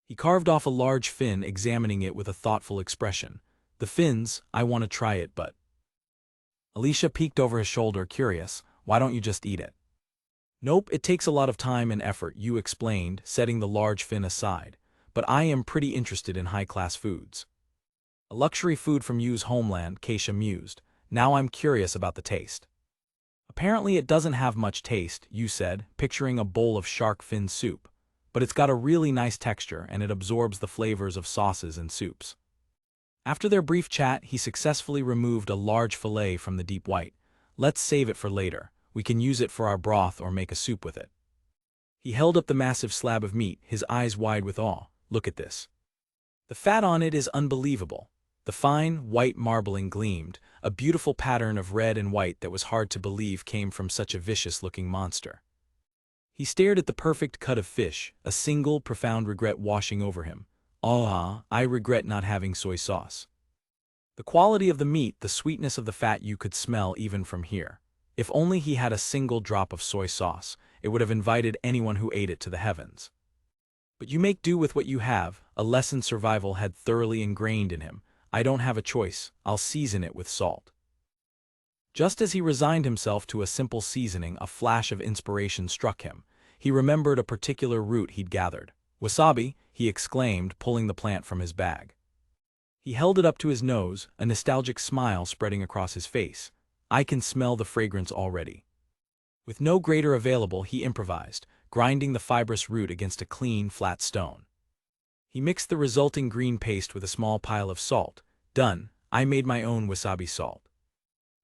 He carved off a large fin, examining it with a thoughtful expression. The fins, I want to try it, but... Alicia peeked over his shoulder, curious. Why don't you just eat it? Nope, it takes a lot of time and effort, Yu explained, setting the large fin aside. But I am pretty interested in high-class foods. A luxury food from Yu's homeland, Keisha mused. Now I'm curious about the taste. Apparently it doesn't have much taste, Yu said, picturing a bowl of shark fin soup. But it's got a really nice texture and it absorbs the flavors of sauces and soups. After their brief chat, he successfully removed a large fillet from the deep white. Let's save it for later. We can use it for our broth or make a soup with it. He held up the massive slab of meat, his eyes wide with awe. Look at this. The fat on it is unbelievable. The fine, white marbling gleamed, a beautiful pattern of red and white that was hard to believe came from such a vicious-looking monster. He stared at the perfect cut of fish, a single, profound regret washing over him. Ah, I regret not having soy sauce. The quality of the meat, the sweetness of the fat you could smell even from here. If only he had a single drop of soy sauce, it would have invited anyone who ate it to the heavens. But you make do with what you have, a lesson survival had thoroughly ingrained in him. I don't have a choice, I'll season it with salt. Just as he resigned himself to a simple seasoning, a flash of inspiration struck him. He remembered a particular root he'd gathered. Wasabi, he exclaimed, pulling the plant from his bag. He held it up to his nose, a nostalgic smile spreading across his face. I can smell the fragrance already. With no grater available, he improvised, grinding the fibrous root against a clean, flat stone. He mixed the resulting green paste with a small pile of salt. Done, I made my own wasabi salt.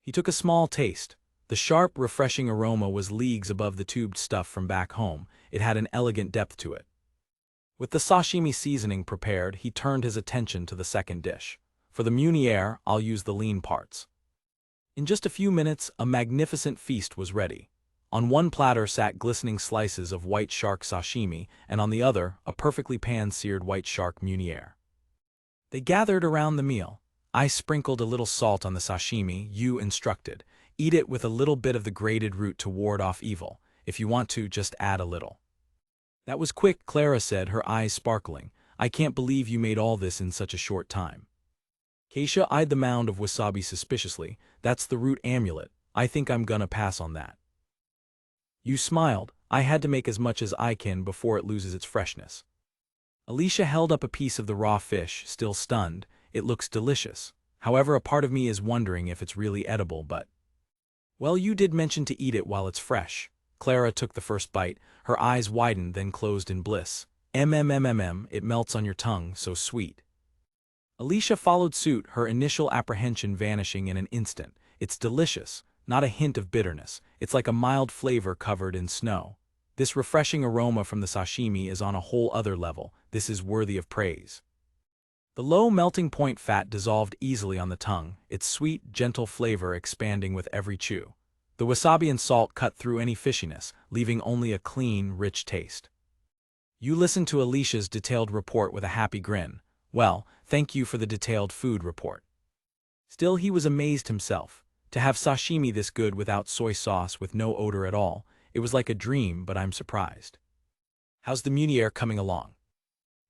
He took a small taste. The sharp, refreshing aroma was leagues above the tubed stuff from back home. It had an elegant depth to it. With the sashimi seasoning prepared, he turned his attention to the second dish. For the meuniere, I'll use the lean parts. In just a few minutes, a magnificent feast was ready. On one platter sat glistening slices of white shark sashimi, and on the other, a perfectly pan-seared white shark meuniere. They gathered around the meal. I sprinkled a little salt on the sashimi, Yu instructed. Eat it with a little bit of the grated root to ward off evil. If you want to, just add a little. That was quick, Clara said, her eyes sparkling. I can't believe you made all this in such a short time. Keisha eyed the mound of wasabi suspiciously. That's the root amulet. I think I'm gonna pass on that. Yu smiled. I had to make as much as I can before it loses its freshness. Alicia held up a piece of the raw fish, still stunned. It looks delicious. However, a part of me is wondering if it's really edible, but... Well, you did mention to eat it while it's fresh. Clara took the first bite. Her eyes widened, then closed in bliss. It melts on your tongue, so sweet. Alicia followed suit, her initial apprehension vanishing in an instant. It's delicious, not a hint of bitterness. It's like a mild flavor covered in snow. This refreshing aroma from the sashimi is on a whole other level. This is worthy of praise. The low melting point fat dissolved easily on the tongue, its sweet, gentle flavor expanding with every chew. The wasabi and salt cut through any fishiness, leaving only a clean, rich taste. You listened to Alicia's detailed report with a happy grin. Well, thank you for the detailed food report. Still, he was amazed himself. To have sashimi this good without soy sauce, with no odor at all, it was like a dream, but I'm surprised. How's the meunier coming along?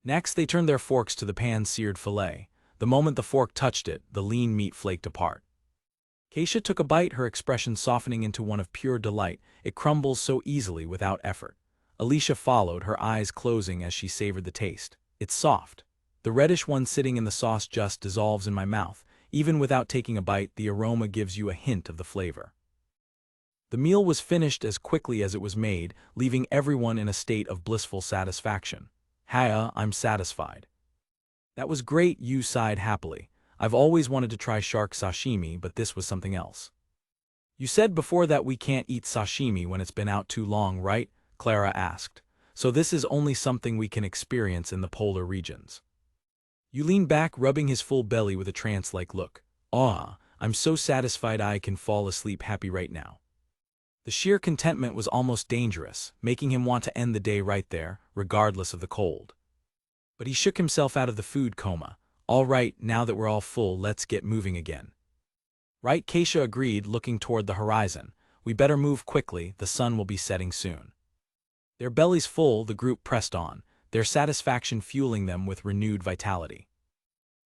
Next, they turned their forks to the pan-seared fillet. The moment the fork touched it, the lean meat flaked apart. Keisha took a bite, her expression softening into one of pure delight. It crumbles so easily without effort. Alicia followed, her eyes closing as she savored the taste. It's soft. The reddish one sitting in the sauce just dissolves in my mouth. Even without taking a bite, the aroma gives you a hint of the flavor. The meal was finished as quickly as it was made, leaving everyone in a state of blissful satisfaction. Haya, I'm satisfied. That was great, you sighed happily. I've always wanted to try shark sashimi, but this was something else. You said before that we can't eat sashimi when it's been out too long, right? Clara asked. So this is only something we can experience in the polar regions. You leaned back, rubbing his full belly with a trance-like look. Ah, I'm so satisfied I can fall asleep happy right now. The sheer contentment was almost dangerous, making him want to end the day right there, regardless of the cold. But he shook himself out of the food coma. All right, now that we're all full, let's get moving again. Right, Keisha agreed, looking toward the horizon. We better move quickly, the sun will be setting soon. Their bellies full, the group pressed on, their satisfaction fueling them with renewed vitality.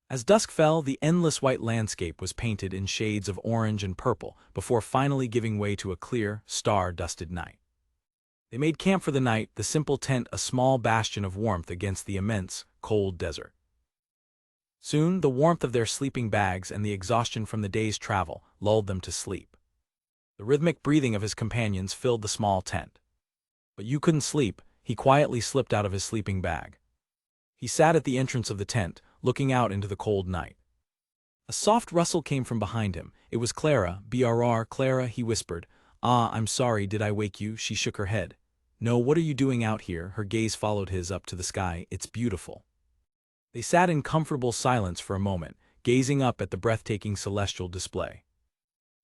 As dusk fell, the endless white landscape was painted in shades of orange and purple before finally giving way to a clear, star-dusted night. They made camp for the night, the simple tent a small bastion of warmth against the immense, cold desert. Soon, the warmth of their sleeping bags and the exhaustion from the day's travel lulled them to sleep. The rhythmic breathing of his companions filled the small tent. But you couldn't sleep. He quietly slipped out of his sleeping bag. He sat at the entrance of the tent, looking out into the cold night. A soft rustle came from behind him. It was Clara. "Brr, Clara," he whispered. "Ah, I'm sorry, did I wake you?" She shook her head. "No, what are you doing out here?" Her gaze followed his up to the sky. "It's beautiful." They sat in comfortable silence for a moment, gazing up at the breathtaking celestial display.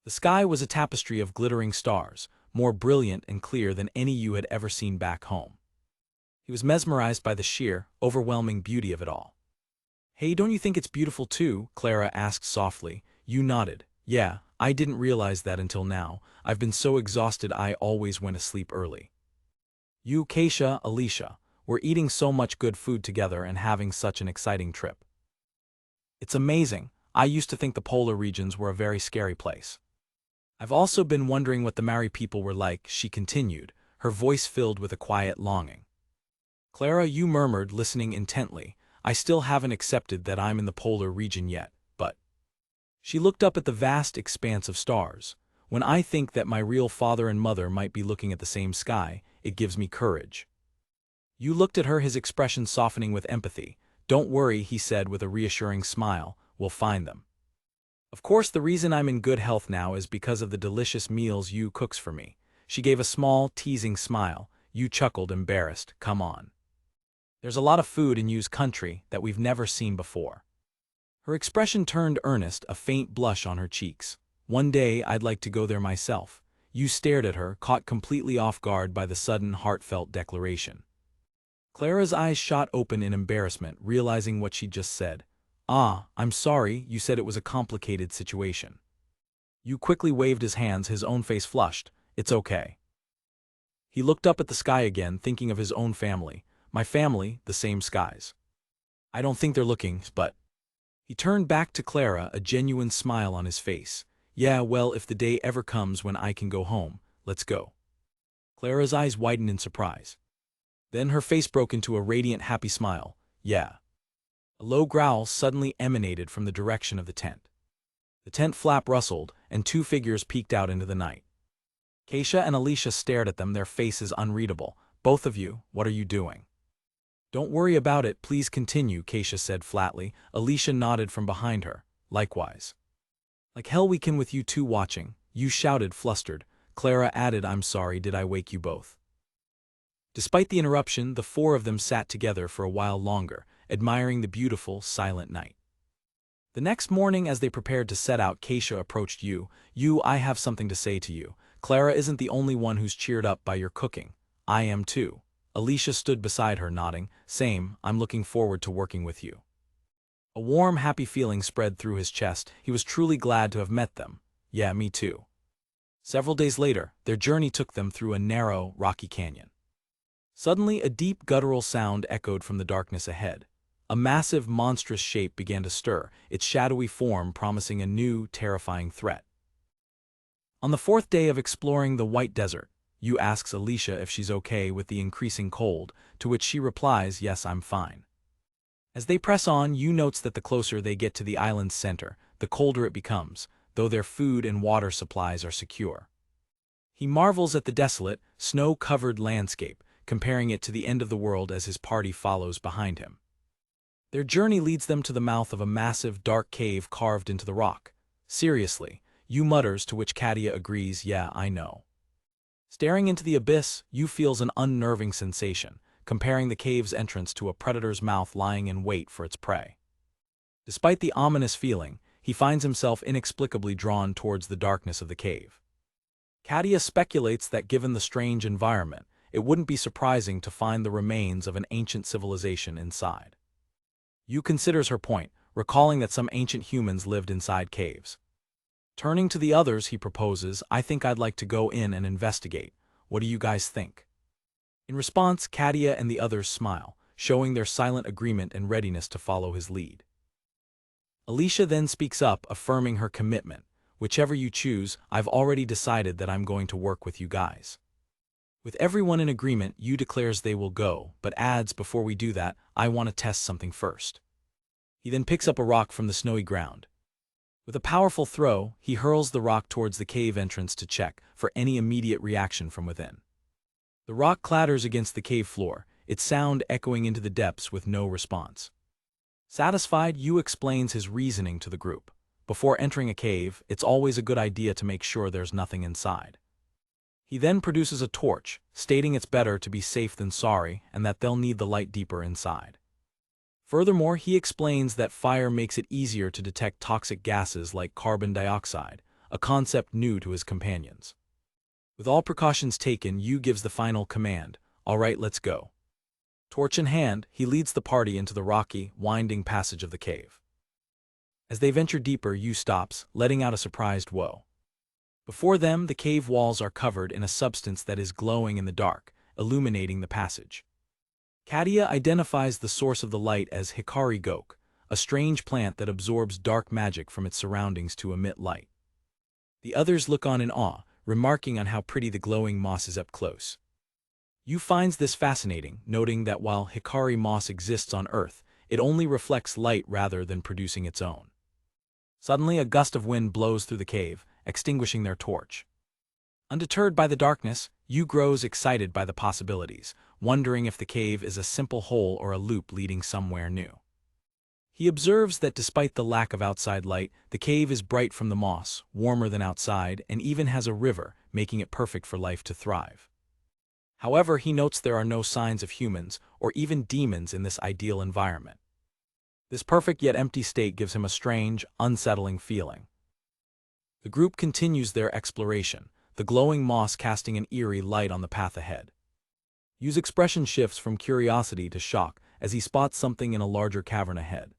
The sky was a tapestry of glittering stars, more brilliant and clear than any you had ever seen back home. He was mesmerized by the sheer, overwhelming beauty of it all. "Hey, don't you think it's beautiful too?" Clara asked softly. You nodded. "Yeah, I didn't realize that until now. I've been so exhausted I always went to sleep early." You, Keisha, Alicia, were eating so much good food together and having such an exciting trip. "It's amazing. I used to think the polar regions were a very scary place. I've also been wondering what the Maori people were like," she continued, her voice filled with a quiet longing. "Clara," you murmured, listening intently, "I still haven't accepted that I'm in the polar region yet, but..." She looked up at the vast expanse of stars. "When I think that my real father and mother might be looking at the same sky, it gives me courage." You looked at her, his expression softening with empathy. "Don't worry," he said with a reassuring smile, "we'll find them. Of course, the reason I'm in good health now is because of the delicious meals you cooks for me." She gave a small, teasing smile. You chuckled, embarrassed. "Come on. There's a lot of food in you's country that we've never seen before." Her expression turned earnest, a faint blush on her cheeks. "One day I'd like to go there myself." You stared at her, caught completely off guard by the sudden, heartfelt declaration. Clara's eyes shot open in embarrassment, realizing what she'd just said. "Ah, I'm sorry, you said it was a complicated situation." You quickly waved his hands, his own face flushed. "It's okay." He looked up at the sky again, thinking of his own family. "My family, the same skies. I don't think they're looking, but..." He turned back to Clara, a genuine smile on his face. "Yeah, well, if the day ever comes when I can go home, let's go." Clara's eyes widened in surprise. Then her face broke into a radiant, happy smile. Yeah. A low growl suddenly emanated from the direction of the tent. The tent flap rustled, and two figures peeked out into the night. Keisha and Alicia stared at them, their faces unreadable. Both of you, what are you doing? Don't worry about it, please continue, Keisha said flatly. Alicia nodded from behind her. Likewise. Like hell we can with you two watching, you shouted, flustered. Clara added, I'm sorry, did I wake you both? Despite the interruption, the four of them sat together for a while longer, admiring the beautiful, silent night. The next morning, as they prepared to set out, Keisha approached you. I have something to say to you. Clara isn't the only one who's cheered up by your cooking. I am too. Alicia stood beside her, nodding. Same, I'm looking forward to working with you. A warm, happy feeling spread through his chest. He was truly glad to have met them. Yeah, me too. Several days later, their journey took them through a narrow, rocky canyon. Suddenly, a deep guttural sound echoed from the darkness ahead. A massive, monstrous shape began to stir, its shadowy form promising a new, terrifying threat. On the fourth day of exploring the White Desert, Yu asks Alicia if she's okay with the increasing cold, to which she replies, yes, I'm fine. As they press on, Yu notes that the closer they get to the island's center, the colder it becomes, though their food and water supplies are secure. He marvels at the desolate, snow-covered landscape, comparing it to the end of the world as his party follows behind him. Their journey leads them to the mouth of a massive, dark cave carved into the rock. Seriously, Yu mutters, to which Katia agrees, yeah, I know. Staring into the abyss, Yu feels an unnerving sensation, comparing the cave's entrance to a predator's mouth lying in wait for its prey. Despite the ominous feeling, he finds himself inexplicably drawn towards the darkness of the cave. Katia speculates that given the strange environment, it wouldn't be surprising to find the remains of an ancient civilization inside. Yu considers her point, recalling that some ancient humans lived inside caves. Turning to the others, he proposes, I think I'd like to go in and investigate. What do you guys think? In response, Katia and the others smile, showing their silent agreement and readiness to follow his lead. Alicia then speaks up, affirming her commitment. Whichever you choose, I've already decided that I'm going to work with you guys. With everyone in agreement, Yu declares they will go, but adds, before we do that, I want to test something first. He then picks up a rock from the snowy ground. With a powerful throw, he hurls the rock towards the cave entrance to check for any immediate reaction from within. The rock clatters against the cave floor, its sound echoing into the depths with no response. Satisfied, Yu explains his reasoning to the group. Before entering a cave, it's always a good idea to make sure there's nothing inside. He then produces a torch, stating it's better to be safe than sorry and that they'll need the light deeper inside. Furthermore, he explains that fire makes it easier to detect toxic gases like carbon dioxide, a concept new to his companions. With all precautions taken, Yu gives the final command, all right, let's go. Torch in hand, he leads the party into the rocky, winding passage of the cave. As they venture deeper, Yu stops, letting out a surprised whoa. Before them, the cave walls are covered in a substance that is glowing in the dark, illuminating the passage. Katia identifies the source of the light as Hikari Gok, a strange plant that absorbs dark magic from its surroundings to emit light. The others look on in awe, remarking on how pretty the glowing moss is up close. Yu finds this fascinating, noting that while Hikari moss exists on Earth, it only reflects light rather than producing its own. Suddenly, a gust of wind blows through the cave, extinguishing their torch. Undeterred by the darkness, Yu grows excited by the possibilities, wondering if the cave is a simple hole or a loop leading somewhere new. He observes that despite the lack of outside light, the cave is bright from the moss, warmer than outside, and even has a river, making it perfect for life to thrive. However, he notes there are no signs of humans or even demons in this ideal environment. This perfect yet empty state gives him a strange, unsettling feeling. The group continues their exploration, the glowing moss casting an eerie light on the path ahead. Yu's expression shifts from curiosity to shock as he spots something in a larger cavern ahead.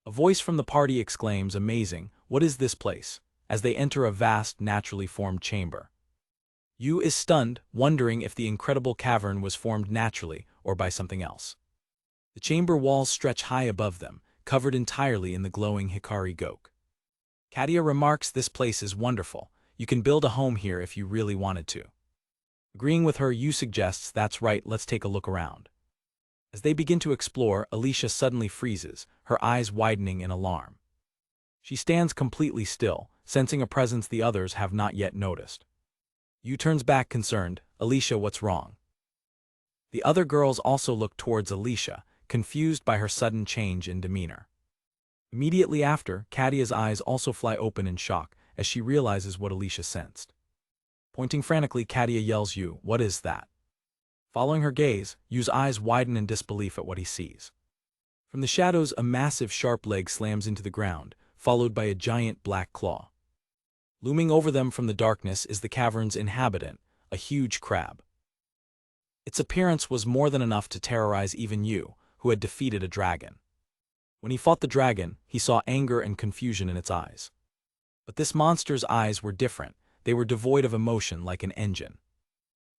A voice from the party exclaims, amazing, what is this place? As they enter a vast, naturally formed chamber. Yu is stunned, wondering if the incredible cavern was formed naturally or by something else. The chamber walls stretch high above them, covered entirely in the glowing Hikari Gok. Katia remarks, this place is wonderful. You can build a home here if you really wanted to. Agreeing with her, Yu suggests, that's right, let's take a look around. As they begin to explore, Alicia suddenly freezes, her eyes widening in alarm. She stands completely still, sensing a presence the others have not yet noticed. Yu turns back concerned. Alicia, what's wrong? The other girls also look towards Alicia, confused by her sudden change in demeanor. Immediately after, Kadia's eyes also fly open in shock as she realizes what Alicia sensed. Pointing frantically, Kadia yells, Yu, what is that? Following her gaze, Yu's eyes widen in disbelief at what he sees. From the shadows, a massive sharp leg slams into the ground, followed by a giant black claw. Looming over them from the darkness is the cavern's inhabitant, a huge crab. Its appearance was more than enough to terrorize even Yu, who had defeated a dragon. When he fought the dragon, he saw anger and confusion in its eyes. But this monster's eyes were different. They were devoid of emotion like an engine.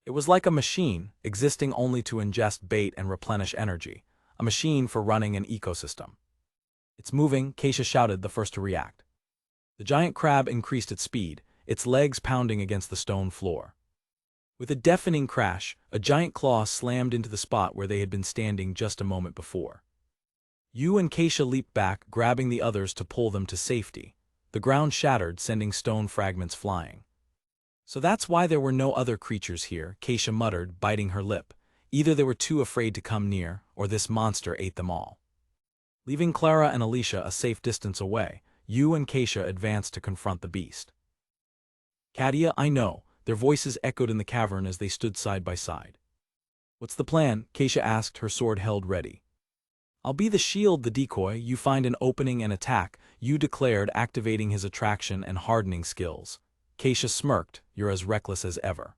It was like a machine, existing only to ingest bait and replenish energy, a machine for running an ecosystem. It's moving, Keisha shouted, the first to react. The giant crab increased its speed, its legs pounding against the stone floor. With a deafening crash, a giant claw slammed into the spot where they had been standing just a moment before. Yu and Keisha leaped back, grabbing the others to pull them to safety. The ground shattered, sending stone fragments flying. So that's why there were no other creatures here, Keisha muttered, biting her lip. Either they were too afraid to come near, or this monster ate them all. Leaving Clara and Alicia a safe distance away, Yu and Keisha advanced to confront the beast. Kadia, I know, their voices echoed in the cavern as they stood side by side. What's the plan? Keisha asked, her sword held ready. I'll be the shield, the decoy. You find an opening and attack, Yu declared, activating his attraction and hardening skills. Keisha smirked, you're as reckless as ever.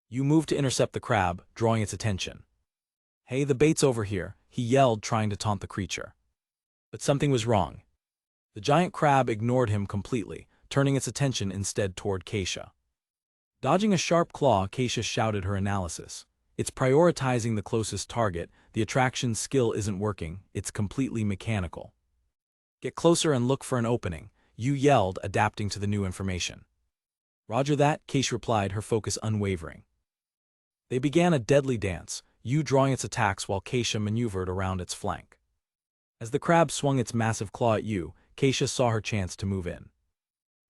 Yu moved to intercept the crab, drawing its attention. Hey, the bait's over here, he yelled, trying to taunt the creature. But something was wrong. The giant crab ignored him completely, turning its attention instead toward Keisha. Dodging a sharp claw, Keisha shouted her analysis. It's prioritizing the closest target, the attraction skill isn't working, it's completely mechanical. Get closer and look for an opening, Yu yelled, adapting to the new information. Roger that, Keisha replied, her focus unwavering. They began a deadly dance, Yu drawing its attacks while Keisha maneuvered around its flank. As the crab swung its massive claw at Yu, Keisha saw her chance to move in.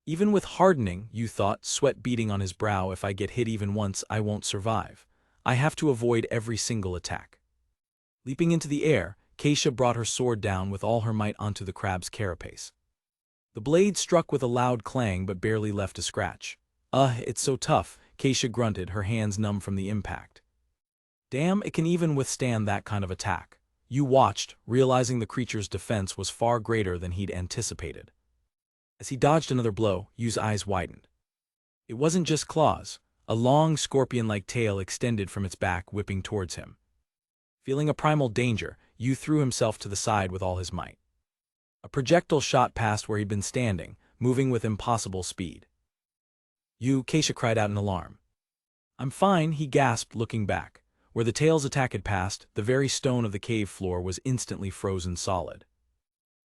Even with hardening, Yu thought, sweat beading on his brow, if I get hit even once, I won't survive. I have to avoid every single attack. Leaping into the air, Keisha brought her sword down with all her might onto the crab's carapace. The blade struck with a loud clang but barely left a scratch. It's so tough, Keisha grunted, her hands numb from the impact. Damn, it can even withstand that kind of attack. Yu watched, realizing the creature's defense was far greater than he'd anticipated. As he dodged another blow, Yu's eyes widened. It wasn't just claws. A long, scorpion-like tail extended from its back, whipping towards him. Feeling a primal danger, Yu threw himself to the side with all his might. A projectile shot past where he'd been standing, moving with impossible speed. Yu, Keisha cried out in alarm. I'm fine, he gasped, looking back. Where the tail's attack had passed, the very stone of the cave floor was instantly frozen solid.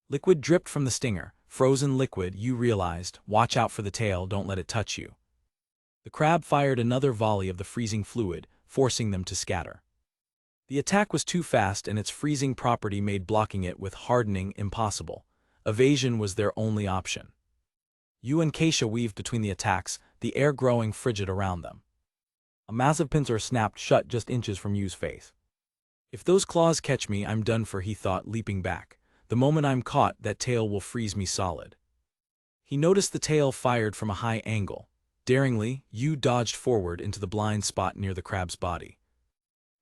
Liquid dripped from the stinger, frozen liquid, Yu realized. Watch out for the tail, don't let it touch you. The crab fired another volley of the freezing fluid, forcing them to scatter. The attack was too fast, and its freezing property made blocking it with hardening impossible. Evasion was their only option. Yu and Keisha weaved between the attacks, the air growing frigid around them. A massive pincer snapped shut just inches from Yu's face. If those claws catch me, I'm done for, he thought, leaping back. The moment I'm caught, that tail will freeze me solid. He noticed the tail fired from a high angle. Daringly, Yu dodged forward into the blind spot near the crab's body.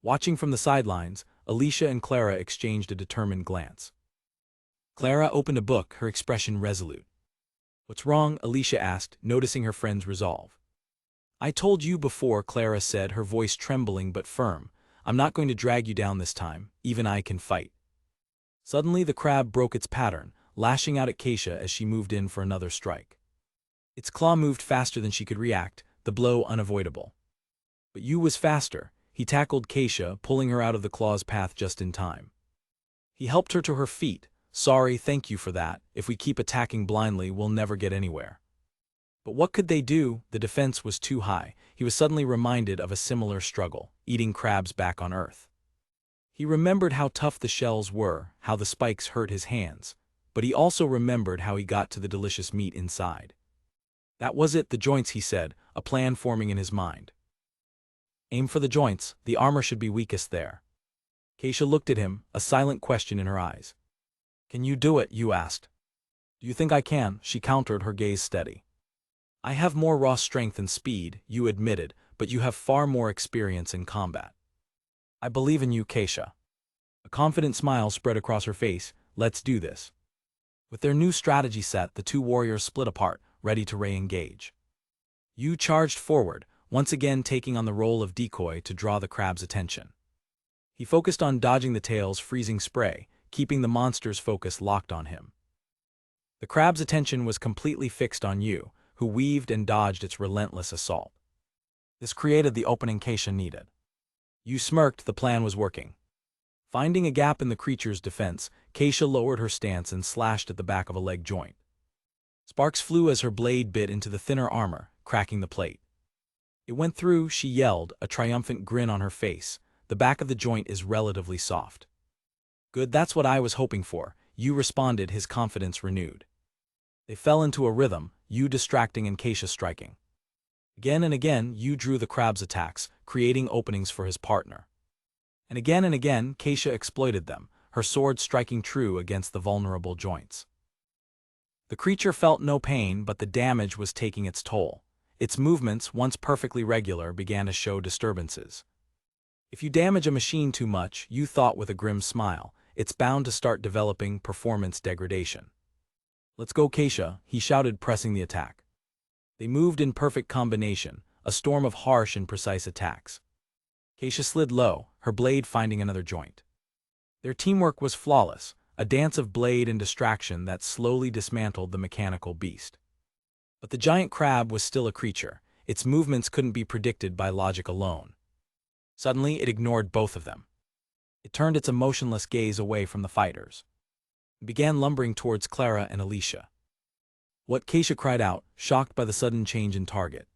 Watching from the sidelines, Alicia and Clara exchanged a determined glance. Clara opened a book, her expression resolute. What's wrong? Alicia asked, noticing her friend's resolve. I told you before, Clara said, her voice trembling but firm. I'm not going to drag you down this time, even I can fight. Suddenly the crab broke its pattern, lashing out at Keisha as she moved in for another strike. Its claw moved faster than she could react, the blow unavoidable. But Yu was faster. He tackled Keisha, pulling her out of the claw's path just in time. He helped her to her feet. Sorry, thank you for that. If we keep attacking blindly, we'll never get anywhere. But what could they do? The defense was too high. He was suddenly reminded of a similar struggle, eating crabs back on Earth. He remembered how tough the shells were, how the spikes hurt his hands, but he also remembered how he got to the delicious meat inside. That was it, the joints, he said, a plan forming in his mind. Aim for the joints, the armor should be weakest there. Keisha looked at him, a silent question in her eyes. Can you do it? You asked. Do you think I can? She countered, her gaze steady. I have more raw strength and speed, you admitted, but you have far more experience in combat. I believe in you, Keisha. A confident smile spread across her face. Let's do this. With their new strategy set, the two warriors split apart, ready to re-engage. Yu charged forward, once again taking on the role of decoy to draw the crab's attention. He focused on dodging the tail's freezing spray, keeping the monster's focus locked on him. The crab's attention was completely fixed on Yu, who weaved and dodged its relentless assault. This created the opening Keisha needed. Yu smirked, the plan was working. Finding a gap in the creature's defense, Keisha lowered her stance and slashed at the back of a leg joint. Sparks flew as her blade bit into the thinner armor, cracking the plate. It went through, she yelled, a triumphant grin on her face. The back of the joint is relatively soft. Good, that's what I was hoping for, Yu responded, his confidence renewed. They fell into a rhythm, Yu distracting and Keisha striking. Again and again, Yu drew the crab's attacks, creating openings for his partner. And again, Keisha exploited them, her sword striking true against the vulnerable joints. The creature felt no pain, but the damage was taking its toll. Its movements, once perfectly regular, began to show disturbances. If you damage a machine too much, Yu thought with a grim smile, it's bound to start developing performance degradation. Let's go, Keisha, he shouted, pressing the attack. They moved in perfect combination, a storm of harsh and precise attacks. Keisha slid low, her blade finding another joint. Their teamwork was flawless, a dance of blade and distraction that slowly dismantled the mechanical beast. But the giant crab was still a creature. Its movements couldn't be predicted by logic alone. Suddenly, it ignored both of them. It turned its emotionless gaze away from the fighters. It began lumbering towards Clara and Alicia. What? Keisha cried out, shocked by the sudden change in target.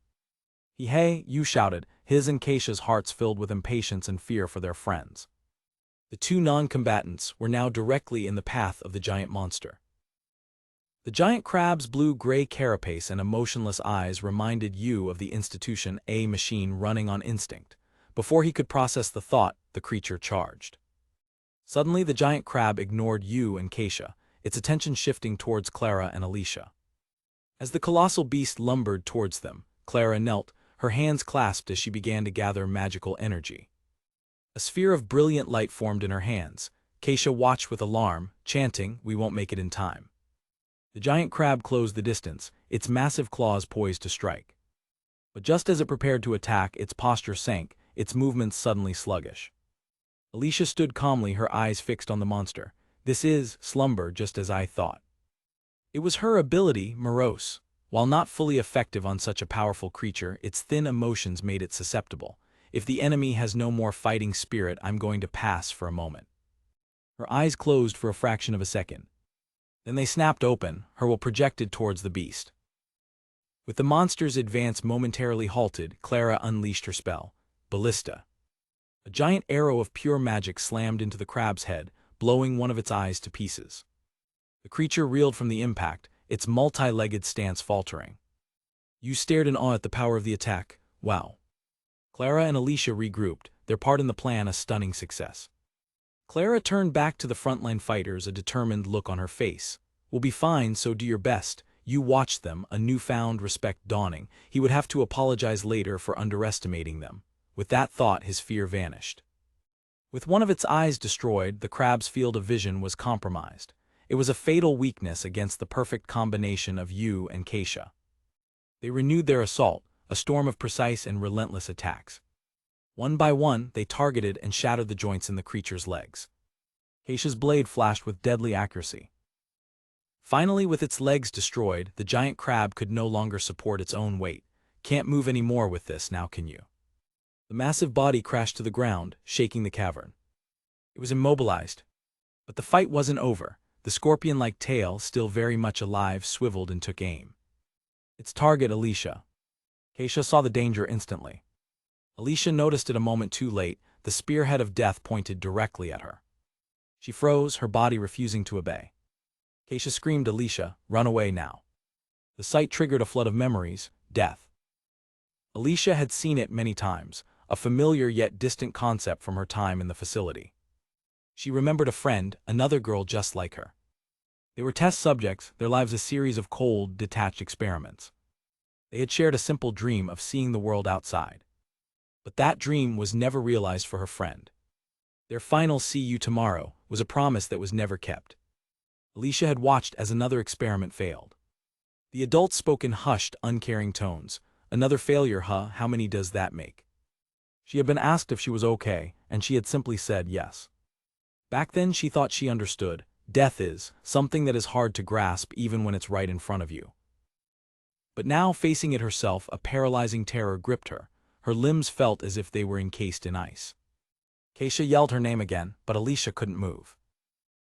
Hey, Yu shouted, his and Keisha's hearts filled with impatience and fear for their friends. The two non-combatants were now directly in the path of the giant monster. The giant crab's blue-gray carapace and emotionless eyes reminded Yu of the institution, a machine running on instinct. Before he could process the thought, the creature charged. Suddenly, the giant crab ignored Yu and Keisha, its attention shifting towards Clara and Alicia. As the colossal beast lumbered towards them, Clara knelt, her hands clasped as she began to gather magical energy. A sphere of brilliant light formed in her hands. Keisha watched with alarm, chanting, "We won't make it in time." The giant crab closed the distance, its massive claws poised to strike. But just as it prepared to attack, its posture sank, its movements suddenly sluggish. Alicia stood calmly, her eyes fixed on the monster. This is slumber, just as I thought. It was her ability, morose. While not fully effective on such a powerful creature, its thin emotions made it susceptible. If the enemy has no more fighting spirit, I'm going to pass for a moment. Her eyes closed for a fraction of a second. Then they snapped open, her will projected towards the beast. With the monster's advance momentarily halted, Clara unleashed her spell, Ballista. A giant arrow of pure magic slammed into the crab's head, blowing one of its eyes to pieces. The creature reeled from the impact, its multi-legged stance faltering. Yu stared in awe at the power of the attack. Wow. Clara and Alicia regrouped, their part in the plan a stunning success. Clara turned back to the frontline fighters, a determined look on her face. We'll be fine, so do your best. Yu watched them, a newfound respect dawning. He would have to apologize later for underestimating them. With that thought, his fear vanished. With one of its eyes destroyed, the crab's field of vision was compromised. It was a fatal weakness against the perfect combination of Yu and Keisha. They renewed their assault, a storm of precise and relentless attacks. One by one, they targeted and shattered the joints in the creature's legs. Keisha's blade flashed with deadly accuracy. Finally, with its legs destroyed, the giant crab could no longer support its own weight. Can't move any more with this, now can you? The massive body crashed to the ground, shaking the cavern. It was immobilized. But the fight wasn't over. The scorpion-like tail, still very much alive, swiveled and took aim. Its target, Alicia. Keisha saw the danger instantly. Alicia noticed it a moment too late. the spearhead of death pointed directly at her. She froze, her body refusing to obey. Keisha screamed, "Alicia, run away now." The sight triggered a flood of memories, death. Alicia had seen it many times, a familiar yet distant concept from her time in the facility. She remembered a friend, another girl just like her. They were test subjects, their lives a series of cold, detached experiments. They had shared a simple dream of seeing the world outside. But that dream was never realized for her friend. Their final "see you tomorrow" was a promise that was never kept. Alicia had watched as another experiment failed. The adults spoke in hushed, uncaring tones. "Another failure, huh? How many does that make?" She had been asked if she was okay, and she had simply said yes. Back then she thought she understood. Death is something that is hard to grasp even when it's right in front of you. But now, facing it herself, a paralyzing terror gripped her. Her limbs felt as if they were encased in ice. Keisha yelled her name again, but Alicia couldn't move.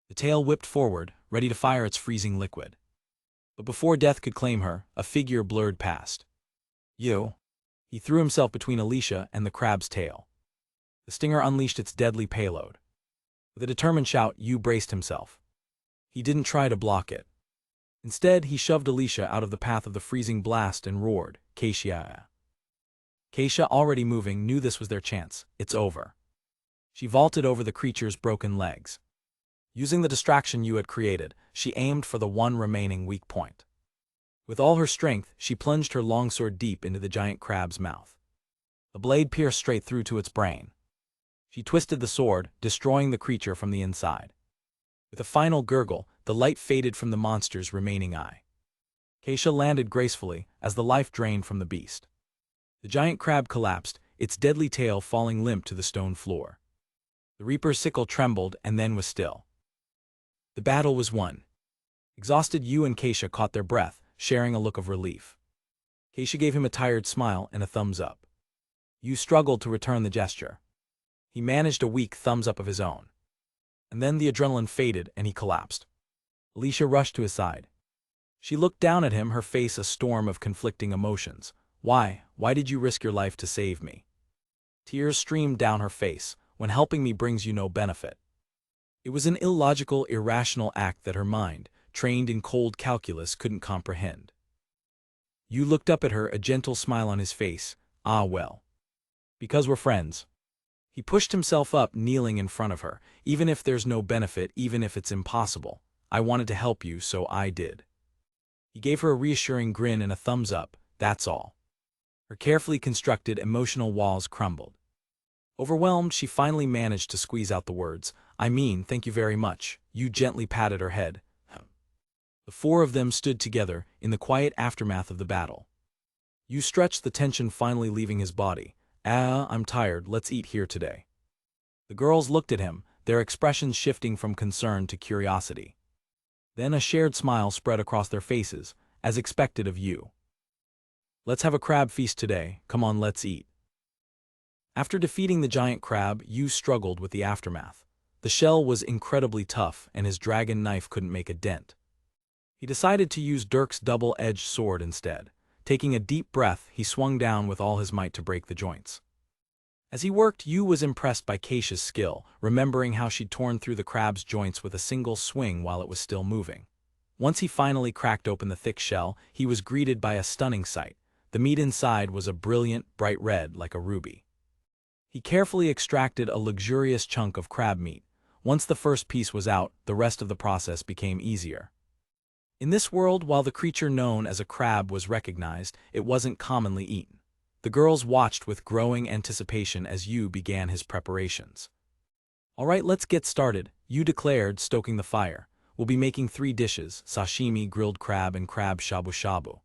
The tail whipped forward, ready to fire its freezing liquid. But before death could claim her, a figure blurred past. "You." He threw himself between Alicia and the crab's tail. The stinger unleashed its deadly payload. With a determined shout, Yu braced himself. He didn't try to block it. Instead, he shoved Alicia out of the path of the freezing blast and roared, "Keisha." Keisha, already moving, knew this was their chance. It's over. She vaulted over the creature's broken legs. Using the distraction Yu had created, she aimed for the one remaining weak point. With all her strength, she plunged her longsword deep into the giant crab's mouth. The blade pierced straight through to its brain. She twisted the sword, destroying the creature from the inside. With a final gurgle, the light faded from the monster's remaining eye. Keisha landed gracefully as the life drained from the beast. The giant crab collapsed, its deadly tail falling limp to the stone floor. The Reaper's sickle trembled and then was still. The battle was won. Exhausted, Yu and Keisha caught their breath, sharing a look of relief. Keisha gave him a tired smile and a thumbs up. Yu struggled to return the gesture. He managed a weak thumbs up of his own. And then the adrenaline faded and he collapsed. Alicia rushed to his side. She looked down at him, her face a storm of conflicting emotions. Why did you risk your life to save me?" Tears streamed down her face. "When helping me brings you no benefit." It was an illogical, irrational act that her mind, trained in cold calculus, couldn't comprehend. Yu looked up at her, a gentle smile on his face. "Ah well. Because we're friends." He pushed himself up, kneeling in front of her. "Even if there's no benefit, even if it's impossible, I wanted to help you, so I did." He gave her a reassuring grin and a thumbs up. "That's all." Her carefully constructed emotional walls crumbled. Overwhelmed, she finally managed to squeeze out the words, "I mean, thank you very much." Yu gently patted her head. The four of them stood together in the quiet aftermath of the battle. Yu stretched, the tension finally leaving his body. I'm tired, let's eat here today." The girls looked at him, their expressions shifting from concern to curiosity. Then a shared smile spread across their faces, as expected of Yu. "Let's have a crab feast today, come on, let's eat." After defeating the giant crab, Yu struggled with the aftermath. The shell was incredibly tough, and his dragon knife couldn't make a dent. He decided to use Dirk's double-edged sword instead. Taking a deep breath, he swung down with all his might to break the joints. As he worked, Yu was impressed by Keisha's skill, remembering how she'd torn through the crab's joints with a single swing while it was still moving. Once he finally cracked open the thick shell, he was greeted by a stunning sight. The meat inside was a brilliant, bright red like a ruby. He carefully extracted a luxurious chunk of crab meat. Once the first piece was out, the rest of the process became easier. In this world, while the creature known as a crab was recognized, it wasn't commonly eaten. The girls watched with growing anticipation as Yu began his preparations. "All right, let's get started," Yu declared, stoking the fire. "We'll be making 3 dishes, sashimi, grilled crab, and crab shabu-shabu.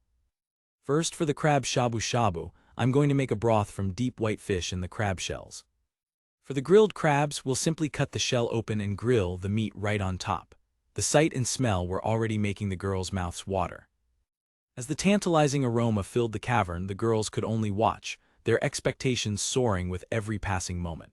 First, for the crab shabu-shabu, I'm going to make a broth from deep white fish in the crab shells. For the grilled crabs, we'll simply cut the shell open and grill the meat right on top." The sight and smell were already making the girls' mouths water. As the tantalizing aroma filled the cavern, the girls could only watch, their expectations soaring with every passing moment.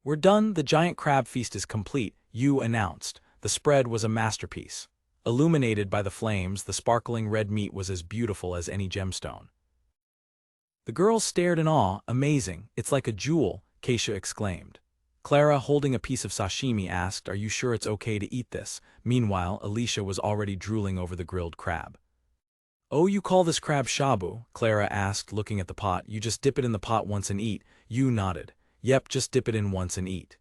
"We're done, the giant crab feast is complete," Yu announced. The spread was a masterpiece. Illuminated by the flames, the sparkling red meat was as beautiful as any gemstone. The girls stared in awe. "Amazing, it's like a jewel," Keisha exclaimed. Clara, holding a piece of sashimi, asked, "Are you sure it's okay to eat this?" Meanwhile, Alicia was already drooling over the grilled crab. "Oh, you call this crab shabu?" Clara asked, looking at the pot. "You just dip it in the pot once and eat." Yu nodded. "Yep, just dip it in once and eat."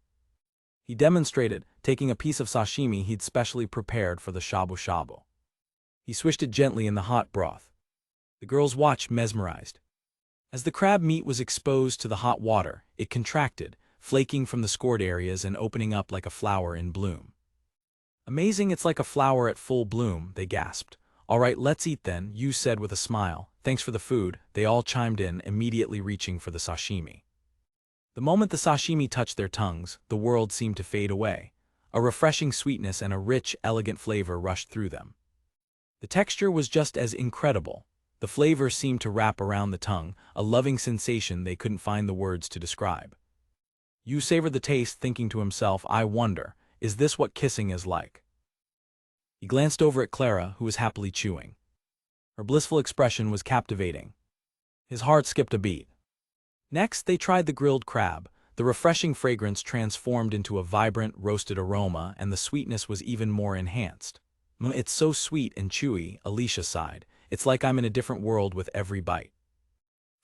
He demonstrated, taking a piece of sashimi he'd specially prepared for the shabu shabu. He swished it gently in the hot broth. The girls watched, mesmerized. As the crab meat was exposed to the hot water, it contracted, flaking from the scored areas and opening up like a flower in bloom. "Amazing, it's like a flower at full bloom," they gasped. "All right, let's eat then," Yu said with a smile. "Thanks for the food," they all chimed in, immediately reaching for the sashimi. The moment the sashimi touched their tongues, the world seemed to fade away. A refreshing sweetness and a rich, elegant flavor rushed through them. The texture was just as incredible. The flavor seemed to wrap around the tongue, a loving sensation they couldn't find the words to describe. Yu savored the taste, thinking to himself, "I wonder, is this what kissing is like?" He glanced over at Clara, who was happily chewing. Her blissful expression was captivating. His heart skipped a beat. Next, they tried the grilled crab. The refreshing fragrance transformed into a vibrant, roasted aroma, and the sweetness was even more enhanced. "It's so sweet and chewy," Alicia sighed. "It's like I'm in a different world with every bite."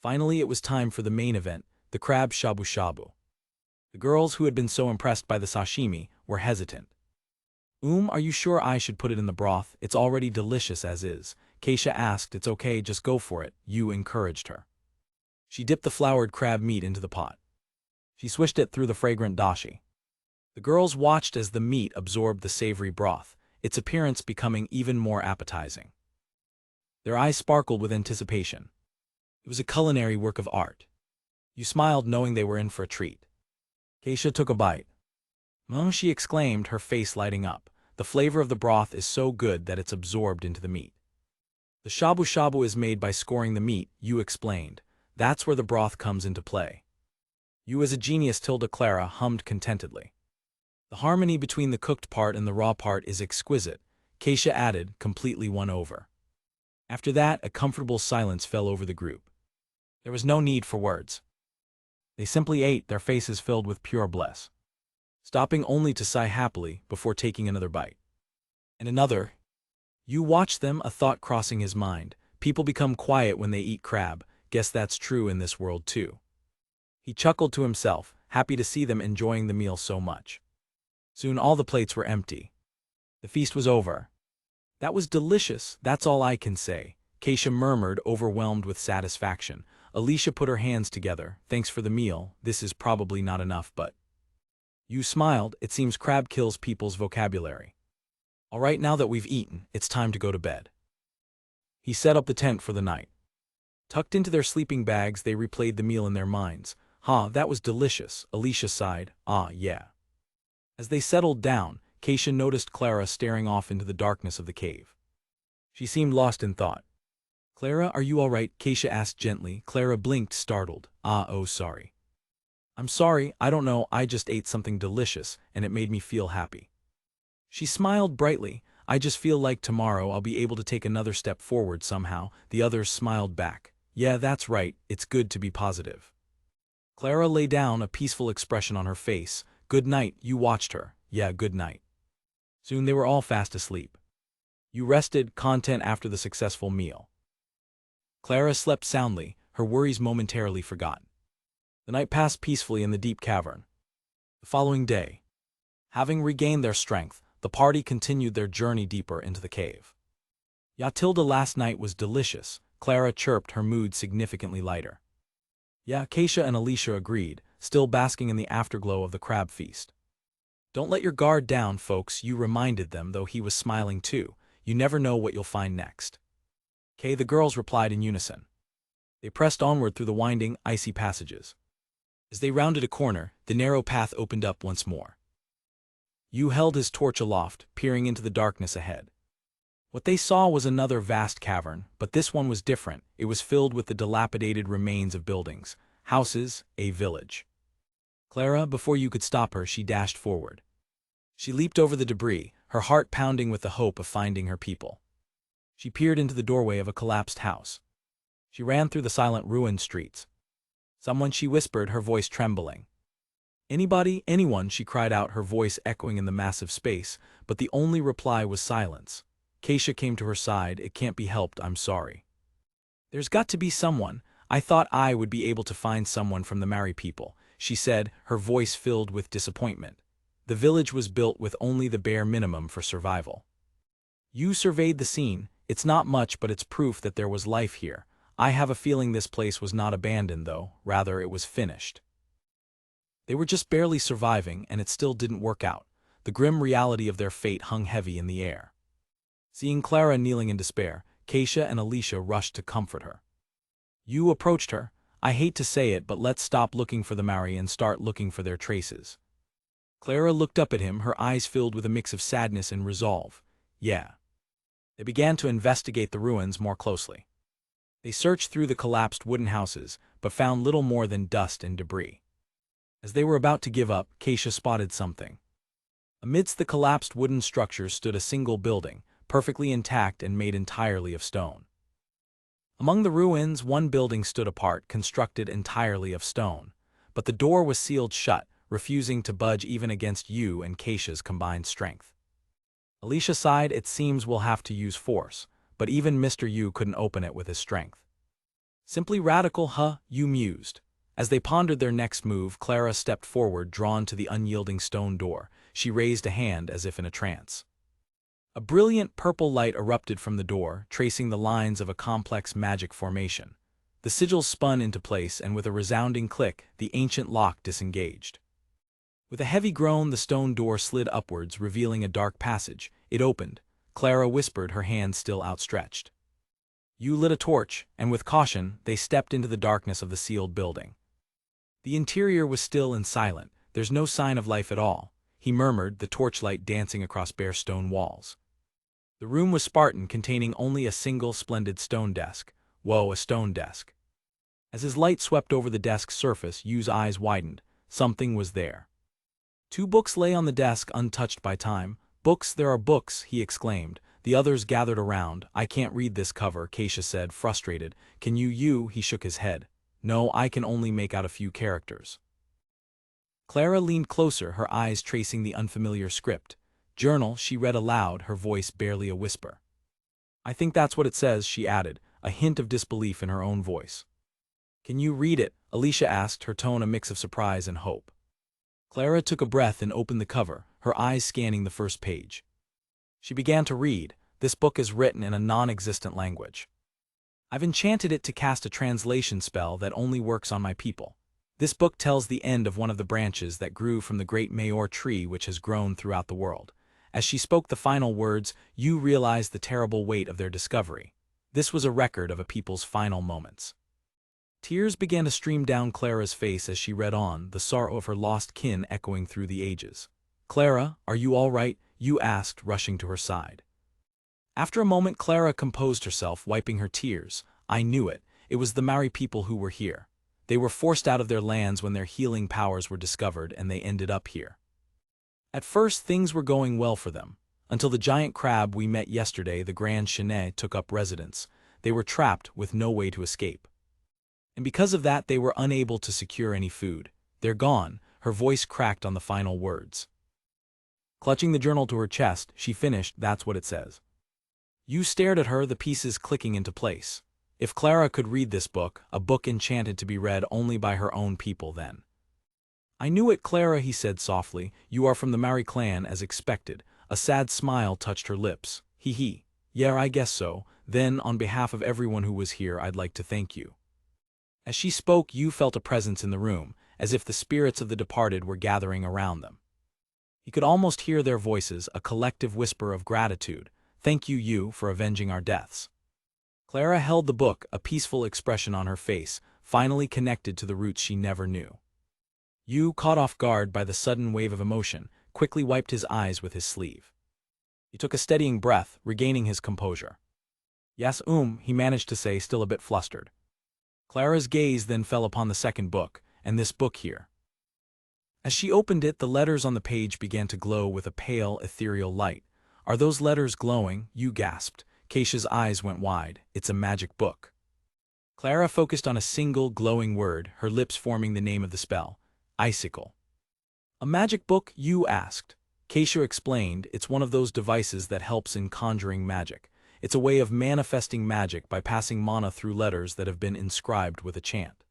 Finally, it was time for the main event, the crab shabu shabu. The girls, who had been so impressed by the sashimi, were hesitant. Are you sure I should put it in the broth? It's already delicious as is." Keisha asked. "It's okay, just go for it," Yu encouraged her. She dipped the floured crab meat into the pot. She swished it through the fragrant dashi. The girls watched as the meat absorbed the savory broth, its appearance becoming even more appetizing. Their eyes sparkled with anticipation. It was a culinary work of art. Yu smiled, knowing they were in for a treat. Keisha took a bite. She exclaimed, her face lighting up. "The flavor of the broth is so good that it's absorbed into the meat." "The shabu shabu is made by scoring the meat," Yu explained. "That's where the broth comes into play." "You as a genius," Clara hummed contentedly. "The harmony between the cooked part and the raw part is exquisite," Keisha added, completely won over. After that, a comfortable silence fell over the group. There was no need for words. They simply ate, their faces filled with pure bliss, stopping only to sigh happily before taking another bite. And another. Yu watched them, a thought crossing his mind. People become quiet when they eat crab. Guess that's true in this world too. He chuckled to himself, happy to see them enjoying the meal so much. Soon all the plates were empty. The feast was over. "That was delicious, that's all I can say," Keisha murmured, overwhelmed with satisfaction. Alicia put her hands together. "Thanks for the meal, this is probably not enough, but..." Yu smiled. "It seems crab kills people's vocabulary. All right, now that we've eaten, it's time to go to bed." He set up the tent for the night. Tucked into their sleeping bags, they replayed the meal in their minds. That was delicious," Alicia sighed. Yeah." As they settled down, Keisha noticed Clara staring off into the darkness of the cave. She seemed lost in thought. "Clara, are you all right?" Keisha asked gently. Clara blinked, startled. Oh, sorry." "I'm sorry, I don't know, I just ate something delicious, and it made me feel happy." She smiled brightly. "I just feel like tomorrow I'll be able to take another step forward somehow." The others smiled back. "Yeah, that's right, it's good to be positive." Clara lay down, a peaceful expression on her face. "Good night," Yu watched her. "Yeah, good night." Soon they were all fast asleep. Yu rested, content after the successful meal. Clara slept soundly, her worries momentarily forgotten. The night passed peacefully in the deep cavern. The following day, having regained their strength, the party continued their journey deeper into the cave. "Yatilda, last night was delicious," Clara chirped, her mood significantly lighter. "Yeah," Keisha and Alicia agreed, still basking in the afterglow of the crab feast. "Don't let your guard down, folks," Yu reminded them, though he was smiling too. "You never know what you'll find next." The girls replied in unison. They pressed onward through the winding, icy passages. As they rounded a corner, the narrow path opened up once more. Yu held his torch aloft, peering into the darkness ahead. What they saw was another vast cavern, but this one was different. It was filled with the dilapidated remains of buildings, houses, a village. Clara, before you could stop her, she dashed forward. She leaped over the debris, her heart pounding with the hope of finding her people. She peered into the doorway of a collapsed house. She ran through the silent, ruined streets. "Someone," she whispered, her voice trembling. Anybody, anyone, she cried out, her voice echoing in the massive space, but the only reply was silence. Keisha came to her side. It can't be helped, I'm sorry. There's got to be someone. I thought I would be able to find someone from the Mari people, she said, her voice filled with disappointment. The village was built with only the bare minimum for survival. You surveyed the scene. It's not much, but it's proof that there was life here. I have a feeling this place was not abandoned, though, rather it was finished. They were just barely surviving, and it still didn't work out. The grim reality of their fate hung heavy in the air. Seeing Clara kneeling in despair, Keisha and Alicia rushed to comfort her. You approached her. I hate to say it, but let's stop looking for the Mari and start looking for their traces. Clara looked up at him, her eyes filled with a mix of sadness and resolve. Yeah. They began to investigate the ruins more closely. They searched through the collapsed wooden houses, but found little more than dust and debris. As they were about to give up, Keisha spotted something. Amidst the collapsed wooden structures stood a single building, perfectly intact and made entirely of stone. Among the ruins, one building stood apart, constructed entirely of stone, but the door was sealed shut, refusing to budge even against you and Keisha's combined strength. Alicia sighed. It seems we'll have to use force, but even Mr. Yu couldn't open it with his strength. Simply radical, huh? You mused. As they pondered their next move, Clara stepped forward, drawn to the unyielding stone door. She raised a hand as if in a trance. A brilliant purple light erupted from the door, tracing the lines of a complex magic formation. The sigils spun into place, and with a resounding click, the ancient lock disengaged. With a heavy groan, the stone door slid upwards, revealing a dark passage. It opened. Clara whispered, her hand still outstretched. You lit a torch, and with caution, they stepped into the darkness of the sealed building. The interior was still and silent. There's no sign of life at all, he murmured, the torchlight dancing across bare stone walls. The room was Spartan, containing only a single splendid stone desk. Whoa, a stone desk. As his light swept over the desk's surface, Yu's eyes widened. Something was there. 2 books lay on the desk, untouched by time. Books, there are books, he exclaimed. The others gathered around. I can't read this cover, Keisha said, frustrated. Can you? He shook his head. No, I can only make out a few characters. Clara leaned closer, her eyes tracing the unfamiliar script. Journal, she read aloud, her voice barely a whisper. I think that's what it says, she added, a hint of disbelief in her own voice. Can you read it? Alicia asked, her tone a mix of surprise and hope. Clara took a breath and opened the cover, her eyes scanning the first page. She began to read. This book is written in a non-existent language. I've enchanted it to cast a translation spell that only works on my people. This book tells the end of one of the branches that grew from the great Mayor tree which has grown throughout the world. As she spoke the final words, you realized the terrible weight of their discovery. This was a record of a people's final moments. Tears began to stream down Clara's face as she read on, the sorrow of her lost kin echoing through the ages. Clara, are you all right? You asked, rushing to her side. After a moment, Clara composed herself, wiping her tears. I knew it. It was the Mari people who were here. They were forced out of their lands when their healing powers were discovered, and they ended up here. At first, things were going well for them, until the giant crab we met yesterday, the Grand Chenet, took up residence. They were trapped with no way to escape. And because of that, they were unable to secure any food. They're gone. Her voice cracked on the final words. Clutching the journal to her chest, she finished, that's what it says. You stared at her, the pieces clicking into place. If Clara could read this book, a book enchanted to be read only by her own people then. I knew it, Clara, he said softly. You are from the Mari clan, as expected. A sad smile touched her lips. He. Yeah, I guess so. Then, on behalf of everyone who was here, I'd like to thank you. As she spoke, you felt a presence in the room, as if the spirits of the departed were gathering around them. He could almost hear their voices, a collective whisper of gratitude. Thank you, you, for avenging our deaths. Clara held the book, a peaceful expression on her face, finally connected to the roots she never knew. Yu, caught off guard by the sudden wave of emotion, quickly wiped his eyes with his sleeve. He took a steadying breath, regaining his composure. Yes, he managed to say, still a bit flustered. Clara's gaze then fell upon the second book, and this book here. As she opened it, the letters on the page began to glow with a pale, ethereal light. Are those letters glowing? You gasped. Keisha's eyes went wide. It's a magic book. Clara focused on a single glowing word, her lips forming the name of the spell. Icicle. A magic book, you asked. Keisha explained, it's one of those devices that helps in conjuring magic. It's a way of manifesting magic by passing mana through letters that have been inscribed with a chant.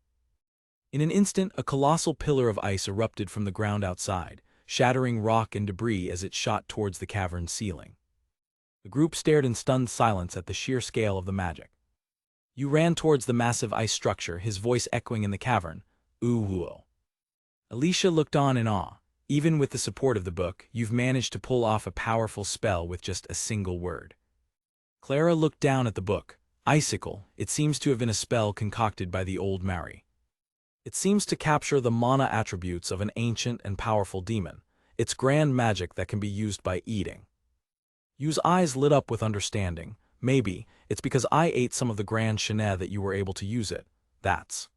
In an instant, a colossal pillar of ice erupted from the ground outside, shattering rock and debris as it shot towards the cavern's ceiling. The group stared in stunned silence at the sheer scale of the magic. Yu ran towards the massive ice structure, his voice echoing in the cavern. Ooh. Alicia looked on in awe. Even with the support of the book, you've managed to pull off a powerful spell with just a single word. Clara looked down at the book. Icicle, it seems to have been a spell concocted by the old Mary. It seems to capture the mana attributes of an ancient and powerful demon. It's grand magic that can be used by eating. Yu's eyes lit up with understanding. Maybe it's because I ate some of the grand chenet that you were able to use it. That's.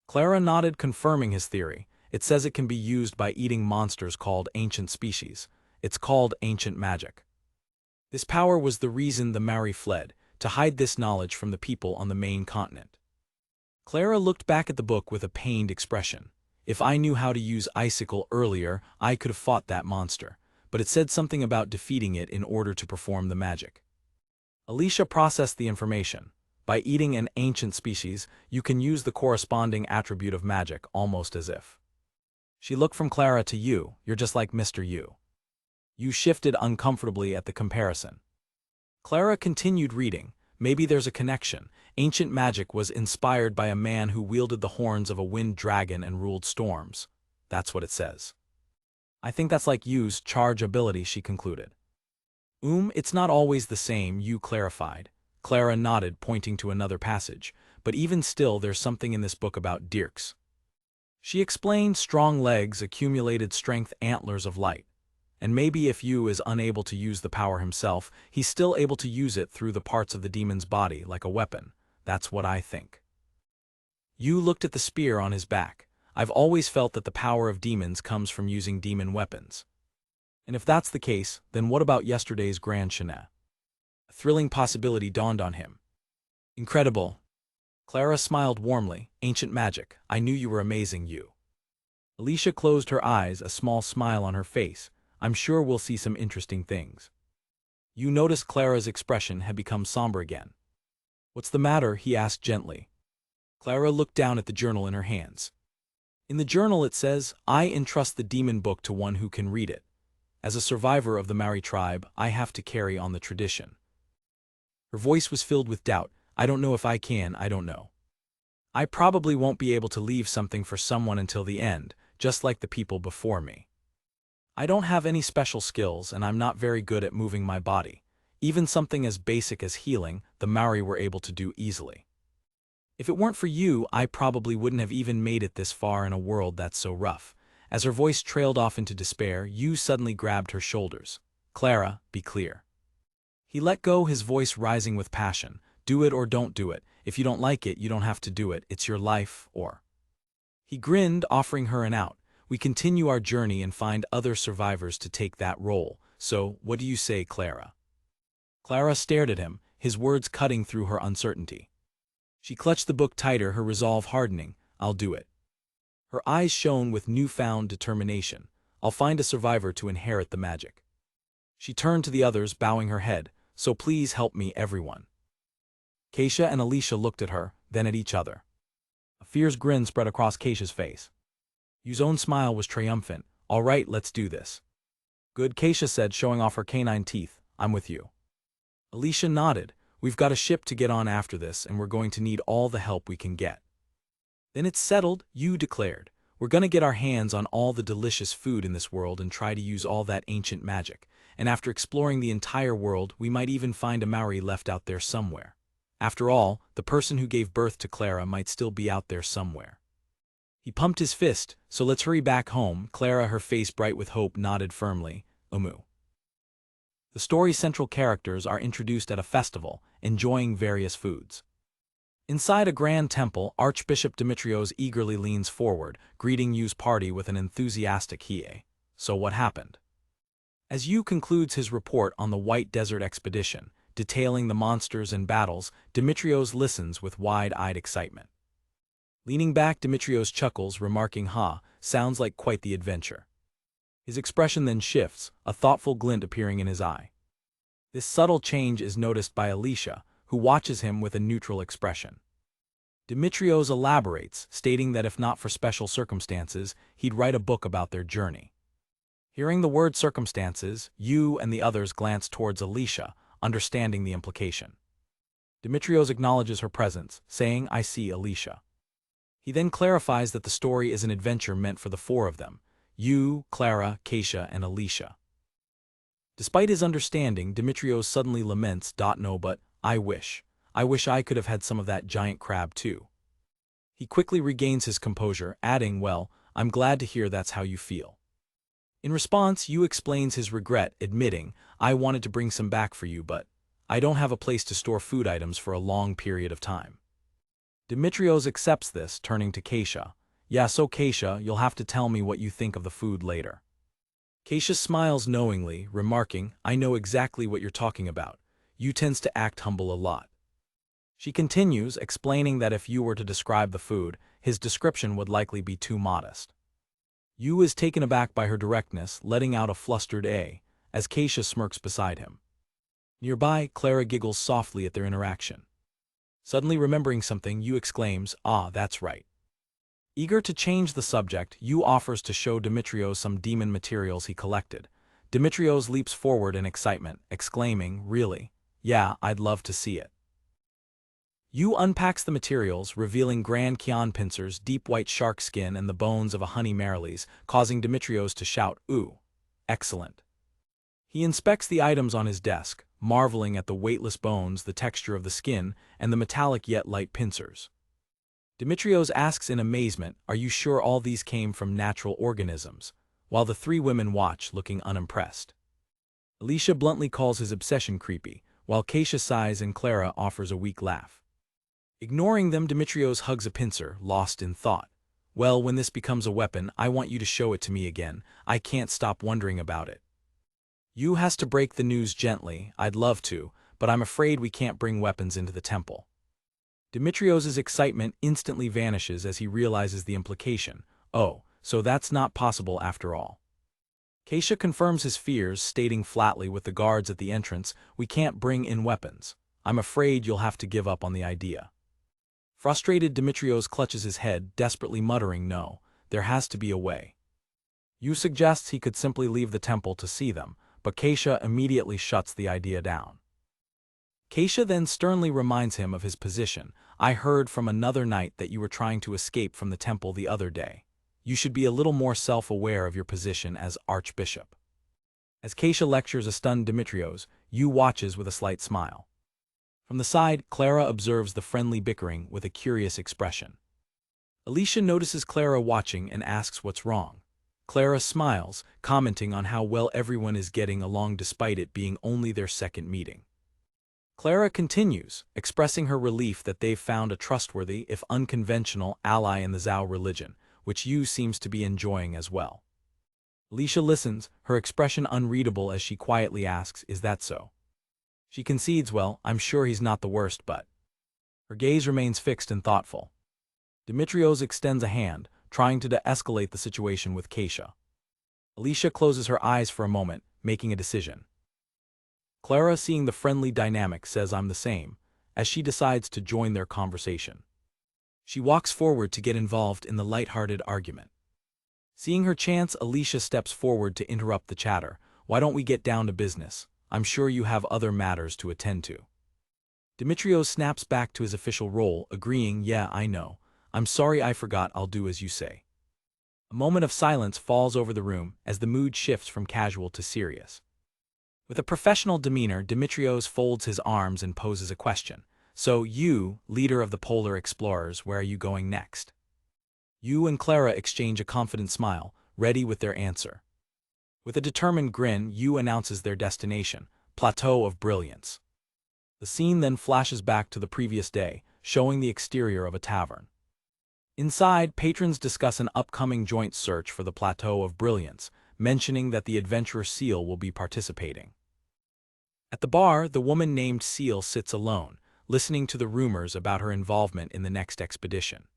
Clara nodded, confirming his theory. It says it can be used by eating monsters called ancient species. It's called ancient magic. This power was the reason the Mari fled, to hide this knowledge from the people on the main continent. Clara looked back at the book with a pained expression. If I knew how to use Icicle earlier, I could have fought that monster, but it said something about defeating it in order to perform the magic. Alicia processed the information. By eating an ancient species, you can use the corresponding attribute of magic, almost as if. She looked from Clara to Yu. You're just like Mr. Yu. Yu shifted uncomfortably at the comparison. Clara continued reading. Maybe there's a connection. Ancient magic was inspired by a man who wielded the horns of a wind dragon and ruled storms. That's what it says. I think that's like Yu's charge ability, she concluded. It's not always the same, Yu clarified. Clara nodded, pointing to another passage. But even still, there's something in this book about dirks. She explained, strong legs, accumulated strength, antlers of light. And maybe if Yu is unable to use the power himself, he's still able to use it through the parts of the demon's body, like a weapon. That's what I think. Yu looked at the spear on his back. I've always felt that the power of demons comes from using demon weapons. And if that's the case, then what about yesterday's Grand Chenet? A thrilling possibility dawned on him. Incredible. Clara smiled warmly. Ancient magic. I knew you were amazing, Yu. Alicia closed her eyes, a small smile on her face. I'm sure we'll see some interesting things. Yu noticed Clara's expression had become somber again. What's the matter? He asked gently. Clara looked down at the journal in her hands. In the journal it says, I entrust the demon book to one who can read it. As a survivor of the Mari tribe, I have to carry on the tradition. Her voice was filled with doubt. I don't know if I can, I don't know. I probably won't be able to leave something for someone until the end, just like the people before me. I don't have any special skills and I'm not very good at moving my body. Even something as basic as healing, the Maori were able to do easily. If it weren't for you, I probably wouldn't have even made it this far in a world that's so rough. As her voice trailed off into despair, Yu suddenly grabbed her shoulders. Clara, be clear. He let go, his voice rising with passion. Do it or don't do it. If you don't like it, you don't have to do it. It's your life, or... He grinned, offering her an out. We continue our journey and find other survivors to take that role. So, what do you say, Clara? Clara stared at him, his words cutting through her uncertainty. She clutched the book tighter, her resolve hardening. I'll do it. Her eyes shone with newfound determination. I'll find a survivor to inherit the magic. She turned to the others, bowing her head. So please help me, everyone. Keisha and Alicia looked at her, then at each other. A fierce grin spread across Keisha's face. Yu's own smile was triumphant. All right, let's do this. Good, Keisha said, showing off her canine teeth. I'm with you. Alicia nodded. We've got a ship to get on after this, and we're going to need all the help we can get. Then it's settled, Yu declared. We're gonna get our hands on all the delicious food in this world and try to use all that ancient magic. And after exploring the entire world, we might even find a Maori left out there somewhere. After all, the person who gave birth to Clara might still be out there somewhere. He pumped his fist. So let's hurry back home. Clara, her face bright with hope, nodded firmly. The story's central characters are introduced at a festival, enjoying various foods. Inside a grand temple, Archbishop Demetrius eagerly leans forward, greeting Yu's party with an enthusiastic "Hie." So what happened? As Yu concludes his report on the White Desert expedition, detailing the monsters and battles, Demetrius listens with wide-eyed excitement. Leaning back, Demetrius chuckles, remarking, sounds like quite the adventure." His expression then shifts, a thoughtful glint appearing in his eye. This subtle change is noticed by Alicia, who watches him with a neutral expression. Demetrius elaborates, stating that if not for special circumstances, he'd write a book about their journey. Hearing the word circumstances, you and the others glance towards Alicia, understanding the implication. Demetrius acknowledges her presence, saying, "I see, Alicia." He then clarifies that the story is an adventure meant for the four of them: you, Clara, Keisha, and Alicia. Despite his understanding, Demetrius suddenly laments, "No, but I wish I could have had some of that giant crab too." He quickly regains his composure, adding, "Well, I'm glad to hear that's how you feel." In response, Yu explains his regret, admitting, "I wanted to bring some back for you, but I don't have a place to store food items for a long period of time." Demetrius accepts this, turning to Keisha. "Yeah, so Keisha, you'll have to tell me what you think of the food later." Keisha smiles knowingly, remarking, "I know exactly what you're talking about. Yu tends to act humble a lot." She continues, explaining that if Yu were to describe the food, his description would likely be too modest. Yu is taken aback by her directness, letting out a flustered "eh," as Keisha smirks beside him. Nearby, Clara giggles softly at their interaction. Suddenly remembering something, Yu exclaims, "Ah, that's right." Eager to change the subject, Yu offers to show Demetrius some demon materials he collected. Demetrius leaps forward in excitement, exclaiming, "Really? Yeah, I'd love to see it." Yu unpacks the materials, revealing grand Kian pincers, deep white shark skin, and the bones of a honey marilis, causing Demetrius to shout, "Ooh, excellent." He inspects the items on his desk, marveling at the weightless bones, the texture of the skin, and the metallic yet light pincers. Demetrius asks in amazement, "Are you sure all these came from natural organisms?" while the three women watch, looking unimpressed. Alicia bluntly calls his obsession creepy, while Keisha sighs and Clara offers a weak laugh. Ignoring them, Demetrius hugs a pincer, lost in thought. "Well, when this becomes a weapon, I want you to show it to me again. I can't stop wondering about it." Yu has to break the news gently. "I'd love to, but I'm afraid we can't bring weapons into the temple." Demetrius's excitement instantly vanishes as he realizes the implication. "Oh, so that's not possible after all." Keisha confirms his fears, stating flatly with the guards at the entrance, "We can't bring in weapons. I'm afraid you'll have to give up on the idea." Frustrated, Demetrius clutches his head, desperately muttering, "No, there has to be a way." Yu suggests he could simply leave the temple to see them, but Keisha immediately shuts the idea down. Keisha then sternly reminds him of his position. "I heard from another knight that you were trying to escape from the temple the other day. You should be a little more self-aware of your position as Archbishop." As Keisha lectures a stunned Demetrius, Yu watches with a slight smile. From the side, Clara observes the friendly bickering with a curious expression. Alicia notices Clara watching and asks what's wrong. Clara smiles, commenting on how well everyone is getting along despite it being only their second meeting. Clara continues, expressing her relief that they've found a trustworthy, if unconventional, ally in the Zhao religion, which Yu seems to be enjoying as well. Alicia listens, her expression unreadable as she quietly asks, "Is that so?" She concedes, "Well, I'm sure he's not the worst, but..." Her gaze remains fixed and thoughtful. Demetrius extends a hand, trying to de-escalate the situation with Keisha. Alicia closes her eyes for a moment, making a decision. Clara, seeing the friendly dynamic, says, "I'm the same," as she decides to join their conversation. She walks forward to get involved in the light-hearted argument. Seeing her chance, Alicia steps forward to interrupt the chatter. "Why don't we get down to business? I'm sure you have other matters to attend to." Demetrius snaps back to his official role, agreeing, "Yeah, I know. I'm sorry I forgot. I'll do as you say." A moment of silence falls over the room as the mood shifts from casual to serious. With a professional demeanor, Demetrius folds his arms and poses a question. "So you, leader of the Polar Explorers, where are you going next?" Yu and Clara exchange a confident smile, ready with their answer. With a determined grin, Yu announces their destination, Plateau of Brilliance. The scene then flashes back to the previous day, showing the exterior of a tavern. Inside, patrons discuss an upcoming joint search for the Plateau of Brilliance, mentioning that the adventurer Seal will be participating. At the bar, the woman named Seal sits alone, listening to the rumors about her involvement in the next expedition.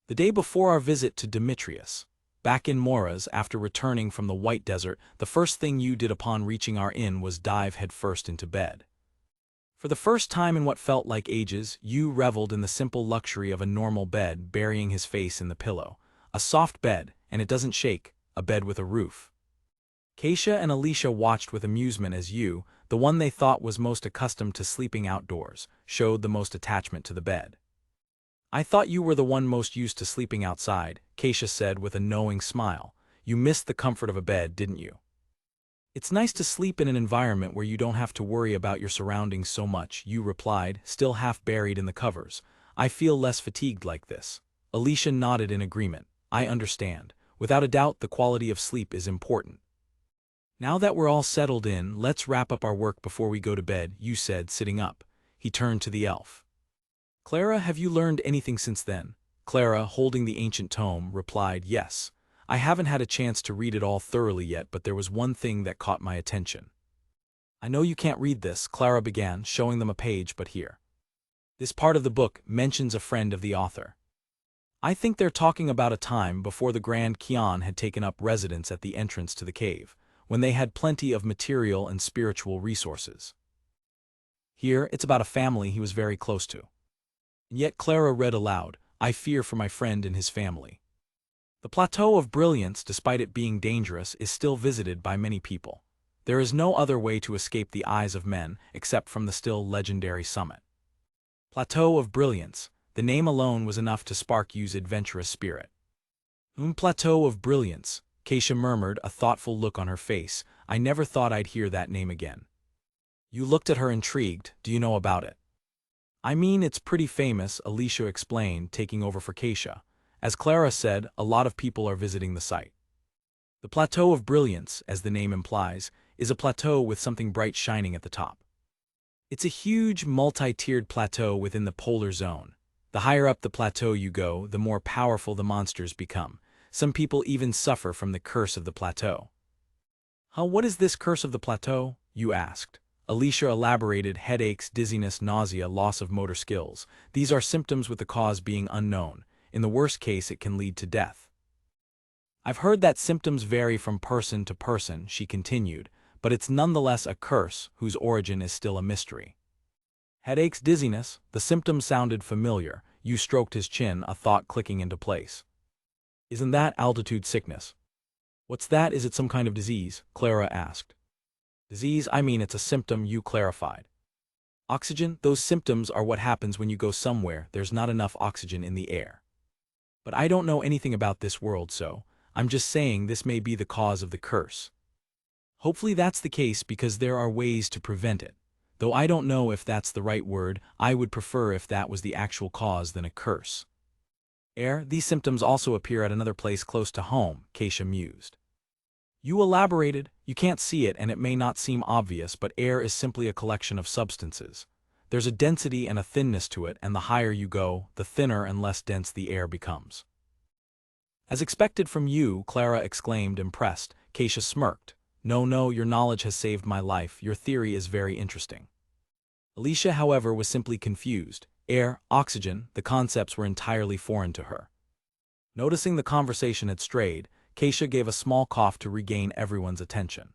The day before our visit to Demetrius. Back in Moras, after returning from the White Desert, the first thing you did upon reaching our inn was dive headfirst into bed. For the first time in what felt like ages, you reveled in the simple luxury of a normal bed, burying his face in the pillow. A soft bed, and it doesn't shake, a bed with a roof. Keisha and Alicia watched with amusement as you, the one they thought was most accustomed to sleeping outdoors, showed the most attachment to the bed. I thought you were the one most used to sleeping outside, Keisha said with a knowing smile. You missed the comfort of a bed, didn't you? It's nice to sleep in an environment where you don't have to worry about your surroundings so much, you replied, still half buried in the covers. I feel less fatigued like this. Alicia nodded in agreement. I understand. Without a doubt, the quality of sleep is important. Now that we're all settled in, let's wrap up our work before we go to bed, you said, sitting up. He turned to the elf. Clara, have you learned anything since then? Clara, holding the ancient tome, replied, yes. I haven't had a chance to read it all thoroughly yet, but there was one thing that caught my attention. I know you can't read this, Clara began, showing them a page, but here. This part of the book mentions a friend of the author. I think they're talking about a time before the Grand Kion had taken up residence at the entrance to the cave, when they had plenty of material and spiritual resources. Here, it's about a family he was very close to. And yet Clara read aloud, I fear for my friend and his family. The Plateau of Brilliance, despite it being dangerous, is still visited by many people. There is no other way to escape the eyes of men except from the still legendary summit. Plateau of Brilliance, the name alone was enough to spark Yu's adventurous spirit. Plateau of Brilliance, Keisha murmured, a thoughtful look on her face. I never thought I'd hear that name again. You looked at her intrigued. Do you know about it? I mean, it's pretty famous, Alicia explained, taking over for Keisha. As Clara said, a lot of people are visiting the site. The Plateau of Brilliance, as the name implies, is a plateau with something bright shining at the top. It's a huge, multi-tiered plateau within the polar zone. The higher up the plateau you go, the more powerful the monsters become. Some people even suffer from the curse of the plateau. What is this curse of the plateau? You asked. Alicia elaborated: headaches, dizziness, nausea, loss of motor skills. These are symptoms with the cause being unknown. In the worst case, it can lead to death. I've heard that symptoms vary from person to person, she continued, but it's nonetheless a curse whose origin is still a mystery. Headaches, dizziness, the symptoms sounded familiar. You stroked his chin, a thought clicking into place. Isn't that altitude sickness? What's that? Is it some kind of disease? Clara asked. Disease? I mean, it's a symptom, you clarified. Oxygen? Those symptoms are what happens when you go somewhere there's not enough oxygen in the air. But I don't know anything about this world, so I'm just saying this may be the cause of the curse. Hopefully that's the case, because there are ways to prevent it. Though I don't know if that's the right word. I would prefer if that was the actual cause than a curse. These symptoms also appear at another place close to home, Keisha mused. You elaborated. You can't see it and it may not seem obvious, but air is simply a collection of substances. There's a density and a thinness to it, and the higher you go, the thinner and less dense the air becomes. As expected from you, Clara exclaimed, impressed. Keisha smirked. No, your knowledge has saved my life. Your theory is very interesting. Alicia, however, was simply confused. Air, oxygen, the concepts were entirely foreign to her. Noticing the conversation had strayed, Keisha gave a small cough to regain everyone's attention.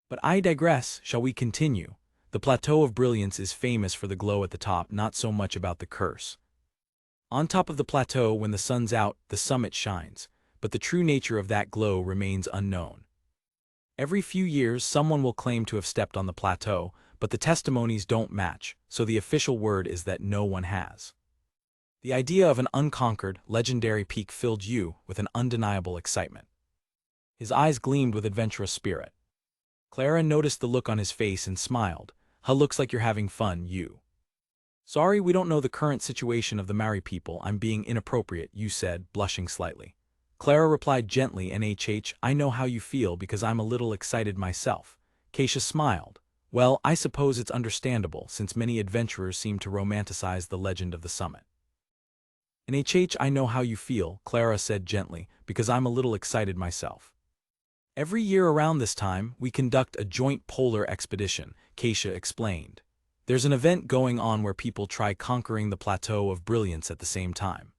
But I digress. Shall we continue? The Plateau of Brilliance is famous for the glow at the top, not so much about the curse. On top of the plateau, when the sun's out, the summit shines, but the true nature of that glow remains unknown. Every few years, someone will claim to have stepped on the plateau, but the testimonies don't match, so the official word is that no one has. The idea of an unconquered, legendary peak filled you with an undeniable excitement. His eyes gleamed with adventurous spirit. Clara noticed the look on his face and smiled. Looks like you're having fun, you. Sorry, we don't know the current situation of the Maori people. I'm being inappropriate, you said, blushing slightly. Clara replied gently, I know how you feel because I'm a little excited myself. Keisha smiled. Well, I suppose it's understandable, since many adventurers seem to romanticize the legend of the summit. I know how you feel, Clara said gently, because I'm a little excited myself. Every year around this time, we conduct a joint polar expedition, Keisha explained. There's an event going on where people try conquering the Plateau of Brilliance at the same time.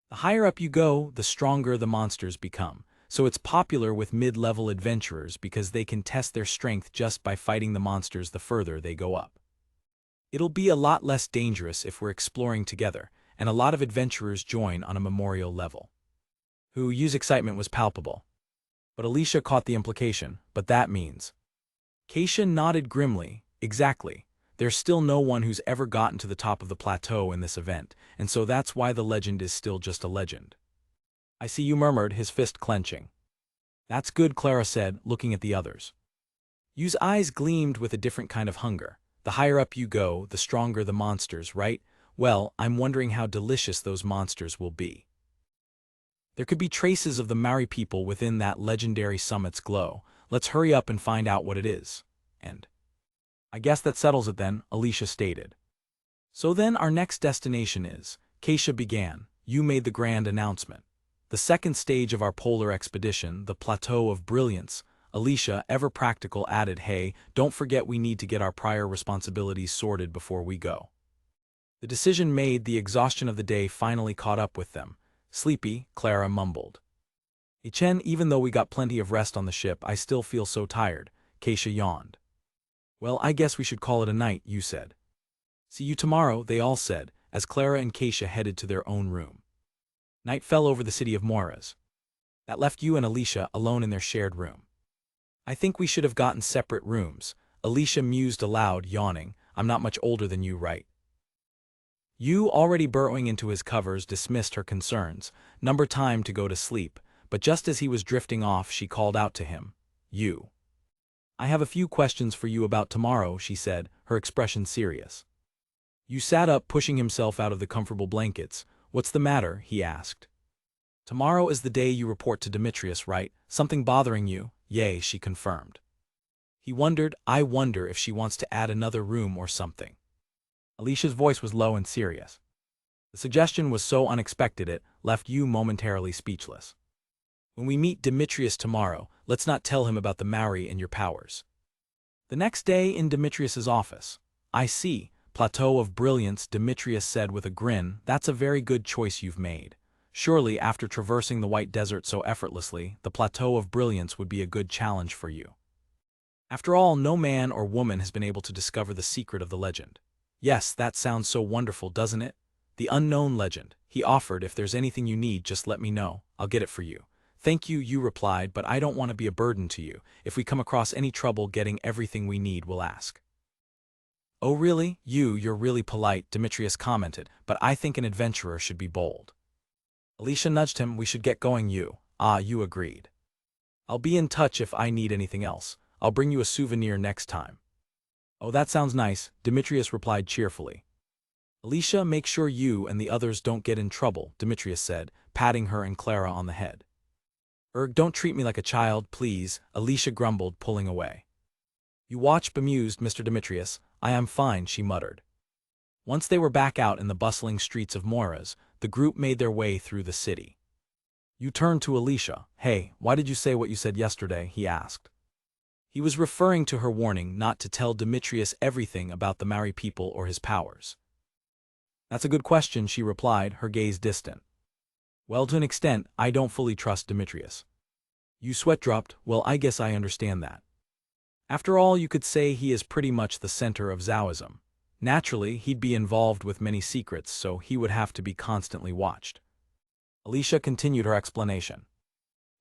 The higher up you go, the stronger the monsters become, so it's popular with mid-level adventurers because they can test their strength just by fighting the monsters the further they go up. It'll be a lot less dangerous if we're exploring together, and a lot of adventurers join on a memorial level. Yu's excitement was palpable. But Alicia caught the implication, but that means. Keisha nodded grimly, exactly. There's still no one who's ever gotten to the top of the plateau in this event, and so that's why the legend is still just a legend. I see, you murmured, his fist clenching. That's good, Clara said, looking at the others. Yu's eyes gleamed with a different kind of hunger. The higher up you go, the stronger the monsters, right? Well, I'm wondering how delicious those monsters will be. There could be traces of the Maori people within that legendary summit's glow. Let's hurry up and find out what it is. And I guess that settles it then, Alicia stated. So then our next destination is, Keisha began. You made the grand announcement. The second stage of our polar expedition, the Plateau of Brilliance. Alicia, ever practical, added, hey, don't forget we need to get our prior responsibilities sorted before we go. The decision made, the exhaustion of the day finally caught up with them. Sleepy, Clara mumbled. Chen, even though we got plenty of rest on the ship, I still feel so tired. Keisha yawned. Well, I guess we should call it a night, you said. See you tomorrow, they all said, as Clara and Keisha headed to their own room. Night fell over the city of Moiras. That left you and Alicia alone in their shared room. I think we should have gotten separate rooms, Alicia mused aloud, yawning. I'm not much older than you, right? You, already burrowing into his covers, dismissed her concerns. Number time to go to sleep, but just as he was drifting off, she called out to him. You. I have a few questions for you about tomorrow, she said, her expression serious. You sat up, pushing himself out of the comfortable blankets. What's the matter? He asked. Tomorrow is the day you report to Demetrius, right? Something bothering you? Yay, she confirmed. He wondered, I wonder if she wants to add another room or something. Alicia's voice was low and serious. The suggestion was so unexpected it left you momentarily speechless. When we meet Demetrius tomorrow, let's not tell him about the Maori and your powers. The next day in Demetrius's office. I see. Plateau of Brilliance, Demetrius said with a grin. That's a very good choice you've made. Surely, after traversing the White Desert so effortlessly, the Plateau of Brilliance would be a good challenge for you. After all, no man or woman has been able to discover the secret of the legend. Yes, that sounds so wonderful, doesn't it? The unknown legend. He offered, if there's anything you need, just let me know. I'll get it for you. Thank you, you replied, but I don't want to be a burden to you. If we come across any trouble getting everything we need, we'll ask. Oh really? You're really polite, Demetrius commented, but I think an adventurer should be bold. Alicia nudged him. We should get going, you. You agreed. I'll be in touch if I need anything else. I'll bring you a souvenir next time. Oh, that sounds nice, Demetrius replied cheerfully. Alicia, make sure you and the others don't get in trouble, Demetrius said, patting her and Clara on the head. Don't treat me like a child, please, Alicia grumbled, pulling away. You watch, bemused, Mr. Demetrius. I am fine, she muttered. Once they were back out in the bustling streets of Moiras, the group made their way through the city. You turned to Alicia. Hey, why did you say what you said yesterday? He asked. He was referring to her warning not to tell Demetrius everything about the Maori people or his powers. That's a good question, she replied, her gaze distant. Well, to an extent, I don't fully trust Demetrius. You sweat dropped. Well, I guess I understand that. After all, you could say he is pretty much the center of Taoism. Naturally, he'd be involved with many secrets, so he would have to be constantly watched. Alicia continued her explanation.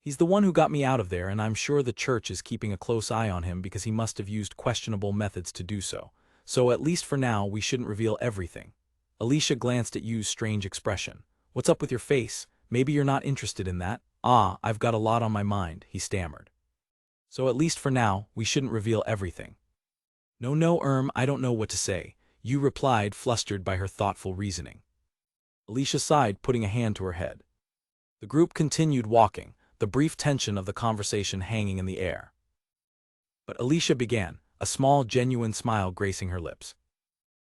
He's the one who got me out of there, and I'm sure the church is keeping a close eye on him because he must have used questionable methods to do so. So at least for now, we shouldn't reveal everything. Alicia glanced at Yu's strange expression. What's up with your face? Maybe you're not interested in that? I've got a lot on my mind, he stammered. So at least for now, we shouldn't reveal everything. No, I don't know what to say, Yu replied, flustered by her thoughtful reasoning. Alicia sighed, putting a hand to her head. The group continued walking, the brief tension of the conversation hanging in the air. But Alicia began, a small, genuine smile gracing her lips.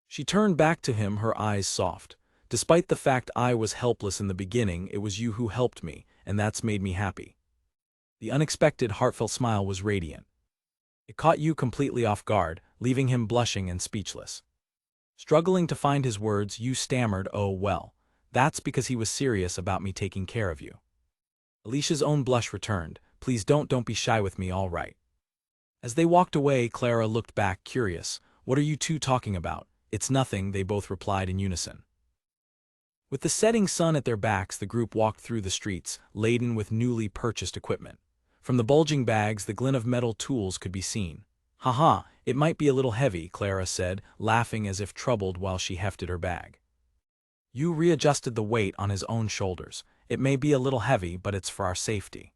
She turned back to him, her eyes soft. Despite the fact I was helpless in the beginning, it was you who helped me, and that's made me happy. The unexpected, heartfelt smile was radiant. It caught Yu completely off guard, leaving him blushing and speechless. Struggling to find his words, Yu stammered, oh well, That's because he was serious about me taking care of you. Alicia's own blush returned. Please don't be shy with me, all right. As they walked away, Clara looked back, curious. What are you two talking about? It's nothing, they both replied in unison. With the setting sun at their backs, the group walked through the streets, laden with newly purchased equipment. From the bulging bags, the glint of metal tools could be seen. Haha, it might be a little heavy, Clara said, laughing as if troubled while she hefted her bag. Yu readjusted the weight on his own shoulders. It may be a little heavy, but it's for our safety.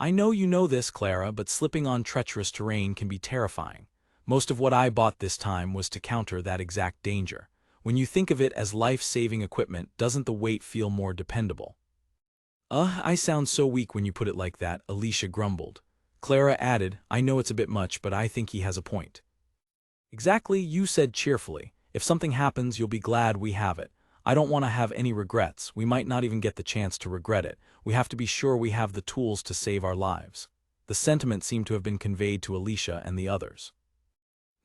I know you know this, Clara, but slipping on treacherous terrain can be terrifying. Most of what I bought this time was to counter that exact danger. When you think of it as life-saving equipment, doesn't the weight feel more dependable? I sound so weak when you put it like that, Alicia grumbled. Clara added, I know it's a bit much, but I think he has a point. Exactly, you said cheerfully. If something happens, you'll be glad we have it. I don't want to have any regrets. We might not even get the chance to regret it. We have to be sure we have the tools to save our lives. The sentiment seemed to have been conveyed to Alicia and the others.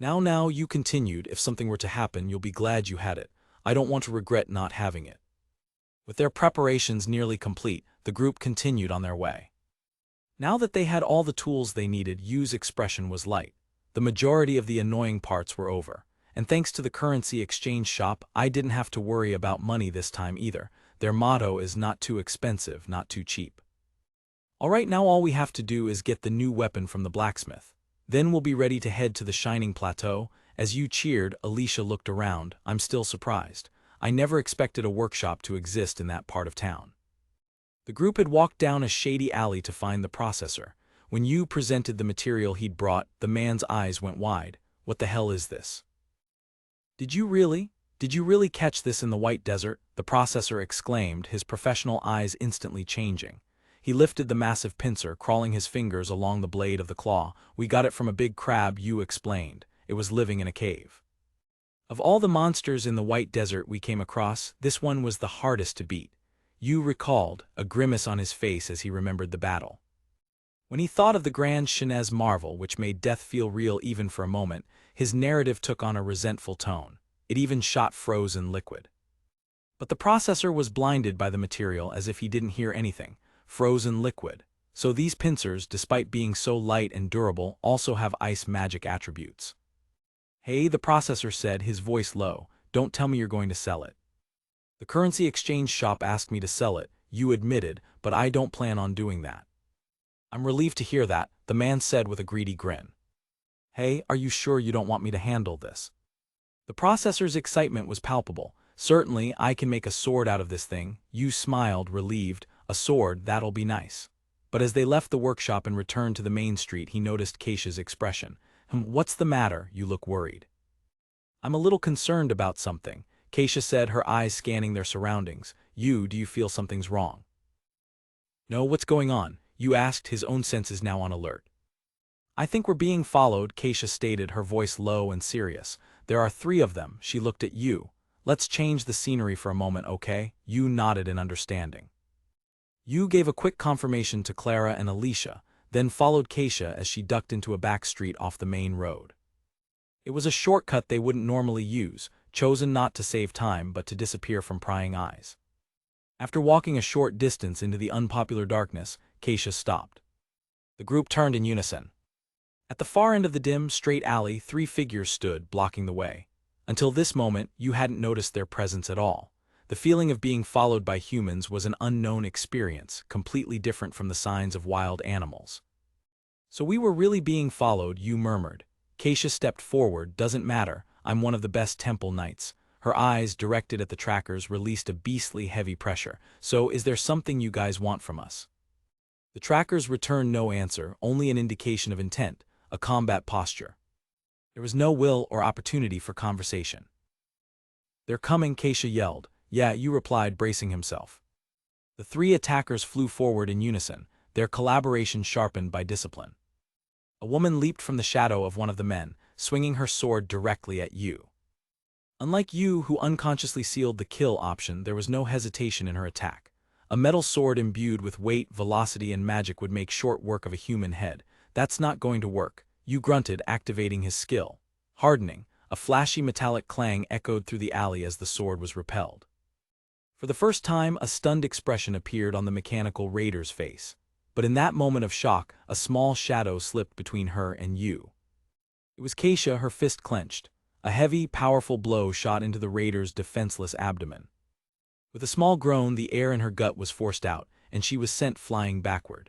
Now, you continued, if something were to happen, you'll be glad you had it. I don't want to regret not having it. With their preparations nearly complete, the group continued on their way. Now that they had all the tools they needed, Yu's expression was light. The majority of the annoying parts were over. And thanks to the currency exchange shop, I didn't have to worry about money this time either. Their motto is not too expensive, not too cheap. Alright, now all we have to do is get the new weapon from the blacksmith. Then we'll be ready to head to the Shining Plateau. As Yu cheered, Alicia looked around. I'm still surprised. I never expected a workshop to exist in that part of town. The group had walked down a shady alley to find the processor. When Yu presented the material he'd brought, the man's eyes went wide. What the hell is this? Did you really catch this in the White Desert? The processor exclaimed, his professional eyes instantly changing. He lifted the massive pincer, crawling his fingers along the blade of the claw. We got it from a big crab, Yu explained. It was living in a cave. Of all the monsters in the White Desert we came across, this one was the hardest to beat. Yu recalled, a grimace on his face as he remembered the battle. When he thought of the grand Shinez marvel which made death feel real even for a moment, his narrative took on a resentful tone. It even shot frozen liquid. But the processor was blinded by the material as if he didn't hear anything. Frozen liquid. So these pincers, despite being so light and durable, also have ice magic attributes. Hey, the processor said, his voice low, don't tell me you're going to sell it. The currency exchange shop asked me to sell it, Yu admitted, but I don't plan on doing that. I'm relieved to hear that, the man said with a greedy grin. Hey, are you sure you don't want me to handle this? The processor's excitement was palpable. Certainly, I can make a sword out of this thing. Yu smiled, relieved. A sword, that'll be nice. But as they left the workshop and returned to the main street, he noticed Keisha's expression. What's the matter? You look worried. I'm a little concerned about something, Keisha said, her eyes scanning their surroundings. Yu, do you feel something's wrong? No, what's going on? Yu asked, his own senses now on alert. I think we're being followed, Keisha stated, her voice low and serious. There are 3 of them. She looked at Yu. Let's change the scenery for a moment, okay? Yu nodded in understanding. Yu gave a quick confirmation to Clara and Alicia, then followed Keisha as she ducked into a back street off the main road. It was a shortcut they wouldn't normally use, chosen not to save time but to disappear from prying eyes. After walking a short distance into the unpopular darkness, Keisha stopped. The group turned in unison. At the far end of the dim, straight alley, 3 figures stood, blocking the way. Until this moment, you hadn't noticed their presence at all. The feeling of being followed by humans was an unknown experience, completely different from the signs of wild animals. So we were really being followed, Yu murmured. Keisha stepped forward. Doesn't matter, I'm one of the best temple knights. Her eyes, directed at the trackers, released a beastly heavy pressure. So is there something you guys want from us? The trackers returned no answer, only an indication of intent, a combat posture. There was no will or opportunity for conversation. They're coming, Keisha yelled. Yeah, Yu replied, bracing himself. The 3 attackers flew forward in unison, their collaboration sharpened by discipline. A woman leaped from the shadow of one of the men, swinging her sword directly at Yu. Unlike Yu, who unconsciously sealed the kill option, there was no hesitation in her attack. A metal sword imbued with weight, velocity, and magic would make short work of a human head. That's not going to work, Yu grunted, activating his skill. Hardening, a flashy metallic clang echoed through the alley as the sword was repelled. For the first time, a stunned expression appeared on the mechanical raider's face. But in that moment of shock, a small shadow slipped between her and you. It was Keisha, her fist clenched. A heavy, powerful blow shot into the raider's defenseless abdomen. With a small groan, the air in her gut was forced out, and she was sent flying backward.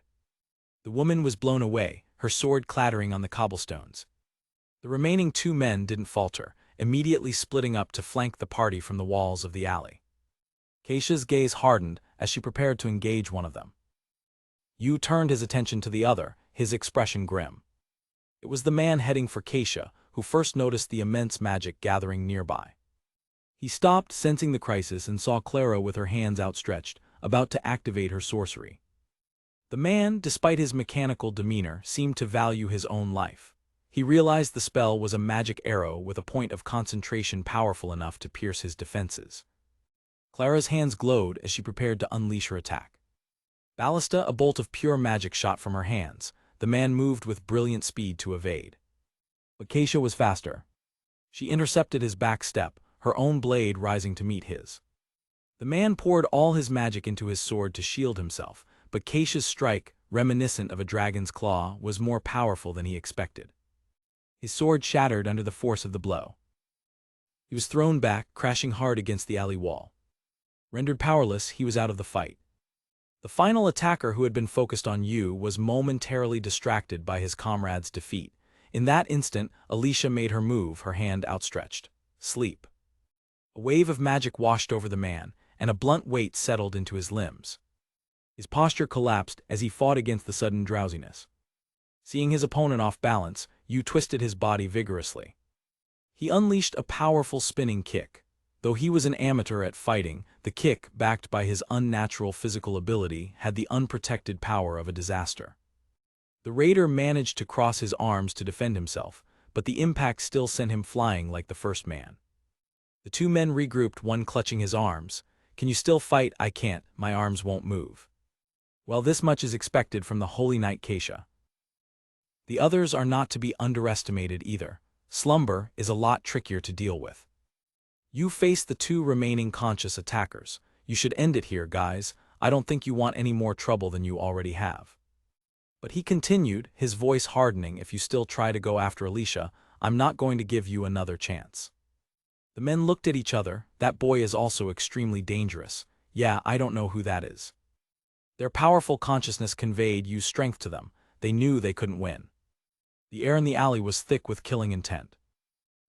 The woman was blown away, her sword clattering on the cobblestones. The remaining two men didn't falter, immediately splitting up to flank the party from the walls of the alley. Keisha's gaze hardened as she prepared to engage one of them. Yu turned his attention to the other, his expression grim. It was the man heading for Keisha, who first noticed the immense magic gathering nearby. He stopped, sensing the crisis, and saw Clara with her hands outstretched, about to activate her sorcery. The man, despite his mechanical demeanor, seemed to value his own life. He realized the spell was a magic arrow with a point of concentration powerful enough to pierce his defenses. Clara's hands glowed as she prepared to unleash her attack. Ballista, a bolt of pure magic shot from her hands. The man moved with brilliant speed to evade. But Keisha was faster. She intercepted his back step, her own blade rising to meet his. The man poured all his magic into his sword to shield himself, but Keisha's strike, reminiscent of a dragon's claw, was more powerful than he expected. His sword shattered under the force of the blow. He was thrown back, crashing hard against the alley wall. Rendered powerless, he was out of the fight. The final attacker, who had been focused on Yu, was momentarily distracted by his comrade's defeat. In that instant, Alicia made her move, her hand outstretched. Sleep. A wave of magic washed over the man, and a blunt weight settled into his limbs. His posture collapsed as he fought against the sudden drowsiness. Seeing his opponent off balance, Yu twisted his body vigorously. He unleashed a powerful spinning kick. Though he was an amateur at fighting, the kick, backed by his unnatural physical ability, had the unprotected power of a disaster. The raider managed to cross his arms to defend himself, but the impact still sent him flying like the first man. The two men regrouped, one clutching his arms. "Can you still fight?" "I can't, my arms won't move." "Well, this much is expected from the Holy Knight Keisha." The others are not to be underestimated either. Slumber is a lot trickier to deal with. You face the two remaining conscious attackers. You should end it here, guys. I don't think you want any more trouble than you already have. But he continued, his voice hardening, "If you still try to go after Alicia, I'm not going to give you another chance." The men looked at each other. That boy is also extremely dangerous. Yeah, I don't know who that is. Their powerful consciousness conveyed Yu's strength to them. They knew they couldn't win. The air in the alley was thick with killing intent.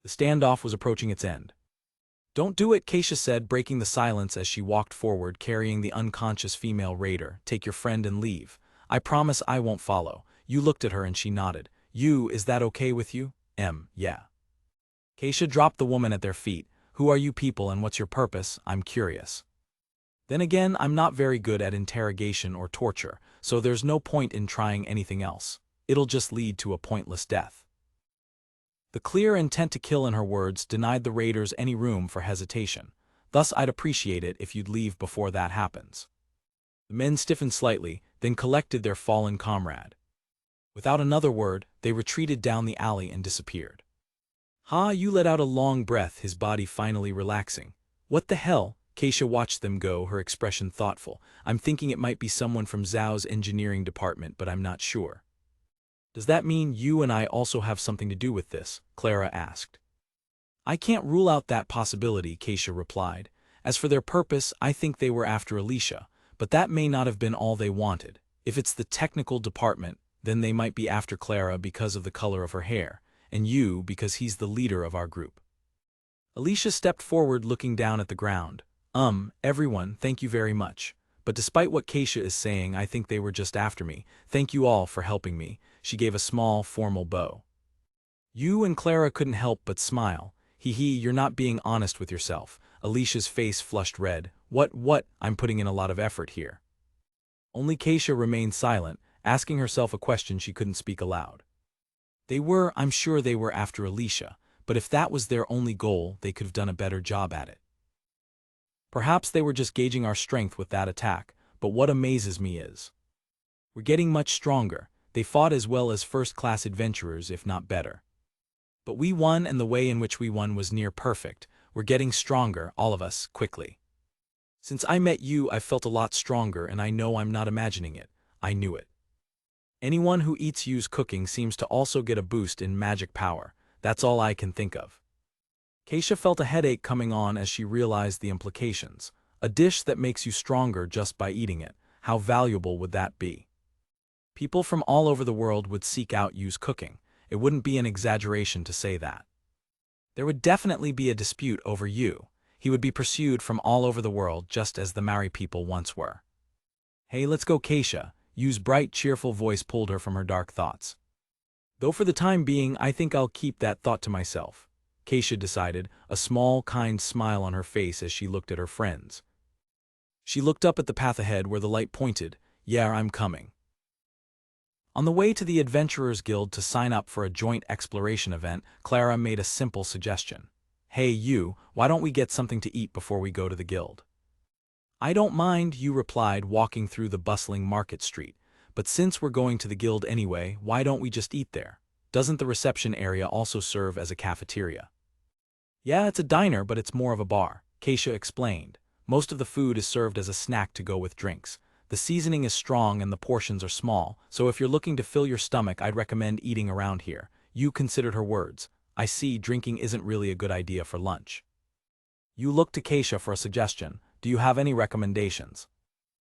The standoff was approaching its end. "Don't do it," Keisha said, breaking the silence as she walked forward, carrying the unconscious female raider. "Take your friend and leave. I promise I won't follow." Yu looked at her and she nodded. "Yu, is that okay with you?" Yeah. Keisha dropped the woman at their feet. "Who are you people and what's your purpose? I'm curious." "Then again, I'm not very good at interrogation or torture, so there's no point in trying anything else. It'll just lead to a pointless death." The clear intent to kill in her words denied the raiders any room for hesitation. "Thus, I'd appreciate it if you'd leave before that happens." The men stiffened slightly, then collected their fallen comrade. Without another word, they retreated down the alley and disappeared. Yu let out a long breath, his body finally relaxing. "What the hell?" Keisha watched them go, her expression thoughtful. "I'm thinking it might be someone from Zhao's engineering department, but I'm not sure." "Does that mean you and I also have something to do with this?" Clara asked. "I can't rule out that possibility," Keisha replied. "As for their purpose, I think they were after Alicia, but that may not have been all they wanted. If it's the technical department, then they might be after Clara because of the color of her hair, and you because he's the leader of our group." Alicia stepped forward, looking down at the ground. Everyone, thank you very much. But despite what Keisha is saying, I think they were just after me. Thank you all for helping me." She gave a small, formal bow. Yu and Clara couldn't help but smile. You're not being honest with yourself." Alicia's face flushed red. What? I'm putting in a lot of effort here." Only Keisha remained silent, asking herself a question she couldn't speak aloud. I'm sure they were after Alicia, but if that was their only goal, they could have done a better job at it. Perhaps they were just gauging our strength with that attack, but what amazes me is we're getting much stronger. They fought as well as first-class adventurers, if not better. But we won, and the way in which we won was near perfect. We're getting stronger, all of us, quickly. Since I met you, I've felt a lot stronger, and I know I'm not imagining it. I knew it. Anyone who eats Yu's cooking seems to also get a boost in magic power. That's all I can think of. Keisha felt a headache coming on as she realized the implications. A dish that makes you stronger just by eating it. How valuable would that be? People from all over the world would seek out Yu's cooking. It wouldn't be an exaggeration to say that. There would definitely be a dispute over Yu. He would be pursued from all over the world just as the Maori people once were. Hey, let's go, Keisha. Yu's bright, cheerful voice pulled her from her dark thoughts. Though for the time being, I think I'll keep that thought to myself, Keisha decided, a small, kind smile on her face as she looked at her friends. She looked up at the path ahead where the light pointed. Yeah, I'm coming. On the way to the Adventurers Guild to sign up for a joint exploration event, Clara made a simple suggestion. Hey, Yu, why don't we get something to eat before we go to the guild? I don't mind, Yu replied, walking through the bustling market street. But since we're going to the guild anyway, why don't we just eat there? Doesn't the reception area also serve as a cafeteria? Yeah, it's a diner, but it's more of a bar, Keisha explained. Most of the food is served as a snack to go with drinks. The seasoning is strong and the portions are small, so if you're looking to fill your stomach, I'd recommend eating around here. Yu considered her words. I see drinking isn't really a good idea for lunch. Yu looked to Keisha for a suggestion. Do you have any recommendations?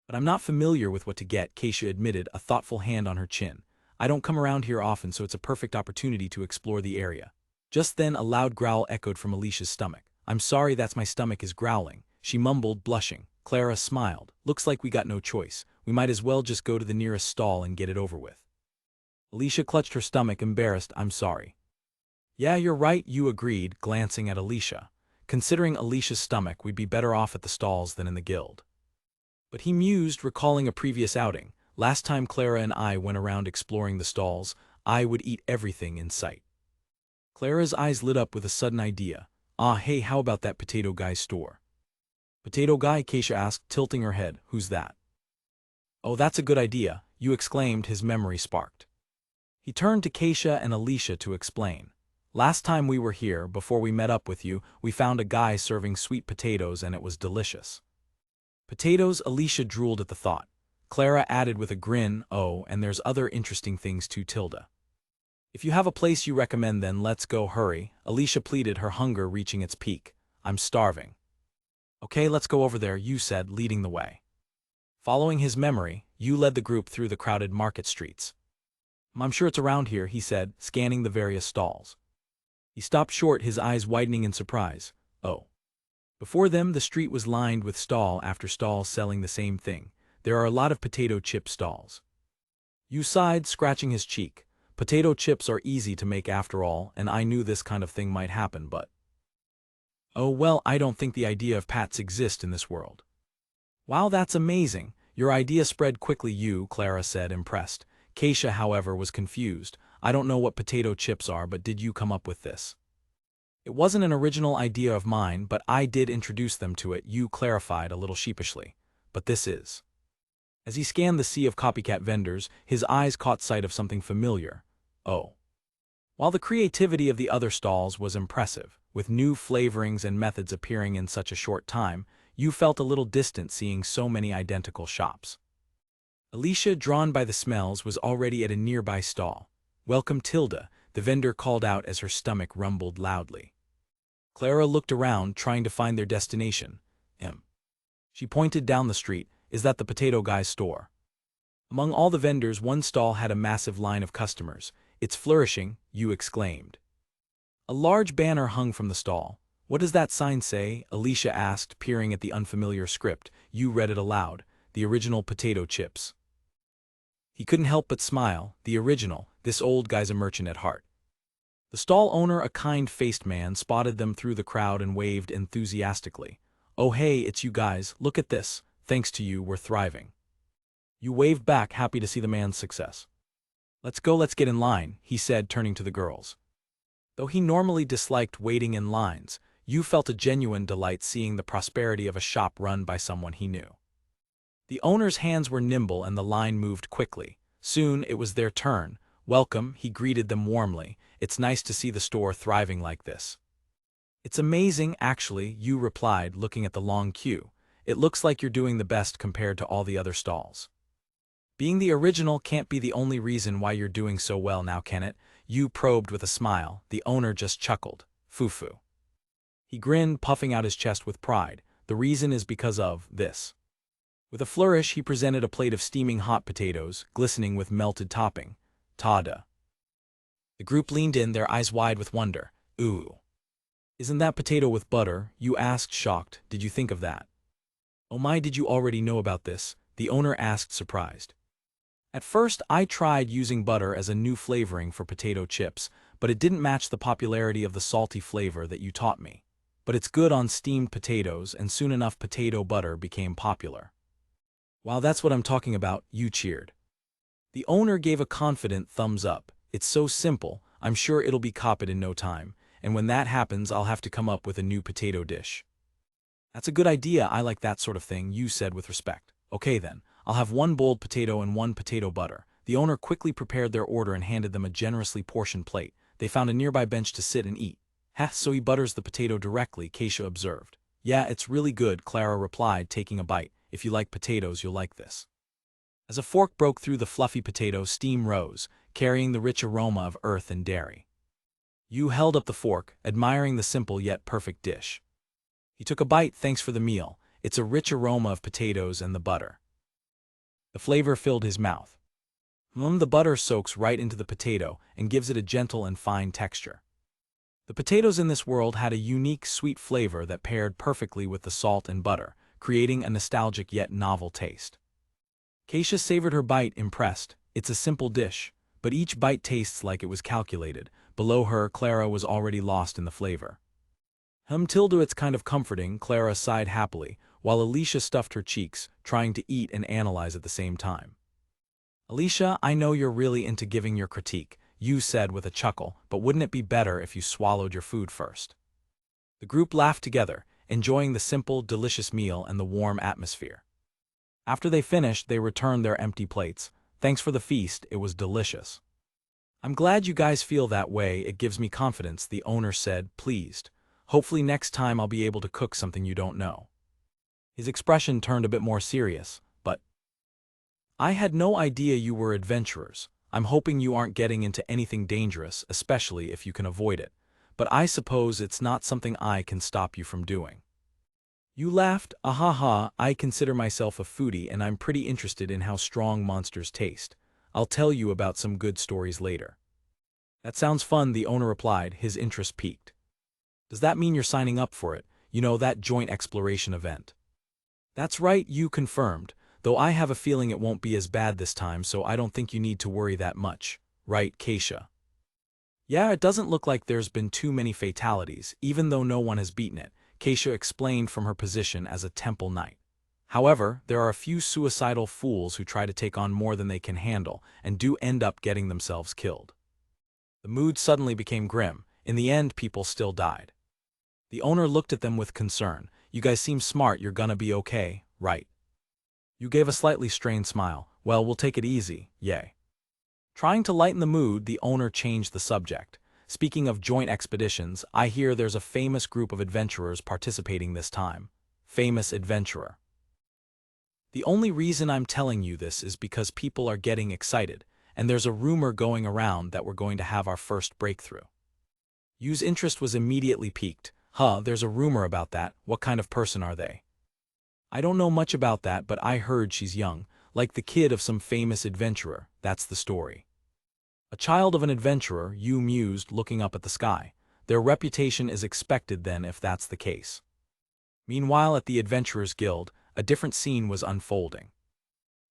But I'm not familiar with what to get, Keisha admitted, a thoughtful hand on her chin. I don't come around here often, so it's a perfect opportunity to explore the area. Just then a loud growl echoed from Alicia's stomach. I'm sorry, that's my stomach is growling, she mumbled, blushing. Clara smiled. Looks like we got no choice. We might as well just go to the nearest stall and get it over with. Alicia clutched her stomach, embarrassed. I'm sorry. Yeah, you're right, Yu agreed, glancing at Alicia. Considering Alicia's stomach, we'd be better off at the stalls than in the guild. But he mused, recalling a previous outing. Last time Clara and I went around exploring the stalls, I would eat everything in sight. Clara's eyes lit up with a sudden idea. Ah, hey, how about that potato guy's store? Potato guy, Keisha asked, tilting her head. Who's that? Oh, that's a good idea, Yu exclaimed, his memory sparked. He turned to Keisha and Alicia to explain. Last time we were here, before we met up with you, we found a guy serving sweet potatoes and it was delicious. Potatoes, Alicia drooled at the thought. Clara added with a grin, oh, and there's other interesting things too, Tilda. If you have a place you recommend, then let's go, hurry, Alicia pleaded, her hunger reaching its peak. I'm starving. Okay, let's go over there, Yu said, leading the way. Following his memory, Yu led the group through the crowded market streets. I'm sure it's around here, he said, scanning the various stalls. He stopped short, his eyes widening in surprise. Oh. Before them, the street was lined with stall after stall selling the same thing. There are a lot of potato chip stalls. Yu sighed, scratching his cheek. Potato chips are easy to make after all, and I knew this kind of thing might happen, but... Oh well, I don't think the idea of pats exist in this world. Wow, that's amazing. Your idea spread quickly, Yu, Clara said, impressed. Keisha, however, was confused. I don't know what potato chips are, but did you come up with this? It wasn't an original idea of mine, but I did introduce them to it, Yu clarified a little sheepishly. But this is. As he scanned the sea of copycat vendors, his eyes caught sight of something familiar. Oh. While the creativity of the other stalls was impressive, with new flavorings and methods appearing in such a short time, Yu felt a little distant seeing so many identical shops. Alicia, drawn by the smells, was already at a nearby stall. Welcome, Tilda, the vendor called out as her stomach rumbled loudly. Clara looked around, trying to find their destination. She pointed down the street. Is that the potato guy's store? Among all the vendors, one stall had a massive line of customers. It's flourishing, Yu exclaimed. A large banner hung from the stall. What does that sign say? Alicia asked, peering at the unfamiliar script. Yu read it aloud. The original potato chips. He couldn't help but smile. The original. This old guy's a merchant at heart. The stall owner, a kind-faced man, spotted them through the crowd and waved enthusiastically. Oh hey, it's you guys. Look at this. Thanks to you, we're thriving. Yu waved back, happy to see the man's success. Let's go, let's get in line, he said, turning to the girls. Though he normally disliked waiting in lines, Yu felt a genuine delight seeing the prosperity of a shop run by someone he knew. The owner's hands were nimble and the line moved quickly. Soon it was their turn. Welcome, he greeted them warmly. It's nice to see the store thriving like this. It's amazing, actually, Yu replied, looking at the long queue. It looks like you're doing the best compared to all the other stalls. Being the original can't be the only reason why you're doing so well now, can it? Yu probed with a smile. The owner just chuckled. Fufu. He grinned, puffing out his chest with pride. The reason is because of this. With a flourish, he presented a plate of steaming hot potatoes, glistening with melted topping. Ta-da. The group leaned in, their eyes wide with wonder. Ooh. Isn't that potato with butter? Yu asked, shocked. Did you think of that? Oh my, did you already know about this? The owner asked, surprised. At first, I tried using butter as a new flavoring for potato chips, but it didn't match the popularity of the salty flavor that you taught me. But it's good on steamed potatoes, and soon enough potato butter became popular. Wow, that's what I'm talking about, Yu cheered. The owner gave a confident thumbs up. It's so simple, I'm sure it'll be copied in no time, and when that happens I'll have to come up with a new potato dish. That's a good idea, I like that sort of thing, Yu said with respect. Okay then, I'll have one boiled potato and one potato butter. The owner quickly prepared their order and handed them a generously portioned plate. They found a nearby bench to sit and eat. So he butters the potato directly, Keisha observed. Yeah, it's really good, Clara replied, taking a bite. If you like potatoes, you'll like this. As a fork broke through the fluffy potato, steam rose, carrying the rich aroma of earth and dairy. Yu held up the fork, admiring the simple yet perfect dish. He took a bite. Thanks for the meal. It's a rich aroma of potatoes and the butter. The flavor filled his mouth. The butter soaks right into the potato and gives it a gentle and fine texture. The potatoes in this world had a unique sweet flavor that paired perfectly with the salt and butter, creating a nostalgic yet novel taste. Keisha savored her bite, impressed. It's a simple dish, but each bite tastes like it was calculated. Below her, Clara was already lost in the flavor. Tilda, it's kind of comforting, Clara sighed happily, while Alicia stuffed her cheeks, trying to eat and analyze at the same time. Alicia, I know you're really into giving your critique, Yu said with a chuckle, but wouldn't it be better if you swallowed your food first? The group laughed together, enjoying the simple, delicious meal and the warm atmosphere. After they finished, they returned their empty plates. Thanks for the feast, it was delicious. I'm glad you guys feel that way, it gives me confidence, the owner said, pleased. Hopefully next time I'll be able to cook something you don't know. His expression turned a bit more serious, but I had no idea you were adventurers. I'm hoping you aren't getting into anything dangerous, especially if you can avoid it. But I suppose it's not something I can stop you from doing. You laughed. Ahaha, I consider myself a foodie and I'm pretty interested in how strong monsters taste. I'll tell you about some good stories later. That sounds fun, the owner replied, his interest piqued. Does that mean you're signing up for it? You know, that joint exploration event. That's right, Yu confirmed, though I have a feeling it won't be as bad this time, so I don't think you need to worry that much. Right, Keisha? Yeah, it doesn't look like there's been too many fatalities, even though no one has beaten it, Keisha explained from her position as a temple knight. However, there are a few suicidal fools who try to take on more than they can handle and do end up getting themselves killed. The mood suddenly became grim. In the end, people still died. The owner looked at them with concern. You guys seem smart, you're gonna be okay, right? You gave a slightly strained smile. Well, we'll take it easy, yay. Trying to lighten the mood, the owner changed the subject. Speaking of joint expeditions, I hear there's a famous group of adventurers participating this time. Famous adventurer. The only reason I'm telling you this is because people are getting excited, and there's a rumor going around that we're going to have our first breakthrough. Yu's interest was immediately piqued. There's a rumor about that. What kind of person are they? I don't know much about that, but I heard she's young, like the kid of some famous adventurer. That's the story. A child of an adventurer, Yu mused, looking up at the sky. Their reputation is expected then if that's the case. Meanwhile, at the Adventurers Guild, a different scene was unfolding.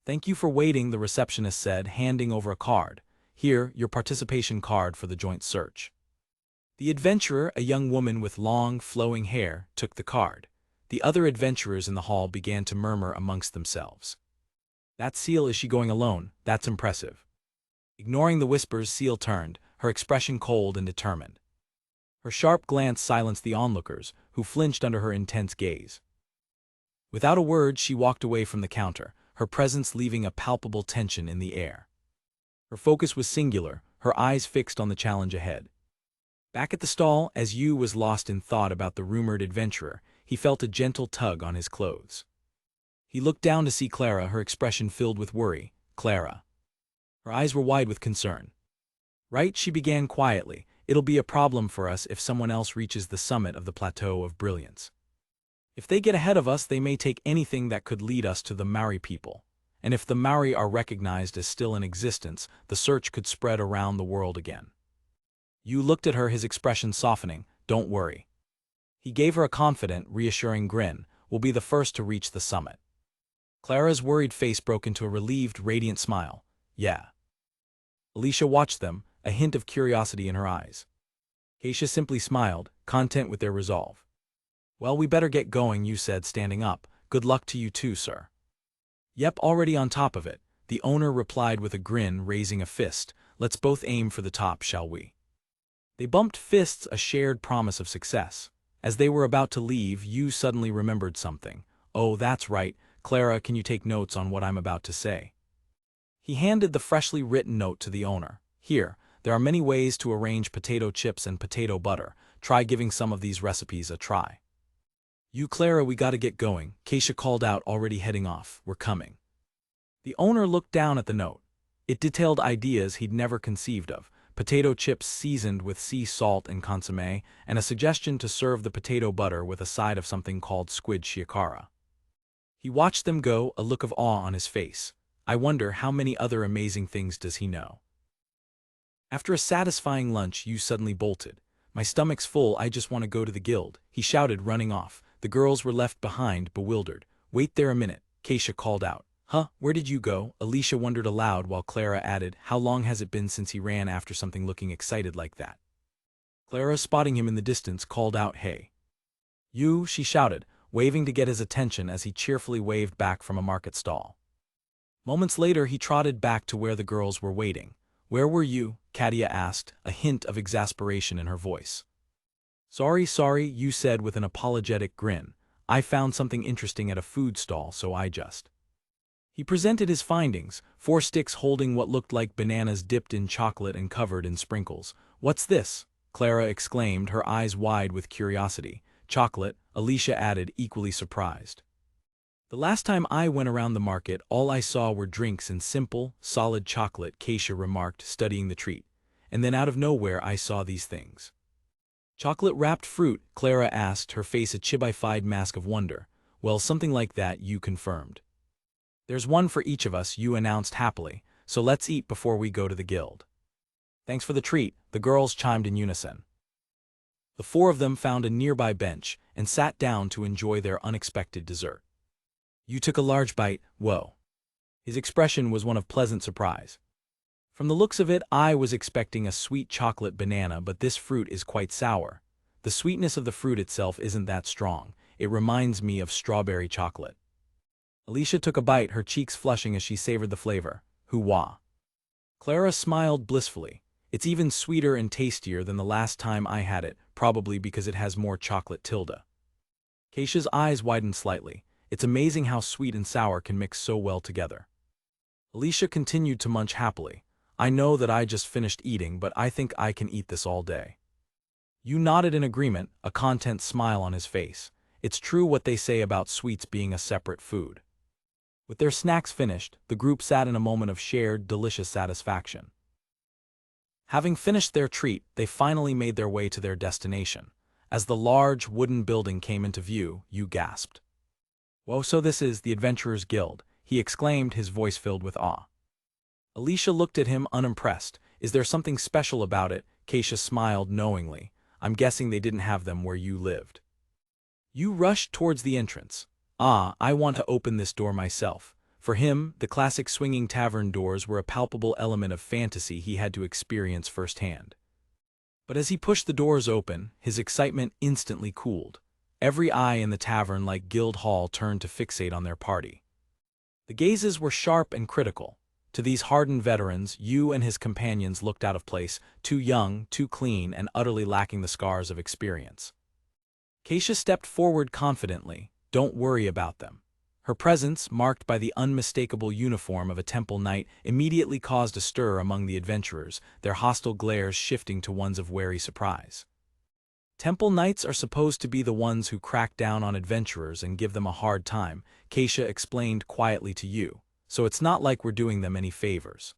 Thank you for waiting, the receptionist said, handing over a card. Here, your participation card for the joint search. The adventurer, a young woman with long, flowing hair, took the card. The other adventurers in the hall began to murmur amongst themselves. That Seal, is she going alone? That's impressive. Ignoring the whispers, Seal turned, her expression cold and determined. Her sharp glance silenced the onlookers, who flinched under her intense gaze. Without a word, she walked away from the counter, her presence leaving a palpable tension in the air. Her focus was singular, her eyes fixed on the challenge ahead. Back at the stall, as Yu was lost in thought about the rumored adventurer, he felt a gentle tug on his clothes. He looked down to see Clara, her expression filled with worry. Clara. Her eyes were wide with concern. Right, she began quietly. It'll be a problem for us if someone else reaches the summit of the Plateau of Brilliance. If they get ahead of us, they may take anything that could lead us to the Maori people. And if the Maori are recognized as still in existence, the search could spread around the world again. Yu looked at her, his expression softening. Don't worry. He gave her a confident, reassuring grin. We'll be the first to reach the summit. Clara's worried face broke into a relieved, radiant smile. Yeah. Alicia watched them, a hint of curiosity in her eyes. Keisha simply smiled, content with their resolve. Well, we better get going, Yu said, standing up. Good luck to you too, sir. Yep, already on top of it, the owner replied with a grin, raising a fist. Let's both aim for the top, shall we? They bumped fists, a shared promise of success. As they were about to leave, Yu suddenly remembered something. Oh, that's right. Clara, can you take notes on what I'm about to say? He handed the freshly written note to the owner. Here, there are many ways to arrange potato chips and potato butter. Try giving some of these recipes a try. You, Clara, we gotta get going, Keisha called out, already heading off. We're coming. The owner looked down at the note. It detailed ideas he'd never conceived of. Potato chips seasoned with sea salt and consommé, and a suggestion to serve the potato butter with a side of something called squid shiakara. He watched them go, a look of awe on his face. I wonder how many other amazing things does he know. After a satisfying lunch, Yu suddenly bolted. My stomach's full, I just want to go to the guild, he shouted, running off. The girls were left behind, bewildered. Wait there a minute, Keisha called out. Huh, where did you go? Alicia wondered aloud while Clara added, how long has it been since he ran after something looking excited like that? Clara, spotting him in the distance, called out, Hey. You, she shouted, waving to get his attention as he cheerfully waved back from a market stall. Moments later, he trotted back to where the girls were waiting. Where were you? Katia asked, a hint of exasperation in her voice. Sorry, Yu said with an apologetic grin. I found something interesting at a food stall, so I just... He presented his findings, 4 sticks holding what looked like bananas dipped in chocolate and covered in sprinkles. What's this? Clara exclaimed, her eyes wide with curiosity. Chocolate, Alicia added, equally surprised. The last time I went around the market, all I saw were drinks and simple, solid chocolate, Keisha remarked, studying the treat. And then out of nowhere I saw these things. Chocolate-wrapped fruit, Clara asked, her face a chibified mask of wonder. Well, something like that, Yu confirmed. There's one for each of us, Yu announced happily, so let's eat before we go to the guild. Thanks for the treat, the girls chimed in unison. The 4 of them found a nearby bench and sat down to enjoy their unexpected dessert. Yu took a large bite. Whoa. His expression was one of pleasant surprise. From the looks of it, I was expecting a sweet chocolate banana, but this fruit is quite sour. The sweetness of the fruit itself isn't that strong. It reminds me of strawberry chocolate. Alicia took a bite, her cheeks flushing as she savored the flavor. Hoo-wah. Clara smiled blissfully. It's even sweeter and tastier than the last time I had it, probably because it has more chocolate tilde. Keisha's eyes widened slightly. It's amazing how sweet and sour can mix so well together. Alicia continued to munch happily. I know that I just finished eating, but I think I can eat this all day. Yu nodded in agreement, a content smile on his face. It's true what they say about sweets being a separate food. With their snacks finished, the group sat in a moment of shared, delicious satisfaction. Having finished their treat, they finally made their way to their destination. As the large, wooden building came into view, Yu gasped. Whoa, so this is the Adventurers Guild, he exclaimed, his voice filled with awe. Alicia looked at him unimpressed. Is there something special about it? Keisha smiled knowingly. I'm guessing they didn't have them where you lived. Yu rushed towards the entrance. I want to open this door myself. For him, the classic swinging tavern doors were a palpable element of fantasy he had to experience firsthand. But as he pushed the doors open, his excitement instantly cooled. Every eye in the tavern like Guild Hall turned to fixate on their party. The gazes were sharp and critical. To these hardened veterans, Yu and his companions looked out of place, too young, too clean, and utterly lacking the scars of experience. Keisha stepped forward confidently. Don't worry about them. Her presence, marked by the unmistakable uniform of a temple knight, immediately caused a stir among the adventurers, their hostile glares shifting to ones of wary surprise. Temple Knights are supposed to be the ones who crack down on adventurers and give them a hard time, Keisha explained quietly to you, so it's not like we're doing them any favors.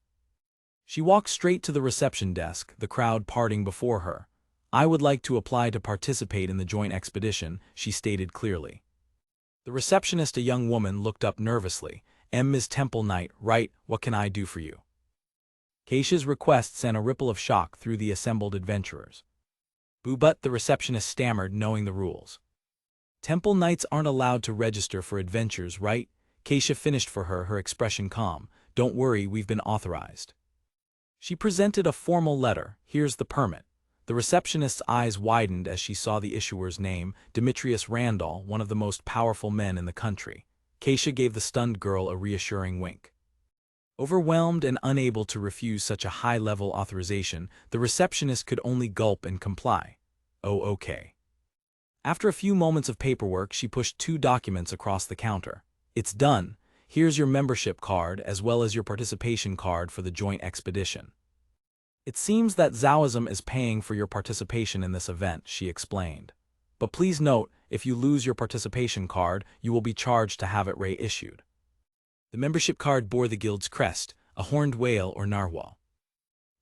She walked straight to the reception desk, the crowd parting before her. I would like to apply to participate in the joint expedition, she stated clearly. The receptionist, a young woman, looked up nervously. Ms. Temple Knight, right, what can I do for you? Keisha's request sent a ripple of shock through the assembled adventurers. But the receptionist stammered, knowing the rules. Temple Knights aren't allowed to register for adventures, right? Keisha finished for her, her expression calm. Don't worry, we've been authorized. She presented a formal letter. Here's the permit. The receptionist's eyes widened as she saw the issuer's name, Demetrius Randall, one of the most powerful men in the country. Keisha gave the stunned girl a reassuring wink. Overwhelmed and unable to refuse such a high-level authorization, the receptionist could only gulp and comply. Oh, okay. After a few moments of paperwork, she pushed 2 documents across the counter. It's done. Here's your membership card as well as your participation card for the joint expedition. It seems that Taoism is paying for your participation in this event, she explained. But please note, if you lose your participation card, you will be charged to have it reissued. The membership card bore the guild's crest, a horned whale or narwhal.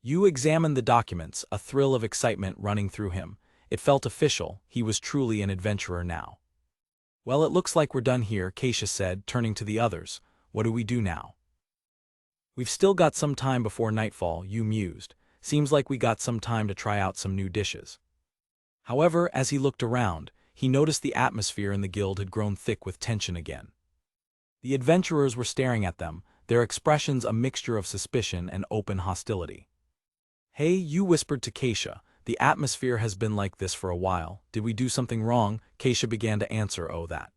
Yu examined the documents, a thrill of excitement running through him. It felt official. He was truly an adventurer now. Well, it looks like we're done here, Keisha said, turning to the others. What do we do now? We've still got some time before nightfall, Yu mused. Seems like we got some time to try out some new dishes. However, as he looked around, he noticed the atmosphere in the guild had grown thick with tension again. The adventurers were staring at them, their expressions a mixture of suspicion and open hostility. Hey, Yu whispered to Keisha. The atmosphere has been like this for a while. Did we do something wrong? Keisha began to answer, oh that.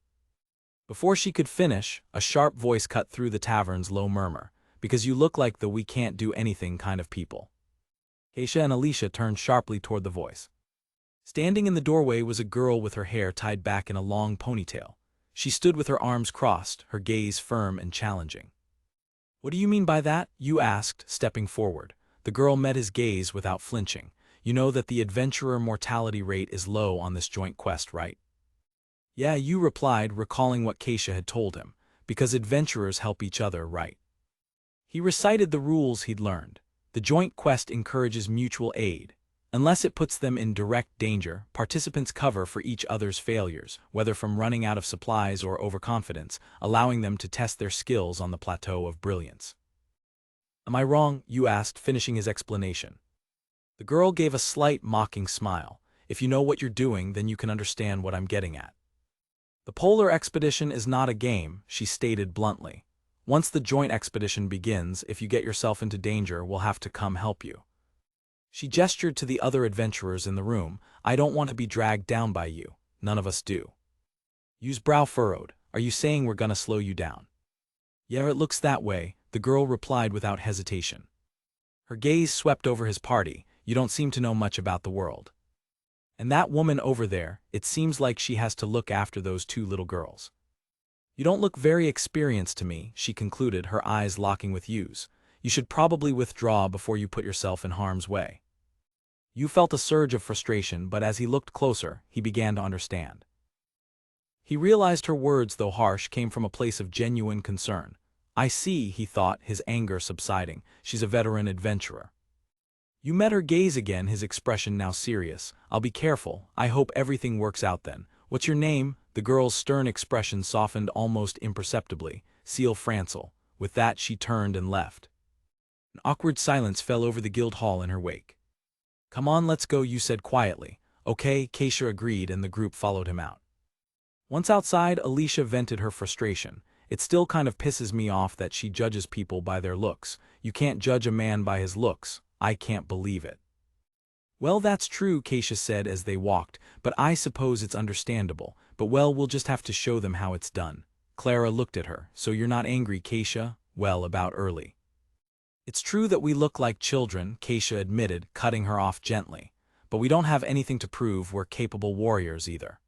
Before she could finish, a sharp voice cut through the tavern's low murmur. Because you look like the we can't do anything kind of people. Keisha and Alicia turned sharply toward the voice. Standing in the doorway was a girl with her hair tied back in a long ponytail. She stood with her arms crossed, her gaze firm and challenging. What do you mean by that? Yu asked, stepping forward. The girl met his gaze without flinching. You know that the adventurer mortality rate is low on this joint quest, right? Yeah, Yu replied, recalling what Keisha had told him. Because adventurers help each other, right? He recited the rules he'd learned. The joint quest encourages mutual aid. Unless it puts them in direct danger, participants cover for each other's failures, whether from running out of supplies or overconfidence, allowing them to test their skills on the plateau of brilliance. Am I wrong? Yu asked, finishing his explanation. The girl gave a slight, mocking smile. If you know what you're doing, then you can understand what I'm getting at. The polar expedition is not a game, she stated bluntly. Once the joint expedition begins, if you get yourself into danger, we'll have to come help you. She gestured to the other adventurers in the room. I don't want to be dragged down by you. None of us do. Yu's brow furrowed. Are you saying we're gonna slow you down? Yeah, it looks that way, the girl replied without hesitation. Her gaze swept over his party. You don't seem to know much about the world. And that woman over there, it seems like she has to look after those 2 little girls. You don't look very experienced to me, she concluded, her eyes locking with Yu's. You should probably withdraw before you put yourself in harm's way. Yu felt a surge of frustration, but as he looked closer, he began to understand. He realized her words, though harsh, came from a place of genuine concern. I see, he thought, his anger subsiding. She's a veteran adventurer. Yu met her gaze again, his expression now serious. I'll be careful. I hope everything works out then. What's your name? The girl's stern expression softened almost imperceptibly. Seal Francel. With that, she turned and left. An awkward silence fell over the guild hall in her wake. Come on, let's go, Yu said quietly. Okay, Keisha agreed, and the group followed him out. Once outside, Alicia vented her frustration. It still kind of pisses me off that she judges people by their looks. You can't judge a man by his looks. I can't believe it. Well, that's true, Keisha said as they walked, but I suppose it's understandable. But well, we'll just have to show them how it's done. Clara looked at her. So you're not angry, Keisha? Well, about early. It's true that we look like children, Keisha admitted, cutting her off gently. But we don't have anything to prove we're capable warriors either.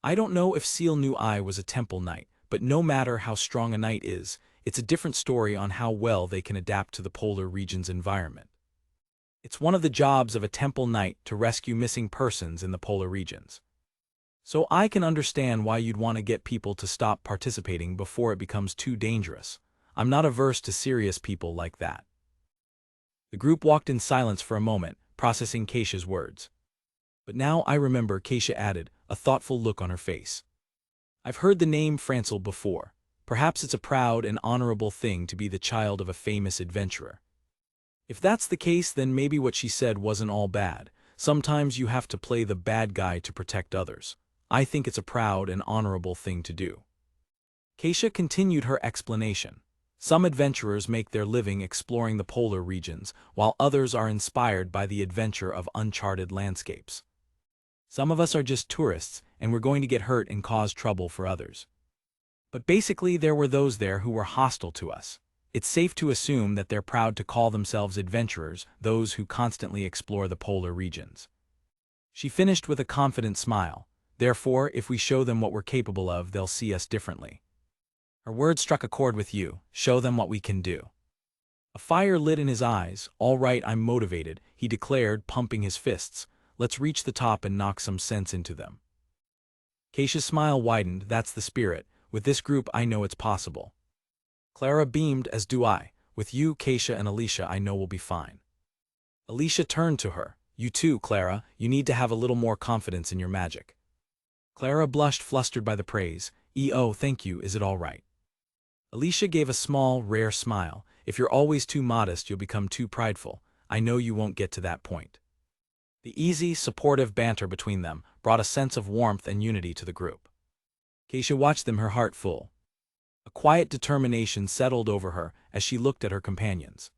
I don't know if Seal knew I was a temple knight, but no matter how strong a knight is, it's a different story on how well they can adapt to the polar region's environment. It's one of the jobs of a temple knight to rescue missing persons in the polar regions. So I can understand why you'd want to get people to stop participating before it becomes too dangerous. I'm not averse to serious people like that. The group walked in silence for a moment, processing Keisha's words. But now I remember, Keisha added, a thoughtful look on her face. I've heard the name Francel before. Perhaps it's a proud and honorable thing to be the child of a famous adventurer. If that's the case, then maybe what she said wasn't all bad. Sometimes you have to play the bad guy to protect others. I think it's a proud and honorable thing to do. Keisha continued her explanation. Some adventurers make their living exploring the polar regions, while others are inspired by the adventure of uncharted landscapes. Some of us are just tourists, and we're going to get hurt and cause trouble for others. But basically, there were those there who were hostile to us. It's safe to assume that they're proud to call themselves adventurers, those who constantly explore the polar regions. She finished with a confident smile. Therefore, if we show them what we're capable of, they'll see us differently. Her words struck a chord with you. Show them what we can do. A fire lit in his eyes. All right, I'm motivated, he declared, pumping his fists. Let's reach the top and knock some sense into them. Keisha's smile widened. That's the spirit. With this group, I know it's possible. Clara beamed, as do I. With you, Keisha, and Alicia, I know we'll be fine. Alicia turned to her. You too, Clara. You need to have a little more confidence in your magic. Clara blushed, flustered by the praise. Oh, thank you. Is it all right? Alicia gave a small, rare smile. If you're always too modest, you'll become too prideful. I know you won't get to that point. The easy, supportive banter between them brought a sense of warmth and unity to the group. Keisha watched them, her heart full. A quiet determination settled over her as she looked at her companions.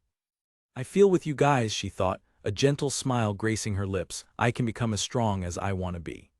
I feel with you guys, she thought, a gentle smile gracing her lips. I can become as strong as I want to be.